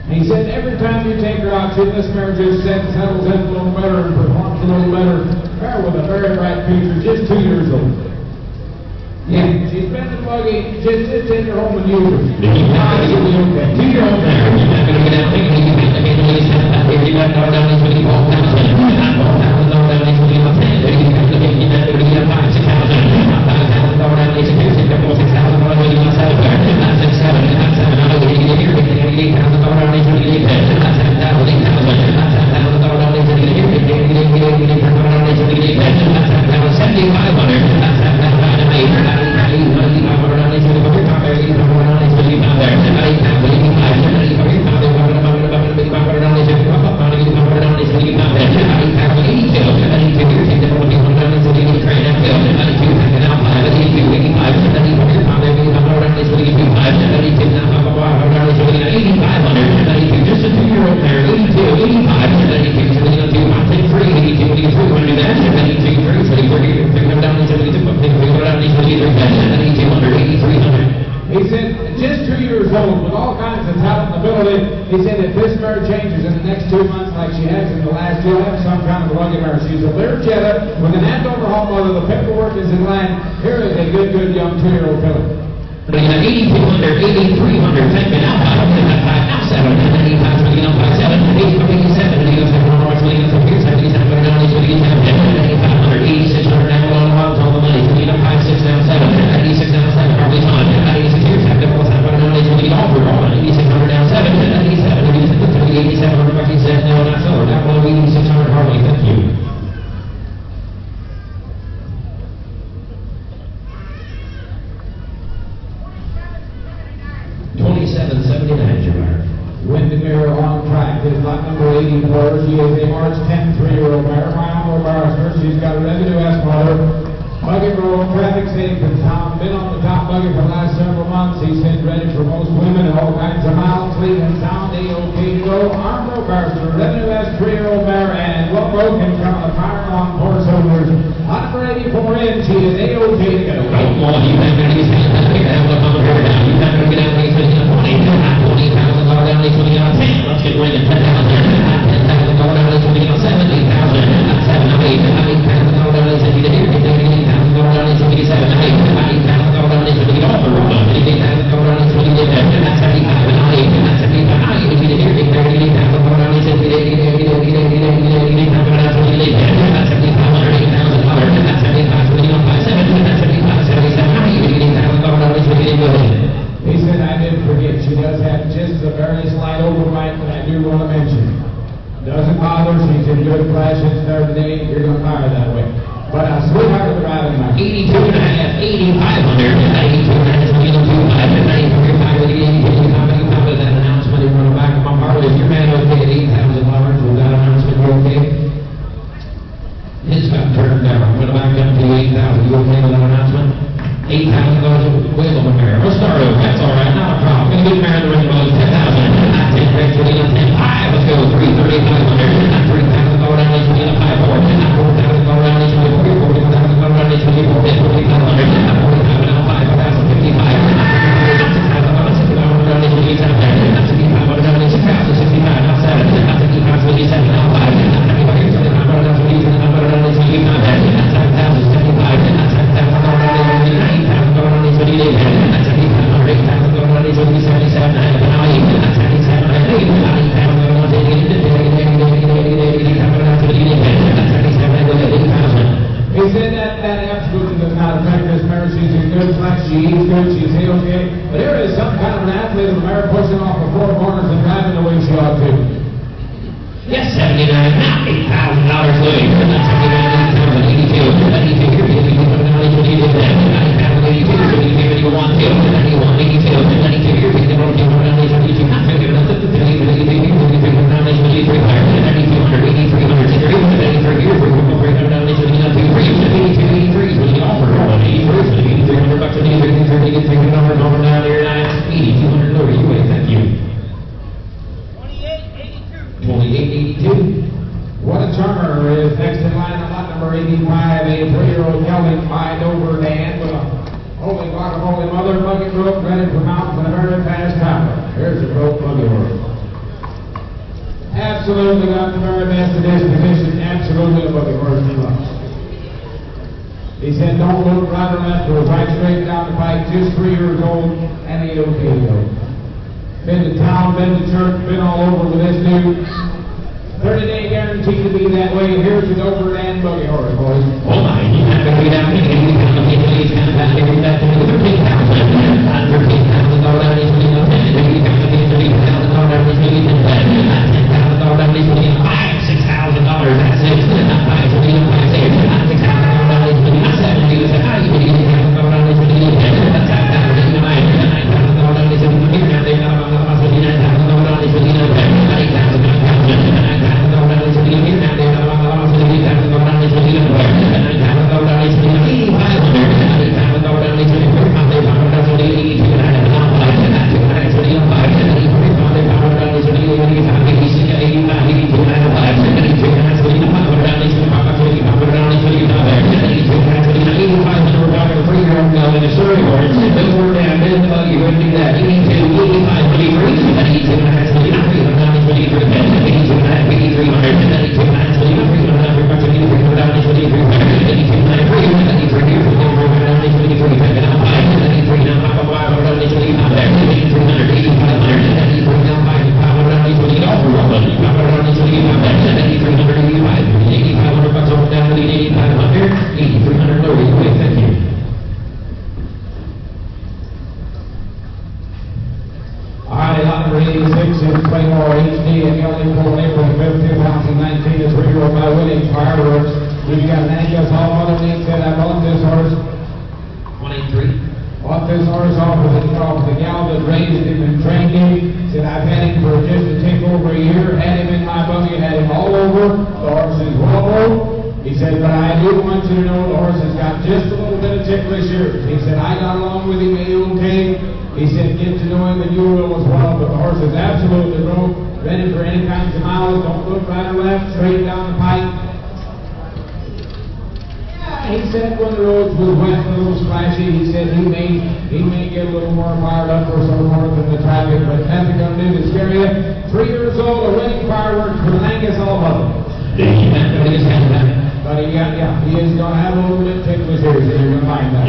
He said every time you take her out, see, this mare just settles in a little better and performs a little better. Mare with a very bright future, just 2 years old. Yeah, she's been in the buggy, just in her home and use her. She'll be okay. 2-year-old mare, you're not going to get out there. You got $12,000 into the 12,000. $12,000 into the 10. You got to get $5,000, $6,000. $5,000 into the 6,000. $6,000 into the 7. $7,000 into the here. $8,000 into the 8. $7,000 into the He said if this mare changes in the next 2 months like she has in the last two, he'll have some kind of a lucky mare. She's a Lear Jetta with an Andover home mother. The paperwork is in line. Here is a good young 2-year-old filly. We have 8,200, 8,300, thank you. Now 500, now 7, 85, 20, now 57, 87, 87, 8600, now all the money. 20, now 5, 6, now 7, 86, now 7, probably time. 86 here, 7, all the 8600, now 7, 87, 8700, back 87, now not so. Now 8600, Harley, thank you. Windermere on track is lot number 84. She is a March 10 3-year-old mare. My Uncle Barrister. She's got a revenue escalator. Buggy roll, traffic safe in town. Been on the top buggy for the last several months. He said ready for most women and all kinds of miles. Leaving town, A-OK to go. Uncle Barrister, revenue S 3-year-old mare, and what broken from the fire on horse owners. Lot number 84 in. She is A-OK to go. Well, you have to get down. You have to get down. 20,000 down, 10. Let's get ringing. 10,000 $10,000 down, 17,000, 7, 8, 8,000 down, 18,000 down, 87, 8,000 down, 80 all the road on. 88,000 down, 78, that's 75, 75, 88,000 down, 75, he said, I didn't forget, she does have just a very slight overbite that I do want to mention. Doesn't bother, she's in good flesh, it's there today, you're going to fire that way. But a sweetheart of the riding match. 82 and a half, 8,500, 82 and a half, 95, 85 with that announcement in the back of my heart. Is your man okay at $8,000 with that announcement? You okay? His got turned down. I'm going to back up to 8,000. You okay with that announcement? $8,000 wheel of a mare. We'll start over. That's all right. Not a problem. Going to get married in the ring about 10,000. I take back 10,500. Let's go. 3,500. 3,000 down. 5,400. 4,000 down. 4,000 down. 4,000 down. 40,000 now 5,000. 55. 6,000 down. 6,000 down. 6,500 down. 6,000. 65 now 7. 65. 87 now 5. 75 down. 75 down. 7,000. 75. He said that absolutely does not affect this mare. She's in good flesh, she eats good, she's okay. But here is some kind of an athlete of the mare pushing off the four corners and driving the way she ought to. Yes, 79 now, $8,000 Louis. 79, 82, 82, here, 82, 82, 81, 81, 82, 92, here, 82, What a charmer is next in line on lot number 85, a 3-year-old gelding by Dover Dan with a holy guacamole mother, bucket rope, ready for mounts, and a very fast topper. Here's the rope buggy rope. Absolutely got the very best of this position. Absolutely a buggy horse he loves. He said, don't look right or left, or right straight down the pike, just 3 years old, and he okay to go. Been to town, been to church, been all over with this dude. 30-day guaranteed to be that way. Here's the Dover Dan buggy horse, boys. Oh my, you have to be down here. You have to be down here. You have to be 13,000. 13,000 down is $10,000 down is $10,000 down is $5,000, $6,000. That's it. $5,000 down is $6,000 down is $70,000. That's $8,000 down is $9,000 down is $85,000. horse has got just a little bit of ticklish ears. He said, I got along with him okay. He said, get to know him and you will as well. But the horse is absolutely broke, ready for any kinds of miles. Don't look right or left, straight down the pike. He said when the roads was wet and a little splashy, he said he may get a little more fired up for some more than the traffic, but nothing gonna do to scare you. 3 years old, a winning fireworks for Langus all above him. But he is gonna have a little bit ticklish here, so you're gonna find that.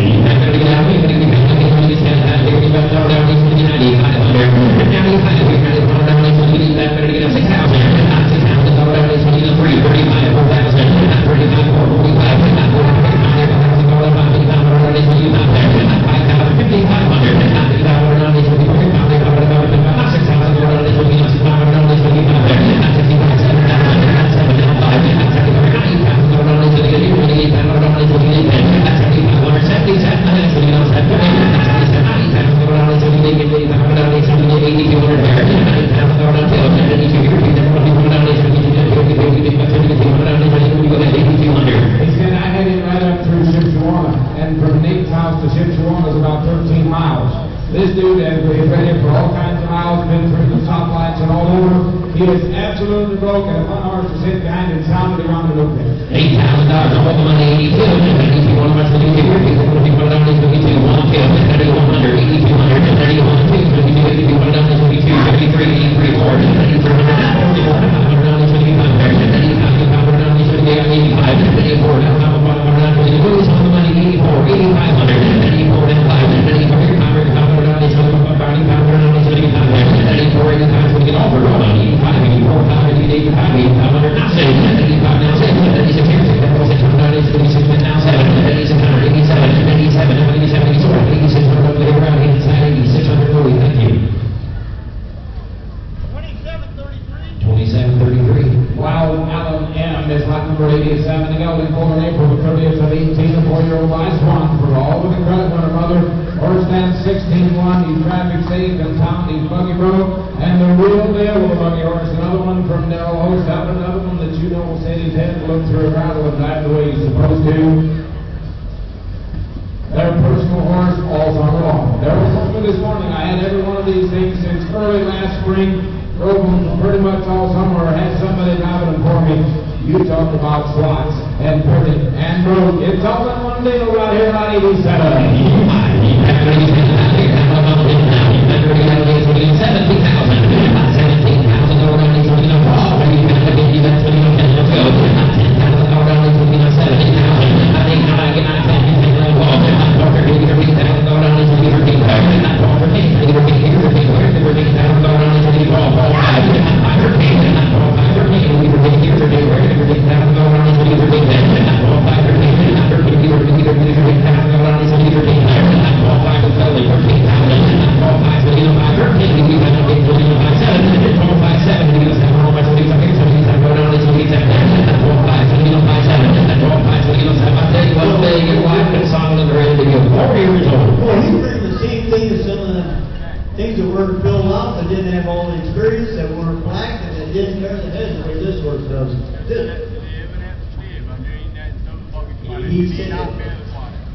This dude has been ready for all kinds of miles, been through the stoplights and all over. He is absolutely broken. If one horse was hit behind and sounded around the loop there. $8,000 all the money, 82. One of us will do here. People will be put on this 22, 1 kill, 3100, 8200, 31 2, 22, 1 down this 22, 53, 83, 4, 93, 44, 500 down this 25, 85, 500 down this 85, 84, down top of 100, 22, on the money, 84, 8500, 84, and 5, 84, 500 down this 25, 500 down this 85, 84, 85, we get all for all on 85, 84, 500, 85, 500, now 6, 85, now 6, 86, 86, now 7, 87, 87, 87, 86, 86, thank you. 27-33. Wild Allen M is lot number 87. The gelding for April 30th of 18. The 4-year-old last one for all with the credit winner mother. Horse stands 16-1. He's traffic safe and found. He's buggy broke. And the real deal with a buggy horse. Another one from Darrell Host. Out another one that you know will set his head and look through a rattle and drive the way he's supposed to. Their personal horse all summer long. There was something this morning. I had every one of these things since early last spring. Drove them pretty much all summer. Had somebody driving them for me. You talk about slots and pretty and broke. It's all in one deal right here on 87.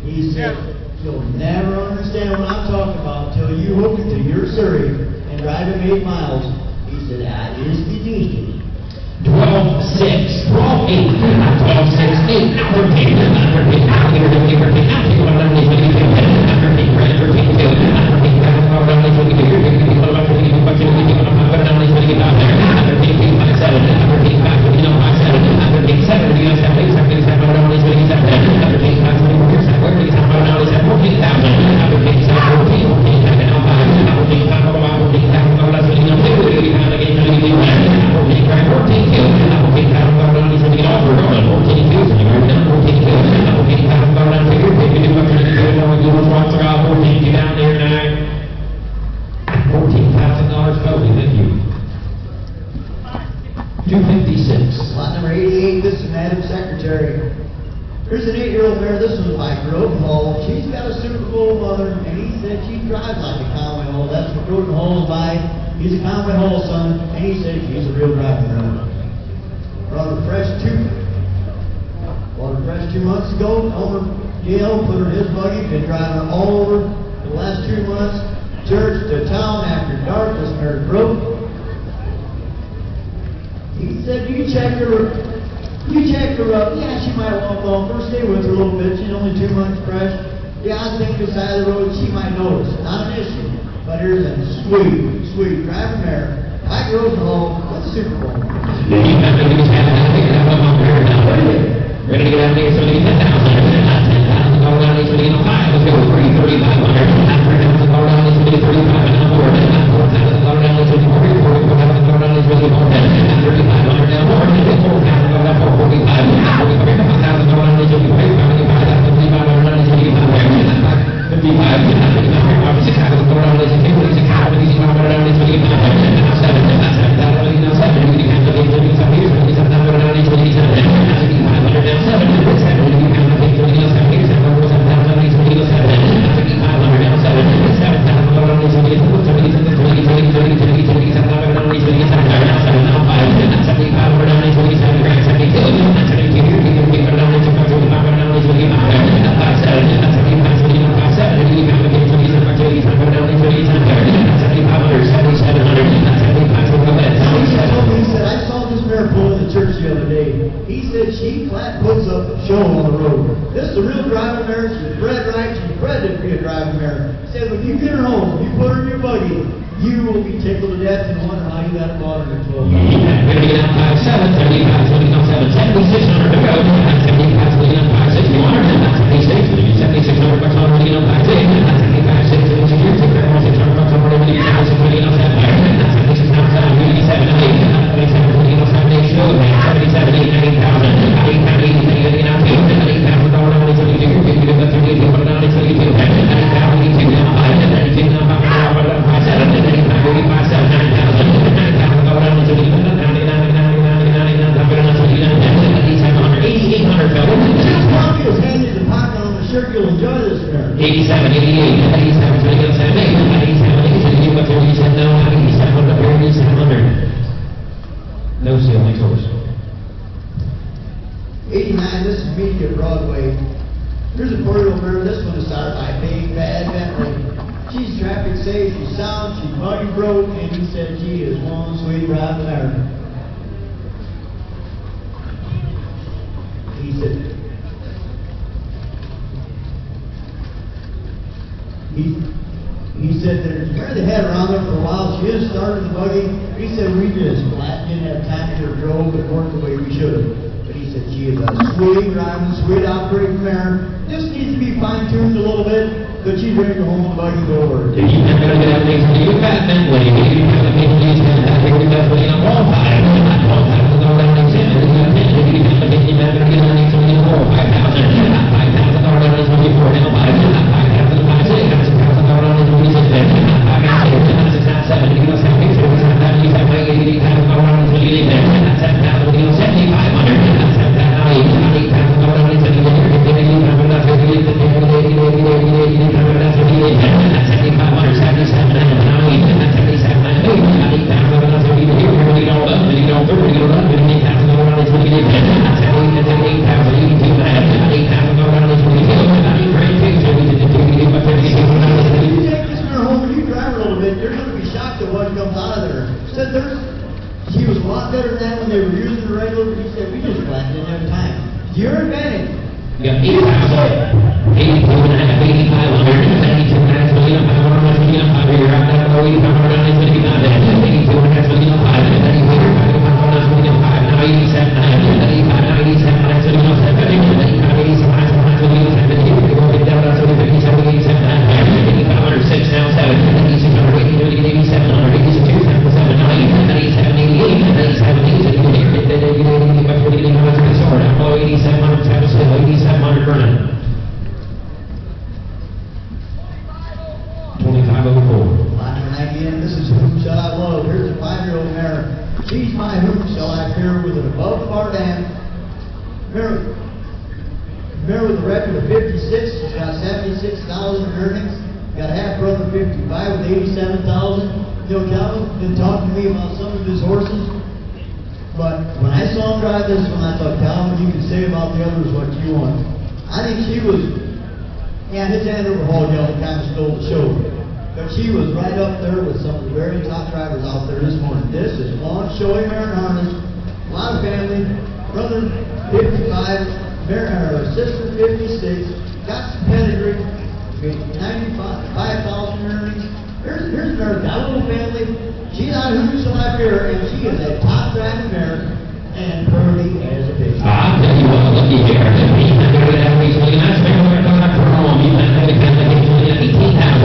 He said, you'll never understand what I'm talking about until you hook it to your Surrey and drive him 8 miles. He said, that is the juice. 12-6, 12-8, 12-6, 8, now 13, now 13, now 13, now 13, now 13, Here's an 8-year-old mare. This one's by Groton Hall. She's got a Super Bowl mother, and he said she drives like a Conway Hall. That's what Groton Hall is by. He's a Conway Hall son, and he said she's a real driving runner. Water fresh 2 months ago, Homer Gale put her in his buggy, been driving her all over the last 2 months, church to town after dark, this mare broke. He said, you check her up. Yeah, she might walk off. First stay with her a little bit. She's only 2 months fresh. Yeah, I think the side of the road, she might notice. Not an issue. But here's a sweet driving mare. Mike Rosenthal, what's the Super Bowl? Ready to get out of here, so they get $10,000. $10,000 down, they should get $5,000. Let's go $3,500. $3,500 down, they should get $3,500. $4,000 down, they should get $4,000. $4,000 down, they should get $4,000. $3,500 down, more. $4,000 down, $4,500. $5,000 down, they should get $5,000. $5,500 down, they should get $5,000. $55,000 down, $6,000 down, they should get $6,000 down, they should get $5,000. He said that where they had her on there for a while, she just started the buggy. He said we just flat didn't have time to drove and worked the way we should have. But he said she is a sweet driving, sweet operating mare. Just needs to be fine-tuned a little bit, but she's ready to hold the buggy go over. If you have to get out things to do fast, then what do you do? You have to make these things that they that's what you qualify. Not qualified to go down and sit. If you have to get out things to do $5,000. $5,000 down is what you for now. I think she was, his hand overhauled yellow kind of stole the show. But she was right up there with some of the very top drivers out there this morning. This is one showing mare and harness. A lot of family, brother 55, sister 56, got some pedigree, 95,000 earnings. Here's mare, got a little family. She's out hoops up here, and she is a top driving mare, and pretty as a bitch. I'll tell you what, looky here. That's fair. We're going to Chrome. You can have 18,000.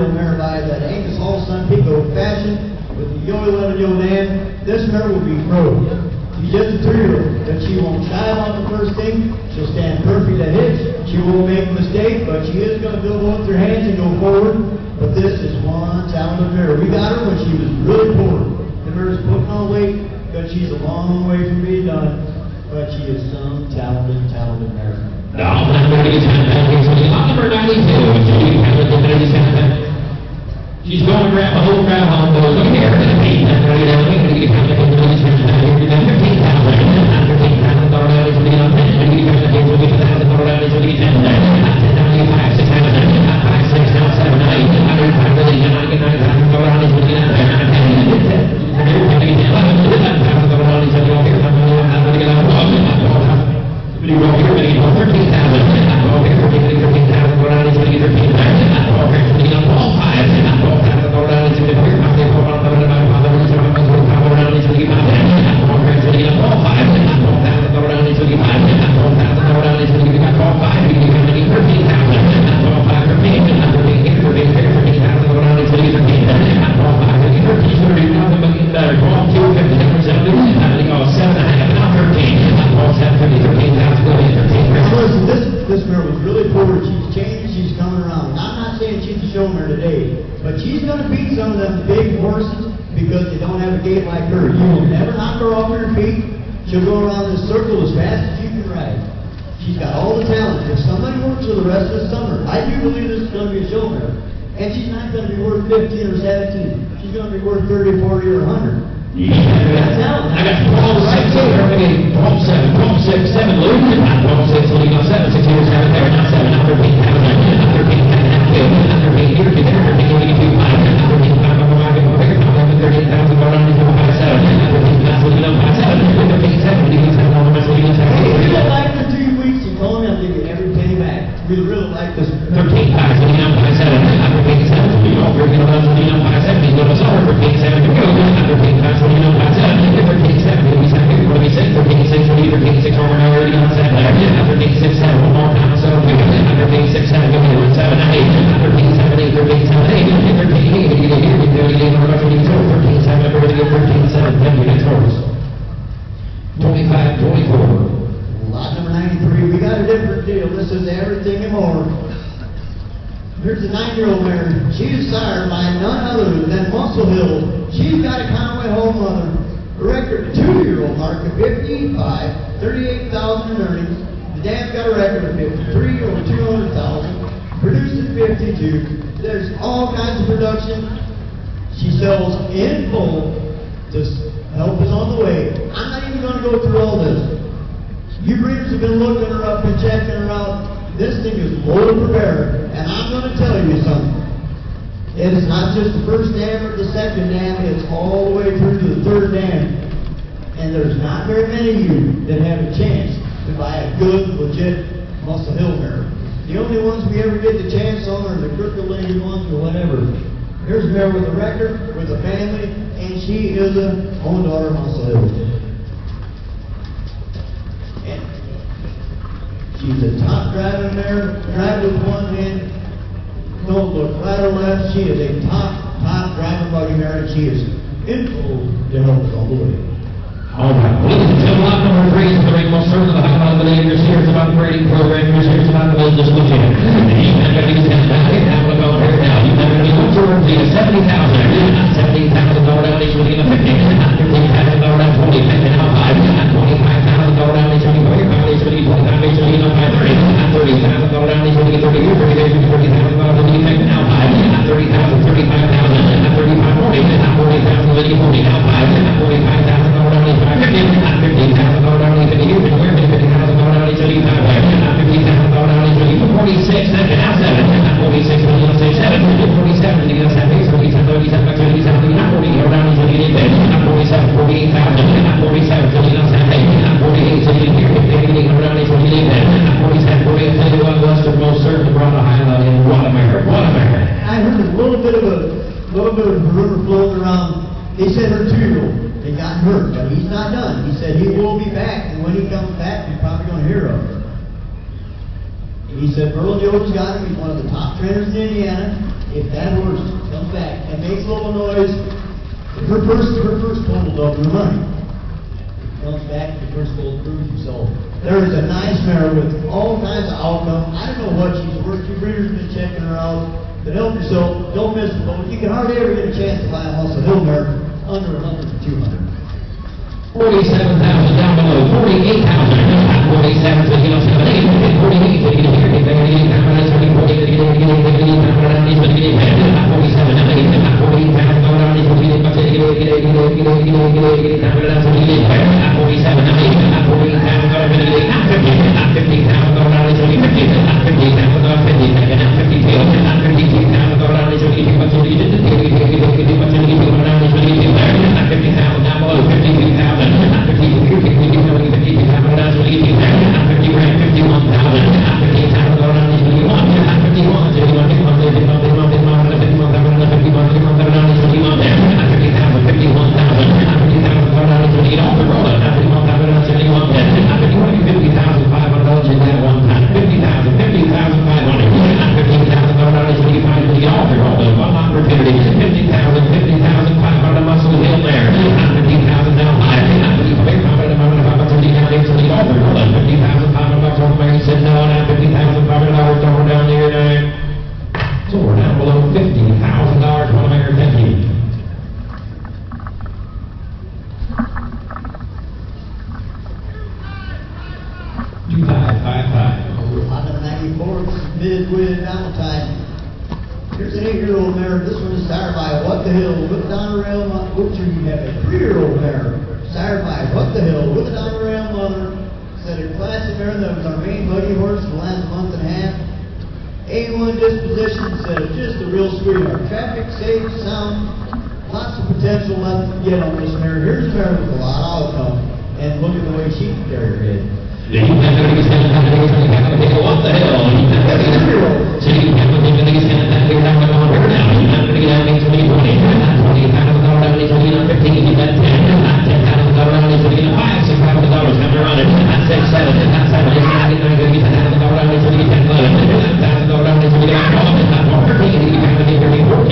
9-year-old mare by that Angus Hall Sun Pico Fashion with the Yo 11 Yo Dan. This mare will be pro. She's just a 3-year-old, but she won't dive on the first thing. She'll stand perfect at hitch. She won't make a mistake, but she is going to build both her hands and go forward. But this is one talented mare. We got her when she was really poor. The mare's putting on weight, but she's a long way from being done. But she is some talented mare. Number 92, she's going to grab a whole crowd on those over here. This mare was really poor. She's changed. She's coming around. I'm not saying she's a show mare today, but she's going to beat some of them big horses because they don't have a gait like her. You will never knock her off her feet. She'll go around this circle as fast as you can ride. She's got all the talent. If somebody works for the rest of the summer, I do believe this is going to be a show mare. And she's not going to be worth 15 or 17. She's going to be worth 30, 40, or 100. I got 12, 6, 12, 7, 7, Luke. 12, 6, leading on 7, 6 years, 7, there, not 7, not 13, We really like this. 13 times, leading on 5, 7, after 7, leading on 13, leading on 5, 7, leading on 7, 13, 7, to go, after 13 times, leading on 5, 7, 13, 7, leading on 7, 13, 6, 13, 6, over now, leading on 7, after 13, 6, 7, one more time, so, after 13, 6, 7, go here, 7, 8, after 13, 7, 8, 13, 7, 8, 13, 8, you go here, you go here, 13, 7, after 13, 7, 10, you next horse. 25, 24. Lot number 93, we got a different deal. This is everything and more. Here's the 9-year-old mare. She is sired by none other than Muscle Hill. She's got a Conway home mother. A record 2-year-old mark of 55, 38,000 in earnings. The dam's got a record of 53 over 200,000. Produced at 52. There's all kinds of production. She sells in full. Just help is on the way. I'm not even going to go through all this. You breeders have been looking her up and checking her out. This thing is loaded for bear, and I'm going to tell you something. It is not just the first dam or the second dam, it's all the way through to the third dam. And there's not very many of you that have a chance to buy a good, legit Muscle Hill mare. The only ones we ever get the chance on are the crooked-legged ones or whatever. Here's a mare with a record, with a family, and she is a own daughter Muscle Hill. She's a top driving mare, drive with one hand, don't look right or left. She is a top driving buggy mare, and she is in full to help us all the way. All right, ladies and gentlemen, lot number 3 is the ring. Most certainly the high of the day. Here's about the grading program. Here's about the business legit. You've never going to get that. Have a go here now. You've never going to go to $70,000. $70,000 down each within the 15. $15,000 down 20. Now 5. $25,000 down each within the 30. $25,000 each within the 30. $30,000 down each within the 30. $30,000 now 5. $30,000, $35,000. $35,000, $40,000 within 40. Now 5. $45,000 down each. $15,000 down each within the 50. $50,000 down each within the 50,000 down each within the 46. Now 7. 46 within the 7. 47 within the 7. 37, 37, 40 around each within the 47, 48,000. 47 within the 7. 48 within here. 58 around each within the 47, 48, 31. Western most certainly brought a highlight in. What a mare. I heard a little bit of a rumor floating around. They said her 2-year-old. They got hurt, but he's not done. He said he will be back, and when he comes back, you're probably going to hear of him. He said Merlin Jones got him. He's one of the top trainers in Indiana. If that horse comes back and makes a little noise, her first total double the money. Comes back, the first gold cruising. So there is a nice mare with all kinds of outcome. I don't know what she's worth. Your breeder's been checking her out. But help yourself. Don't miss the boat. You can hardly ever get a chance to buy a muscle hill mare under 100 to 200. 47,000 down below, 48,000, 47, 48, Midway Valentine. Here's an 8-year-old mare. This one is sired by What the Hill with a Donna Rail mother. Oops, you have a 3-year-old mare sired by What the Hill with a Donna Rail mother. Said a classic mare that was our main buddy horse for the last month and a half. A1 disposition, said just a real sweetheart. Traffic, safe, sound, lots of potential left to get on this mare. Here's a mare with a lot of outcome. And look at the way she can carry her head. Yeah, you have to be standing up and take what the hell? You have to be so you have to be standing up here down the river now. You have to get out into 20, 20,000 down into 15, you got 10, $10,000 into 5, $6,000 coming around it. That's 6, 7, that's 7, it's not going to be $10,000 into 10, 11, $10,000 into 12, 13, you have to get $14,000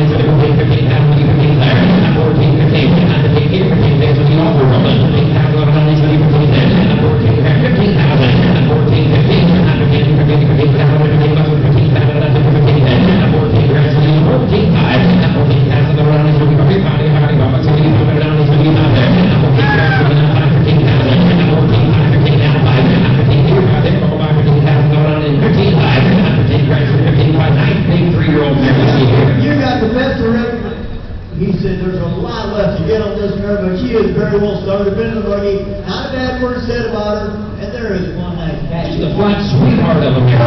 into 15,000, 15 there, 14, 15, not to take here, 15 days with the offer rolling, $15,000 into 15 there, 14. 15,000, 14, 15, You got the best of it. He said there's a lot left to get on this mare, but she is very well started, been in the buggy, not a bad word said about her, and there is one nice package. She's a flat sweetheart of a mare.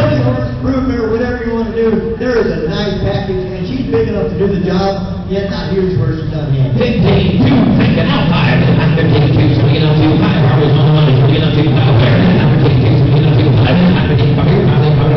Broodmare, whatever you want to do, there is a nice package, and she's big enough to do the job, yet not here's where she's done hand. 15, 2, thinking out 5, 15, 2, swinging up 2, 5, always on the money, swinging up 2, 5, there, 15, 2, swinging up 2, 5, 15, 5, here, 5, 15,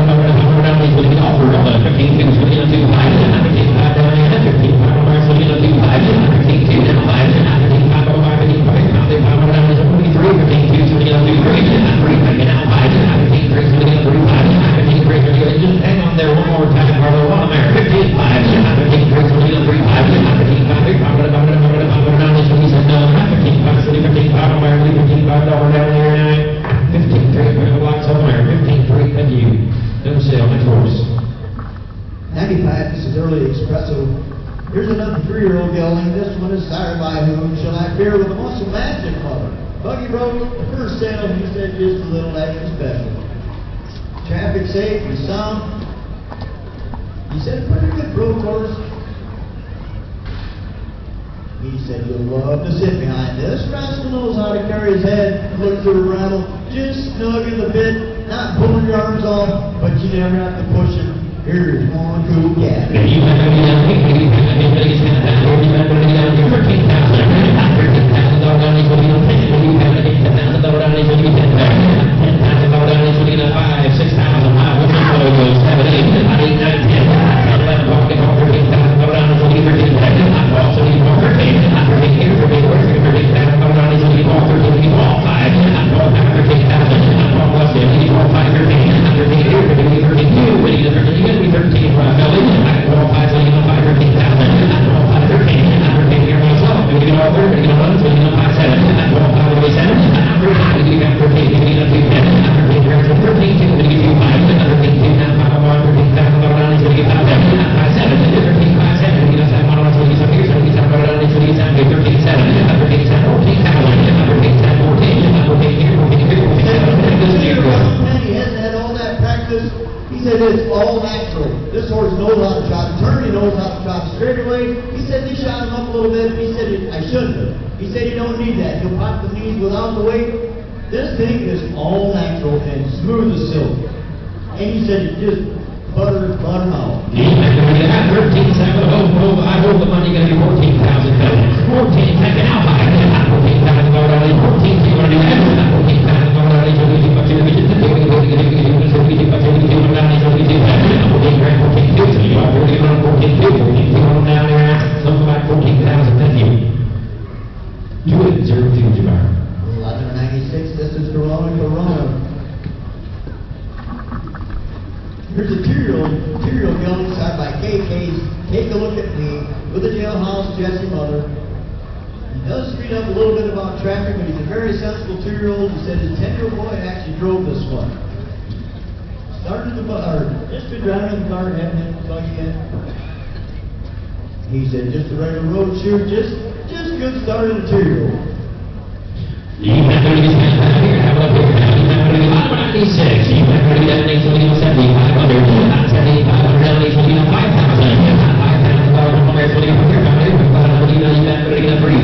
2, swinging offer, 15, 2, swinging up 2, 5, 15, 5, down here, 15, 5, swinging up 2, 5, 15, 2, down 5, 15, 5, 15, 5, 5, down is 23, 15, 2, swinging up 2, 3, 3, thinking out 5, 15, 3, swinging up 3, 5, 15, 3, just hang on there one more time, Marlo, one there, 15, 5, 15, 3, swinging up 3, 5, 15, 5, down is 27, 15, 5, 15, 5, on there, 15, 5, down there, 15, 3, put the blocks on there, 15, 3, thank you. No sale, next horse. 95, this is early expresso. Here's another 3-year-old gelding. This one is sired by whom shall I fear with a muscle magic mother. Buggy broke the first sale, he said just a little extra special. Traffic safe and sound. He said pretty good broke horse. He said you'll love to sit behind this. Rascal knows how to carry his head, look through the rattle, just snug in the bit, not pulling your arms off, but you never have to push him. Here's one cool cat. You have to be down here, you have to be down here, you have to be down here, 13,000, $13,000 down into 10, you have to get $10,000 down into 10, $10,000 down into 5, 6,000, 5, 7, 8, 9, 10, 11, pocket, $13,000 down into 13, also need more 13, here, 13,000 down into 13, 5, 13,000, plus it, 5, 13, here, 32, ready to 13, 13 for a belly, practice. He said it's all natural. This horse knows how to trot a turn. He knows how to trot straightaway. He said they shot him up a little bit. He said I shouldn't have. He said you don't need that. He'll pop the knees without the weight. This thing is all natural and smooth as silk. And he said it just butter out. At 13-7, I hold the money going to be 14,000. 14, taken out by 14,000 only. 14, you want to do that? 14,000 only. So we keep up to the vision. So we keep up to the vision. So we keep up to the vision. 14, 14, 2. So you are 14, 14, 2. 14, 2 on down there. Something about 14,000. Thank you. 2-0-2, Jabbar. 1196, this is Corona. Here's a two-year-old gelding side by KK's. Take a look at me with a jailhouse Jesse mother. He does speed up a little bit about traffic, but he's a very sensible 2-year-old. He said his 10-year-old boy actually drove this one. Started just been driving the car, hadn't hit the buggy yet. He said just a regular road shoot, just good start in a 2-year-old. You have to get out here. Have a look here. You have to get out of 96. You have to get out of 7500. 7500. 5,000. 5,000 dollars for the here. You have to get 3,500.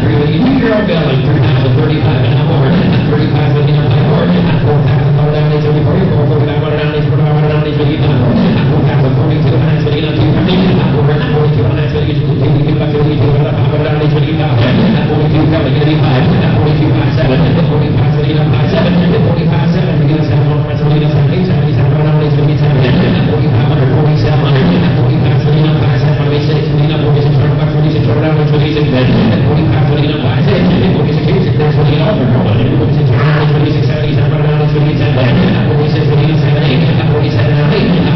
3,000 going. 3,035 and more. 35 with 4,000 down these 44. 4,000 down these 4,000 down these 4,000. 4,042 and 2,000. 42 and 2,000. 42 down these 42. 42 going to be 5. 42, 5, 7, 45, 5, 7, 45, 7, we get a 7, 1, 7, 8, 7, 7, 47, 4,500, 4,700, 45, 5, 7, 46, 46, 46, 46, 45, 46, 46, 46, there's 48 over, 46, 46, 70, 47, 47, 46, 47, 8, 47, 8200,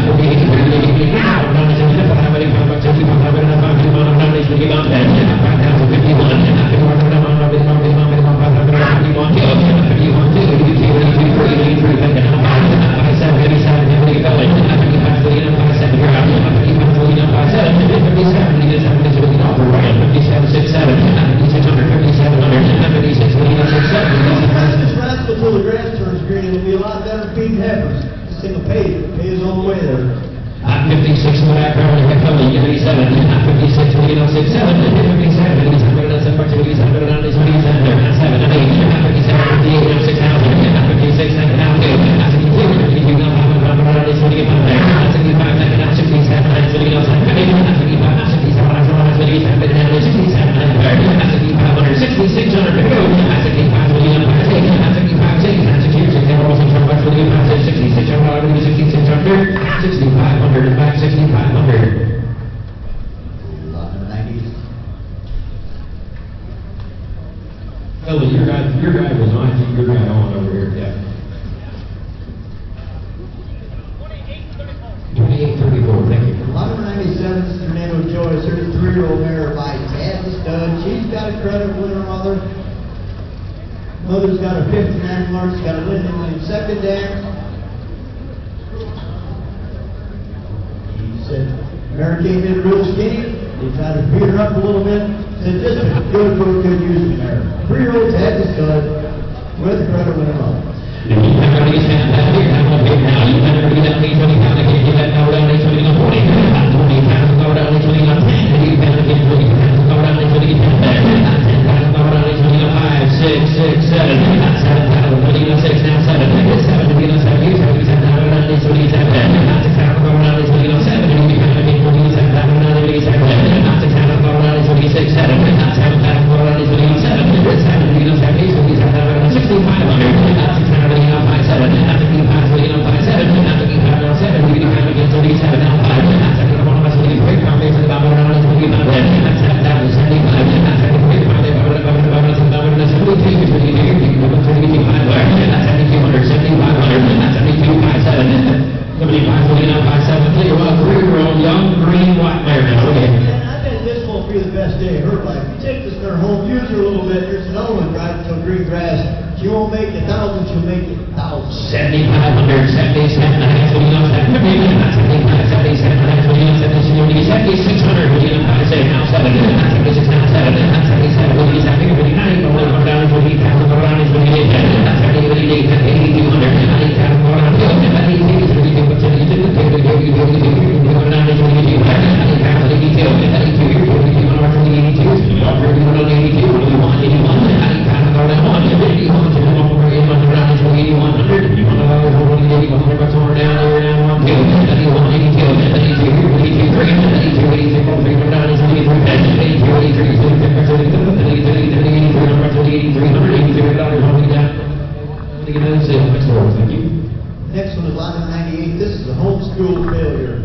98. This is a homeschool failure.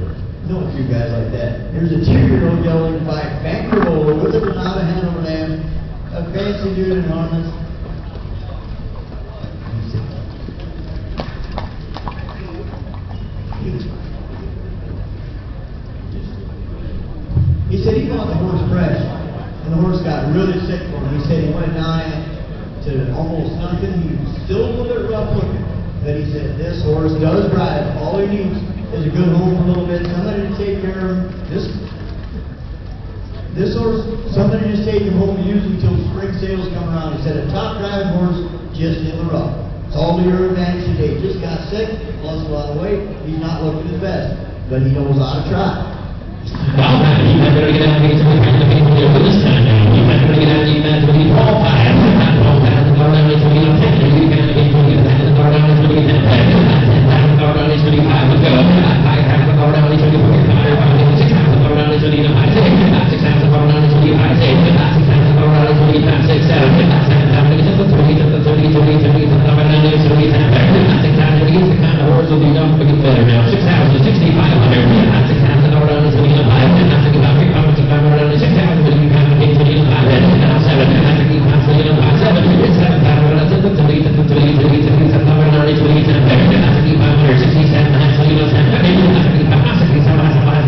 Know a few guys like that. Here's a 2-year-old yelling by Bankerole with a Donata Hanover Dam. A fancy dude in harness. He said he bought the horse fresh, and the horse got really sick for him. He said he went down to almost nothing. He was still a little bit rough looking. But he said this horse does drive. All he needs is a good home for a little bit, somebody to take care of him. This horse, somebody just take him home and use him until spring sales come around. He said a top driving horse just in the rough. It's all to your advantage today. Just got sick, lost a lot of weight. He's not looking his best, but he knows how to try. Well, you better get out and get some kind of people here this time now. You better get out and get to be qualified. Not qualified, the bar down is going to be on 10. You can't get to the bar down is going to be 10. The bar down is going to be 5 to go. 5 the bar down is going to be 4. 6 the bar down is going to be 5 6. 6 the bar down is going to be 5 6. 6 the bar down is going to be 5 6 7. 7 the 30 the bar down is going to be 10. 6 times the kind of horse will be enough to get better now. 6,000 6,500. 6 times the bar down is going to be 5. Not to give out 3 pounds of power around the 6,000, but you kind of get to the 5. Now 7, not to keep on to the 5. 7, it's 7,000, but that's it. To lead, not to keep 500, 67, not to lead, 10. Not to keep 5, 67, not to lead, 67, not to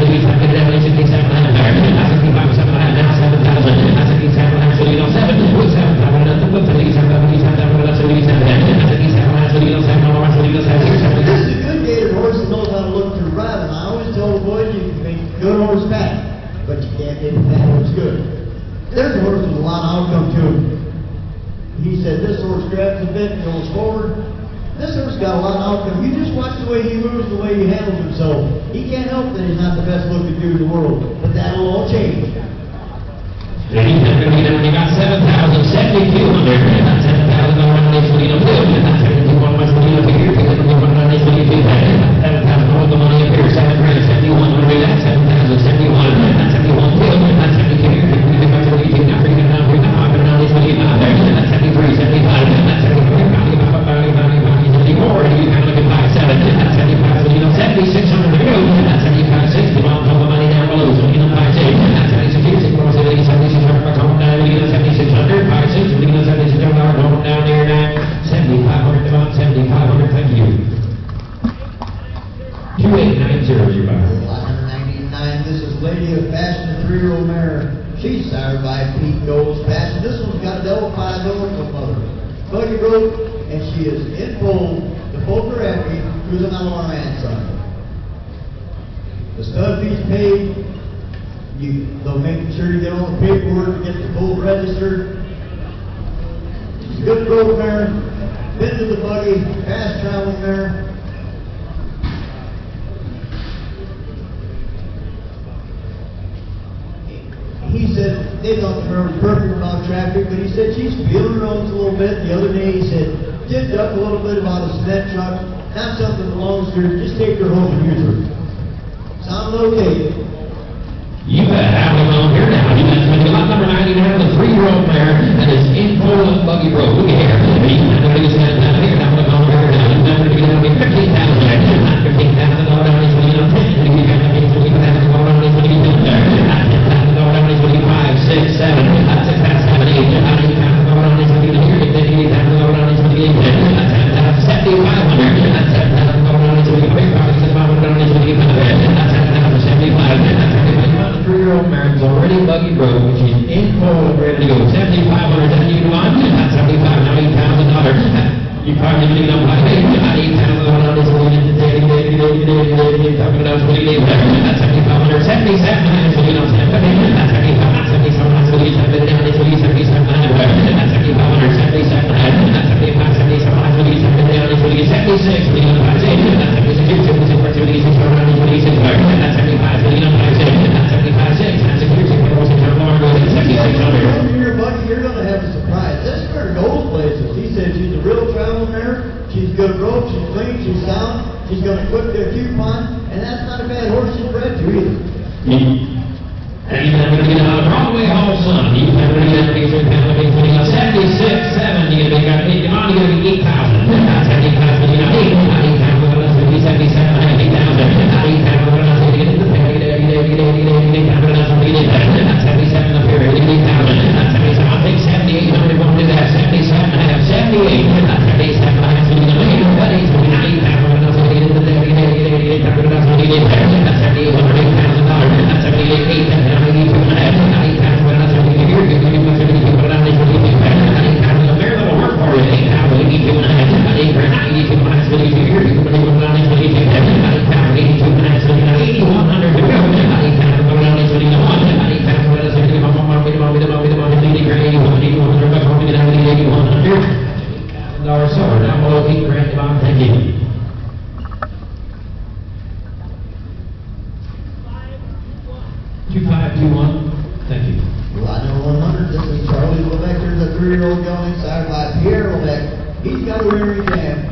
keep 5, 7, now 7,000, not to keep 7, not to lead, 7. With 7,000, not to lead, 7, not to lead, 7, not to lead, 7, not to keep 7, not to lead, 7, not to lead, 7. This is a good gated horse that knows how to look through driving. I always tell the boys you can make good horse fat, but you can't get fat horse good. There's a horse with a lot of outcome to him. He said this horse grabs a bit and goes forward. This horse got a lot of outcome. You just watch the way he moves, the way he handles himself. He can't help that he's not the best looking dude in the world, but that'll all change. He's not going to be there when he got 7,000, 7,200. Not 7,000 around this lead up here. Not 71 much lead up here. Because we're going on this lead up here. 7,000 more the money up here. 7 grand, 71. What do we got? 7,000, 71. Not 71 2. Not 72 here. We can go to the 18. Now bring it down. Bring it down. Bring it down this lead up there. Not 73, 75. Not 74. Bounty, 74. You kind of look at 5, 7. Not 75. So you know 7,600 to go. Not 75, 60. Well, all the money down below. So you know 5, 6. Not 76, 6. 76. 7,600, 5, 6, leading us 7,600, going down there now, 7,500, about 7,500, thank you. 2890 is your buyer. 199, this is Lady of Fashion, a 3-year-old mare. She's sired by Pete Gold's Passion. This one's got a double 5-door from mother. Buggy rope, and she is in full, the Topeka Livestock, cruising on our man side. The stud fee's paid. They'll make sure you get all the paperwork to get the bull registered. She's a good road mare, been to the buggy, fast traveling mare. He said they thought the mare was perfect about traffic, but he said she's feeling her own a little bit. The other day he said, did duck a little bit about a cement truck, not something that belongs to her, just take her home and use her. Sound okay? You bet. Have him on here now. You bet. When you lot number 99, the 3-year-old mare, and it's in full buggy road. Look at here. He's not going to get that down here. Now look on here now. He's not going to get down here. 15,000. Not 15,000. All down is when you know 10. You got to get 20,000. All down is when you get there. Not 10,000. All down is when you 5, 6, 7. Not 6,000, 7, 8. Not 8,000. All down is when you get here. Get 8,000. All down is when you get there. Not 10,000. 7,500. Not 7,000. All down is when you get there. 5,500. Down is when you get there. Not 10,000. 75. Not 75. 3-year-old mare is already buggy road, which is in full and ready to go. 7,500, then you can go on. Not 75, now $8,000. You probably need up like 8,000 on this one. Talking about 28. That's 7,500. 77, so you know, 75, not 75, not 77, not 77, down this way, 77, not 7,500, 77, not 75, 77, not 77, down this way, 76, we know 5, 6, not 76, 76, 76, around this way, 6, not 75, we know 5, 6, not 75, 6, not 76, you're going to have a surprise. This mare goes places. He said she's a real travel mare. She's good rope. She's clean. She's sound. She's going to quit their coupon. And that's not a bad horse she's bred to either. And he's never going to get out of Broadway Hall, son. He's never going to get out of 76, 70. They got 8,000. Not 75, 8,000. Not 8,000. 77. 521. Thank you. Lot number 100, this is Charlie Levesque. There's a 3-year-old going inside by Pierre Levesque. He's got a rear jam.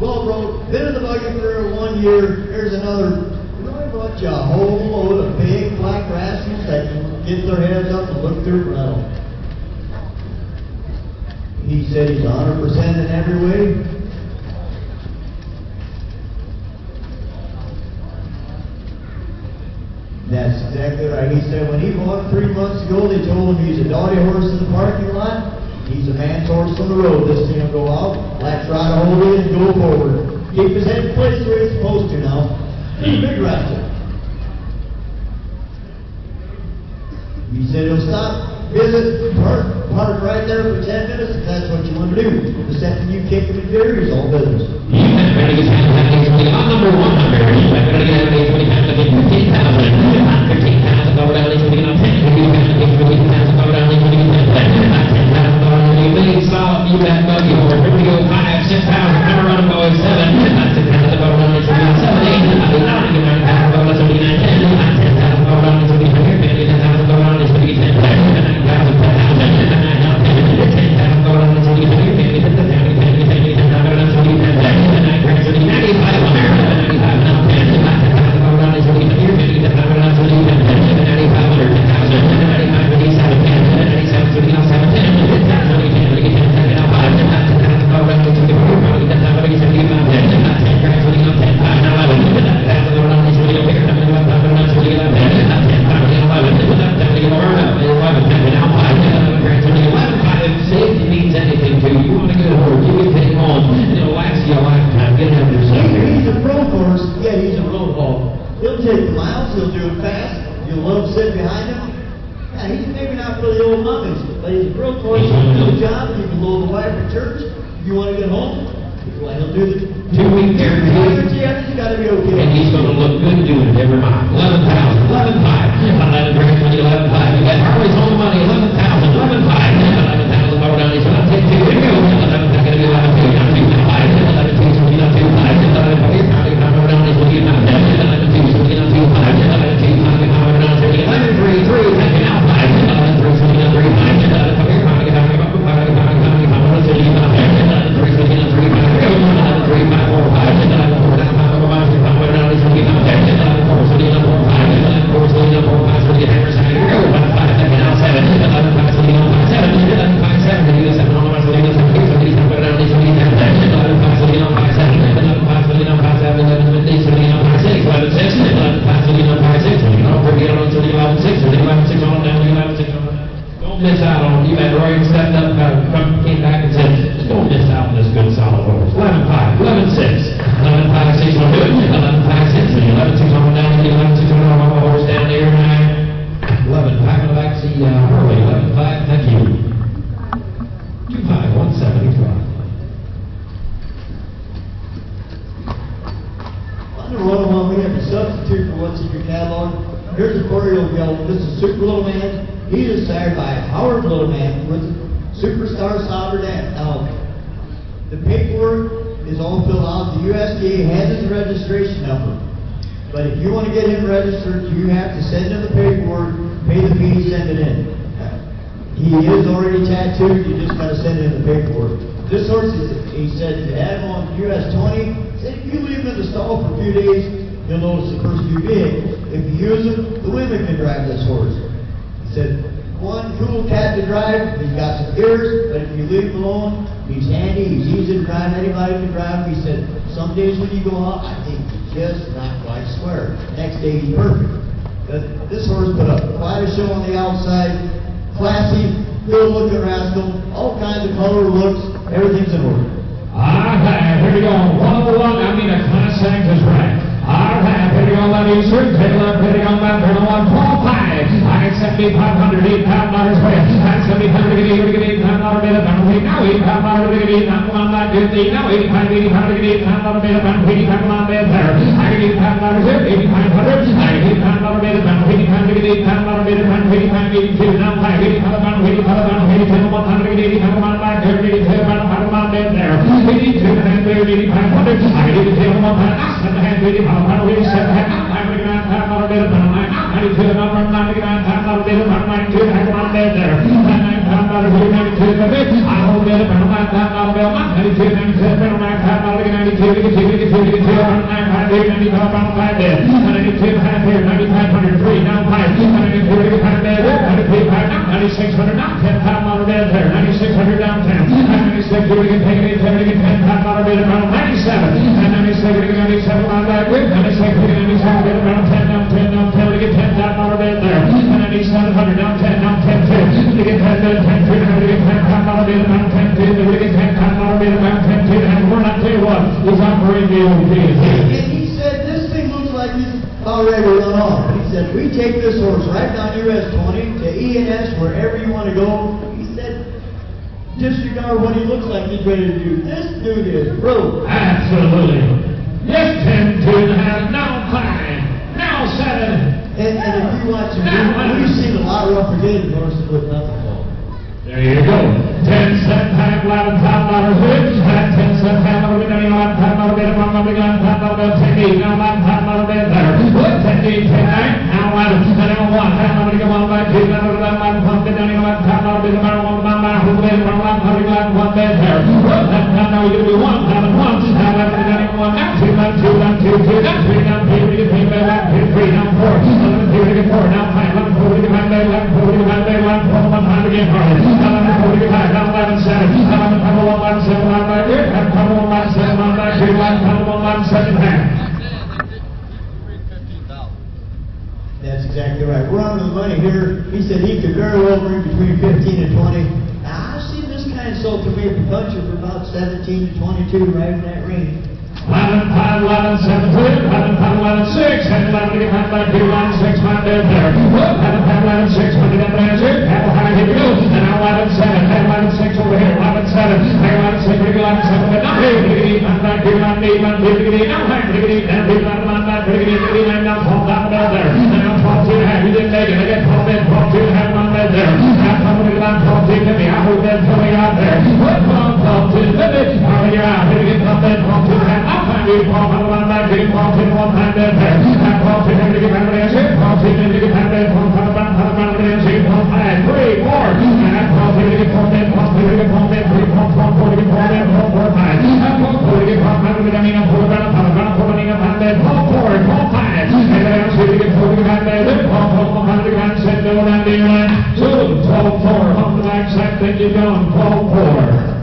Well, bro, been in the buggy for 1 year. Here's another really bunch of whole load of big black rascals that get their heads up and look through rental. He said he's 100% in every way. That's exactly right. He said when he bought 3 months ago, they told him he's a dotty horse in the parking lot. He's a man's horse on the road. This thing will go out, latch right a hold in and go forward. Keep his head placed where it's supposed to now. He's a big rascal. He said he'll stop, visit, park right there for 10 minutes if that's what you want to do. The second you kick him in gear, he's all business. Ready to get number 100. Ready to get 15,000. 15,000 over down, he's putting up 10. 15,000 over down, he's putting up 10. You lead solid, you back buggy horse. Here we go, 5, 6,000. Come around, boys, 7. 6,000 over down, he's putting up 7. 9,000 over down, he's putting up 10. 10,000 over down, he's putting up 10. 10,000 over down, he's putting up 10. 9,000 over down, he's putting up 10. 10,000 over down, he's putting up 10. 2-week guarantee. He's got to be okay. And he's going to look good doing it every mile. 11,000, 11,500. 11,500. You got Harley's on the money. 11,000, 11,500. 11,000 over down. He's going to take 2. Here we go. 11,000. Going to be 11,200. 11,200. 11,200. 11,200. 11,500 over down. He's going to get 11,200. 11,200. 11,200 over down. 11,300. 3. Thank you now. 5. 11,300. 11,300. 500. I can even tell them on that. I said the hand, 85, 187, 599, dollar bid, about 92, number 99, $10 bid, about 92, $10 bid there. $10 bid, 92, the bid. I hold bid, about $9, bill, 92, 97, $10, 92, 92, 95 bid, 95, about 5 bid. 92, half here, 95, 103, down 5, 92, 5 bid, 93, 5, 9600, down 10, $10 bid there, 9600, down 10, 96, we can take it, 10, $10 bid, about 97, and 97, on that bid, 96, we can 97 bid, about 10, down 10, down 10, we get $10 bid there, and 9700, down 10, down 10, 2, we get 10 bid, 10, 2, we get $10 bid, about 10, 2, we get $10 bid, about 10, 2, and we're not tell you what, he's operating the old deal. And he said, this thing looks like he's already run off. He said, we take this horse right down US 20 to E&S, wherever you want to go. He said, disregard what he looks like he's ready to do. This dude is broke. Absolutely. Yes, 10, 2 and a half, now 5, now 7. And if you watch him, we've seen a lot of rough-forgetting horses with nothing for. There you go. 10 cent half, $11 bid. 10 cent half, $11 bid, $11 bid, $10 bid, 10 now $11 bid there. 10 10 now 11, now 1, $10 bid, $1 by 2, $11 bid, $11 bid, $1 by 2 bid, $1 bid there. Now you do 1, 11, 1, $11 bid, $1, now 2, now 2, now 2, 2, now 3, now 3, we get 3, now 3, now 4, 11, 3, we get 4, now 5, 11, 4, we get 5, 11, 4, we get 5, 11, 4, 1, 5, again, hard. 11, 45, now 11, 7, 11, 1, 7, 1 back here, 1, 7, 1 back here, 1, 7, half. That's exactly right. We're on the money here. He said he could very well bring between 15 and 20. Now, I've seen this kind of sold to me for puncher for about 17 to 22, right in that range. 11, 5, 11, 7, 2, 11, 5, 11, 6, and 11 to get back to 1, 6, 5, there. 11, 5, 11, 6, 1 to get back to Cattle high, here we go. And now 11, 7, 11, 6 over here, 11, 7, 11, 6, 11, 7, but not here, diggity, not back here, not me, not diggity, now high, diggity, and not back, diggity, and now 12 down the there. And now 12, 2 and a half, you didn't make it, I get 12 in, 12, 2 and a half, on bed there. Now 12, 12, 2 to me, I hope that's coming out there. 12, 2 to me, are you out, here we get 12 in, 12, 2 and a half, I'll find you, 12, 1 back, 12, 2, 1 time there. And 12, 2, to get back to the answer, 12, 2 to get back there, 12, 5, 12, 3, 4, and 12, to get 4 in, 12, 2 to get 4 in, 3, 4, 4 to get 4 in, 12, 4, 5, and 12, 2 to get 4 in, 4, and then 2 to get 4 to get back there, 12, 4, to get back, set, go down the line, 2, 12, 4, on the back side, think you're going, 12, 4.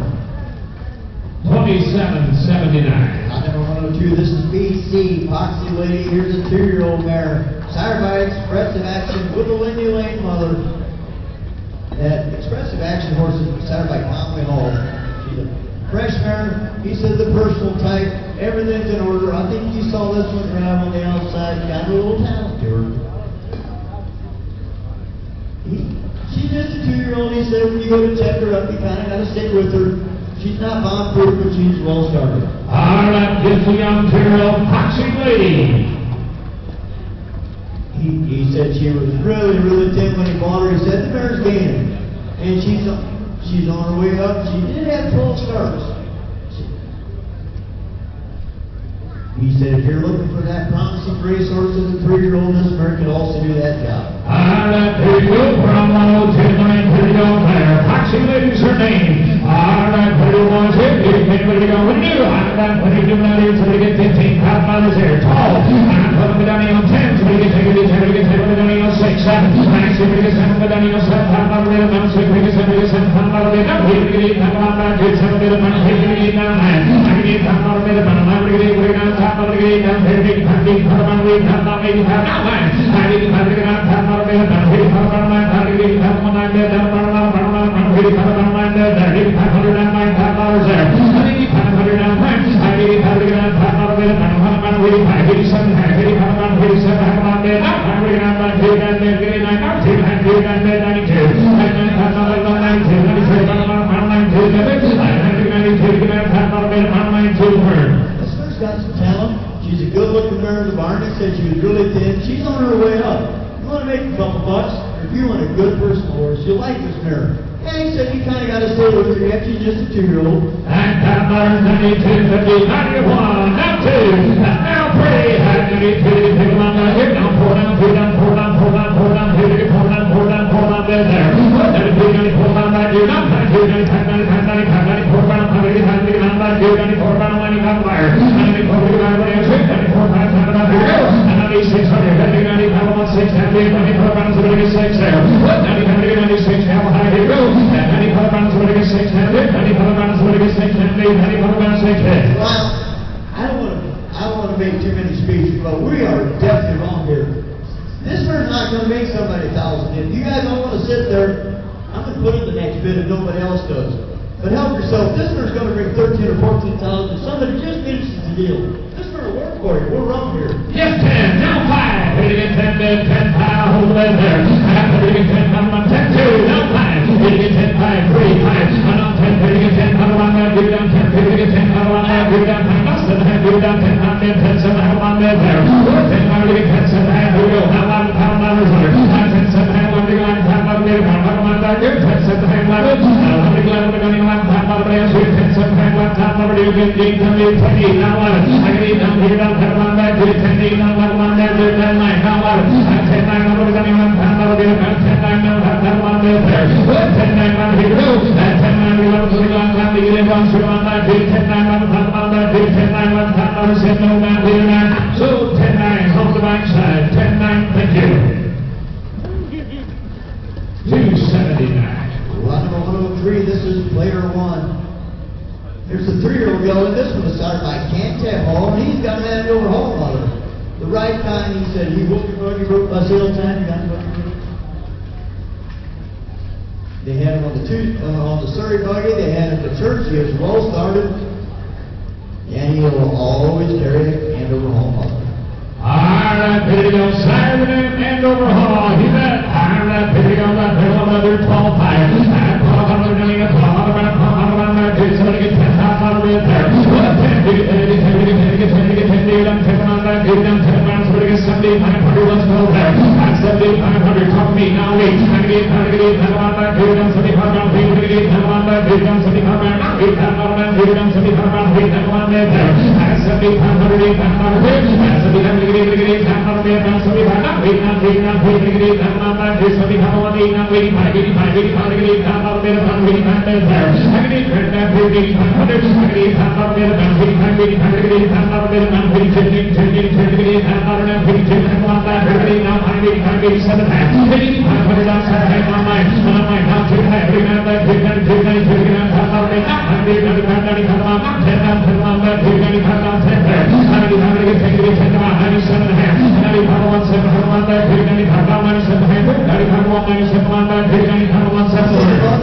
27.79. Number 102, this is BC, Foxy Lady. Here's a 2-year-old mare. Sired by Expressive Action with a Lindy Lane mother. That Expressive Action horse is sired by Conway Hall. She's a fresh mare. He said the personal type. Everything's in order. I think you saw this one drive on the outside. Got a little talent to her. She's just a 2-year-old. He said when you go to check her up, you kind of got to stick with her. She's not bomb-proof, but she's well started. All right, here's the young 2-year-old Foxy Lady. He said she was really, really thin when he bought her. He said the mare's gaining. And she's on her way up. She did have 12 starts. He said if you're looking for that promising racehorse as a 3-year-old, this mare could also do that job. All right, here we go from 102 to 9 there. Foxy Lady's her name. All right, pretty boys here. Get ready to go. What do you do? All right, what do you do now here? So we get 15 pounds here. Tall. And put them down on 10. So we get 10, we get 10, we get 10, we get 6, 7. And so we get 7, we get 7, pounds there. Now 6, we get 7, we get 7 pounds there. Now we get 8 pounds back. Get 7, we get 7, we get 9. I get 8 pounds there. Now we get 8, we get 9 pounds. We get 8 pounds there. Big pound, big pound, we get 8 pounds. Now 9. I get 8 pounds, we get 9 pounds there. Now we get 8 pounds, 9 pounds, we get 8 pounds, 9 there. Down, we get 8 pounds, 9 there. There, 8 pounds, 109 there. I think 8 pounds, 109 pounds. I get 8 pounds, 9 pounds there. Now 87, 80 pounds, 87 pounds there. Now we get 9 pounds, 9 there. Get 9 pounds, 9 there. 92. 9 pounds, 92. 93 pounds, 92. 92. 9 pounds, 92. This mare's got some talent. She's a good-looking mare in the barn. He said she was really thin. She's on her way up. You want to make a couple bucks? If you want a good personal horse, you'll like this mare. And he said you kind of got to stay with her yet. She's just a 2-year-old. And down 92, 50, 91, now 2, now 3, 92, people on here, now 4, now 96 there. 95, 96, how high here go. 95 pounds, 96, hand it. 95 pounds, 96, hand it. 95 pounds, 6 head. Well, I don't want to make too many speeches, but we are definitely wrong here. This bird's not going to make somebody 1,000. If you guys don't want to sit there, I'm going to put in the next bid if nobody else does. But help yourself. This bird's going to bring 13 or 14,000. Somebody just finishes the deal. This bird will work for you. We're wrong here. Yes, 10, now 5. Hitting at 10 bid, 10 5, hold the lead there. After hitting 10, come on, 10 2, now 5. Hitting at 10 5, 3 5. On 10, hitting at 10, come on, that, give down 10, hitting at 10, come on, that, give down 10, less than that, give down 10, on 10, 10, 7, come on, that there. 10, now hitting 10, 7, here we go. Now 11 pound dollars under. 10, 7, hand, 11, 11 pound dollars there. Come on, that, give 10, 7, hand, 11. 11, 11 pound dollars there. 10, 7, hand, 11 pound dollars there. 10, 10, now 11. I can eat down, here down, come on, that, give 10, 8, now 11, there, 10, 9, now 11. 10, 9, now 11 pound dollars there. 10, 9, now 11 there. 10, 9, now here we go. 10, 9, 11, 11, 11, 11, 10, 9, 11 pound dollars there. 10, 9, 11 pound dollars there. No man here now. So 10, 9 on the backside. 10, 9, thank you. 279. Lot number 103, this is player 1. Here's the 3-year-old yellow. This one was started by Cantab Hall, and he's got an over home mother. The right time, he said, he whooped your buggy, broke my seal time, you got the buggy. They had him on the Surrey buggy, they had him at church, he was well started, and he will always carry an over home mother. Alright, video, Saturday and overhaul. You bet. Alright, video, that bill, another 12 fire. And Paul Hunter doing it. Paul Hunter, somebody get 10 top out of it there. 10, get 10, on that, get down 10 rounds, somebody get 7,500, let's go there. At 7,500, talk to me, now wait. I'm going to get 10 on that, get down 75 rounds, I'm going to get 10 on that, get down 75 rounds, get 10 on that, get down 75 rounds, get 10 on that there. At 7,500, get 10 on that, at 7,500,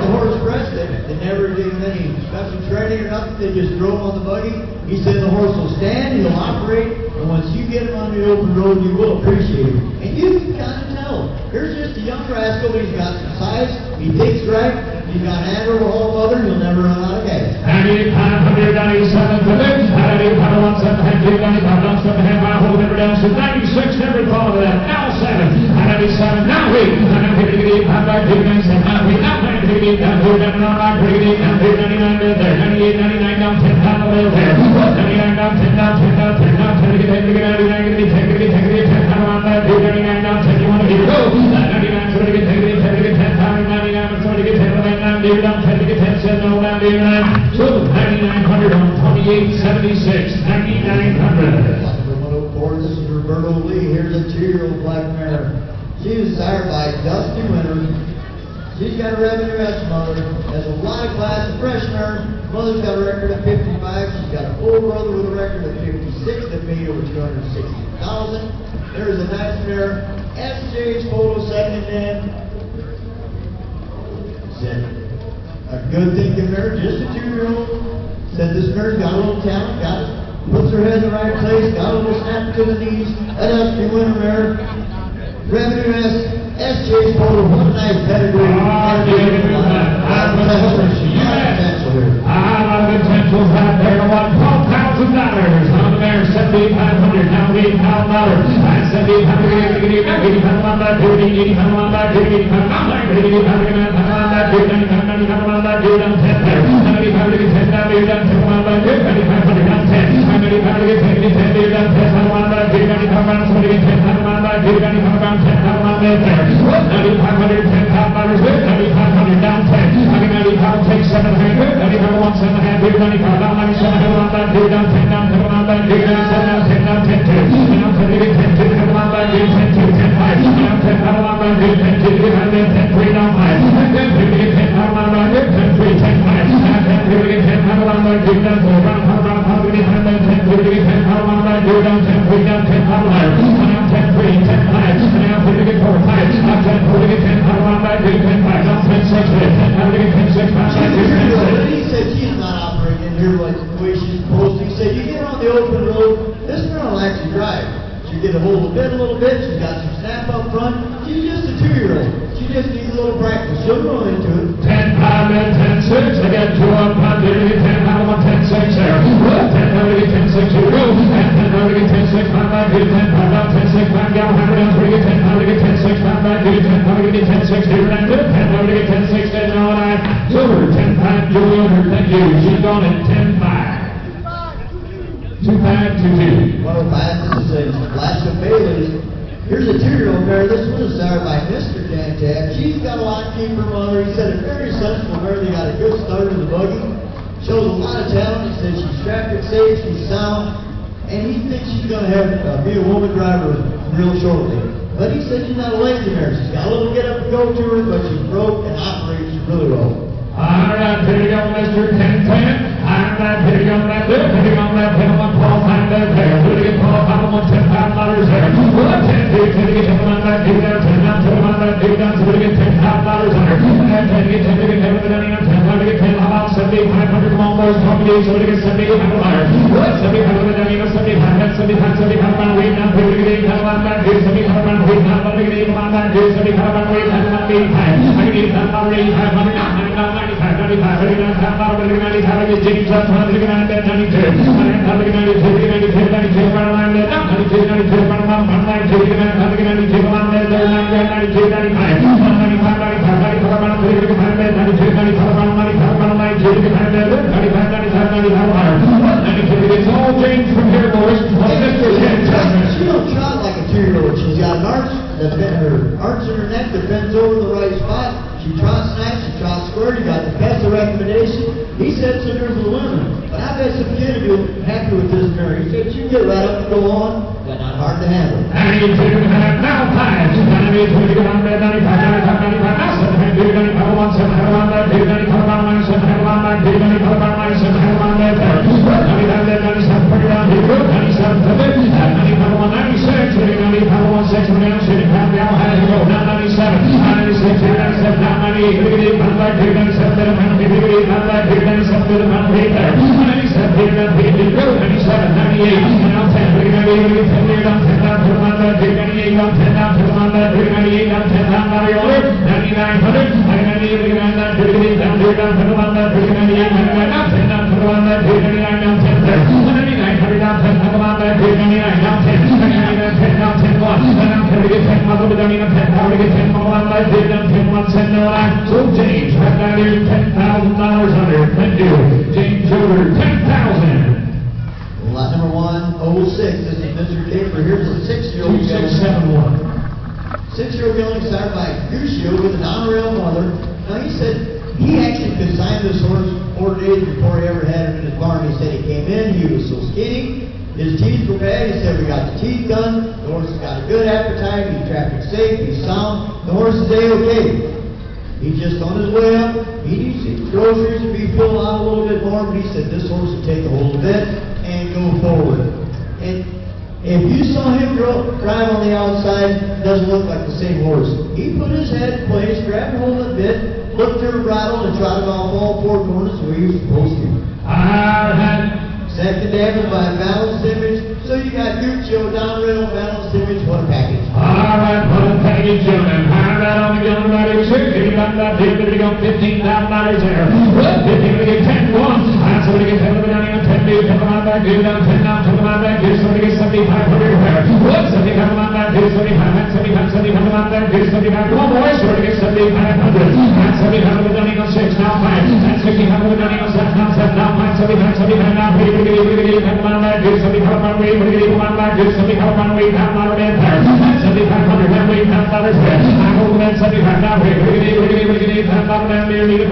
The horse fresh, they never gave him any special training or nothing, they just drove him on the buggy. He said the horse will stand, he'll operate, and once you get him on the open road, you will appreciate it. And you can kind of tell. Here's just a young rascal, but he's got some size, he digs right, he's got an over whole mother, he'll never run out of gas. 95, 97 for this. 95, 17, 95, hold it down to 96, never thought of that. Now 7, 97, now 8, 98, 99, now 8, now 98, down to 99, down to 99 there. 98, 99, down 10, down the middle there. 99, down 10, down 10, down 10, down 10, get 10, get 99, get 10, get 10, get 10, down on that, 99, down 10, you want to get go. 99, somebody get 10, get 10, get 10, down 99, somebody get 10, 99, down 10, get 10, said no, down 99. So 9,900 on 2876, 9,900. This is Roberto Lee. Here's a 2-year-old black mare. She was sired by Dusty Winter. She's got a revenue S mother. Has a lot of class of fresh mare. Mother's got a record of 55. She's got an old brother with a record of 56 that made over 260,000. There's a nice mare. SJ's photo second in. Said a good thinking mare, just a 2-year-old. Said this mare's got a little talent, got it. Puts her head in the right place, got a little snap to the knees. That Dusty Winter mare. Revenue S, SJ's photo, what a nice pedigree. A lot of potential right there. About $12,000 on the mare, 7,500, now $8,000. At 7,500, 85 on that, 85 on that, 85 on that, 85 on that, 95 on that, 10 there. 95 to get 10 down, 10 on that, 95 down 10. 95 to get 10, 10 on that, 95 on somebody get 10 on that, 95 on 10 on that there. 9,500, $10,000 good, 9,500 down 10. 95 takes 700, 95 on 700, 95 down 97 on that, down 10 down 10 on that, 97 down 10 down 10 2. Now 10 to get 10 to 10 on that, 10 to 10 5. Now 10 on that, 10 to She'll get a hold of the bit a little bit. She's got some snap up front. She's just a 2-year-old. She just needs a little practice. She'll grow into it. 10, 5, and 10, 6. I got 2 up, 5, 10, 5, 1, 10, 6 there. 10, 10, 6, here we go. And 10, 10, 6, 5, 5, 10, 5, 10, 6, 5, down, 100 down, 3, 10, 10, 6, 5, 5, 10, 10, 6, here, and 10, 10, 6, 10, now, and silver, 10, 5, Julie Owner, thank you. She's gone at 10, 5. 2, 5, 2, 2. 105, this is a Flash of Bailey's. Here's a 2-year-old mare. This one is started by Mr. Dantab. She's got a lot to keep her mother. He said a very sensible mare. They got a good start in the buggy. Shows a lot of talent. He said she's traffic safe, she's sound, and he thinks she's going to have be a woman driver real shortly. But he said she's not a lazy mare. She's got a little get up and go to her, but she's broke and operates really well. All right, here we go, Mr. 10, 10. I'm not hitting on that there, hitting on that, hitting on Paul, time there, there. Who to get Paul, $1, $10 there. 10, 10 to get him on that, do that, 10 down, 10 on that, do down, so we get $10 under. And 10 to get 10 to get 10 with the 10, 10 to get 10, how about 7,500, come on, boys, talk to you, so we get 7,500 higher. 75 with the 75, 75 pound weight, now, here we get 8 on that, do 75 pound weight, now, let me get 8 on that, do 75 pound weight, now, let me get 8 I can get 8,500, 95, 99, 95, I get James up, 100, 92, 92, 92, 92, 92, it's all James from here, boys. She don't trot like a 2-year-old. She's got an arch, her arch in her neck that bends over the right spot. She trots nice, she trots square. You got the best of recommendation. He said so there's a limit. But I bet some kids will be happy with this mare. He said you get right up and go on, but not hard to handle. I need to have now 5. I need to get on there, 95, 95, 95, now 7, 95, 17, on that, 95, on that, 7, on that, 95, on that, 7, on that, 95, 97, put it down here, 97, 95, on 96, 95, on 6, 95, now, how you go, now 97, 96, 97, now 98, 98, 97, 97, 97, 98, now 10, 98, 10, down, 10 down, put them on that, 98, down, 10 down, put them on that, 98, down, 10 down, now the order, 9900, 98, down, 98, down, put them on that, 98, 99, down, 10 down, put them on that, 99, down, 10, 9900, down, 10, put them on that, 99, down, 10, 99, 10, down, 10, 1, down, 10, to get 10, muzzle, down, 10, power to get 10, muzzle on that, down, 10, 1, 10, no, so James, right down here, $10,000 under, thank you, James Yoder, 10,000. Lot number 106. This is Mr. Caper. Here's a 6-year-old. 2671. 6-year-old young started by Crucio with an on-rail mother. Now he said he actually designed this horse 4 days before he ever had him in his barn. He said he came in, he was so skinny, his teeth were bad. He said we got the teeth done. The horse has got a good appetite. He's traffic safe. He's sound. The horse is A-okay. He's just on his way up. He needs his groceries to be filled out a little bit more, but he said this horse will take a hold of it and go forward. And if you saw him drive on the outside, it doesn't look like the same horse. He put his head in place, grabbed hold of the bit, looked through the rattle, and trotted off all 4 corners where he was supposed to. Second damage by balanced image. So you got Guccio, down rail, balanced image, what a package. All right, what a package, gentlemen. High right on the gun, right here, 6. If you got that here, we got $15,000 there. 15, we get 10, 1. Somebody get 10, down here, 10, 2, 10 on back, here, down, 10 down, 10 on back, here, somebody get 7,500 there. 75 on back, here, 75, 75 on back, here, 75. Come on, boys, somebody get 7,500. That's 75 with down on 6, now 5. That's 65 with down on 7, now 7, now 5, 75, 75, now 3, 10 on back, here, 75 on weight, 75 on back, here, 75 on weight, down on there. 7,500, now weight, down on there. I'm holding that 75, now here, down on there, near,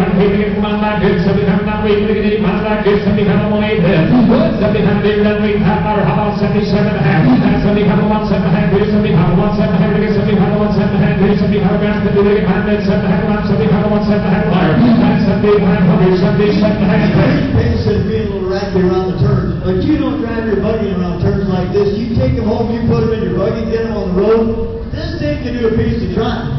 come on back, here, 75, now weight, on back, here, 75 on 8 there. 75, there, that weight, how about 77 and a half? That's 75 on 7 and a half, here, 75 on 7 and a half, here, 75 on 7 and a half, here, 75 grams, to do it, 7 and a half, 75 on 7 and a half, higher. That's 7,500, 77 and a half. Pace is being a little racky around the turns, but you don't drive your buggy around turns like this. You take them home, you put them in your buggy, get them on the road. This thing can do a piece of trotting.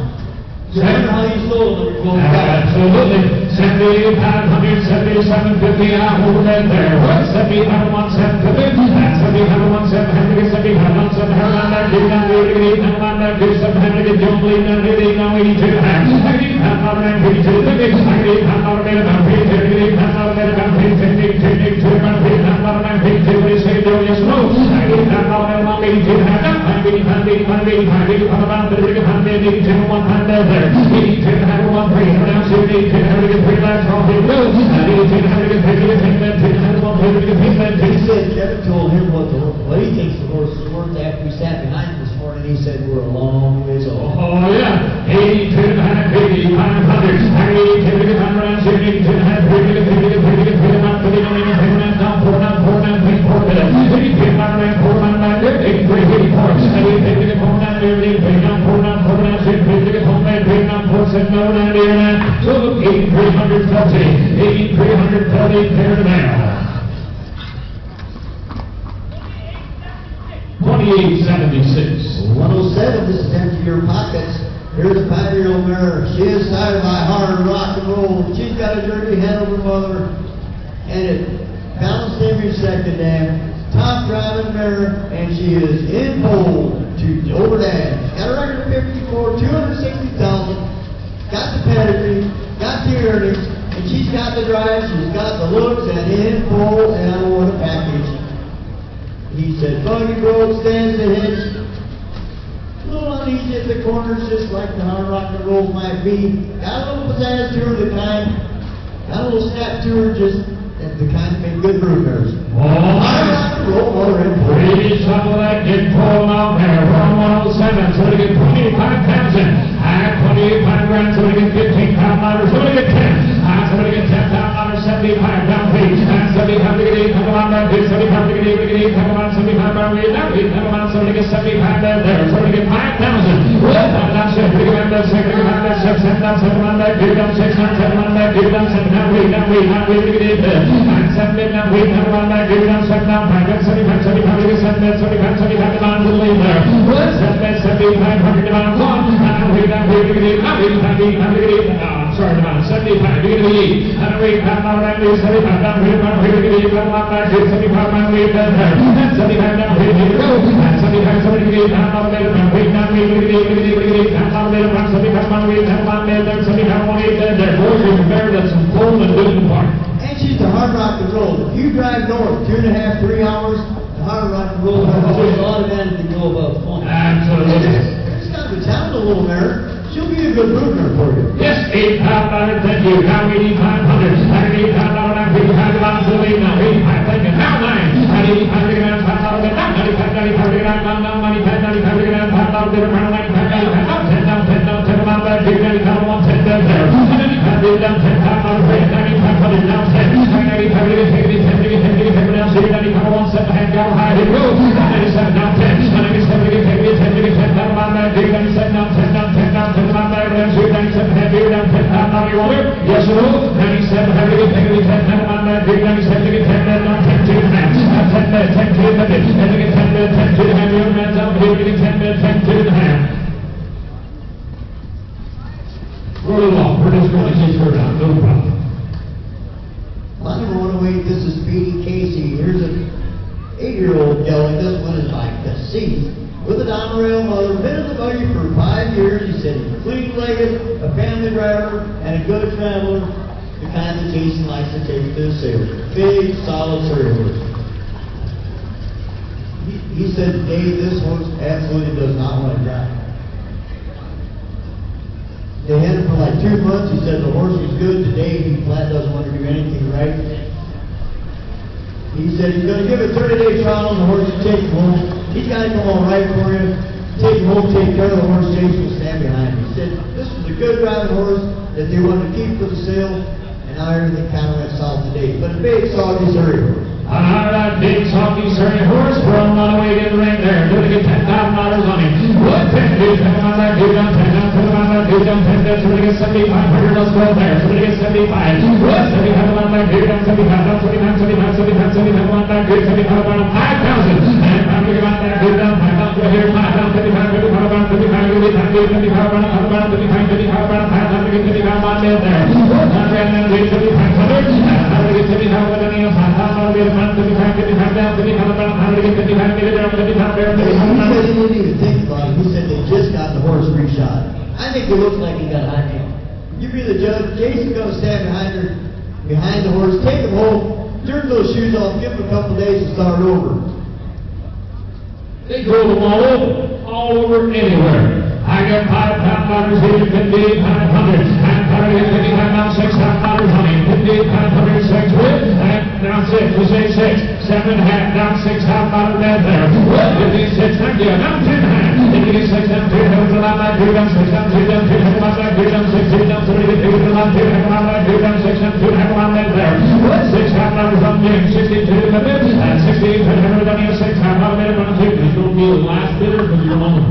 You remember how you stole them? Absolutely. 7,500, 77.50. I hold that there. 7,500, 750. That's 7,500, He said Kevin told him what he thinks the horse is worth after we sat behind him this morning. He said we're a long ways off. Oh, yeah. 82 and a half, 8500. 82 and a half, 82 and a half, 2876. 107, this is empty your pockets. Here's a 5-year-old mare. She is started by hard rock and roll. She's got a dirty head over mother, and it balanced every second dam. Top driving mare, and she is in pole to over dash. Got a record of 54, 260,000. Got the pedigree, got the earnings, and she's got the drive, she's got the looks, and in pole, and I want a package. He said, buggy road stands the hitch. A little uneasy at the corners, just like the hard rock and roll might be. Got a little pizzazz to her the kind. Got a little snap to her, just at the kind that make good rooters. Hard rock and roll, motor in pole. Pretty shuffle that get pulled out there from 107, so to get 25,000. At 25 grand, so to get 15 pound ladders, so to get 10. So to get 10 pound ladders, 75 down feet. And 75 to get 8, come on down feet, 75 to get 8, come on, 75 down feet, down feet, come on, so to get 75 down there, so to get 5,000. Well, down 6, to get down 6, to get down 6, 7 down 7, on back, give down 6, 9, 7 on back, give down 7, down feet, to get 8, and 7 down feet, come on back, give down 7 down 5, 75, 75 to get 7, 75, 75 down to the lead there. Well, 7, 75, 100 down 1, and we down feet, to get 8, to get 8, sorry, about 75 to get 8, and we come on back, 75 down feet, to get 8, come on back, 75 down feet, and 75 down feet, here we go, and 75, 78 down on there, down feet, down feet, to get 8, down on there, 75 down feet, down on there, 75 on 8 there, boys, you compare that some cold and good in the park. And she's the hard rock and roll. If you drive north 2.5, 3 hours, the hard rock and roll will automatically go above 20. Absolutely. She's got the talent, a little mare. She'll be a good root runner for you. Yes, 8 pound ladder, thank you. Now 8,500. And 8 pound ladder, now 55 pounds to the lead. Now 85, thank you. Now 9. And 85 to get out, 5 pound ladder, now 95, 95 to get out, now 95, 95 to get out, 5 pound ladder, now 95, 95, now 10 down, 10 down, 10 down, 95, 110 down there. And 95 down, 10 pound ladder, 95, 100 down 10. And 95 to get 10, 10 to get 10 to get 10 down, 0, 95, 17, hand go high, here we go. And 97 down 10. And 97 to get 10 to get 10 to get 10 down, down, 97 down, 10 down, 10 down, 10 down, 97 heavy down 10 pound now you want it? Yes or no? 97 heavy to get 10 down on that big 97 to get 10 down 10 to the hand. 10 to the hand. And to get 10 to the hand. Your man's out here to get 10 to the hand. Roll along. We're just going to keep her down. No problem. Line number 108, this is Speedy Casey. Here's an 8-year-old gelding. This one is like the sea. With a Don Rail mother, been in the buggy for 5 years. He said he's clean-legged, a family driver, and a good traveler, the kind that Jason likes to take to the sale. Big, solid territory. He said today this horse absolutely does not want to drive. They had him for like 2 months. He said the horse was good. Today he flat doesn't want to do anything right. He said he's going to give a 30-day trial on the horse and take him home. He's got to come all right for you. Take him home, take care of the horse. Jason will stand behind him. He said this was a good driving horse that they wanted to keep for the sale, and now everything kind of went south today. But a big, soggy Surrey horse. That big, soggy Surrey horse thrown all the way to the ring there. Going to get $10,000 on him. What 10 days? Come on, that dude down 10 down, put him on that dude down 10 down. So we get 7,500. Let's go there. So we get 75. What? 75 on that dude down 75 down 75, 75 on that dude 75 on 5,000. And I'm going to get on that dude down 5 down to here 5 down 75 on 55 on 5 on 5 to get 75 on there. What? 100 and then 7500. And I'm going to get 75 on the 5,000. pound down, 50 pound down, 150 pound, get it down, 50 pound there, 50 He pound down. said he didn't even think about it. He said they just got the horse reshot. I think it looks like he got high heel. You be the judge. Jason's going to stand behind the horse, take him home, turn those shoes off, give him a couple days to start over. They drove them all over anywhere. I got 5 pound dollars here, 58 pound hundreds. And 50 pound down, 6 pound dollars honey. 58 pound hundred, 6 with. And down 6, we say 6. 7 half, down 6 half dollar bed there. 56, thank you. Down 10 half. 56, down 2, down to the line back, 2 down 6, down 2, down 2, down to the line back, 2 down 6, 2 down 3, 2 to the line, 2 down to the line back, 2 down 6, down 2 half line bed there. 6 half dollars on James, 62 to the bid. And 68 to the hundred, down here 6 half dollar bed, 1 2. This will be the last bidder because you're alone.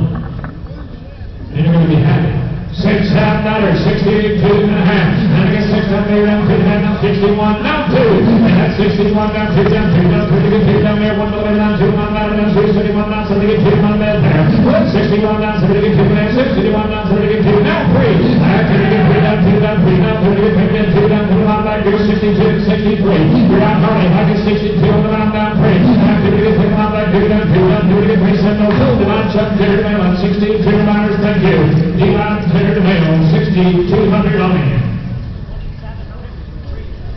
And you're going to be happy. 6 half dollars, 68, 2 and a half. And I guess 6 down there, down 2, down 61, down 2. And that's 61, down 2, down 2, down 2, to get 2 down there, 1 dollar down 2, 1 dollar down 2, 71 down, so to get 2, 1 bed there. 61 down, so to get 2, and 61 down, so to get 2, now 3. After to get 3 down, 2 down, 3 down, 2 to get 2 down, 2 down, back, 62, 63. You're out hardly, I get 62 on the round down 3. After to get 2 down, back, 2 down, 2 down, 2 to get 3, 7, 2, divide, Chuck, Jerry, Mail, 62 dollars, thank you. Divide, Jerry, Mail, 6,200 on me.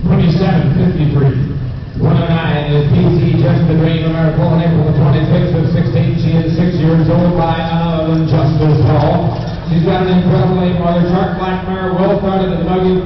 27.53. 109 is PC Just the Dream, America, born April the 26th of 16. She is 6 years old by none other than Justice Hall. She's got an incredible late mother, sharp black mare, well started and buggy.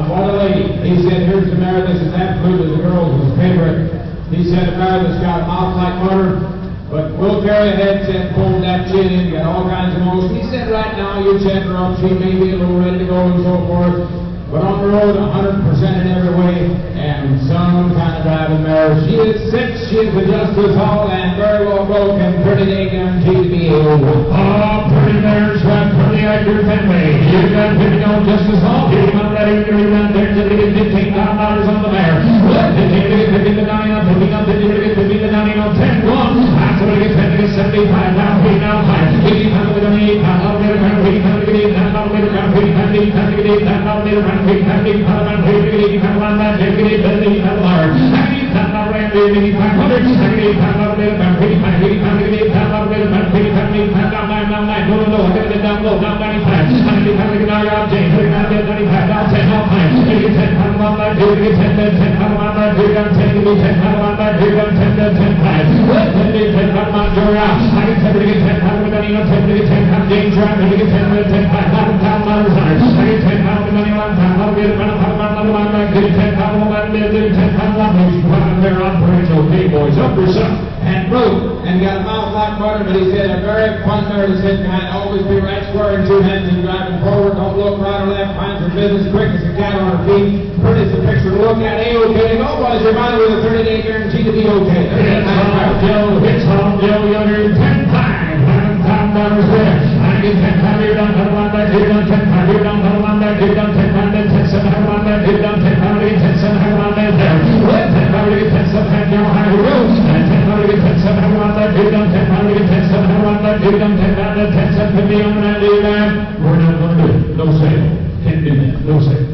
What a lady. He said, here's the mare, this is absolutely the girl's favorite. He said, a mare that's got a mouth like butter, but we'll carry a headset, pull that chin in, get all kinds of motion. He said, right now, you check her up, she may be a little ready to go and so forth. But on the road, 100% in every way, and some kind of driving mare. She is 6, she is the Justice Hall, and very well broke, and pretty day guaranteed to be able. Oh, pretty mares, right, pretty active family. You got 50 on Justice Hall. Get him on ready, get him down there, to get $15 on the mare. What? 15 to get 50 to 90 on 50 on 50 to get 50 to 90 on 10. Go on. After to get 10 to get 75. Now 8, now 5. 80 pounds with an 8 pound. I'll get a pound, 80 pounds to get 8 pounds. I'll get a pound, 80 pounds, 80 pounds to get 8 pounds. I'll get a pound. Big pound, 80 pound, 80 pound, 1 man, 80 pound, 80 pound, large. 80 pound, 80 pound, 100, 80 pound, 80 pound, 80 pound, 80 pound, 80 pound, 80 pound, 80 pound, 80 pound, down 9, down 9, no, I gotta get down low, down 95, 90 pound, get out, out, James, 30 pound, 90 pound, down 10, down 5, 80, 10 pound, 1 man, 2, get 10, 10 pound, 1 man, 2, down 10, give me 10 pound, 1 man, 2, down 10, 10, 5, 10 pound, 1, Jory out, I get 10 to get 10 pound, with money on 10 to get 10 pound, James, right, to get 10, 5, 11 pound, 100, I get 10 pound, with money on 1 pound, I'll get a pound, another one back, get 10 pound, 1 man, get 10 pound, 1 man, you put them there on parade, okay, boys, up yourself. And broke, and got a mouth like butter, but he said a very fun mare to sit behind, always be right square in 2 hands and driving forward, don't look right or left, finds her business quick as a cat on her feet, pretty as a picture to look at, A-okay, go boys, your body with a 30-day guarantee to be okay. It's home, Joe, you're 10 times, $1,000 there. I get 10 pound, you're down, 1 back, you're down, 10 pound, you're down, 1 back, you're down, 10 pound, then 10, 7, 1 back, you're down, 10 pound, 10, 7, 1 back there. 10 pound, you get 10, 7, you're high, you go, and 10 pound, you get 10, 7, 1 back, you're down, 10 pound, you get 10, 7, 1 back, you're down, 10 pound, then 10, 7, 50 on that day, man. We're not going to do it. No sale. Can't do that. No sale.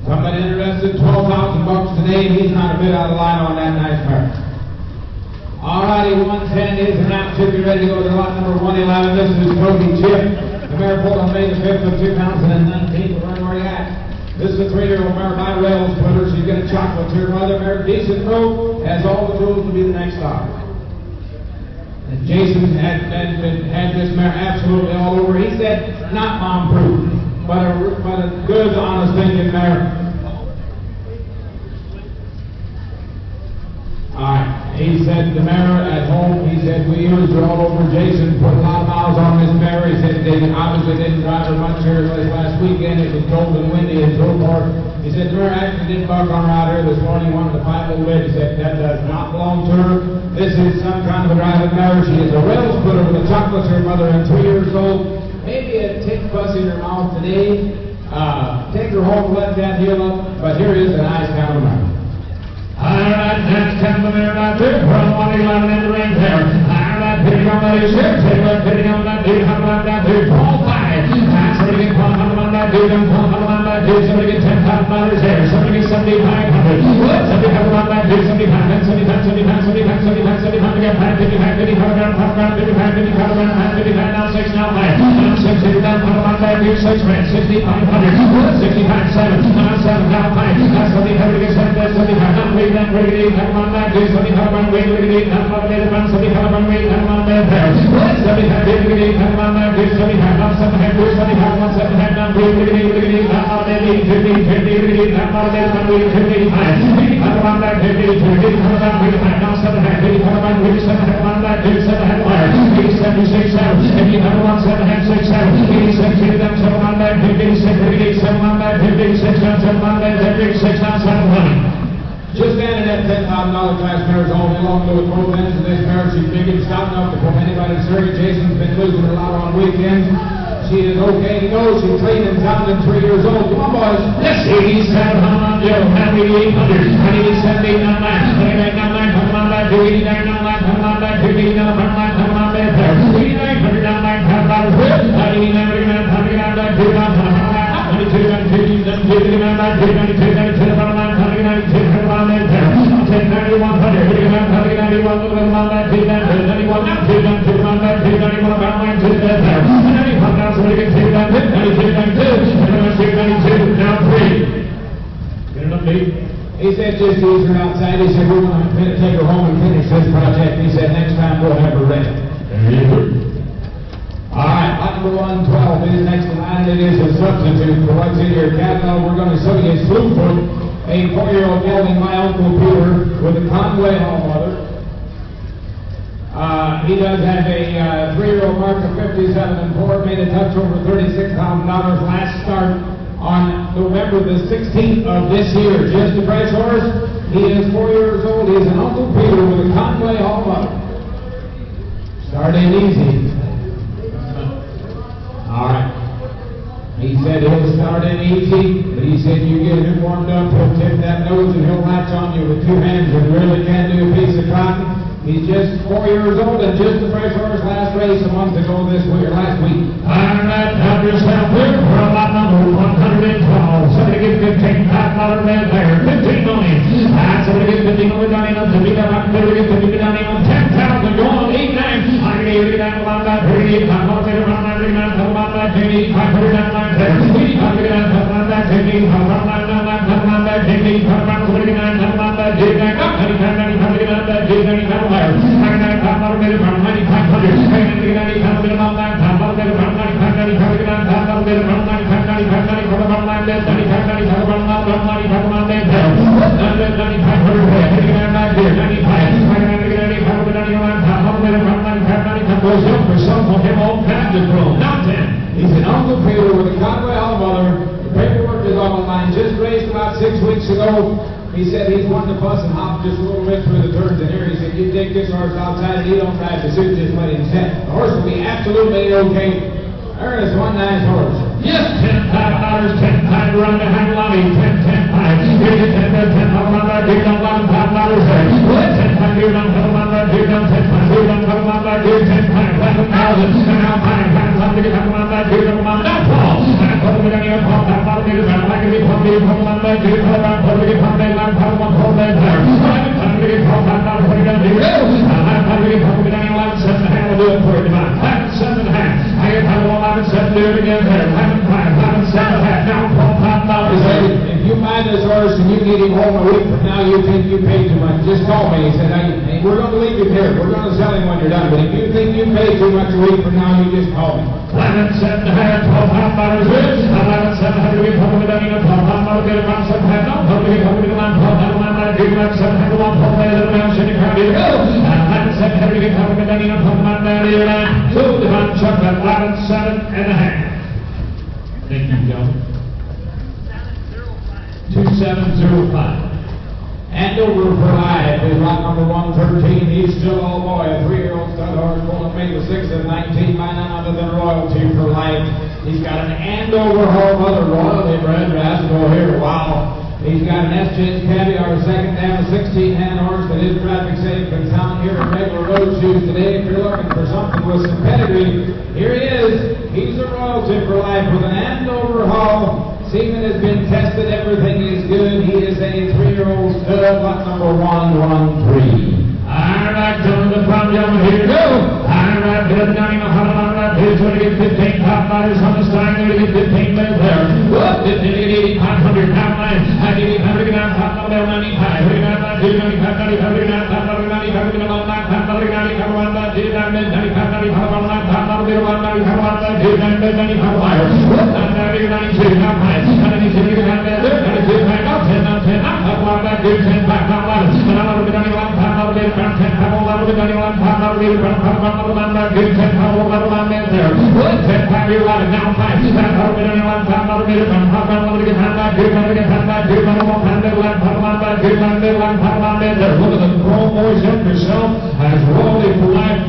Somebody interested, $12,000 today, he's not a bit out of line on that nice mare. All righty, 110 is announced. Should be ready to go to lot number 111. This is Toby Chip. The mare pulled on May the 5th of 2019. Run where you at. This is a 3-year-old mare by rails splitter. She's got a chocolate to her mother. Mare decent rope. Has all the tools to be the next star. And Jason had this mare absolutely all over. He said, not mom-proof, but a good, honest thinking mare. Alright, he said the mare at home, he said we used her all over. Jason put a lot of miles on this mare. He said they obviously didn't drive her much here this last weekend. It was cold and windy and so forth. He said the mare actually did bug on her out here this morning, wanted to fight a little bit. He said that does not belong to her. This is some kind of a driving mare. She is a rail splitter with a chocolate to her mother and 3 years old. Maybe a tick fuss in her mouth today. Take her home, let that heal up. But here is a nice kind of mare. All right, that's kind of the mare right there. From 111 in the ring there. All right, pitting on that is here. Take a pitting on that dude. How about that dude? Paul 5. Somebody get Paul on that dude. And Paul on that dude. Somebody get $10,000 there. Somebody get 7,500. Somebody have on that dude. Just standing at $10,000 class mares all day long with both ends of this mare. She's big and stout enough to put anybody in Surrey. Jason's been losing a lot on weekends. She is okay to go. She's clean and sound and 3 years old. Come on, boys. Yes, 87 on Joe, 8800, 87, 89, 89, come on back to 89, 9, come on back to 89, come on back there. 8900 down line, come on back to 89, coming on back to 92, 92, 92, 92, 92, come on back to 92, come on back there. 10, 9100, 91, come on back to 91, 92, come on back to 91, come on back to there. 91, now so we can take that with 92, 92, now 3. Get it up, Dave. He said just use her outside. He said we're going to take her home and finish this project. He said next time we'll have her ready. There you go. All right, lot number 112 is next in line. It is a substitute for what's in your catalog. We're going to show you Slewfoot, a 4-year-old gelding by Uncle Peter with a Conway Hall mother. He does have a 3-year-old mark of 57 and 4, made a touch over $36,000 last start on November the 16th of this year. Just a fresh horse. He is 4 years old. He's an Uncle Peter with a Conway Hall mother. Starting easy. All right. He said he'll start in easy, but he said you get him warmed up, he'll tip that nose and he'll latch on you with 2 hands and really can't do a piece of cotton. He's just 4 years old and just a fresh horse. Last race a month ago this week, or last week. All right, have yourself here for a lot number 112. Somebody give $15,000 man there. 15 million. Somebody give 15 million down in on 50. Somebody give 50 down in on 10,000. Go on 8, 9. I can give you that one back 38. I'm going to say around 99. Come on back 80. 500 down line there. 85 down. Come on back 50. Come on back down line. Come on back 50. Come on back 79. Come on back 89. 95 down back 89. I can have $500 million from 9,500. I can get 95 million on that. $500 million from 95, 95, 95 million from 95, 95, 95 from 95, 95 from 95 on that. 9500 here. 95. I can get 95 million on that. $500 million from 95, 95 goes up for some of him old fabulous grown. Now 10. He's an Uncle Peter with a Conway Hall mother. The paperwork is on the line. Just raised about 6 weeks ago. He said he's wanting to fuss and hop just a little bit through the turns in here. He said, you take this horse outside and he don't drive the suit, just let him set. The horse will be absolutely okay. There is one nice horse. Yes, $10,000, 10 times run behind Lonnie, 10, 10, 5. Here's your 10, 10, hold on, right, here, $11,000 there. What? 10 times, here, hold on, right, here, 10 times, here, hold on, right, here, 10 times, 11,000. And now 5 times, hold on, right, here, hold on, now Paul. And Paul, we're going to get Paul, that Paul, we're going to get Paul, hold on, right, here, hold on, Paul, we're going to get Paul, Paul, there. I'm going to get Paul, that Paul, we're going to do it. I'm going to get Paul, we're going to get 11, 7, and we'll do it for you, divine. 7, 7, I get Paul, 11, 7, do it again there. 11, 5, 11, 7, now Paul, $5. If you buy this horse and you need him home a week from now, you think you paid too much, just call me. He said, hey, we're going to leave him here. We're going to sell him when you're done. But if you think you paid too much a week from now, you just call me. 11, 7, $12,000 with 11, 700, we probably done in a $12,000 get around 7, no, probably $12,000, $12,000, 700, $1,000, sitting around here. 11, 700, we probably done in a $12,000, so the one chocolate, 11, 7 and a half. Thank you, Joe. 2705. Andover for life is lot number 113. He's still all boy, a 3-year-old stud horse born May the 6th of 19 by none other than Royalty for life. He's got an Andover Hall mother, Royalty bred rascal here. Wow. He's got an S-Change Caviar second down, a 16-hand horse that is traffic safe and sound here in regular road shoes today. If you're looking for something with some pedigree, here he is. He's a Royalty for life with an Andover Hall Semen has been tested. Everything is good. He is a 3-year-old stud. Lot number 113. All right, gentlemen, the front gentlemen, here we go. All right, heading down in the huddle on that pitch. We're going to get 15 top riders on the side. We're going to get 15 minutes there. Whoop, 15 to get 8,500 top line. I get 800 to get out top number 95. We're going to have 95, 95, 95, top number 95, we're going to have top number 95, on that pitch, 95, 95, on that top number 95, on that pitch, 95 wire. Whoop, 92, top line. 92, we can have that there. 92, back up, 10 out, 10 out, top line, back, 10 back, top line. And I'm going to be 91, top number 10, top line, 91, top number 10, top line, back, 10, top line, there. What? 10, 5, you're right, now 5, top number 91, top number 10, top number 10, top back, 10, top back, 10, top line, top line, back, 10, top line, there. Look at the pro boys up yourself as Rolly for life.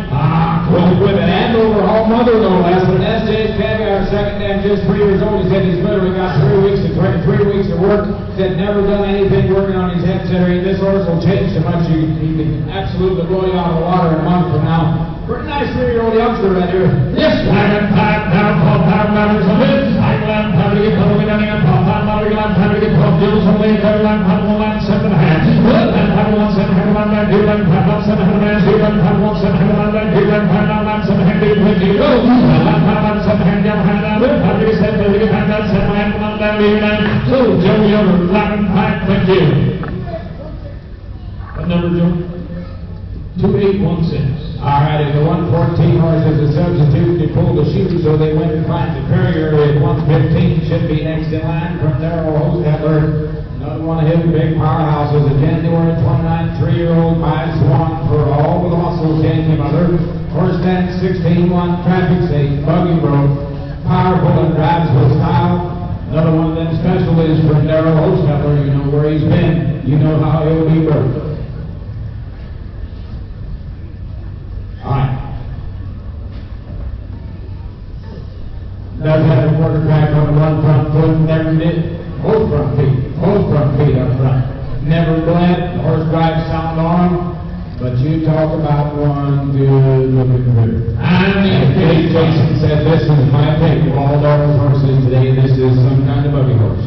Well, with an and overhaul mother, no less. But SJ's caviar, second dam, just 3 years old. He said he's literally got 3 weeks to 3 weeks of work. Said never done anything working on his head center. This horse will change so much he can absolutely blow you out of the water in a month from now. Pretty nice 3-year-old youngster right here. Yes, I'm down, Paul Power matters a bit. I'm glad to get Paul down here. Paul Power, I'm glad to get Paul Gills on the third line, Paul 1, 7 half. Well, and Paul 1, 7 half, on that, 2 line, Paul 7 half, 2 line, Paul 1, 7 half, on that, 2 line, Paul 1, 7 half, 2 line, 2 go. Paul 1, 7 half, down, hand out, Paul 7 half, 2 hand out, 7 half, on that, 2 line. So, Joe Yoder, 11 5, thank you. What number, Joe? 2816. All right, the 114 horse is a substitute. They pulled the chute, so they went to find the courier at 115. Should be next in line from Darrell Hostetler. Another one of his big powerhouses, a January 29, 3-year-old by Swan for all with a muscle changing mother. Horse stands 16-1, traffic safe, buggy broke, powerful and drives with style. Another one of them special is from Darrell Hostetler. You know where he's been. You know how he'll be broke. All right. Does have a quarterback on one front foot, never did. Both front feet up front. Never bled, horse drive sound on, but you talk about one good looking critter. And Jason said, this is my pick of all those horses today. This is some kind of buggy horse.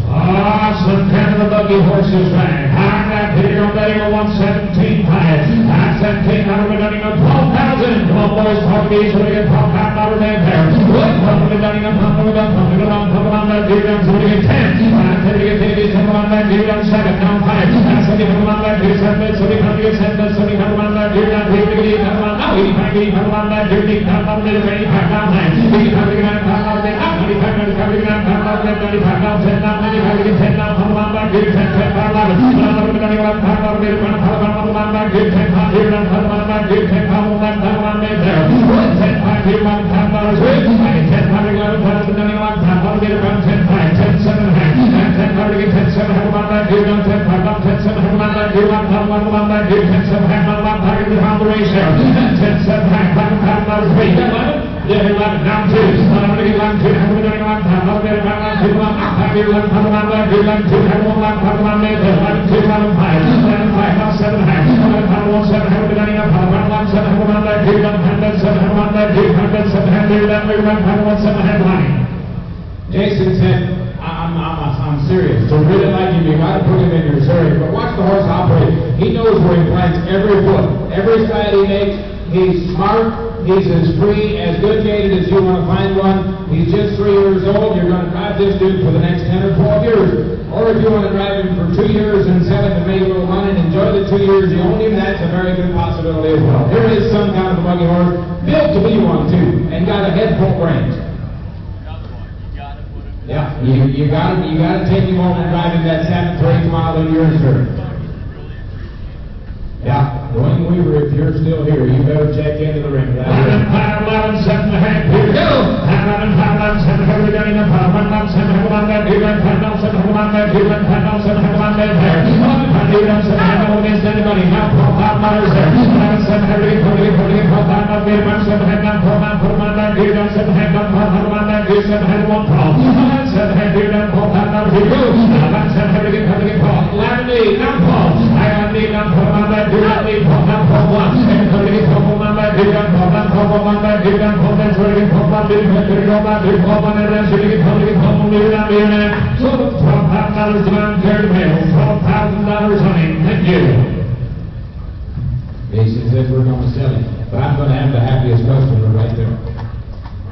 Some kind of a buggy horse is right. I'm not here on betting a 117 high. That's 17 out of a dunning of 12,000. Come on, boys, talk to each other again. Pop out out of that pair. What? Pump it down, pump it on that, do them, so we get 10. I'm going to get 50, come on that, do them, 7, now 5. That's 70, come on that, do 7, so we come to get 7, so we come on that, do that, 80, come on now, 85, come on that, do 85, come on that, 85, now 9, 85, come on that, 95, come on that, 95, now 10, now 95, get 10, now come on that, do 10, 10, 11, 11, 21, come on that, come on that, do 10, come on that, do 10, come on that, come on that, there, 10, 5, 2, 1, come on that, 10, 5, 11, 12, 21, come on that, 10, 5, 10, 7, 10, 5, 10, 7, come on that, do 10, 5, 10, 7, come on that, do 1, come on that, do 10, 7, come on that, target the pound ratio, 10, 7, come on that, 3, yeah, 11, down 2, I'm going to get 11, 2, I'm going to get 11, I'm going to get 11, 2, I'm going to get 11, come on that, 2, 11, 2, come on that, 11, 2, 11, 5, 11, 5, now 7, 11, 5, 7, I'm going to get 11, 5, 7, come on that, 2, 11, 7, come on that, 2, 7, 11, 5, 7, line. Jason said, I'm serious. To really like him, you got to put him in your series. But watch the horse operate. He knows where he plants every foot, every side he makes. He's smart. He's as free, as good gated as you want to find one. He's just 3 years old. You're going to drive this dude for the next 10 or 12 years. Or if you want to drive him for 2 years and sell him and make a little money and enjoy the 2 years you own him, that's a very good possibility as well. Here is some kind of a buggy horse, built to be one too, and got a head full of brains. Yeah, you got to take him home and drive him that 7th or 8th mile in your insurance. Yeah, Dwayne Weaver, if you're still here, you better check into the ring. 11, 5, 11, 7, here we go. 11, 5, 11, 7, here we go. 1, 7, come on that, 2, 5, 7, come on that, 2, 5, 7, come on that, there. 1, 5, 2, 7, no against anybody. Now, 4, 5 miles there. 11, 7, here we go. 4, 5, 7, head down, 4, 5, put him on that, 2, 7, head down, 4, 5, on that, 2, 7, head 1, Paul. 11, 7, head, 2, 4, 5, here we go. 11, 7, here we go. 11, 8, now Paul. I got 8, now Paul on that. back, do that, lead, pump down, pump one. And so they pump on back, do that, pump down, pump on back, do that, pump down, so they pump on, do that, do go back, do pump on, and then so they pump on, do that, do that. So $12,000 to Mount Terry Mail, $12,000 hunting. Thank you. Jason says we're going to sell it, but I'm going to have the happiest customer right there.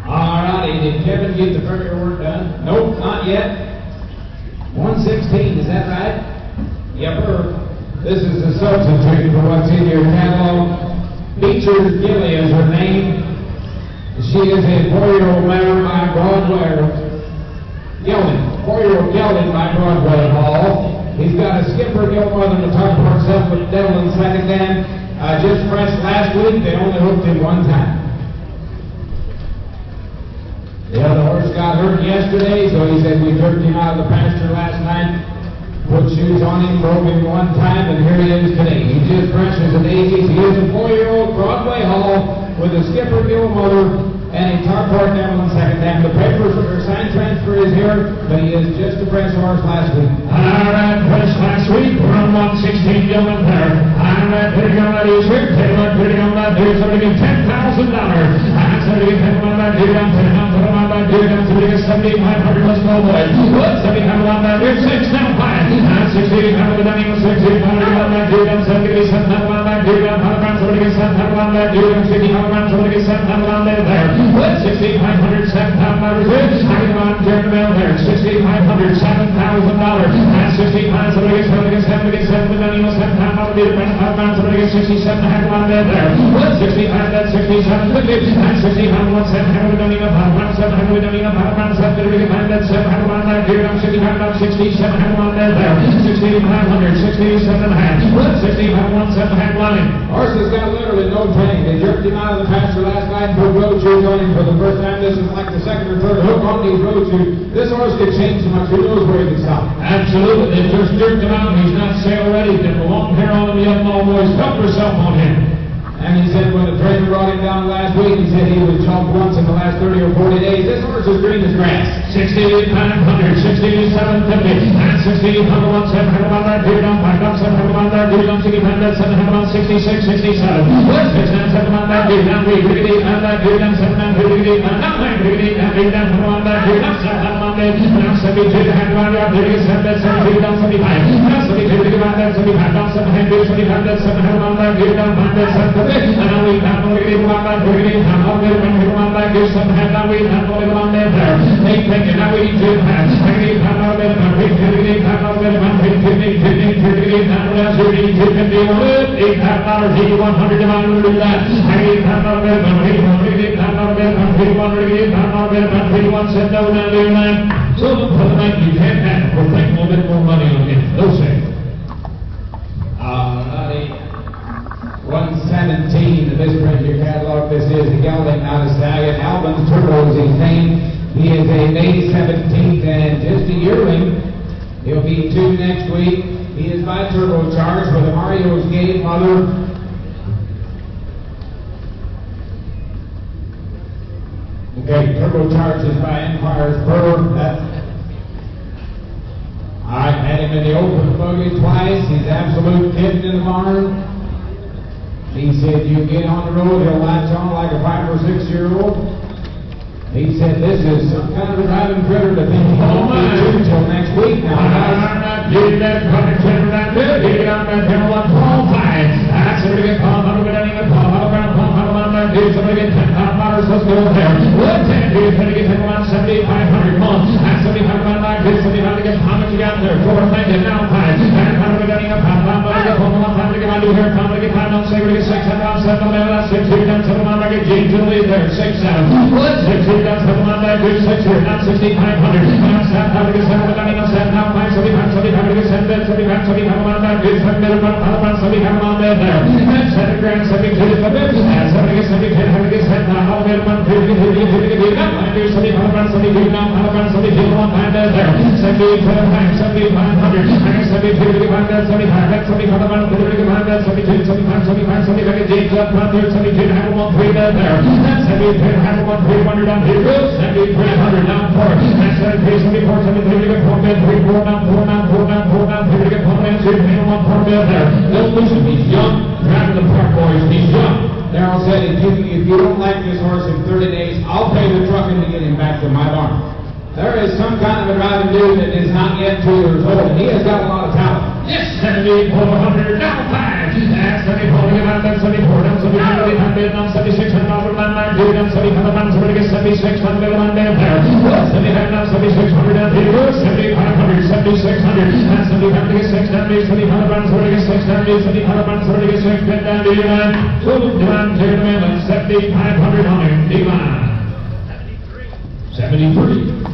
All righty, did Kevin get the furniture work done? Nope, not yet. 116, is that right? Yepper. This is a substitute for what's in your catalog. Beecher Gilly is her name. She is a 4-year-old mare by Broadway. Gelding, 4-year-old gelding by Broadway Hall. He's got a skipper Gilmore than the top part self with Devil in second hand. Just fresh last week, they only hooked him one time. The other horse got hurt yesterday, so he said we jerked him out of the pasture last night, put shoes on him, broke him one time, and here he is today. He's just fresh as a daisy. He is a 4-year-old Broadway Hall with a skipper Gilmore and a top part Devil in second hand. The papers for sign transfer is here, but he is just a fresh horse last week. All right, fresh last week, we're on 116 gentlemen there. All right, pretty on that is here. Taylor, pretty on that dude, so to get $10,000. I'm sorry to get $10,000 on that dude. I'm putting on that dude. I'm going to get 7,500. Let's go, boys. What? 7,500 on that dude. 6 now, 5. I'm 6,500 with that equal 6,500 on that dude. I'm 7,700 on that dude. I'm 100 so to get 7,000 on that dude. I'm 6,500 so to get 7,000 on there. What? 6,500, $7,000 is. I get on Jerry Bell there. 6,500, $7,000. That's 65, somebody gets 7, gets 7, gets 7, then you must have time out of the $5, somebody gets 67, have one there. What? 65, that's 67, 50, that's 65, 1, 7, have we done enough, 1, 7, have we done enough, 1, 7, 55, that's 7, have one there, here, I'm 65, I'm 67, have one there. 6,500, 67 and a half. What? 65, 1, 7, have one. Horse has got literally no training. They jerked him out of the pasture last night and put road shoes on him for the first time. This is like the second or third hook on these road shoes. This horse could change so much. Who knows where he can stop? Absolutely. They just jerked him out. He's not sale ready. Got the long hair on him. The young boys dumped herself on him. And he said when the trainer brought him down last week, he said he was jumped once in the last 30 or 40 days. This horse is green as grass. 68, 900, 67, 50, and 68, 101, 7, 101, dude on 5, 7, 101, dude on 65, 7, 166, 67. What? 6, 7, 1, dude on 3, 58, 9, dude on 7, 58, 9, 58, 9, 101, dude on 7, 1, now 72, 1, 37, 72, down 75, now 72, 75, down 7, 75, 7, 1, dude on 5, 7, and we have no way to go on that, we're going to have no way to go on that, give some hand, now we have no way to go on there. Make it, now we do have, I need to have no way to go on, we have no way to go on, we have no way to go on, $8,000, 100 to do that. I need to have no way to go on, we have no way to go on, we have no way to go on, we said no, now do that. So for the night, you can't have, we'll take a little bit more money on it, no say. 117 of this printer catalog. This is the gelding out of stallion. Alvin's Turbo is his name. He is a May 17th and just a yearling. He'll be 2 next week. He is by turbocharged with a Mario's Gate mother. Okay, turbocharged is by Empire's Burr. Alright, had him in the open buggy twice. He's absolute kitten in the barn. He said, you get on the road, he'll latch on like a 5 or 6 year old. He said, this is some kind of a driving critter to think he won't be until next week now. Get that fucking critter that good. Get on that hill on Paul 5. That's somebody get Paul, how do we get Paul, how do that dude, somebody get $10,000, let's go there. What 10 dude, somebody get around 7,500, come on. That's 7,500 like this, 7,500 to get how much you got there? 4, thank you, now 5. And how do we get $5, get home, time to get my new hair, time to get 5, don't say we get 6, 7, 7, 6, 2, 10, 7, I get James to lead there, 6, 7. What? 6, 2, 10, 7, I get 6 here, now 6,500. Now 7, how to get 7, I got 7, now 5, 75, 75, to get 7, 75, 75, on that, get 7, 75 on there. And 7 grand, 72 to the bit, and 70, 72, how to get 7, now, how to get 1, 50, 50, now, 75, 72, now, 72, on time there, 72, 75, 7,500, and 72, to get 75, 75, 75, 72, 75, 75, 75, get James up, 72, have 1, 3 there, and 72, have 1, 300 on here, 7,300, down 4, and 73, 74, 73, to get 4, 3, 4, down 4, down 4, down 4, down 3, to get 4, and two, hang on 1 bit there. Don't lose him, he's young. Driving the Park Boys, he's young. Darrell said, if you don't like this horse in 30 days, I'll pay the trucking to get him back to my barn. There is some kind of a driving dude that is not yet 2 years old, and he has got a lot of talent. Yes, 7400, down 5. That's 74, get out there, 74, down 75, down 76, down 992, down 75, down 76, down there. 75, down 7600, down 7500, 7600, down 75 to get 6, down 75, down 76, down 75, down 76, down to your line. Move down to the middle, 7500 on your D-line. 73.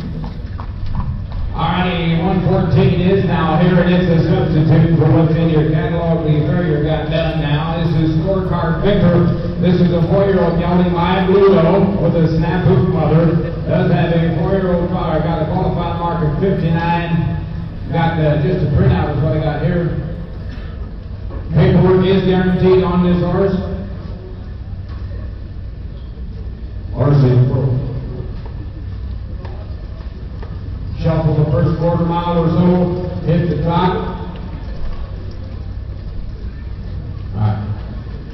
Alrighty, 114 is now here, and it's a substitute for what's in your catalog. The farrier got done now. This is Scorecard Victor. This is a 4-year-old gelding by Bluto with a snap hoop mother. Does have a 4-year-old father. Got a qualified mark of 59. Got just a printout is what I got here. Paperwork is guaranteed on this horse. Horse is full. Shuffle the first quarter mile or so, hit the top. Alright.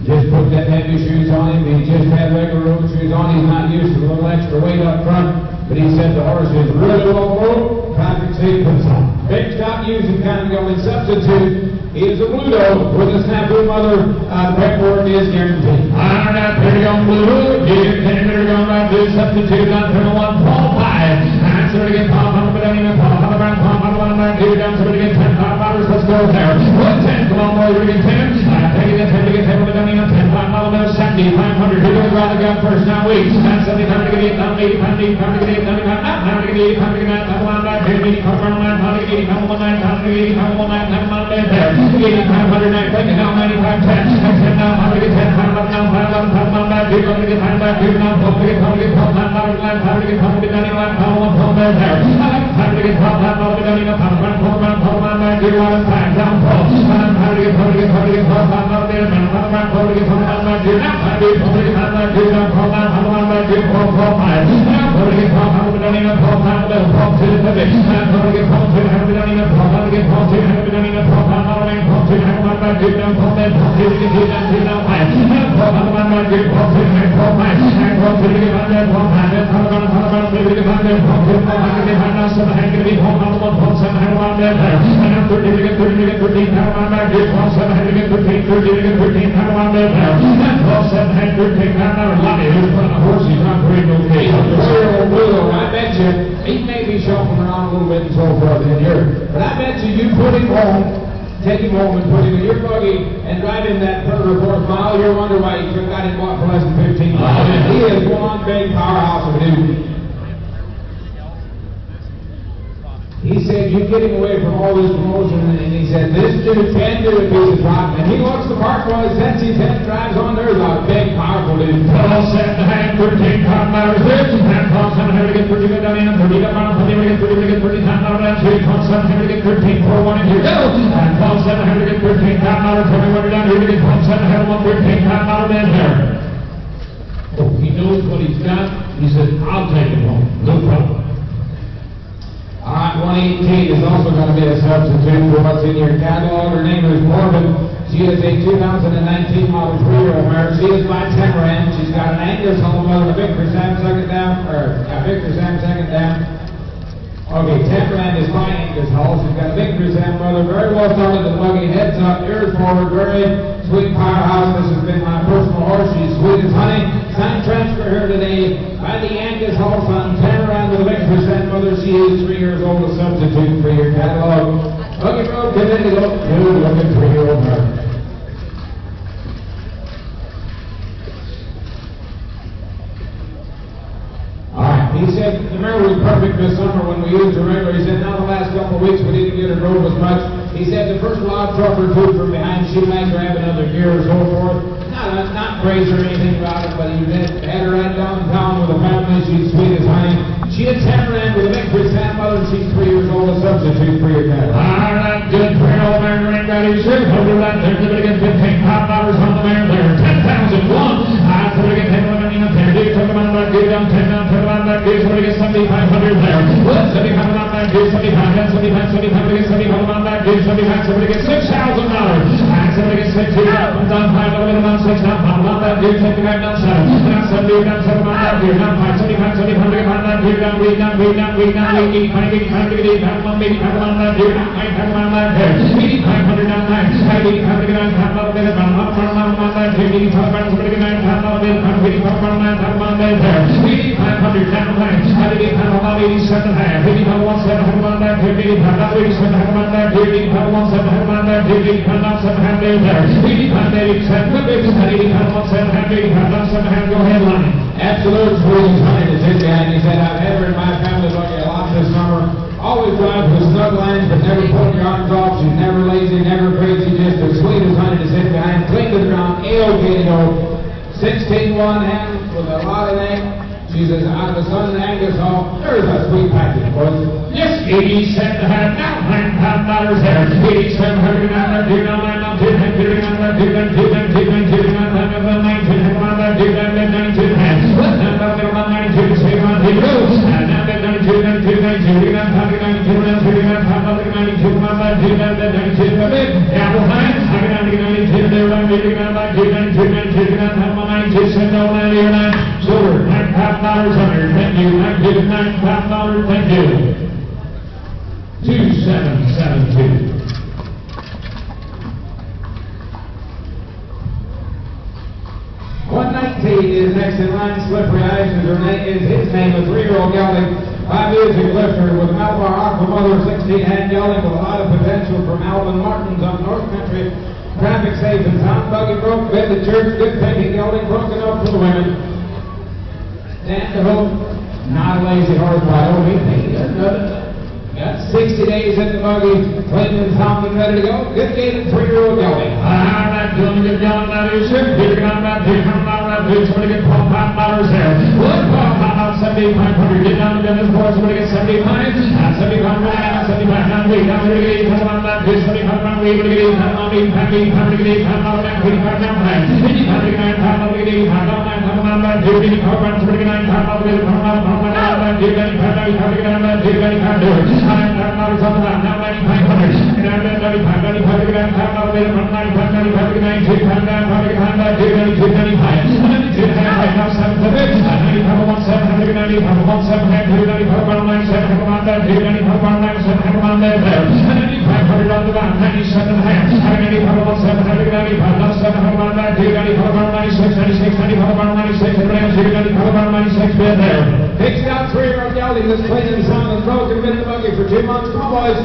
Just put that heavy shoes on him. He just had regular road shoes on. He's not used to a little extra weight up front. But he said the horse is really well broke. Traffic sequence on. Big stop using kind of going substitute. He is a Bluto with a snafu mother. Paperwork is guaranteed. Alright, here we go, Bluto. Here we go, right to substitute on turn 1, Paul 5. Somebody get Paul, Paul, around Paul, Paul, back here, down, somebody get 10, $5, let's go there. 10, come on, boys, we get 10. Take it, 10, we get 10, we're down here, 10, $5, 70, 500. Here goes Raleigh gun first, now wait. 70, time to get 8, down, 80, time to get 8, time to get 8, time to get 80, time to get 9, time to back here, 80, come around 9, time to get 80, time to 9, time to get 80, time to 9, time to get there. 80, 500, 9, take it down, 95, 10. 10 now, time to get 10, time to now, 5, 11, time to back here, time to get 5, back here, now, time to get 10, time to get 10, time to get 10, time to get 99, time to get 1, there. Time to get 12, time to get 99, time to get 1, back here, 1, time down, 12. Time to get 12, time to get 12, time to get 10, time to get 1, back here, now, time to get 12, time back here, now, 12, time to 1, back here, 12, 5. Now, time to get 12, time to get 99, 12, time to get 12, to the pivot. Time to get 12, time to get 99, 12, time to get 12, time to get 99, 12, time to get 12, time to get 1, back here, now, 12, then 12, to get 2, down, 2, now, 5. Now, 12, time to 1, back here, 12, to get 12, 5. Now, 12, to get 1, then 12, 5. Then, time to get 1, then 12, to get 1, then 12, to get 1, now, 7, hand, get 12, time to 1, 12, 7, hand, 1, then there. And now, 13, to get 13, to get 13, time to 1, back here, 12, 7, hand, to get 13, 13, to get 13, time to 1, then there. And 12, 7, hand, 13, time to Lonnie, who's putting a horse, he's not pretty okay. I bet you, he may be shuffling around a little bit and so forth in here, but I bet you put him home, take him home and put him in your buggy and drive him that 3rd or 4th mile. You'll wonder why you could have got him bought for less than 15 miles. He is one big powerhouse of a dude. He said, you get him away from all this promotion, and he said, this dude can do a piece of rock, and he looks the Park Boys, since he's had drives on there, he's a big, powerful dude. 12, 7, hand, 13, top matters, and 12, 7, hand, to get 30, go down in, 30, go down, 30, to get 30, to get 30, top matter, down, 3, 12, 7, hand, to get 13, 4, 1, and here, go! And 12, 7, hand, to get 13, top matter, 20, down, here, to get 12, 7, hand, 1, 13, top matter, then there. Oh, he knows what he's got. He said, I'll take him home, no problem. Alright, 118 is also going to be a substitute for what's in your catalog. Her name is Morgan. She is a 2019 model 3-year-old mare. She is by Temperament. She's got an Angus home mother, a Victor Sam second down, Victor Sam second down. Okay, Temperament is by Angus Hall. She's got a Victor Sam mother, very well started the buggy, heads up, ears forward, very sweet powerhouse. This has been my personal horse. She's sweet as honey. Signed transfer here today by the Angus Hall son, Temperament with a Victor Sam mother. She is 3 years old, a substitute for your catalog. Buggy Road, get ready to go. Good looking 3-year-old mare. He said the mare was perfect this summer when we used her regular. He said now the last couple of weeks we didn't get her drove as much. He said the first loud truck or two from behind, she might grab another gear or so forth. Not crazy or anything about it, but he had her right downtown with a family. She's sweet as honey. She had Temperament with a Victory Sam mother, and she's 3 years old, a substitute for your cattle. All right, good for your old mare, ring ready, sure. Hold her right there, give it again, 15 top dollars on the mare there. 10,001. I put it again, 10, 11, 10, 10, 10, 11, 10, down, 10, down, 10, 11, 10, 11, 7500 there. 75 on that, 75, 75, somebody gets somebody come on that dude, somebody gets $6,000. Somebody gets 6, down 5, down 6, down 5, on that dude, 75 down 7, down 7, down 7 on that dude, down 5, 75, 75 on that dude, down 8, down 8, down 8, down 8, 85, 85, 85 on that dude, down 5 on that dude, 8,500 down 9, 8,500 down 5 on that dude, on that dude, 85, somebody get 9,500 on that dude, 85 on that on that dude, 8,500 down 9, 85 on 87 half, 85 on 7 on that dude, 85 on 87 on that dude, 85 on 7 on that dude, 85 on 7 half there, 85 on 7 half, 85 on 7 half, go ahead, Lonnie. Absolute Swedish hunter is in behind. He said, I've had her in my family buggy a lot this summer. Always drives with snug lines, but never pulling your arms off. She's never lazy, never crazy. Just the sweetest hunter to sit behind. Clean to the ground, A-OK to go. 16-1 hand with a lot of neck. She says, out of the son of Angus Hall, there's a sweet package, boys. Yes, 87 half, now $9,000 there. 87 hundred on that dude, on that dude, on that dude, on that dude, on that dude, on that dude, on that dude, on that dude, on that 92 half. Let's not talk about 92 to say on the road. And now that 92, 92, 92, on top of 92, 92, on top of 92, on that dude, on that 92, on that apple high. I can only get 92 there, on that dude, 92, 92, on top of 92, send on that here, now. Silver, $9,000 under, thank you, $9,000, thank you. 2772. Is next in line. Slippery Eyes is his name, a 3-year-old gelding. 5 music lifter with Malvar Aqua Mother, 16-hand gelding with a lot of potential from Alvin Martins on North Country. Traffic safe and sound, buggy broke, bed to church, good thinking gelding, broken up for the women. Stand to hope, not a lazy horse by all means. He doesn't know it. Got 60 days in the buggy, clean and sound and ready to go. Good gate, 3-year-old gelding. That doing good job, that is it. Peter got that big $100 bid, somebody get $12,500 there. What? $7,500. Get down to Dennis boy, somebody get 75. 75 right now, 75. Now wait, now we're going to get $8,000 that bid, 75 round, we're going to get $8,000, $8,500 down, 85 down, 85 to get $9,000, get $85 down, $9,000 that bid, 85 round, somebody get $9,000, get $1,000 down, that bid, 95 to get down, that bid, 95 to it. $9,000 on that, now 9,500. Get down to 95 to get $9,000, get $1,900, 95 to get 92, down, to get $9,000, that bid, 92, 95. 92 right now, 7 to bid, 95 on 7, 95 on 7, 95 on 97, on that bid, 95 on 97, on that there. 9,500 on the back, 97 half, 95 on 7, 95 on 7, on that bid, 95 on 96, 96, 95 on 96, and 95 on 96 bid there. Picks down 3-year-old gelding that's clean and sound and broken, been in the buggy for 2 months. Come on, boys.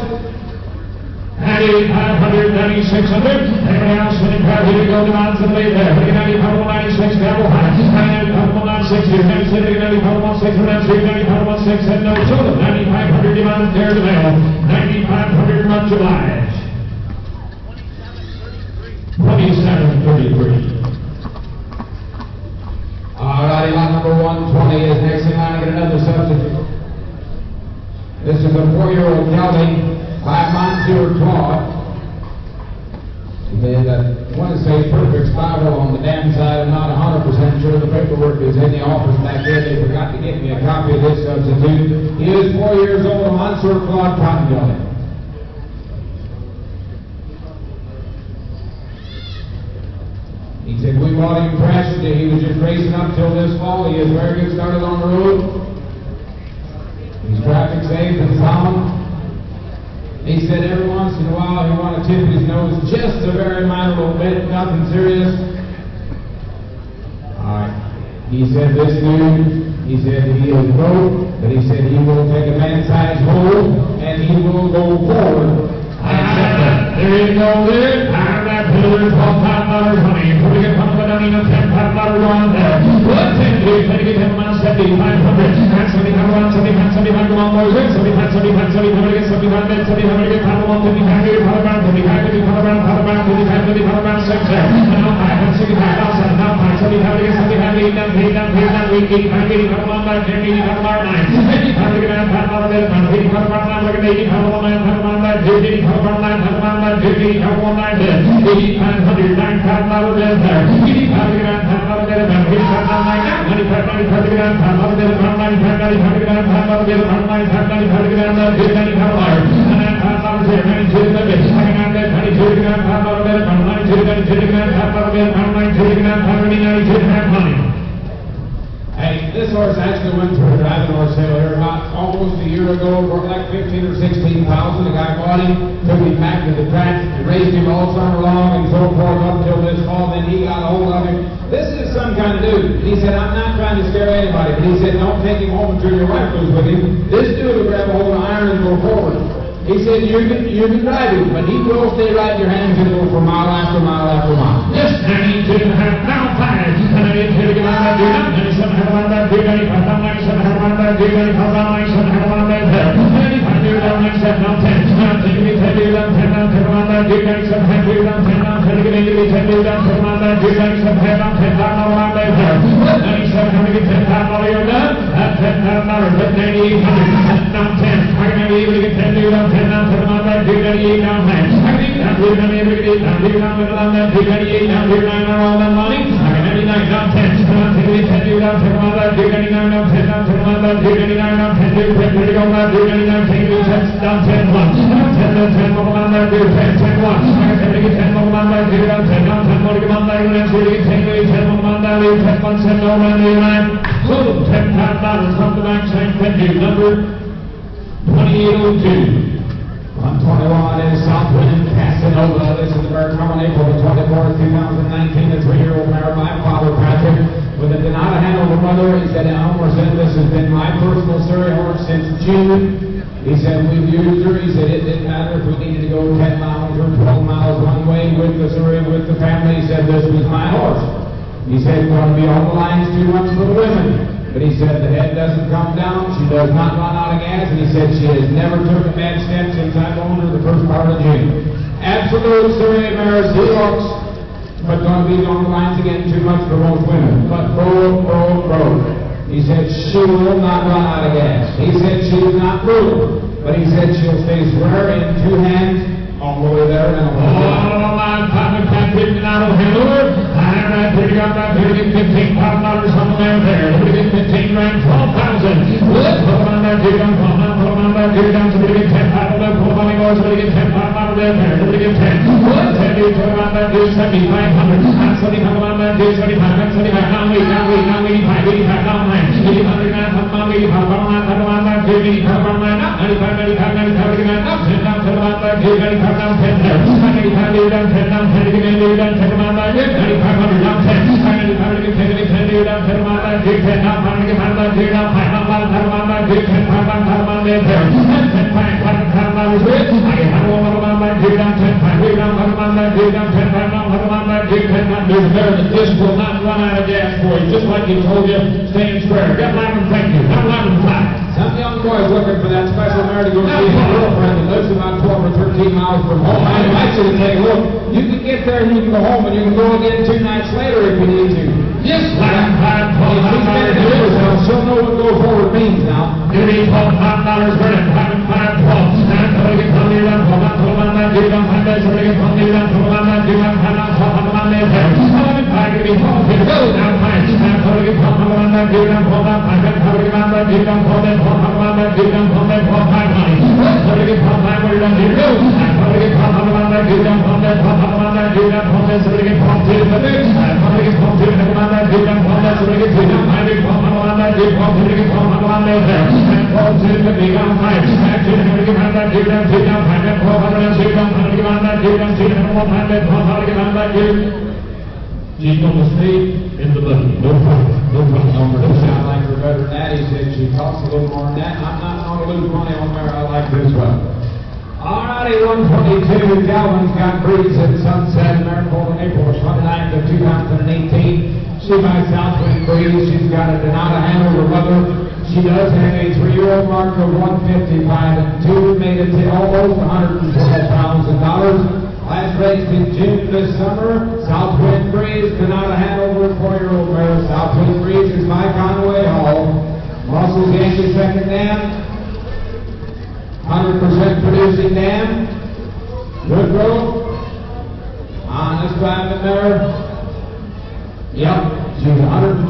9,500, 9,600. Everybody else winning crowd, here we go. The odds and lead there. 95 on 96, double high. 95 on 96, 97, 95 on 6, 95 on 6, and no total. 9,500 demand there to mail. 9,500 much obliged. 2733. All righty, lot number 120 is next in line to get another substitute. This is a 4-year-old gelding by Monsieur Claude. They want to say perfect spiral on the dam side. I'm not 100% sure the paperwork is in the office back there. They forgot to get me a copy of this substitute. He is 4 years old, a Monsieur Claude cotton gelding. He said we bought him fresh. He was just racing up till this fall. He is very good started on the road. He's traffic safe and sound. He said every once in a while he wanted to tip his nose just a very minor little bit, nothing serious. All right. He said this dude, he said he is broke, but he said he will take a man-sized hold and he will go forward. There you go there. That pillar is $12,500, honey. Putting it on the down in a $10,500 on there. What 10 days? Let me get him on 7,500. And 75 on 75, 75 on boys. 75, 75, 75, get 75, then 75, get 5 on 55, get 5 around, 55, get 5 around, 5 around, 55, get 5 around, 6 there. And now 5, and 75, now 7, now 5, 75, get 75, 8 down, 8 down, 8 down, 85, get 85 on 9, 10, 85 on 9. 85, get 9, 5 on 11, 85 on 9, look at 85 on 9, 5 on 9, 85 on 9, 5 on 9, 85 on 9, 8,500, 9,500 there. 85 to get on 5,000 there. 85 on 9, 95, 95 to get on 5,000 there. 95, 95 to get on 5,000 there. 95, 95 to get on 95 there. And then 5,000 there. 92 to the bit. Second out there. 22 to $5 bid. 92 to $5 bid. 92 to $92 to half money. Hey, this horse actually went through a driving horse sale here about almost a year ago for like 15 or 16,000. The guy bought him, took him back to the track, raised him all summer long and so forth up till this fall. Then he got a hold of him. This is some kind of dude. He said, I'm not trying to scare anybody, but he said, don't take him home until your wife goes with him. This dude will grab a hold of iron and go forward. He said, you can drive him, but he will stay right in your hands and go for mile after mile after mile. Yes, 92 and a half, now 5. 92 to get on that dude up. 97 had on that dude. 95 down, 97 had on that dude. 95 down, 97 had on that there. 95 dude down, 97 down, 10. Now 10 to be 10 dude down, 10 down, 10 on that dude. 97 had dude down, 10 down, 10 to get 10 dude down, 10 on that dude. 97 had down, 10 down, on that there. 97 had to get $10,000 you're done. At $10,000, but 9,800. Down 10. I can be able to get 10 dude down, 10 down, 10 on that dude. 98 down, 9. I can be able to get 8 down, dude down, middle on that dude. 98 down, dude 9 on all that money. I can 99 down, 10. Down 10 to get 10 dude down, 10 on that dude. 99 down, 10 down, 10 on that dude. 99 down, 10 dude. 10 to go on that dude. 99 10 dude, 10 down, 10 1. 10 down, 10 mobile on that dude. 10 10 1. I can 10 to get 10 mobile on that dude. Down 10 down, 10 more to get on that dude. 10 to get 10 dude, 10 mobile on that dude. 10 1 7 over on the line. So $10,000 from the back side. 10 dude, number 2802. 121 is Southwind Casanova. This is the mare coming April the 24th, 2019. The 3-year-old mare, my father Patrick, with a Donata Hanover mother. He said, Elmer said, this has been my personal Surrey horse since June. He said, we've used her. He said, it didn't matter if we needed to go 10 miles or 12 miles one way with the Surrey, with the family. He said, this was my horse. He said, it's going to be on the lines too much for the women. But he said the head doesn't come down, she does not run out of gas, and he said she has never took a bad step since I've owned her the first part of June. Absolute Surrey mare, he looks, but going to be on the lines again too much for most women. But broke. He said she will not run out of gas. He said she is not brutal, but he said she'll stay square in 2 hands all the way there. And all line, Patrick Donata Hanover. I pretty got that $15,000 on there. $15 grand, 12,000. Let's put on that dude down, put on that dude down, so we get 10 out of there, pull on the doors, so we get 10 out of there, so we get 10. What? 10 dude, put on that dude, 7,500. I'm 75 on that dude, 75, I'm 75, down 85, 85, down 9. 800, down 85, on that dude, 85, on that, 95, 95, 10 down, 10 on that dude, 95, down 10 there. 95 dude down, 10 down, 10 again, dude down, 10 on that dude, 9,500 down 10. 95 to get 10 dude down, 10 on that dude, 10 down, 5 to get 5 down, 2 down, 5 on that dude, 10 on there. 10 $5 with. I get 1 on that dude down, 10 5 down, 1 on that dude down, 10 5 down, 1 on that dude, 10 on dude there. The disc will not run out of gas for you, just like he told you, staying square. Get Lyman, thank you. Have Lyman fly. Some young boys looking for that special mare to go see his girlfriend that lives about 12 or 13 miles from home. I invite you to take a look. You can get there and you can go home, and you can go again 2 nights later if you need to. Yes, Lyman, she'll know what go forward means now. $12 for it. Lyman, 5 12. And so we get on there, pull on that dude down, 5 days, so we get on there, pull on that dude down, 5 down, 12 on there. 5 to be 12, here we go, down 5. And so we get on that dude down, pull down, 5 down, so we get on that dude down, pull down, 12 on that dude down, pull down, 12, 5 money. So we get 12, 5, we're done, here we go. And so we get 12 on that dude down, pull down, 12 on that dude down, pull down, so we get 12 to the big. And so we get 12 to the on that dude down, pull down, so we get 2 down, 5, 12 on that dude, 12 to the 12 on there. And 12 to the big on 5. And 2 to get on that dude down, 2 down, 5 down, 12 on that dude down, 5 to get on that dude down, 2 down, 1 5 down, 12 to get on that dude. She's going to stay in the buggy. No problem. No problem. Don't sound like her better than that. He said she talks a little more than that. I'm not going to lose money on her. I like this one. All righty, 122. Calvin's got breeze at Sunset. Marigold on April 29th of 2018. She by Southwind Breeze. She's got a Donata Hanover mother. She does have a 3-year-old mark of 155 and 2. Made it to almost $112,000. Last race in June this summer, Southwind Breeze, Donata Hanover, 4-year-old mare. Southwind Breeze is by Conway Hall. Russell's Yankee second dam. 100% producing dam. Good growth. Honest driving mare. Yep, she's $112,000,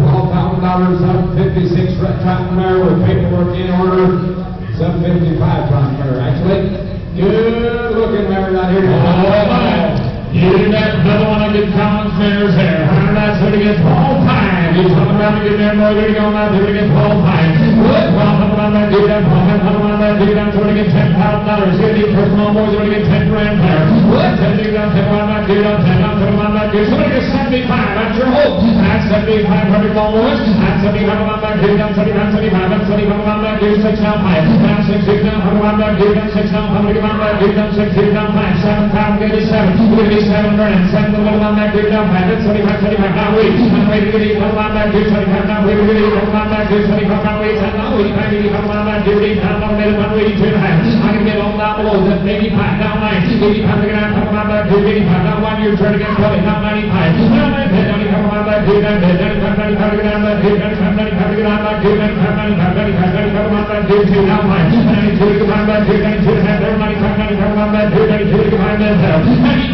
756 trotting mare with paperwork in order. 755 trotting mare, actually. Good looking mare right here. Oh, my. You did that another one of good Collins mares there. 100 that's going to get Paul Pine. He's coming around to get there. More going to go now. They're going to get Paul Pine. Good. Well, coming on that dude. Coming on that dude. I'm going to get $10,000. He's going to get personal boys. Going to get 10 grand there. Good. 10 dude. I'm coming on that dude. I'm coming on that dude. Somebody get 75. That's your hope. That's 75. 100 more boys. That's 75 on that dude. I'm 75. 75. I'm 75 on that dude. 6 down 5. Down 6. 6 down. 100 on that dude. I'm 6 down. 100 on that dude. I'm 6. 6 down 5. 7 pound. 87. 7 grand, 7 the little on that dude down 5, 75, 75, now wait, and wait, little on that dude, 75, now wait, little on that dude, 75, now wait, and now wait, 85, on that dude, 8 pound, on that 182 and a half, I can get on down below, that's 85, down 9, 85, again, I'm coming on that dude, 85, now 1 year, trying to get 20, now 95, now 95, on that dude, 95, 95, again, on that dude, 95, 95, again, on that dude, 95, 95, 95, on that dude, 2, now 5, 92, on that dude, 92 and a half, 95, 95, on that dude, 92, on that dude,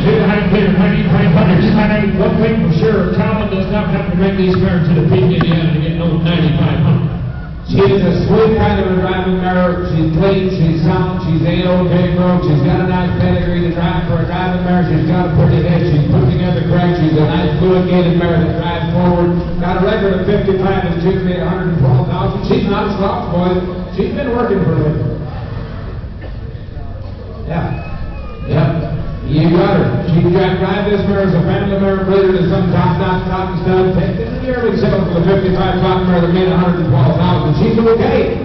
92, clear, 9,500. And one thing for sure, Colin does not have to bring these mares to the peak Indiana to get no 9,500. She is a sweet kind of a driving mare. She's clean, she's sound, she's A-OK broke. She's got a nice pedigree to drive for a driving mare. She's got a pretty head. She's put together correct. She's a nice fluid-gated mare that drives forward. Got a record of 55 and she's made 112,000. She's not a slouch, boys. She's been working for a living. Yeah. You got her. She got drive this mare as a family mare breeder to some top-notch cotton stud. Take it to the early sale for the 55 cotton mare that made 112,000. She's okay.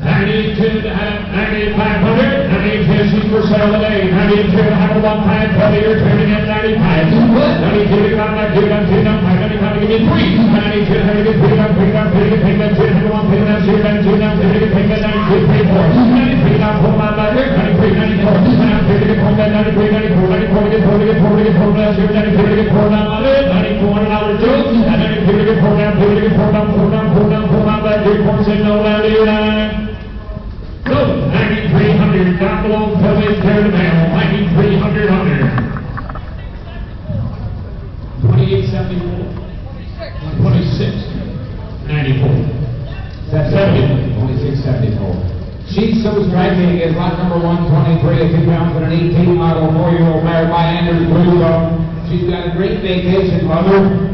92 to have 9,500. 92, she's for sale today. 92 to have a 1,540. You're trading at 95. What? 92 to got that dude on 2 down 5. 95 to give you 3. 92 to have to get 3 down 3 down 3 to get paid that 2 to have 1 pay that 2 down 2 down 3 to get paid that 92 pay 4. 93 down 4 down back there. 93, 94. 93 to get 4 down 93, 94. 94 to get 4 to get 4 to get 4 down 0. 92 to get 4 down on it. $9,400 too. And 92 to get 4 down 2 to get 4 down 4 down 4 down 4 down back there. 4 signal down to you now. No, 9,300 down below until they tear the mail. 9,300 under. 28.74. 26. 94. That's 70. 26.74. She's so striking is lot number 123 at 2 pounds and an 18 model 4-year-old mare by Anders Bluestone. She's got a great vacation mother.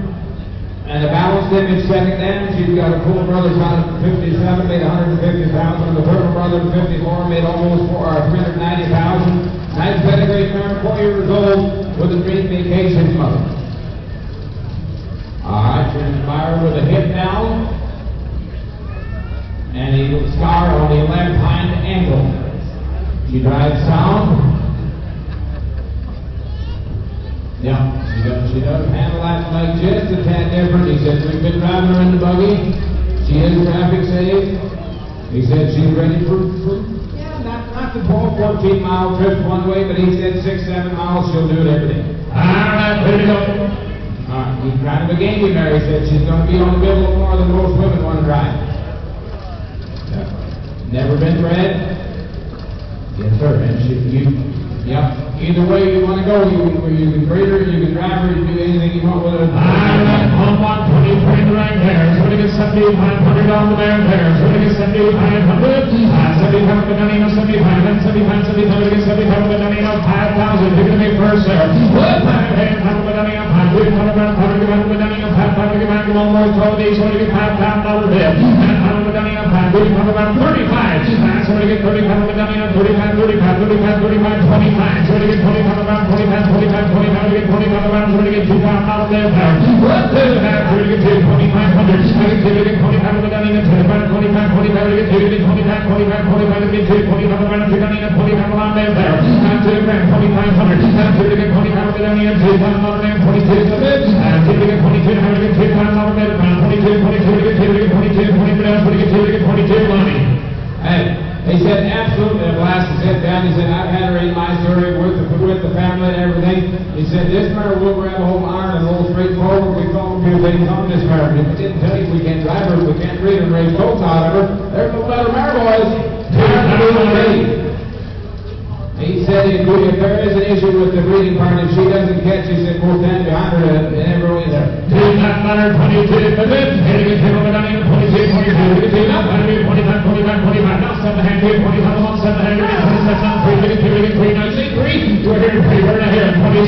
And the balanced image second down, she's got a full brother son of 57, made 150,000. The purple brother 54, made almost 390,000. Nice pedigree mare, 4 years old, with a great vacation mother. All right, she's Meyer with a hip down, and a scar on the left hind ankle. She drives sound. Yeah, she does handle that like just a tad different. He said, we've been driving her in the buggy. She is traffic safe. He said she's ready for not to pull 14-mile trips one way, but he said 6-7 miles, she'll do it every day. All right, ready to go. All right, he's kind of a gamey mare. He said she's going to be on the middle more than most women want to drive. Yeah. Never been bred? Yes, sir. And either way you want to go, you can breed her, you can drive her, you can do anything you want with her. All right, on 123 right there. So we get 7,500 on the mare there. So we get 7,500. 75 with Danino, 75, and 75, 75, we get 75 with Danino, 5,000. You're going to be first there. What? 5,500 with Danino, 5,500 with Danino, 5,500 with Danino, one more 12 days, so we get $5,000 bid. And 5,000 with Danino, 5,000 about 35. So we get 35 with Danino, 35, 35, 35, 25. So we get 25 about 25, 25, 25, we get 25 about, so we get $2,000 there. What? So we get 2,500. I get 25 with Danino, 25, 25, 25, we get 25, 25, 25, we get 25 about, 25 about there. And 2,500. And we get 25 with Danino, 2,000 there, 22 of it. And we get 22, and we get $2,000 there. 22, 22, we get 22, 22 money. Hey, he said, absolutely, at last he said down, he said, I've had her in my story with the family and everything. He said, this mare will grab a whole iron and a little straightforward. We told him a few things on this mare. If we didn't tell you we can't drive her, we can't breed her and raise colts out of her, there's no better mare, boys. He said, if there is an issue with the breeding part, if she doesn't catch, he said, we'll stand behind her and never really there. 22, but then, and you get 22, 22, now 25, 25, 25, now 700, 25, 1, 700, 26, 3, 3, 3, 3, 3,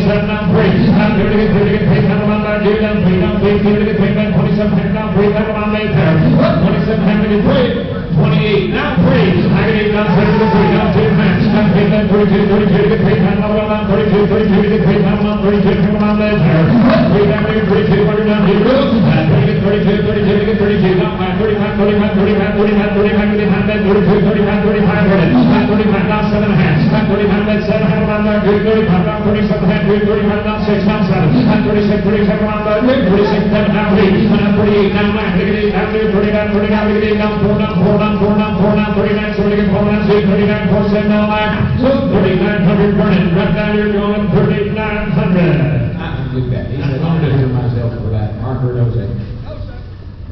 27 down 3. Down 30 to get paid down on that dude down 3 down 3 to get paid down 27 head down 3 down on that there. 27 head to get 3. 28 down 3. I get 8 down 7 to 3 down 2 hands. Down 10 down 32 to get paid down on 32 to get paid down on 32 on that there. 3 down 32 100 down here. And 32 to get 32 down 5 35 35 35 35 35 to get down 32 35 35 35 down 7 hands. 35 down 7 hands on that dude 35 down 37 hands 35 down 6 down 7 and 36 37 on that dude 36 7 down 3 and 38 down 9 38 down 30 down 40 down 38 down 4 down 4 down 4 down 4 down 39 so we get 4 down 6 39 47 down 9 so 3900 burning right down here going 3900. I can do that. He said, I'm going to hear myself for that. Marker knows it.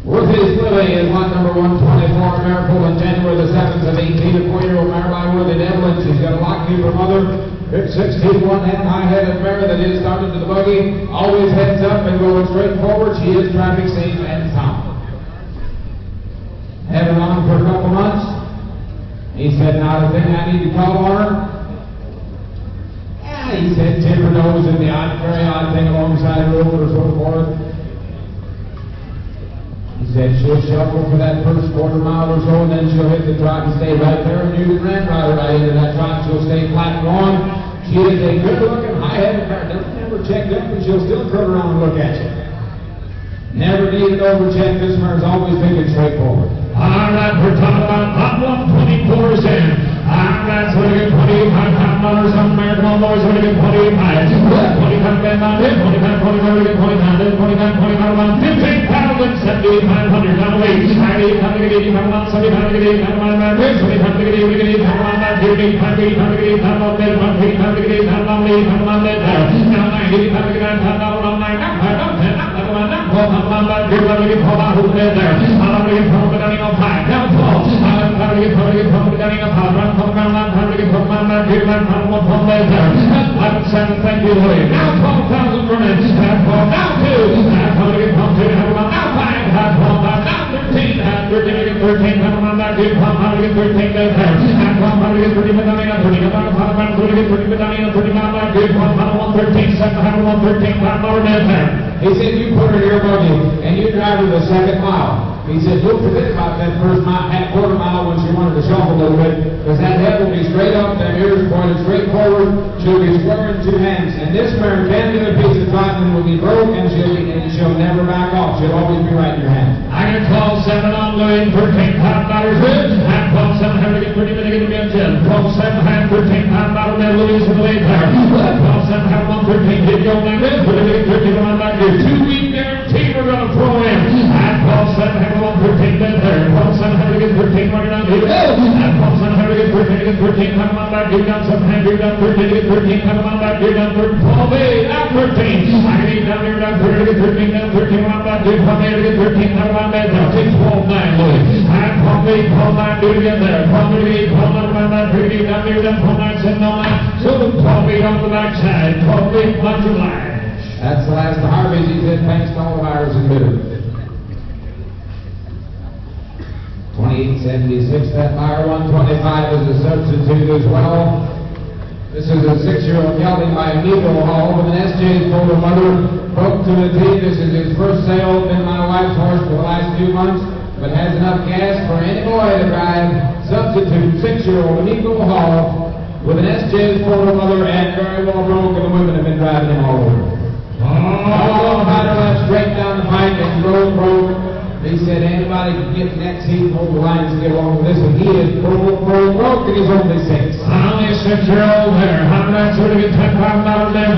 Worthy's Lily is lot number 124, Miracle in January the 7th of 18, a 4-year-old mare by Worthy Devlin. She's got a lock-keeper mother, 16 1-head high-headed mare that is started to the buggy, always heads up and going straight forward. She is traffic safe and sound. Had her on for a couple months. He said, not a thing I need to call on her. Yeah, he said, timber nose and the odd, very odd thing alongside the road or so forth. He said she'll shuffle for that first quarter mile or so, and then she'll hit the trot and stay right there, and you can ramrod her right into that trot. She'll stay flat and long. She is a good-looking, high-headed mare. Doesn't ever check up, and she'll still turn around and look at you. Never needed overcheck. This mare's always big and straightforward. All right, we're talking about hot 124 is in. All right, so we get $25 on American All Boys. We get 25. 25 band on it. 25, 25, we get 25. 25, 25 on 15,000. 7,500 down the way. 85 to get 85 on 75 to get 85 on that. 75 to get 80 to get 85 on that. 85 to get 85 to get 85 on that. 85 to get 85 on that. 85 on that. Now 85 to get 85 on that. 5 10 on that. Good one to get Paul out who's there. I'm going to get Paul down on 5. Now Paul. I'm going to get Paul down on 5. Run Paul down on 5 to get Paul down on 5. Good one Paul there. 11 7. Thank you, William. Now 12,000 running. Paul now 2. Paul to get Paul 2. Now 5. Paul now 13. 13 to get 13. Come on back. Good Paul to get 13 there. And Paul to get 30 down on 30. Come on Paul to get 30 down on 30. Now back. Good Paul 113. 7 113. Paul there. He said, you put her in your buggy, and you drive her the second mile. He said, don't forget about that first mile, quarter mile when she wanted to shuffle a little bit, because that head will be straight up, them ears pointed straight forward, she'll be square in 2 hands. And this mare can get a piece of trotting will be broke, and she'll never back off. She'll always be right in your hand. I got 12-7 on Louis, 13 $5 with, and 12-7 have to get 30 minutes to get again. 12-7 have 13 $5 there, Louis in the late there. 12-7 have 113, get going like this, but if they get 30 on back here, 2-week guarantee we're going to throw in. And 12-7 have 113 there. 12-7 have to get 13 running down here. And 12-7 have to get 13, come on back, get down 7 hand, get down 13, get 13, come on back, get down 13, 12-8, down 13. I can get down here, down 30, get 13, down 13, come on back, get 12-8, get 13, come on back, down 12-9, Louis. And 12-8, 12-9, do it again there. 12-8, 12-9, come on back, do it again, down here, down 12-9, 7-9, so 12-8 on the backside, 12-8, punch and lash. That's the last of Harvey's. He said, thanks to all of ours and bitter. 28.76, that Meyer 125 is a substitute as well. This is a 6-year-old gelding by Eagle Hall with an SJ's photo mother, broke to the T. This is his first sale, been my wife's horse for the last few months, but has enough gas for any boy to drive. Substitute 6-year-old Eagle Hall with an SJ's photo mother and very well broke, and the women have been driving him all over. All about her left straight down the pike and broke. They said anybody can get next seat and hold the lines to get along with this one. He is broke, and he's only 6. Only a 6-year-old there. How much would he get $10,000 there?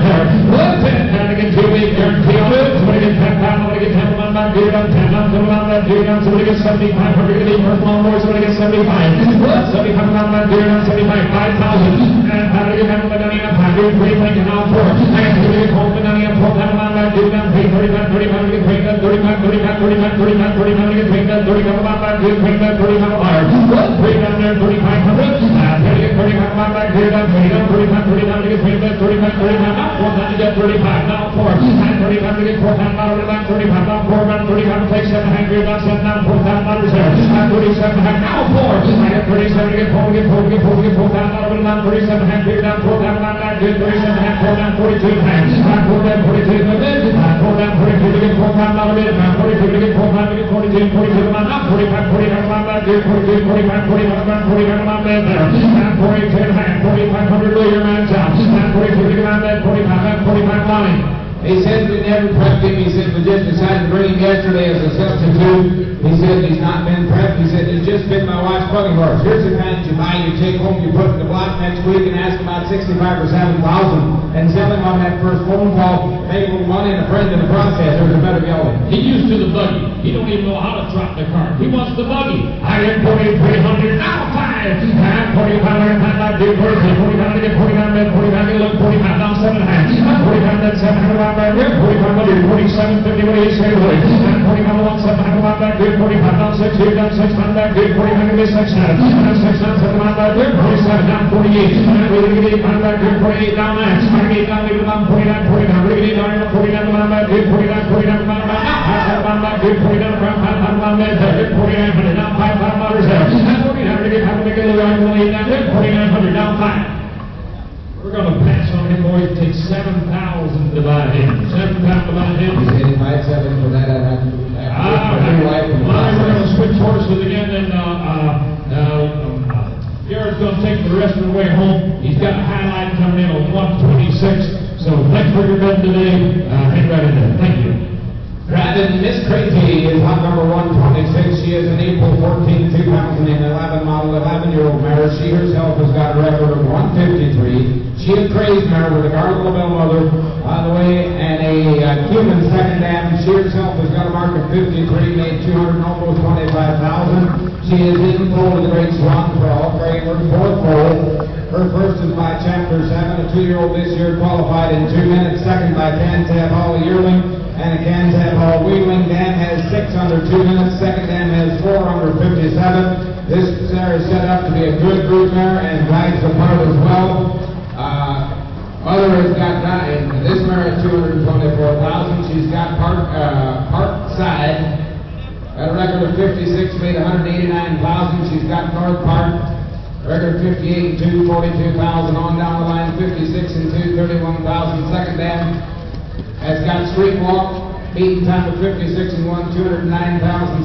Look at that, to get 2-week guarantee on it. Somebody get $10,000, somebody get 10 on that, get on 10 on that, get on, somebody get 75, somebody get 8 personal boys, somebody get 75. What? 75 on that, get on 75, 5,000. And how do you have the money in a pocket? 3 making out 4. And how do you hold the money in 4 on that, get on 35, get 35, 35, 35, get 35, 35 on that, get 35, 35 on that. What? 3 down there, 3,500. And 35 on that, get on 35, 35, to get 35, 35, now 4 time to get 35, now 4. And 35 to get 4 time out of the back, 35, now 4, and 35 to take 7 hand, get on 7, now 4 time out of there. And 37 hand, now 4. I got 37 to get pulled down, a little down, 37 half, here down, pulled down, good, 37 half, pulled down, 42 half. I pulled down 42 to the mid, I pulled down 42 to get pulled down, a bit, 42 to get pulled down, to get 42 to my mouth, 45, good, 42, 45, 45 my bed there. 42 half, 4,500 later, man's out. 42 to get my bed, 45 line. He said we never prepped him. He said we just decided to bring him yesterday as a substitute. He said he's not been prepped. He said he's just been my wife's buggy horse. Here's the kind you buy, you take home, you put in the block next week and ask about 65 or 7,000 and sell him on that first phone call. Make a little money and a friend in the process. There's a better gelding. He used to the buggy. He don't even know how to trot the car. He wants the buggy. I get 4,300, now 5. 4,500, 5, 2, 45 to get 49, then 45 to look 45, down 7 half. 45, then 700. 4500, 47, 50, what do you say, Willie? 45, 700, back, good, 45, down 6, here, down 6, back, good, 40, 6, 7, 7, back, good, 47, down 48, really get 8, back, good, 48, down 9, 48, down, leave it down, 49, 49, really get 9, 49, back, good, 49, 49, back, good, 49, 5, 4900, down 5 dollars there, 4900, get, have to make a little right, 4900, down 5. We're going to pass on him, boys. Take 7,000 to buy him. 7,000 to buy him. He's hitting 5-7 for that. I'd have to we're going to switch horses again, and Garrett's going to take the rest of the way home. He's got a highlight coming in on 126. So thanks for your bed today. Hang right in there. Thank you. Driving Miss Crazy is hot number 126. She is an April 14, 2011 model 11-year-old mare. She herself has got a record of 153. She is a crazed mare with a Garden Bell mother on the way and a Cuban second dam. She herself has got a mark of 53, made 200, almost 25,000. She is in full with the Great Swan for all grade. Her fourth foal. Her first is by Chapter 7, a 2-year-old this year qualified in 2 minutes. Second by Cantab Hall, a yearling. And a Cantab Hall Wheeling dam has 6 under 2 minutes. Second dam has 4 under 57. This mare is set up to be a good brood mare and rides the part as well. Mother has got this mare at 224,000. She's got Park Side at a record of 56, made 189,000. She's got North Park record 58 and 2, 42,000 on down the line. 56 and 2, 31,000. Second dam has got Street Walk, beaten time of 56 and 1, 209,000.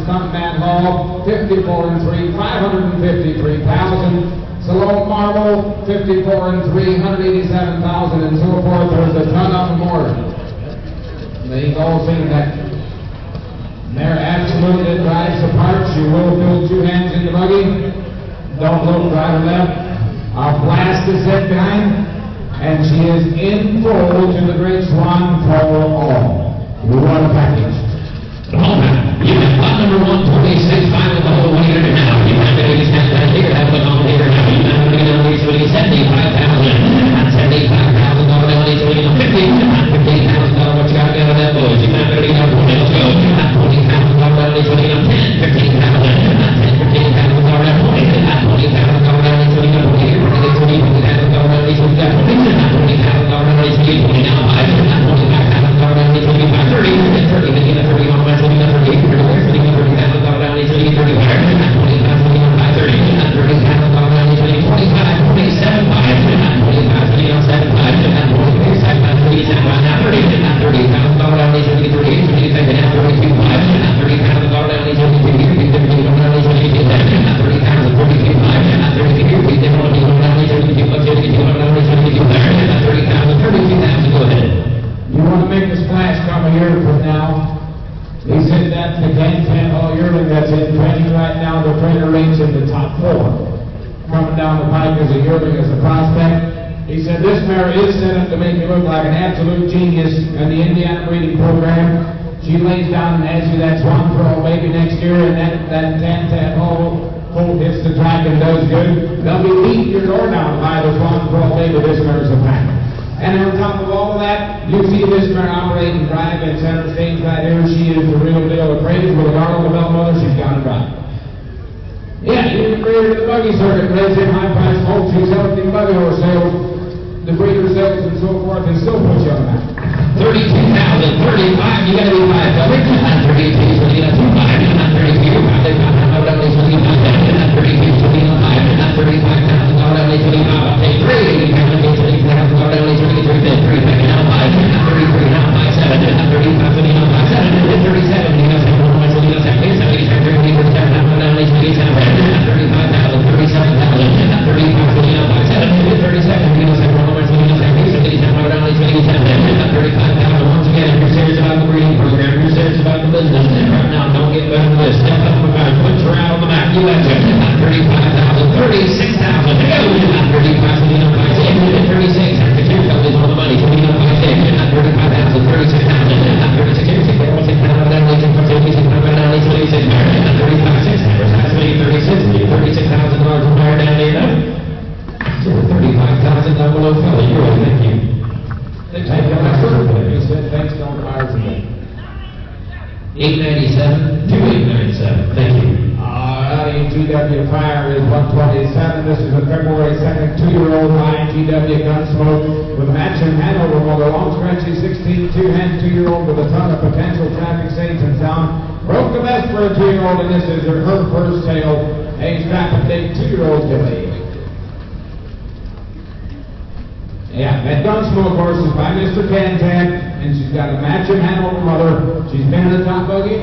Stuntman Hall, 54 and 3, 553,000. Salome Marble, 54 and 3, 187,000, and so forth. There's a ton of them more. They've all seen that. Mare absolutely drives the part. She will fill 2 hands in the buggy. Don't look right or left. Our blast is set behind. And she is in full to the Great Swan for all. We want a package. You have lot number 126, 5 with the whole way here now. You have to do this now. Here, have the whole here now. You have to do this 75,000. Not 75,000 dollars, only 50. Not 50,000 dollars. What you got to get on that, boys? You have to do that. Let's go. Not 20,000 dollars, only 10, 15,000. Not 10, 15,000 dollars, 20. Not 20,000 dollars, only 20. Here, 20,000 dollars, only 20. Not 20,000 dollars, only 20. Now 5. Not 25,000 dollars, only 25. 30. 30. 30 on my 20. 30. 30,000 dollars, only 20. 30. 20,000 dollars, 30. 30,000 dollars, only 20. 25. 27. 5. Not 25. 75. Not 27. 37. Not 30. Not 30,000 dollars, only 20. 38. 22. Not 32. 5. Not 30,000 dollars, only 22. 30,000 dollars, only 22. Not 30,000. 32. 5. Not 32. 32,000, go ahead. You want to make the splash come a year from now. He said that's the Cantab Hall yearling that's in training right now. The trainer ranks in the top 4. Coming down the pike as a yearling, as a prospect. He said this mare is set up to make you look like an absolute genius in the Indiana breeding program. She lays down and has you that Swan for all baby next year, and that Cantab Hall colt hits the track and does good. They'll be beating your door down by the Swan for all baby. This mare's a pack. And on top of all of that, you see this mare operate and drive at center stage right here. She is the real deal. The crazy with a Garland Bell mother, she's got to drive. Yeah, you can breed her to the buggy circuit, raise in high price folks. She's helping buggy horse sales, the breeder sales, and so forth, and still put you on the map. 32,000, 35, you got to be 5 coverage. Not 32, so you got 2 5. Not 32, 5. Not 32, 35,000, 36,000. Not 35, 29, 36. The Cure Cup is on the money. 29, 5, 35,000, 36,000. Not 36, 36,000. Down 36, 36, 36,000 dollars from higher down there. So 35,000 down below fella. You're right, thank you. Thank you, Master. He said, thanks, don't fire for me. 897 to 897. Thank you. IGW Fire is 127. This is a February 2nd, 2-year-old IGW Gunsmoke with matching Hanover motor. Long stretchy 16 two-hand 2-year-old with a ton of potential traffic saves and sound. Broke the best for a 2-year-old, and this is her first sale. Age strap and date 2-year-old filly. Yeah, that Gunsmoke horse is by Mr. Cantan, and she's got a matching Hanover mother. She's been in the top buggy.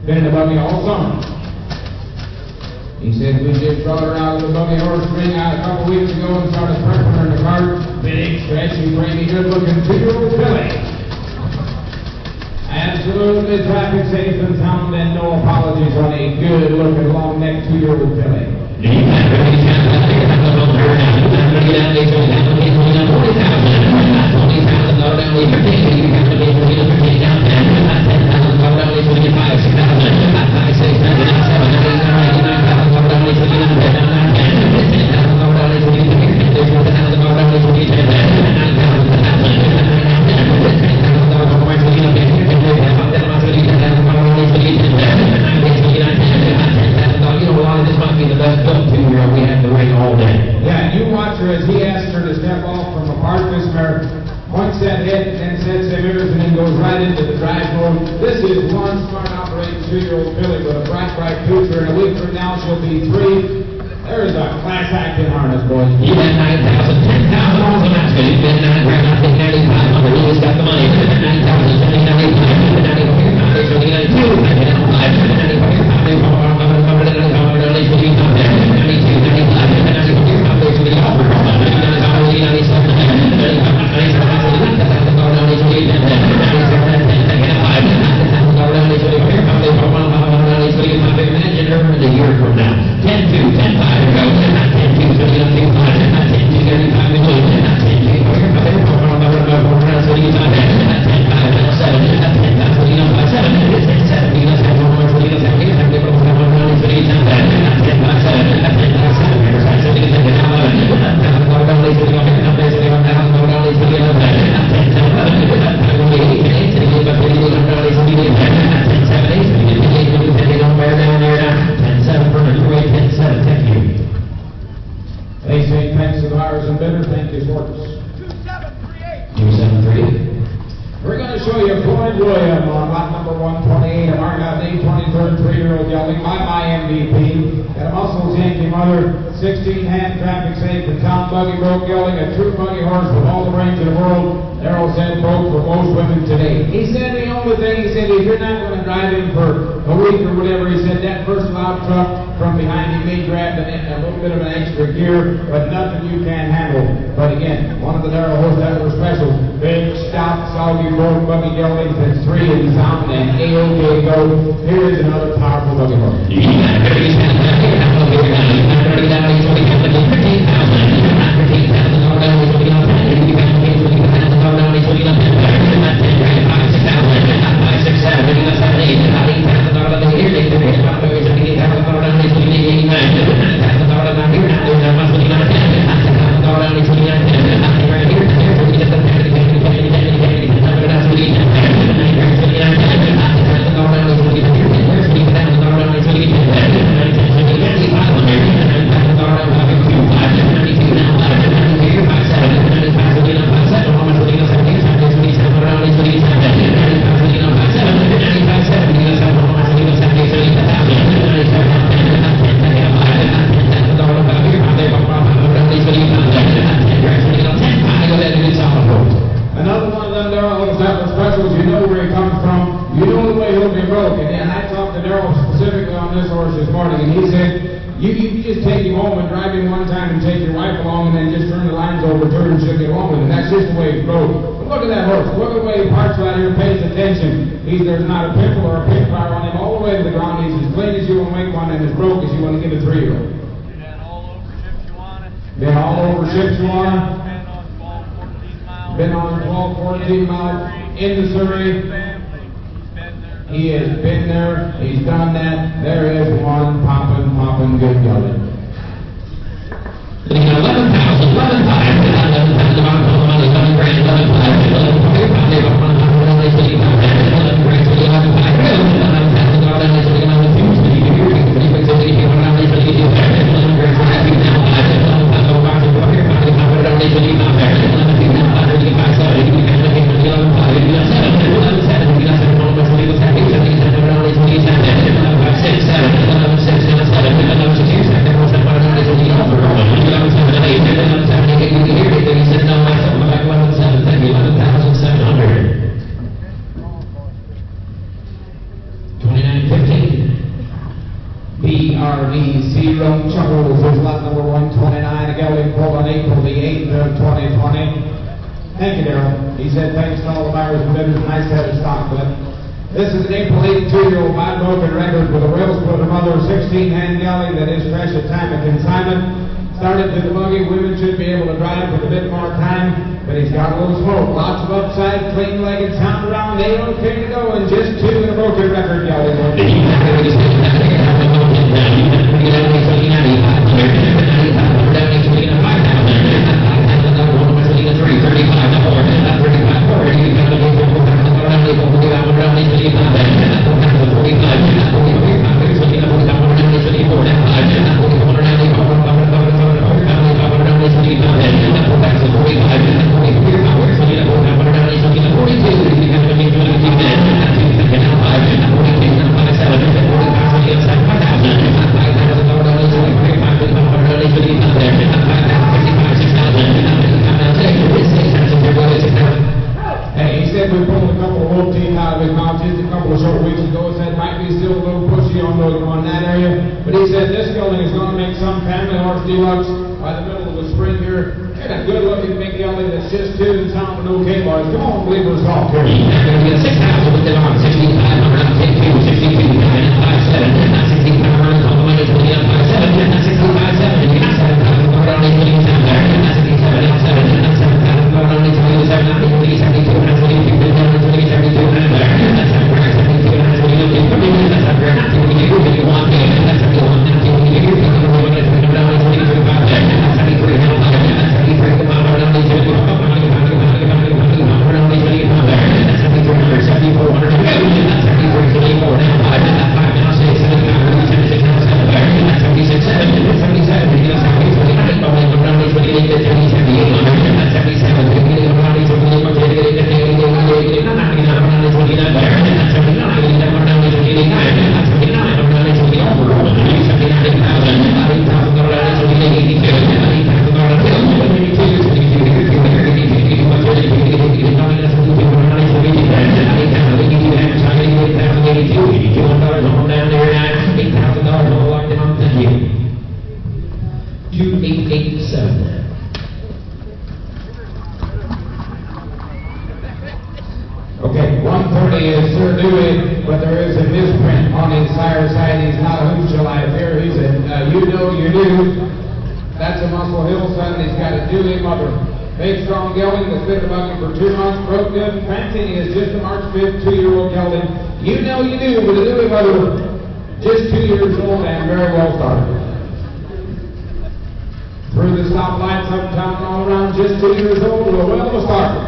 Been in the buggy all summer. He said we just brought her out of the buggy horse ring out a couple weeks ago and started prepping her in the cart. Big, stretchy, brainy, good-looking 2-year-old filly. Absolutely traffic safe and sound, and no apologies on a good-looking, long-necked 2-year-old filly. Points that head and then sets them ears and then goes right into the drive mode. This is one smart operating 2-year-old filly with a bright future, and a week from now she'll be 3. There is a class act in harness, boys. You bet 9,000, 10,000 on the match. You bet 9 grand, I think 9,500. Louis got the money. 9,000, imagine her in a year from now. 10-2, 10-5, go. 10-2, 16-hand traffic safe and town buggy broke gelding, a true buggy horse with all the range in the world. Darrell said broke for most women today. He said the only thing, he said if you're not going to drive him for a week or whatever, he said that first loud truck from behind you may grab a little bit of an extra gear, but nothing you can't handle. But again, one of the Darrell horses that were special, big, stout, soggy, broke buggy gelding that's 3 in sound and A-OK go. Here is another powerful buggy horse. That's just the way it goes. Look at that horse. Look at the way he parks right here and pays attention. There's not a pimple or a pin fire on him all the way to the ground. He's as clean as you want to make one and as broke as you want to give a 3-year-old. Been all over Shipshewana. Been all over Shipshewana. Been on 12, 14 miles. Been on 12, 14 miles in Missouri. He has been there. He's done that. There is one popping good gelding. 29-15. Chuckles is lot number 129, a gelding pulled on April the 8th of 2020. Thank you, Darrell. He said, thanks to all the buyers and bidders. Nice to have a stock with. This is an April 8th 2-year-old by-broken record with a rail splitter mother, 16-hand gelding that is fresh at time of consignment. Started to the buggy. Women should be able to drive with a bit more time, but he's got a little smoke. Lots of upside, clean-legged, sound around, A-OK to go, and just 2 in a broken record gelding. Deluxe by the middle of the spring here. And a good-looking big gelding that's just 2 and sounding okay, boys. Come on, believe us all here. 6,000 with it on 6,500, 62, 62, 57, 6,500, all the way to 57, 65, 70, 7,000 going on 87 there, 67, 7,000 going on 27, 72, 72, 72 there, 130 is Sir Dewey, but there is a misprint on his higher side. He's not a Hoosier here. He's a you know you do. That's a Muscle Hill son. He's got a Dewey mother. Big, strong gelding that's been about him for 2 months. Broke good and fancy. He is just a March 5th 2-year-old gelding. You know you do, but a Dewey mother, just 2 years old and very well started. Through the stoplights, uptown, all around, just 2 years old, with a well of a start.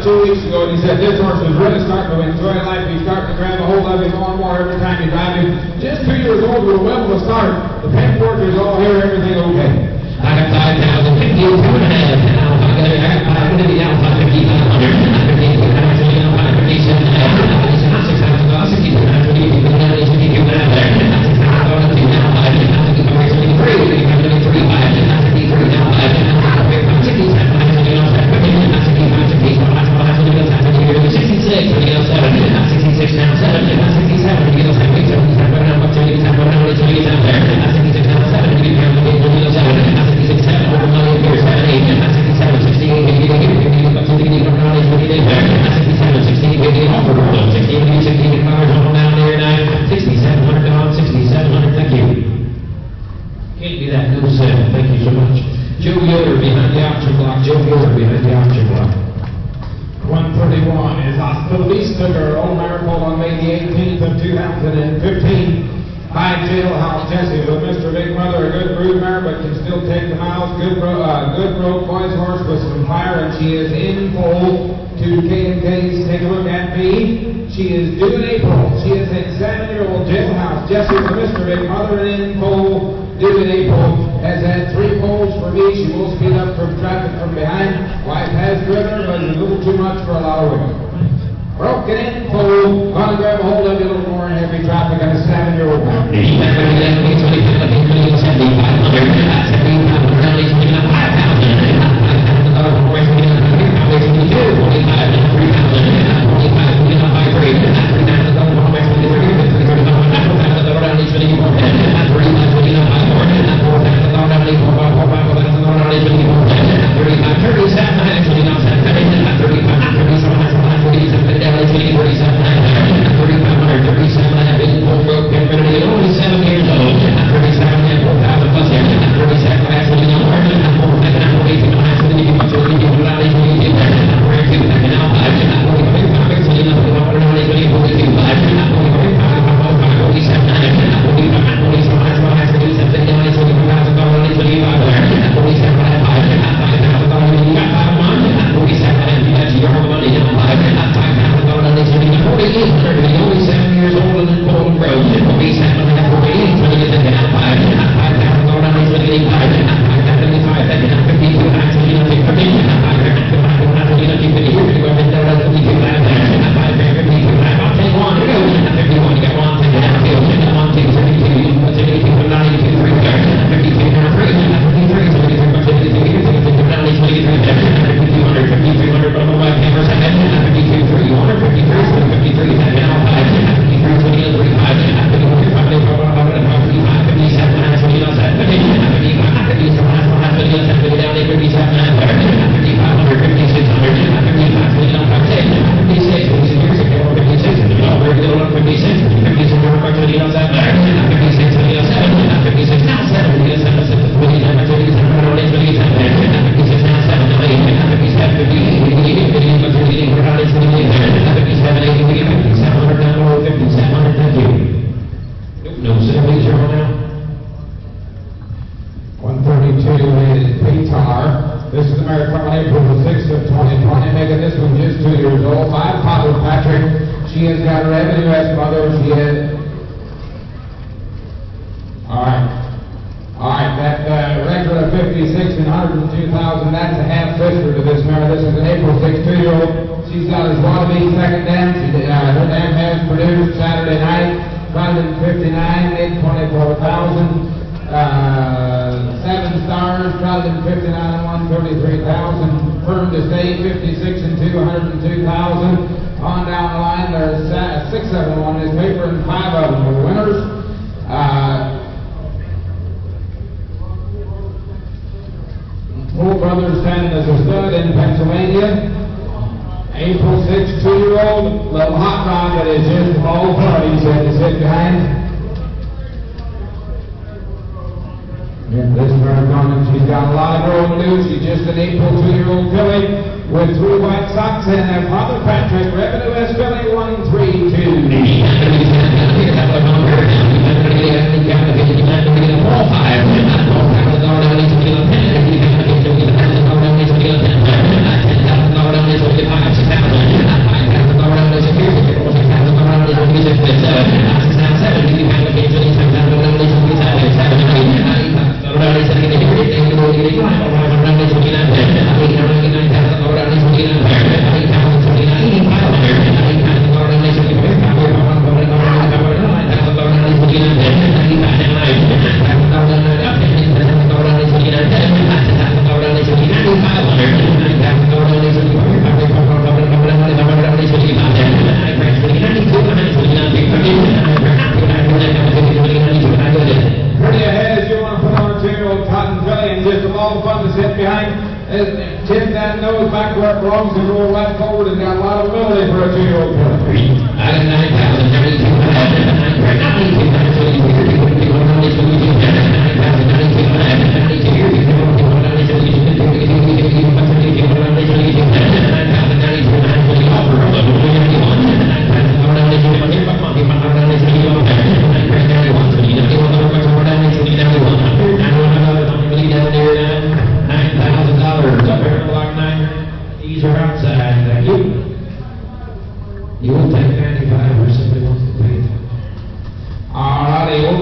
He said this horse is really starting to enjoy life. He's starting to grab a hold of him more and more every time you drive him. Just 2 years old with a well of a start. The paperwork is all here, everything okay. I got 5,000, 52 and a half. so much. Joe Yoder behind the auction block. Joe Yoder behind the auction block. 131 is Oskaloosa Girl, miracle on May the 18th of 2015. By Jailhouse Jesse with Mr. Big Mother, a good brood mare, but can still take the miles. Good broke boys horse with some fire, and she is in full to K&K's. Take a look at me. She is due in April. She is a 7-year-old Jailhouse Jesse with Mr. Big Mother, and in full, due in April. Has had 3 poles for me. She will speed up for traffic from behind. Wife has driven her, but it's a little too much for a lot of women. Broken in full. Gonna grab a hold of you a little more in heavy traffic on a 7-year-old now. This is the mare from April the 6th of 2020, making this one just 2 years old. 5 Papa Patrick. She has got her revenue as mother. She has. Alright, that record of 56 and 102,000, that's a half sister to this mare. This is an April 6th 2-year-old. She's got her Wallaby second dam. Her dam has produced Saturday night, 159, made 24,000. 7 stars, 59 and 133,000. Firm to stay, 56 and 202,000. On down the line, there's 6 of them on this paper, and 5 of them are winners. Full Brothers standing as a stud in Pennsylvania. April 6th, 2-year-old, little hot rod that is just all parties had to sit behind. This is her opponent. She's got a lot of growing to do. She's just an April 2-year-old filly with 3 white socks and a Father Patrick revenue as filly 10 that nose back where it belongs and roll right forward and got a lot of ability for a 2-year-old filly. I got 9,000, 32,000, 92,000,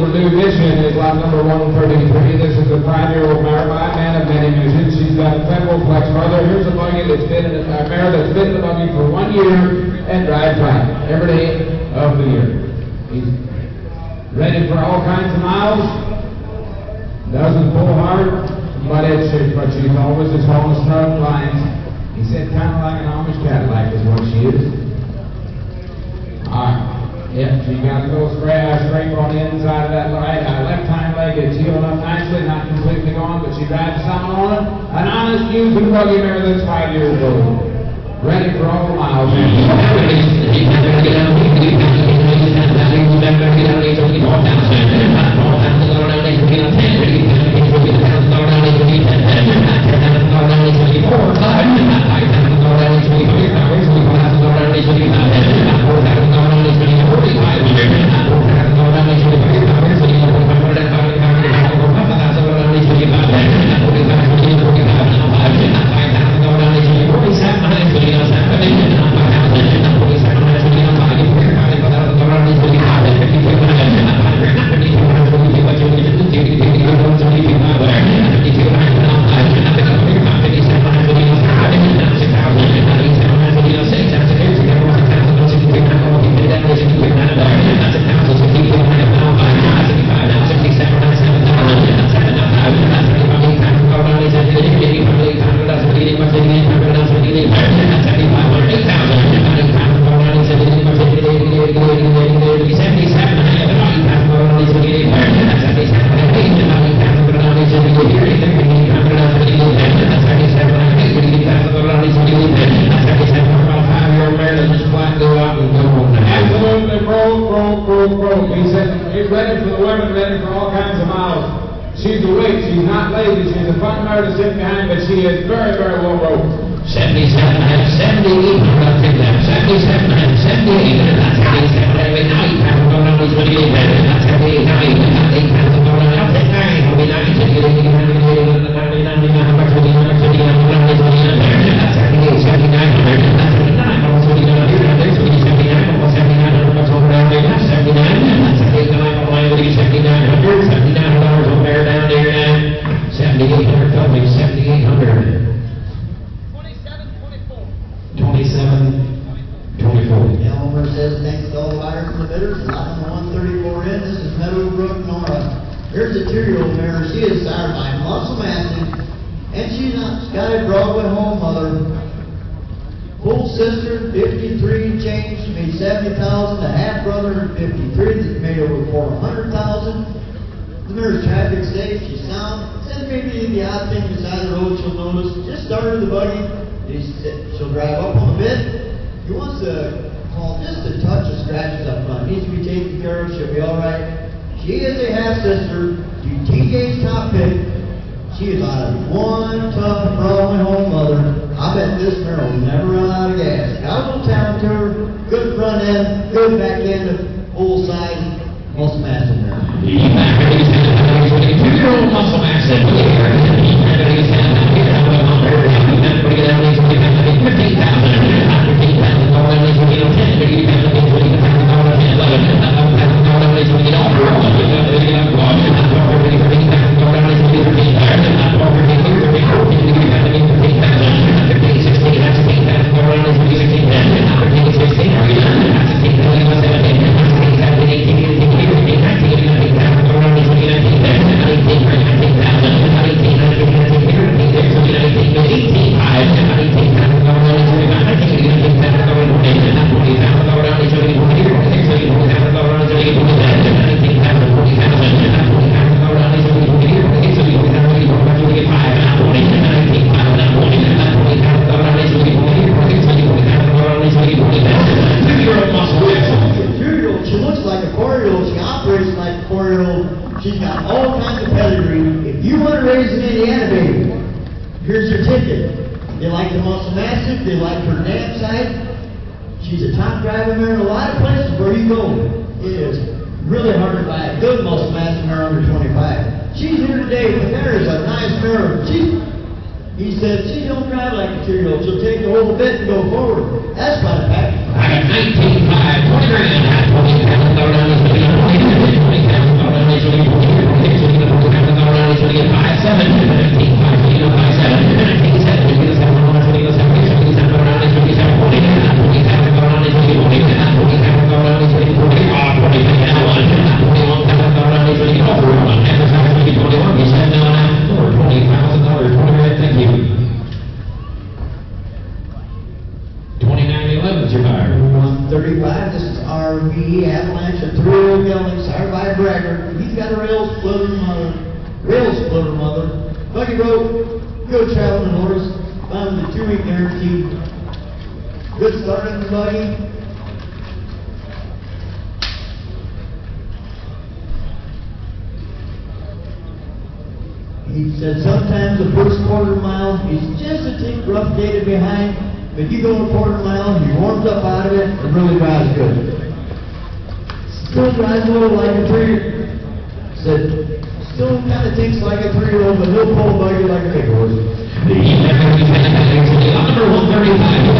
overdue addition is lot number 133. This is a 5-year-old mare by a man of many measures. She's got a temple flex mother. Here's a buggy that's been in a mare that's been in the buggy for 1 year and drives right every day of the year. He's ready for all kinds of miles. Doesn't pull hard, but she's always as tall as strung lines. He said kind of like an Amish Cadillac is what she is. All right. Yep, she got a little scrape on the inside of that left hind leg. It's healed up nicely, not completely gone, but she drives some on it. An honest used buggy mare that's 5 years old. Ready for all the miles. He said, he's ready for the women, ready for all kinds of miles. She's awake, she's not lazy, she's a fun mare to sit behind, but she is very, very well roped. 77, 78, 77, 78, that's 77, every night, I'm going on with the that's every night, I'm going on every night, I'll be 27-24. Yeah, Homer says thanks to all the buyers and the bidders. Lot number 134 in. This is Meadowbrook, Nora. Here's a 2-year-old mare. She is sired by Muscle Massive, and she's got a Broadway home mother. Full sister, 53 change, made 70,000. The half brother, 53, that made over 400,000. The mare's traffic safe. She's sound. Said maybe the odd thing beside the road she'll notice. Just started the buggy. She'll drive up on the bit. He wants to call just a touch of scratches up front. Needs to be taken care of. She'll be all right. She is a half sister to TJ's top pick. She is out of one tough Broadway home mother. I bet this mare will never run out of gas. Got a little talent to her. Good front end, good back end, full size, most massive mare. 2-year-old Muscle Massive. She's got all kinds of pedigree. If you want to raise an Indiana baby, here's your ticket. They like the Muscle Massive. They like her dam side. She's a top driver mare in a lot of places where you go. It is really hard to buy a good Muscle Massive mare under 25. She's here today, but there is a nice mare. He said, she don't drive like a 2-year-old. She'll take the whole bit and go forward. That's quite a package. I got 19.5, 20 grand. record. He's got a rail splitter mother. Buggy rope, good traveling horse. Found the 2-week guarantee. Good start in the buggy. He said sometimes the first quarter mile he's just a tick rough gated behind, but you go a quarter mile, he warms up out of it and really drives good. Still drives a little like a 3-year. Said still kind of thinks like a 3-year-old, but he'll pull a buggy like a big horse. The number 135,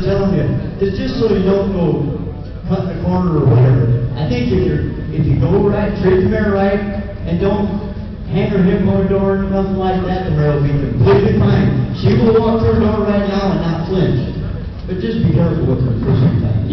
that's out there. It's just so you don't go cut the corner or whatever. I think if you go right, treat the mare right, and don't hang her hip on the door or nothing like that, the mare will be completely fine. She will walk through the door right now and not flinch. But just be careful with her for some time.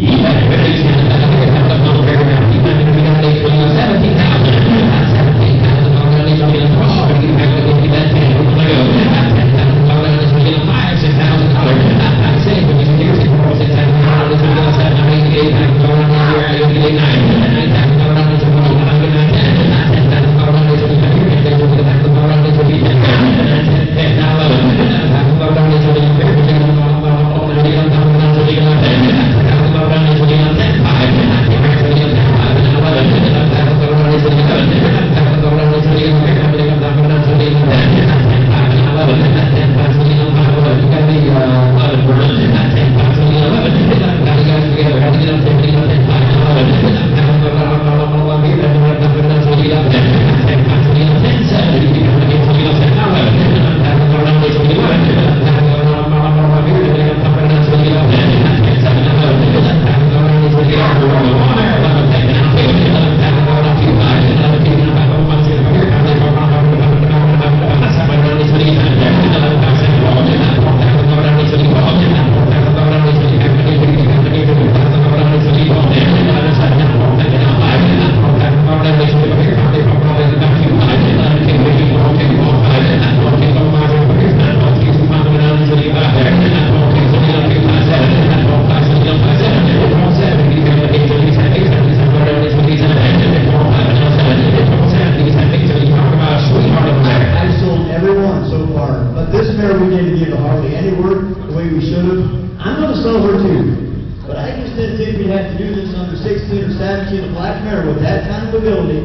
16 or 17, a black mare with that kind of ability.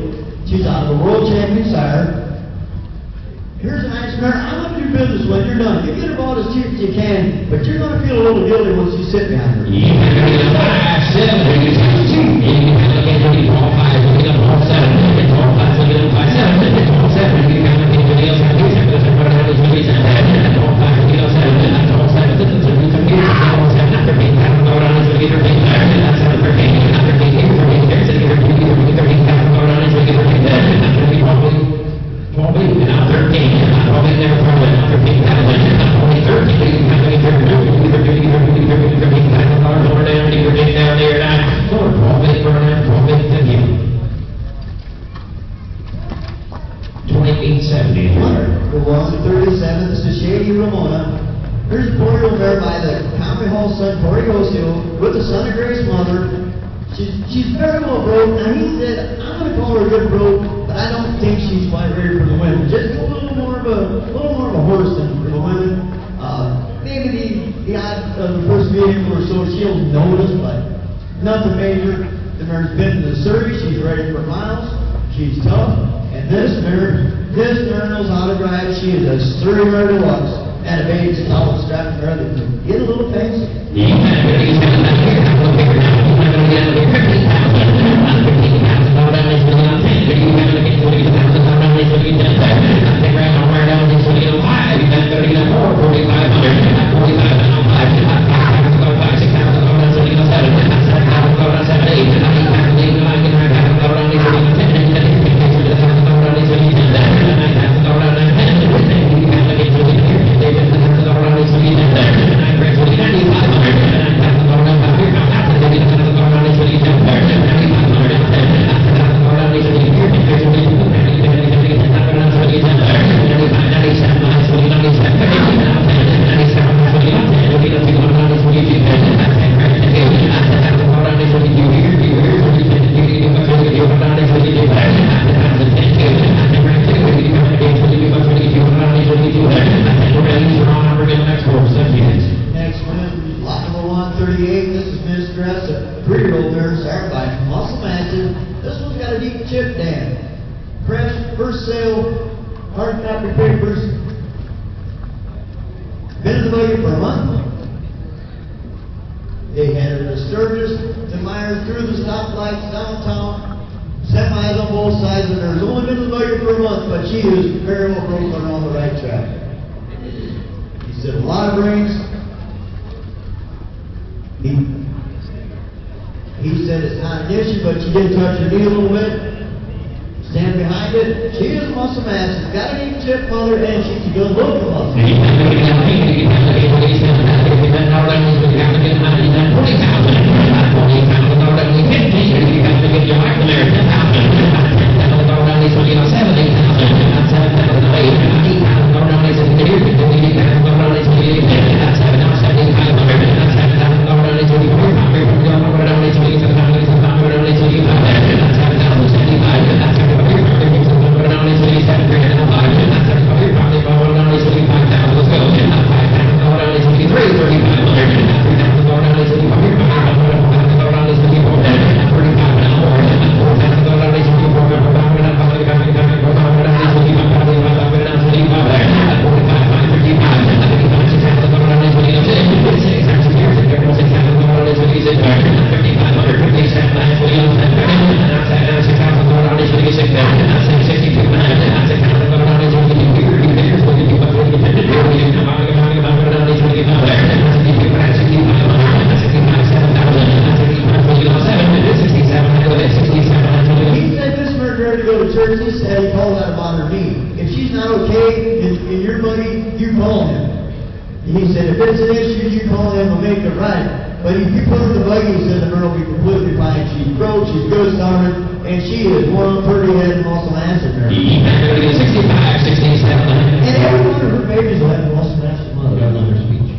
She's out of the world champion sire. Here's a nice mare. I'm going to do business when you're done. You get her bought as cheap as you can, but you're going to feel a little guilty once you sit behind her. Here's a 4-year-old mare by the Comrie Hall son, Corey Osio, with the son of Grace mother. She's very well broke. Now he said, I'm going to call her a good broke, but I don't think she's quite ready for the women. Just a little more of a horse than for the women. Maybe the odd the first meeting or so she'll notice, but nothing major. The mare's been in the Surrey. She's ready for miles. She's tough. And this mare knows how to drive. She is a Surrey mare deluxe. And a baby solid strap mare that can get a little fancy. First sale, hard copy papers. Been in the bucket for a month. They had her to Sturgis, to Myers, through the stoplights, downtown, semis on both sides of her. She's only been in the bucket for a month, but she is very well broken on the right track. He said a lot of brains. He said it's not an issue, but she did touch her knee a little bit. Stand behind it. She is muscle mass. She's got an even chip mother, and she's a good looking muscle. He said, if it's an issue, you call him and make it right. But if you put her in the buggy, he said the girl will be completely fine. She's broke, she's good started, and she is one pretty head and muscle mass in there. 65, 67. And every one of her babies will have a muscle mass in mother. Another speech.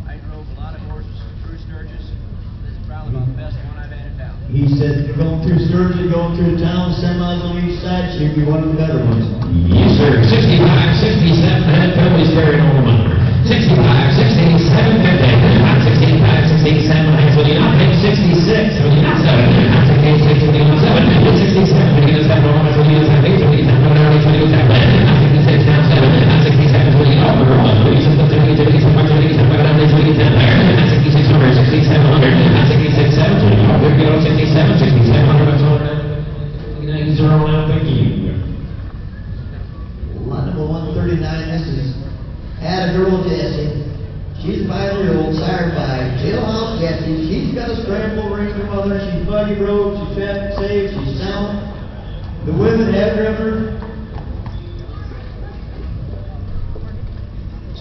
I drove a lot of horses through Sturgis. This is probably about the best one I've had in town. He said, going through Sturgis, going through town, semis on each side, she'd be one of the better ones. Yes, sir. 65, 67, and Toby's carrying all the money. 65, 67, 50. 65, 67. 67, that's what you know, 66, so you know, 7, that's 66, so you know, 7, 67, so you know, 7, that's what you know, 7, 8, so you know, 7, that's what you know, 7, that's 66, now 7, that's 67, so you know, overall, 37, 38, 37, 37, 6600, 6700, that's 66, 7, so you know, 67, 6700, that's all right. These are all out, thank you. Lot number 139, this is Had a Girl Jessie. She's a 5-year-old, sired by Jailhouse Jessie. She's got a scramble ring for mother. She's buggy broke, she's fat and safe, she's sound. The women have driven her.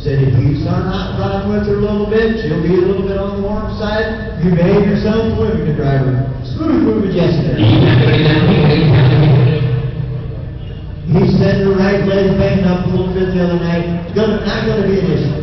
Said if you start hot rodding with her a little bit, she'll be a little bit on the warm side. You behave yourself, women can drive her. Smooth moving Jessie there. He said her right leg banged up a little bit the other night. It's not going to be an issue.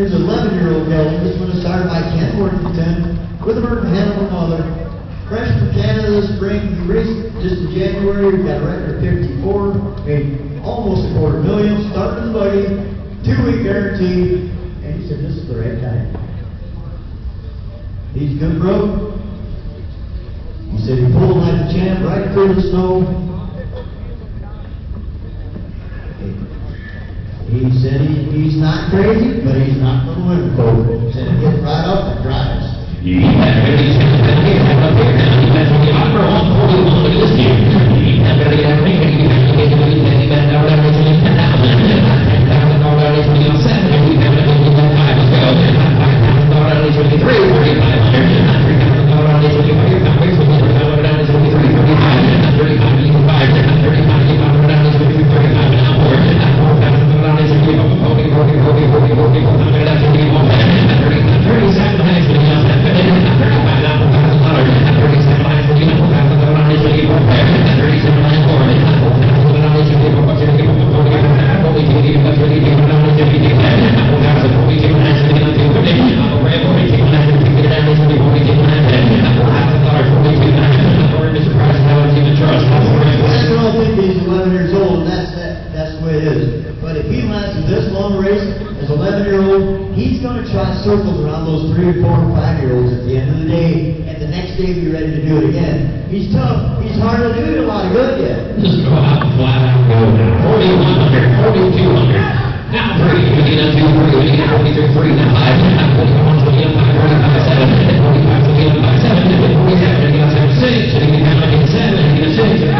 Here's 11-year-old gelding. This one is started by Ken Worthington with a Burton Hannibal mother. Fresh from Canada this spring. He raced just in January. He got a record of 54. Made almost $250,000. Started in the buggy. 2-week guarantee. And he said, this is the right time. He's good, bro. He said he pulled like a champ right through the snow. He said he's not crazy, but he's not going to win the cold. He said he gets right up and drives. Circles around those 3, 4, and 5-year-olds at the end of the day, and the next day be ready to do it again. He's tough. He's hard to do. A lot of good yet. Just go out and flat out go now. 4,100, 4,200. Now 3, 2, 3, 43, 3, now 5, 41, 25, 45, 7, 45, 7, 47, 6, 7, 6, 7, 47, 8,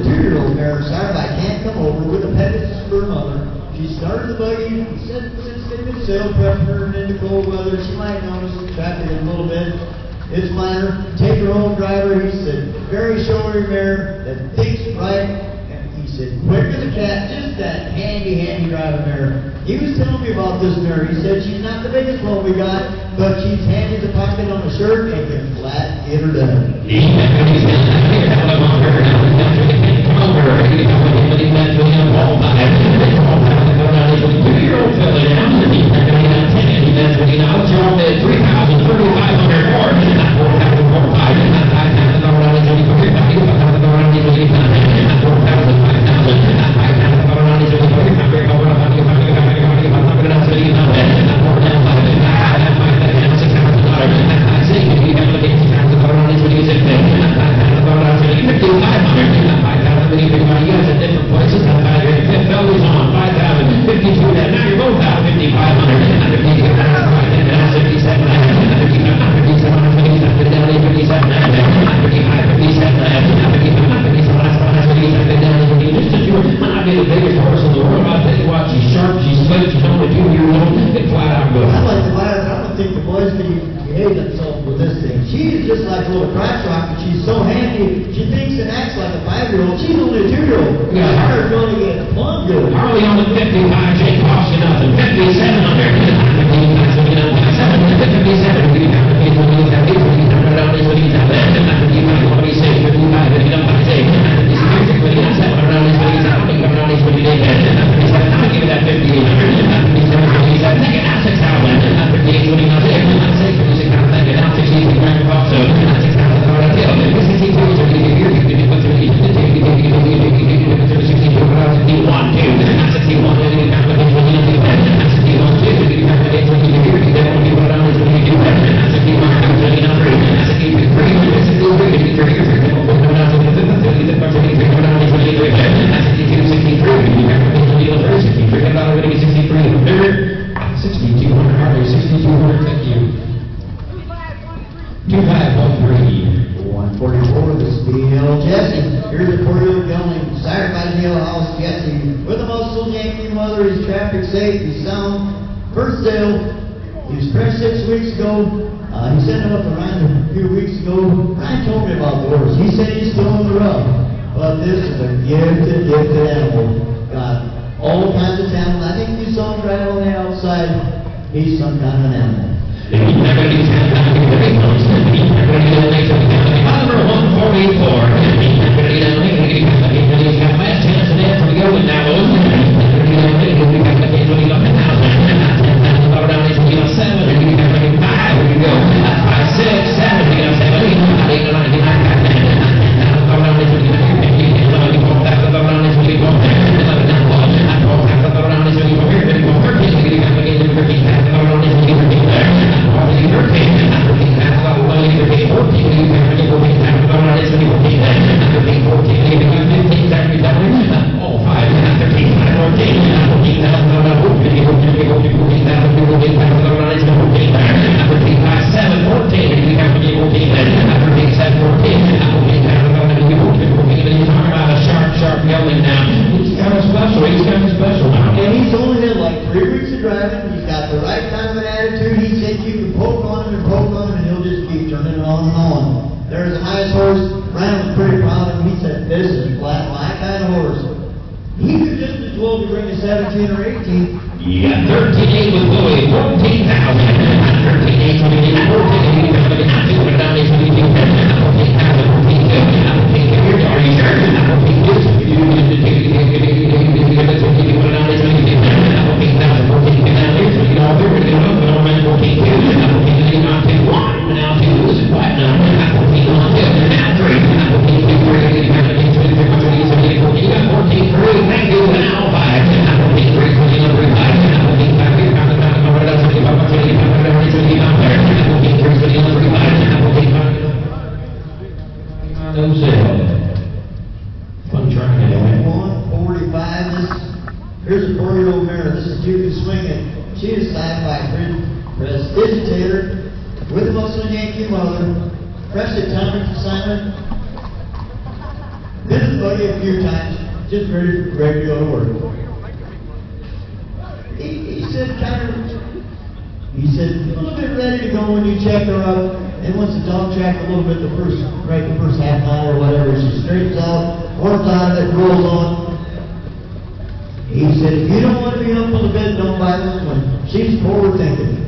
2-year-old mare, started by Can't Come Over with a Pegasus for her mother. She started the buggy, since they've been sail prepping her into cold weather, she might notice the traffic a little bit. It's minor. Take her home driver. He said, very showy mare that thinks right. And he said, quick as a cat, just that handy driving mare. He was telling me about this mare. He said she's not the biggest one we got, but she's handy as a pocket on a shirt and can flat get her done. Here's a 4-year-old gelding, sired by the House Jesse. With a muscle Yankee mother, he's traffic safe, he's sound. First sale, he was fresh 6 weeks ago. He sent him up to Ryan a few weeks ago. Ryan told me about the horse. He said he's still in the rub. But this is a gifted animal. Got all kinds of talent. I think you saw him right on the outside. He's some kind of an animal. Number 144. Last chance to dance for the Golden Arrows. There's a nice horse. Ryan was pretty proud of him. He said, this is flat, my kind of horse. He could just as well be bringing 17 or 18. Yeah, 13-8 with Louis, 14,000. 13-8 coming in, 14-8 coming in, 200 down, 14,000, 14,000, 14,000. Are you sure? 145. Here's a 4-year-old mare. This is Judy Swinging. She is signed by Prestidigitator with a muscle Yankee mother. Fresh at time assignment. Been in the buggy a few times. Just ready to go to work. He said he said a little bit ready to go when you check her up. And once the dog track a little bit, the first half mile or whatever, she straightens out, warms out of it, rolls on. He said, if you don't want to be up on the bed, don't buy this one. She's forward thinking.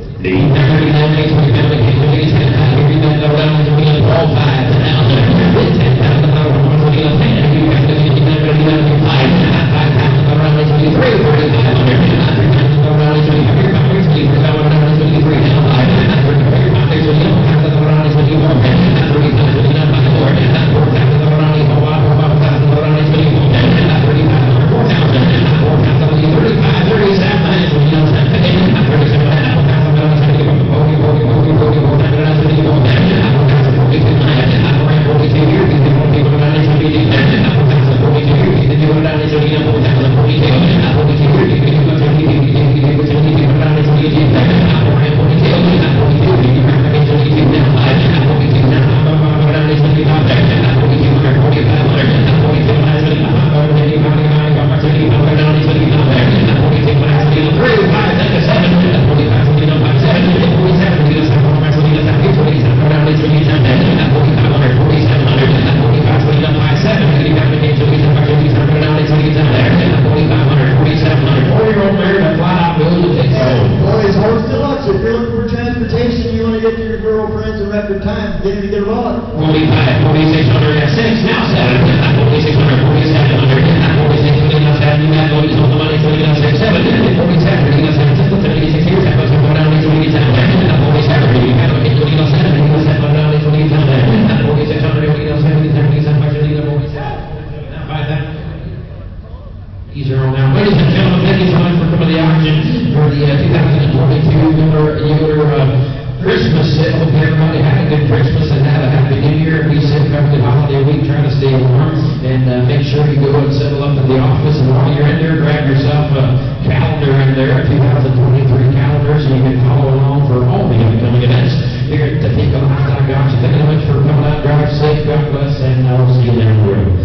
Topeka Livestock, thank you very much for coming out. Drive safe, God bless, and I'll see you down the road.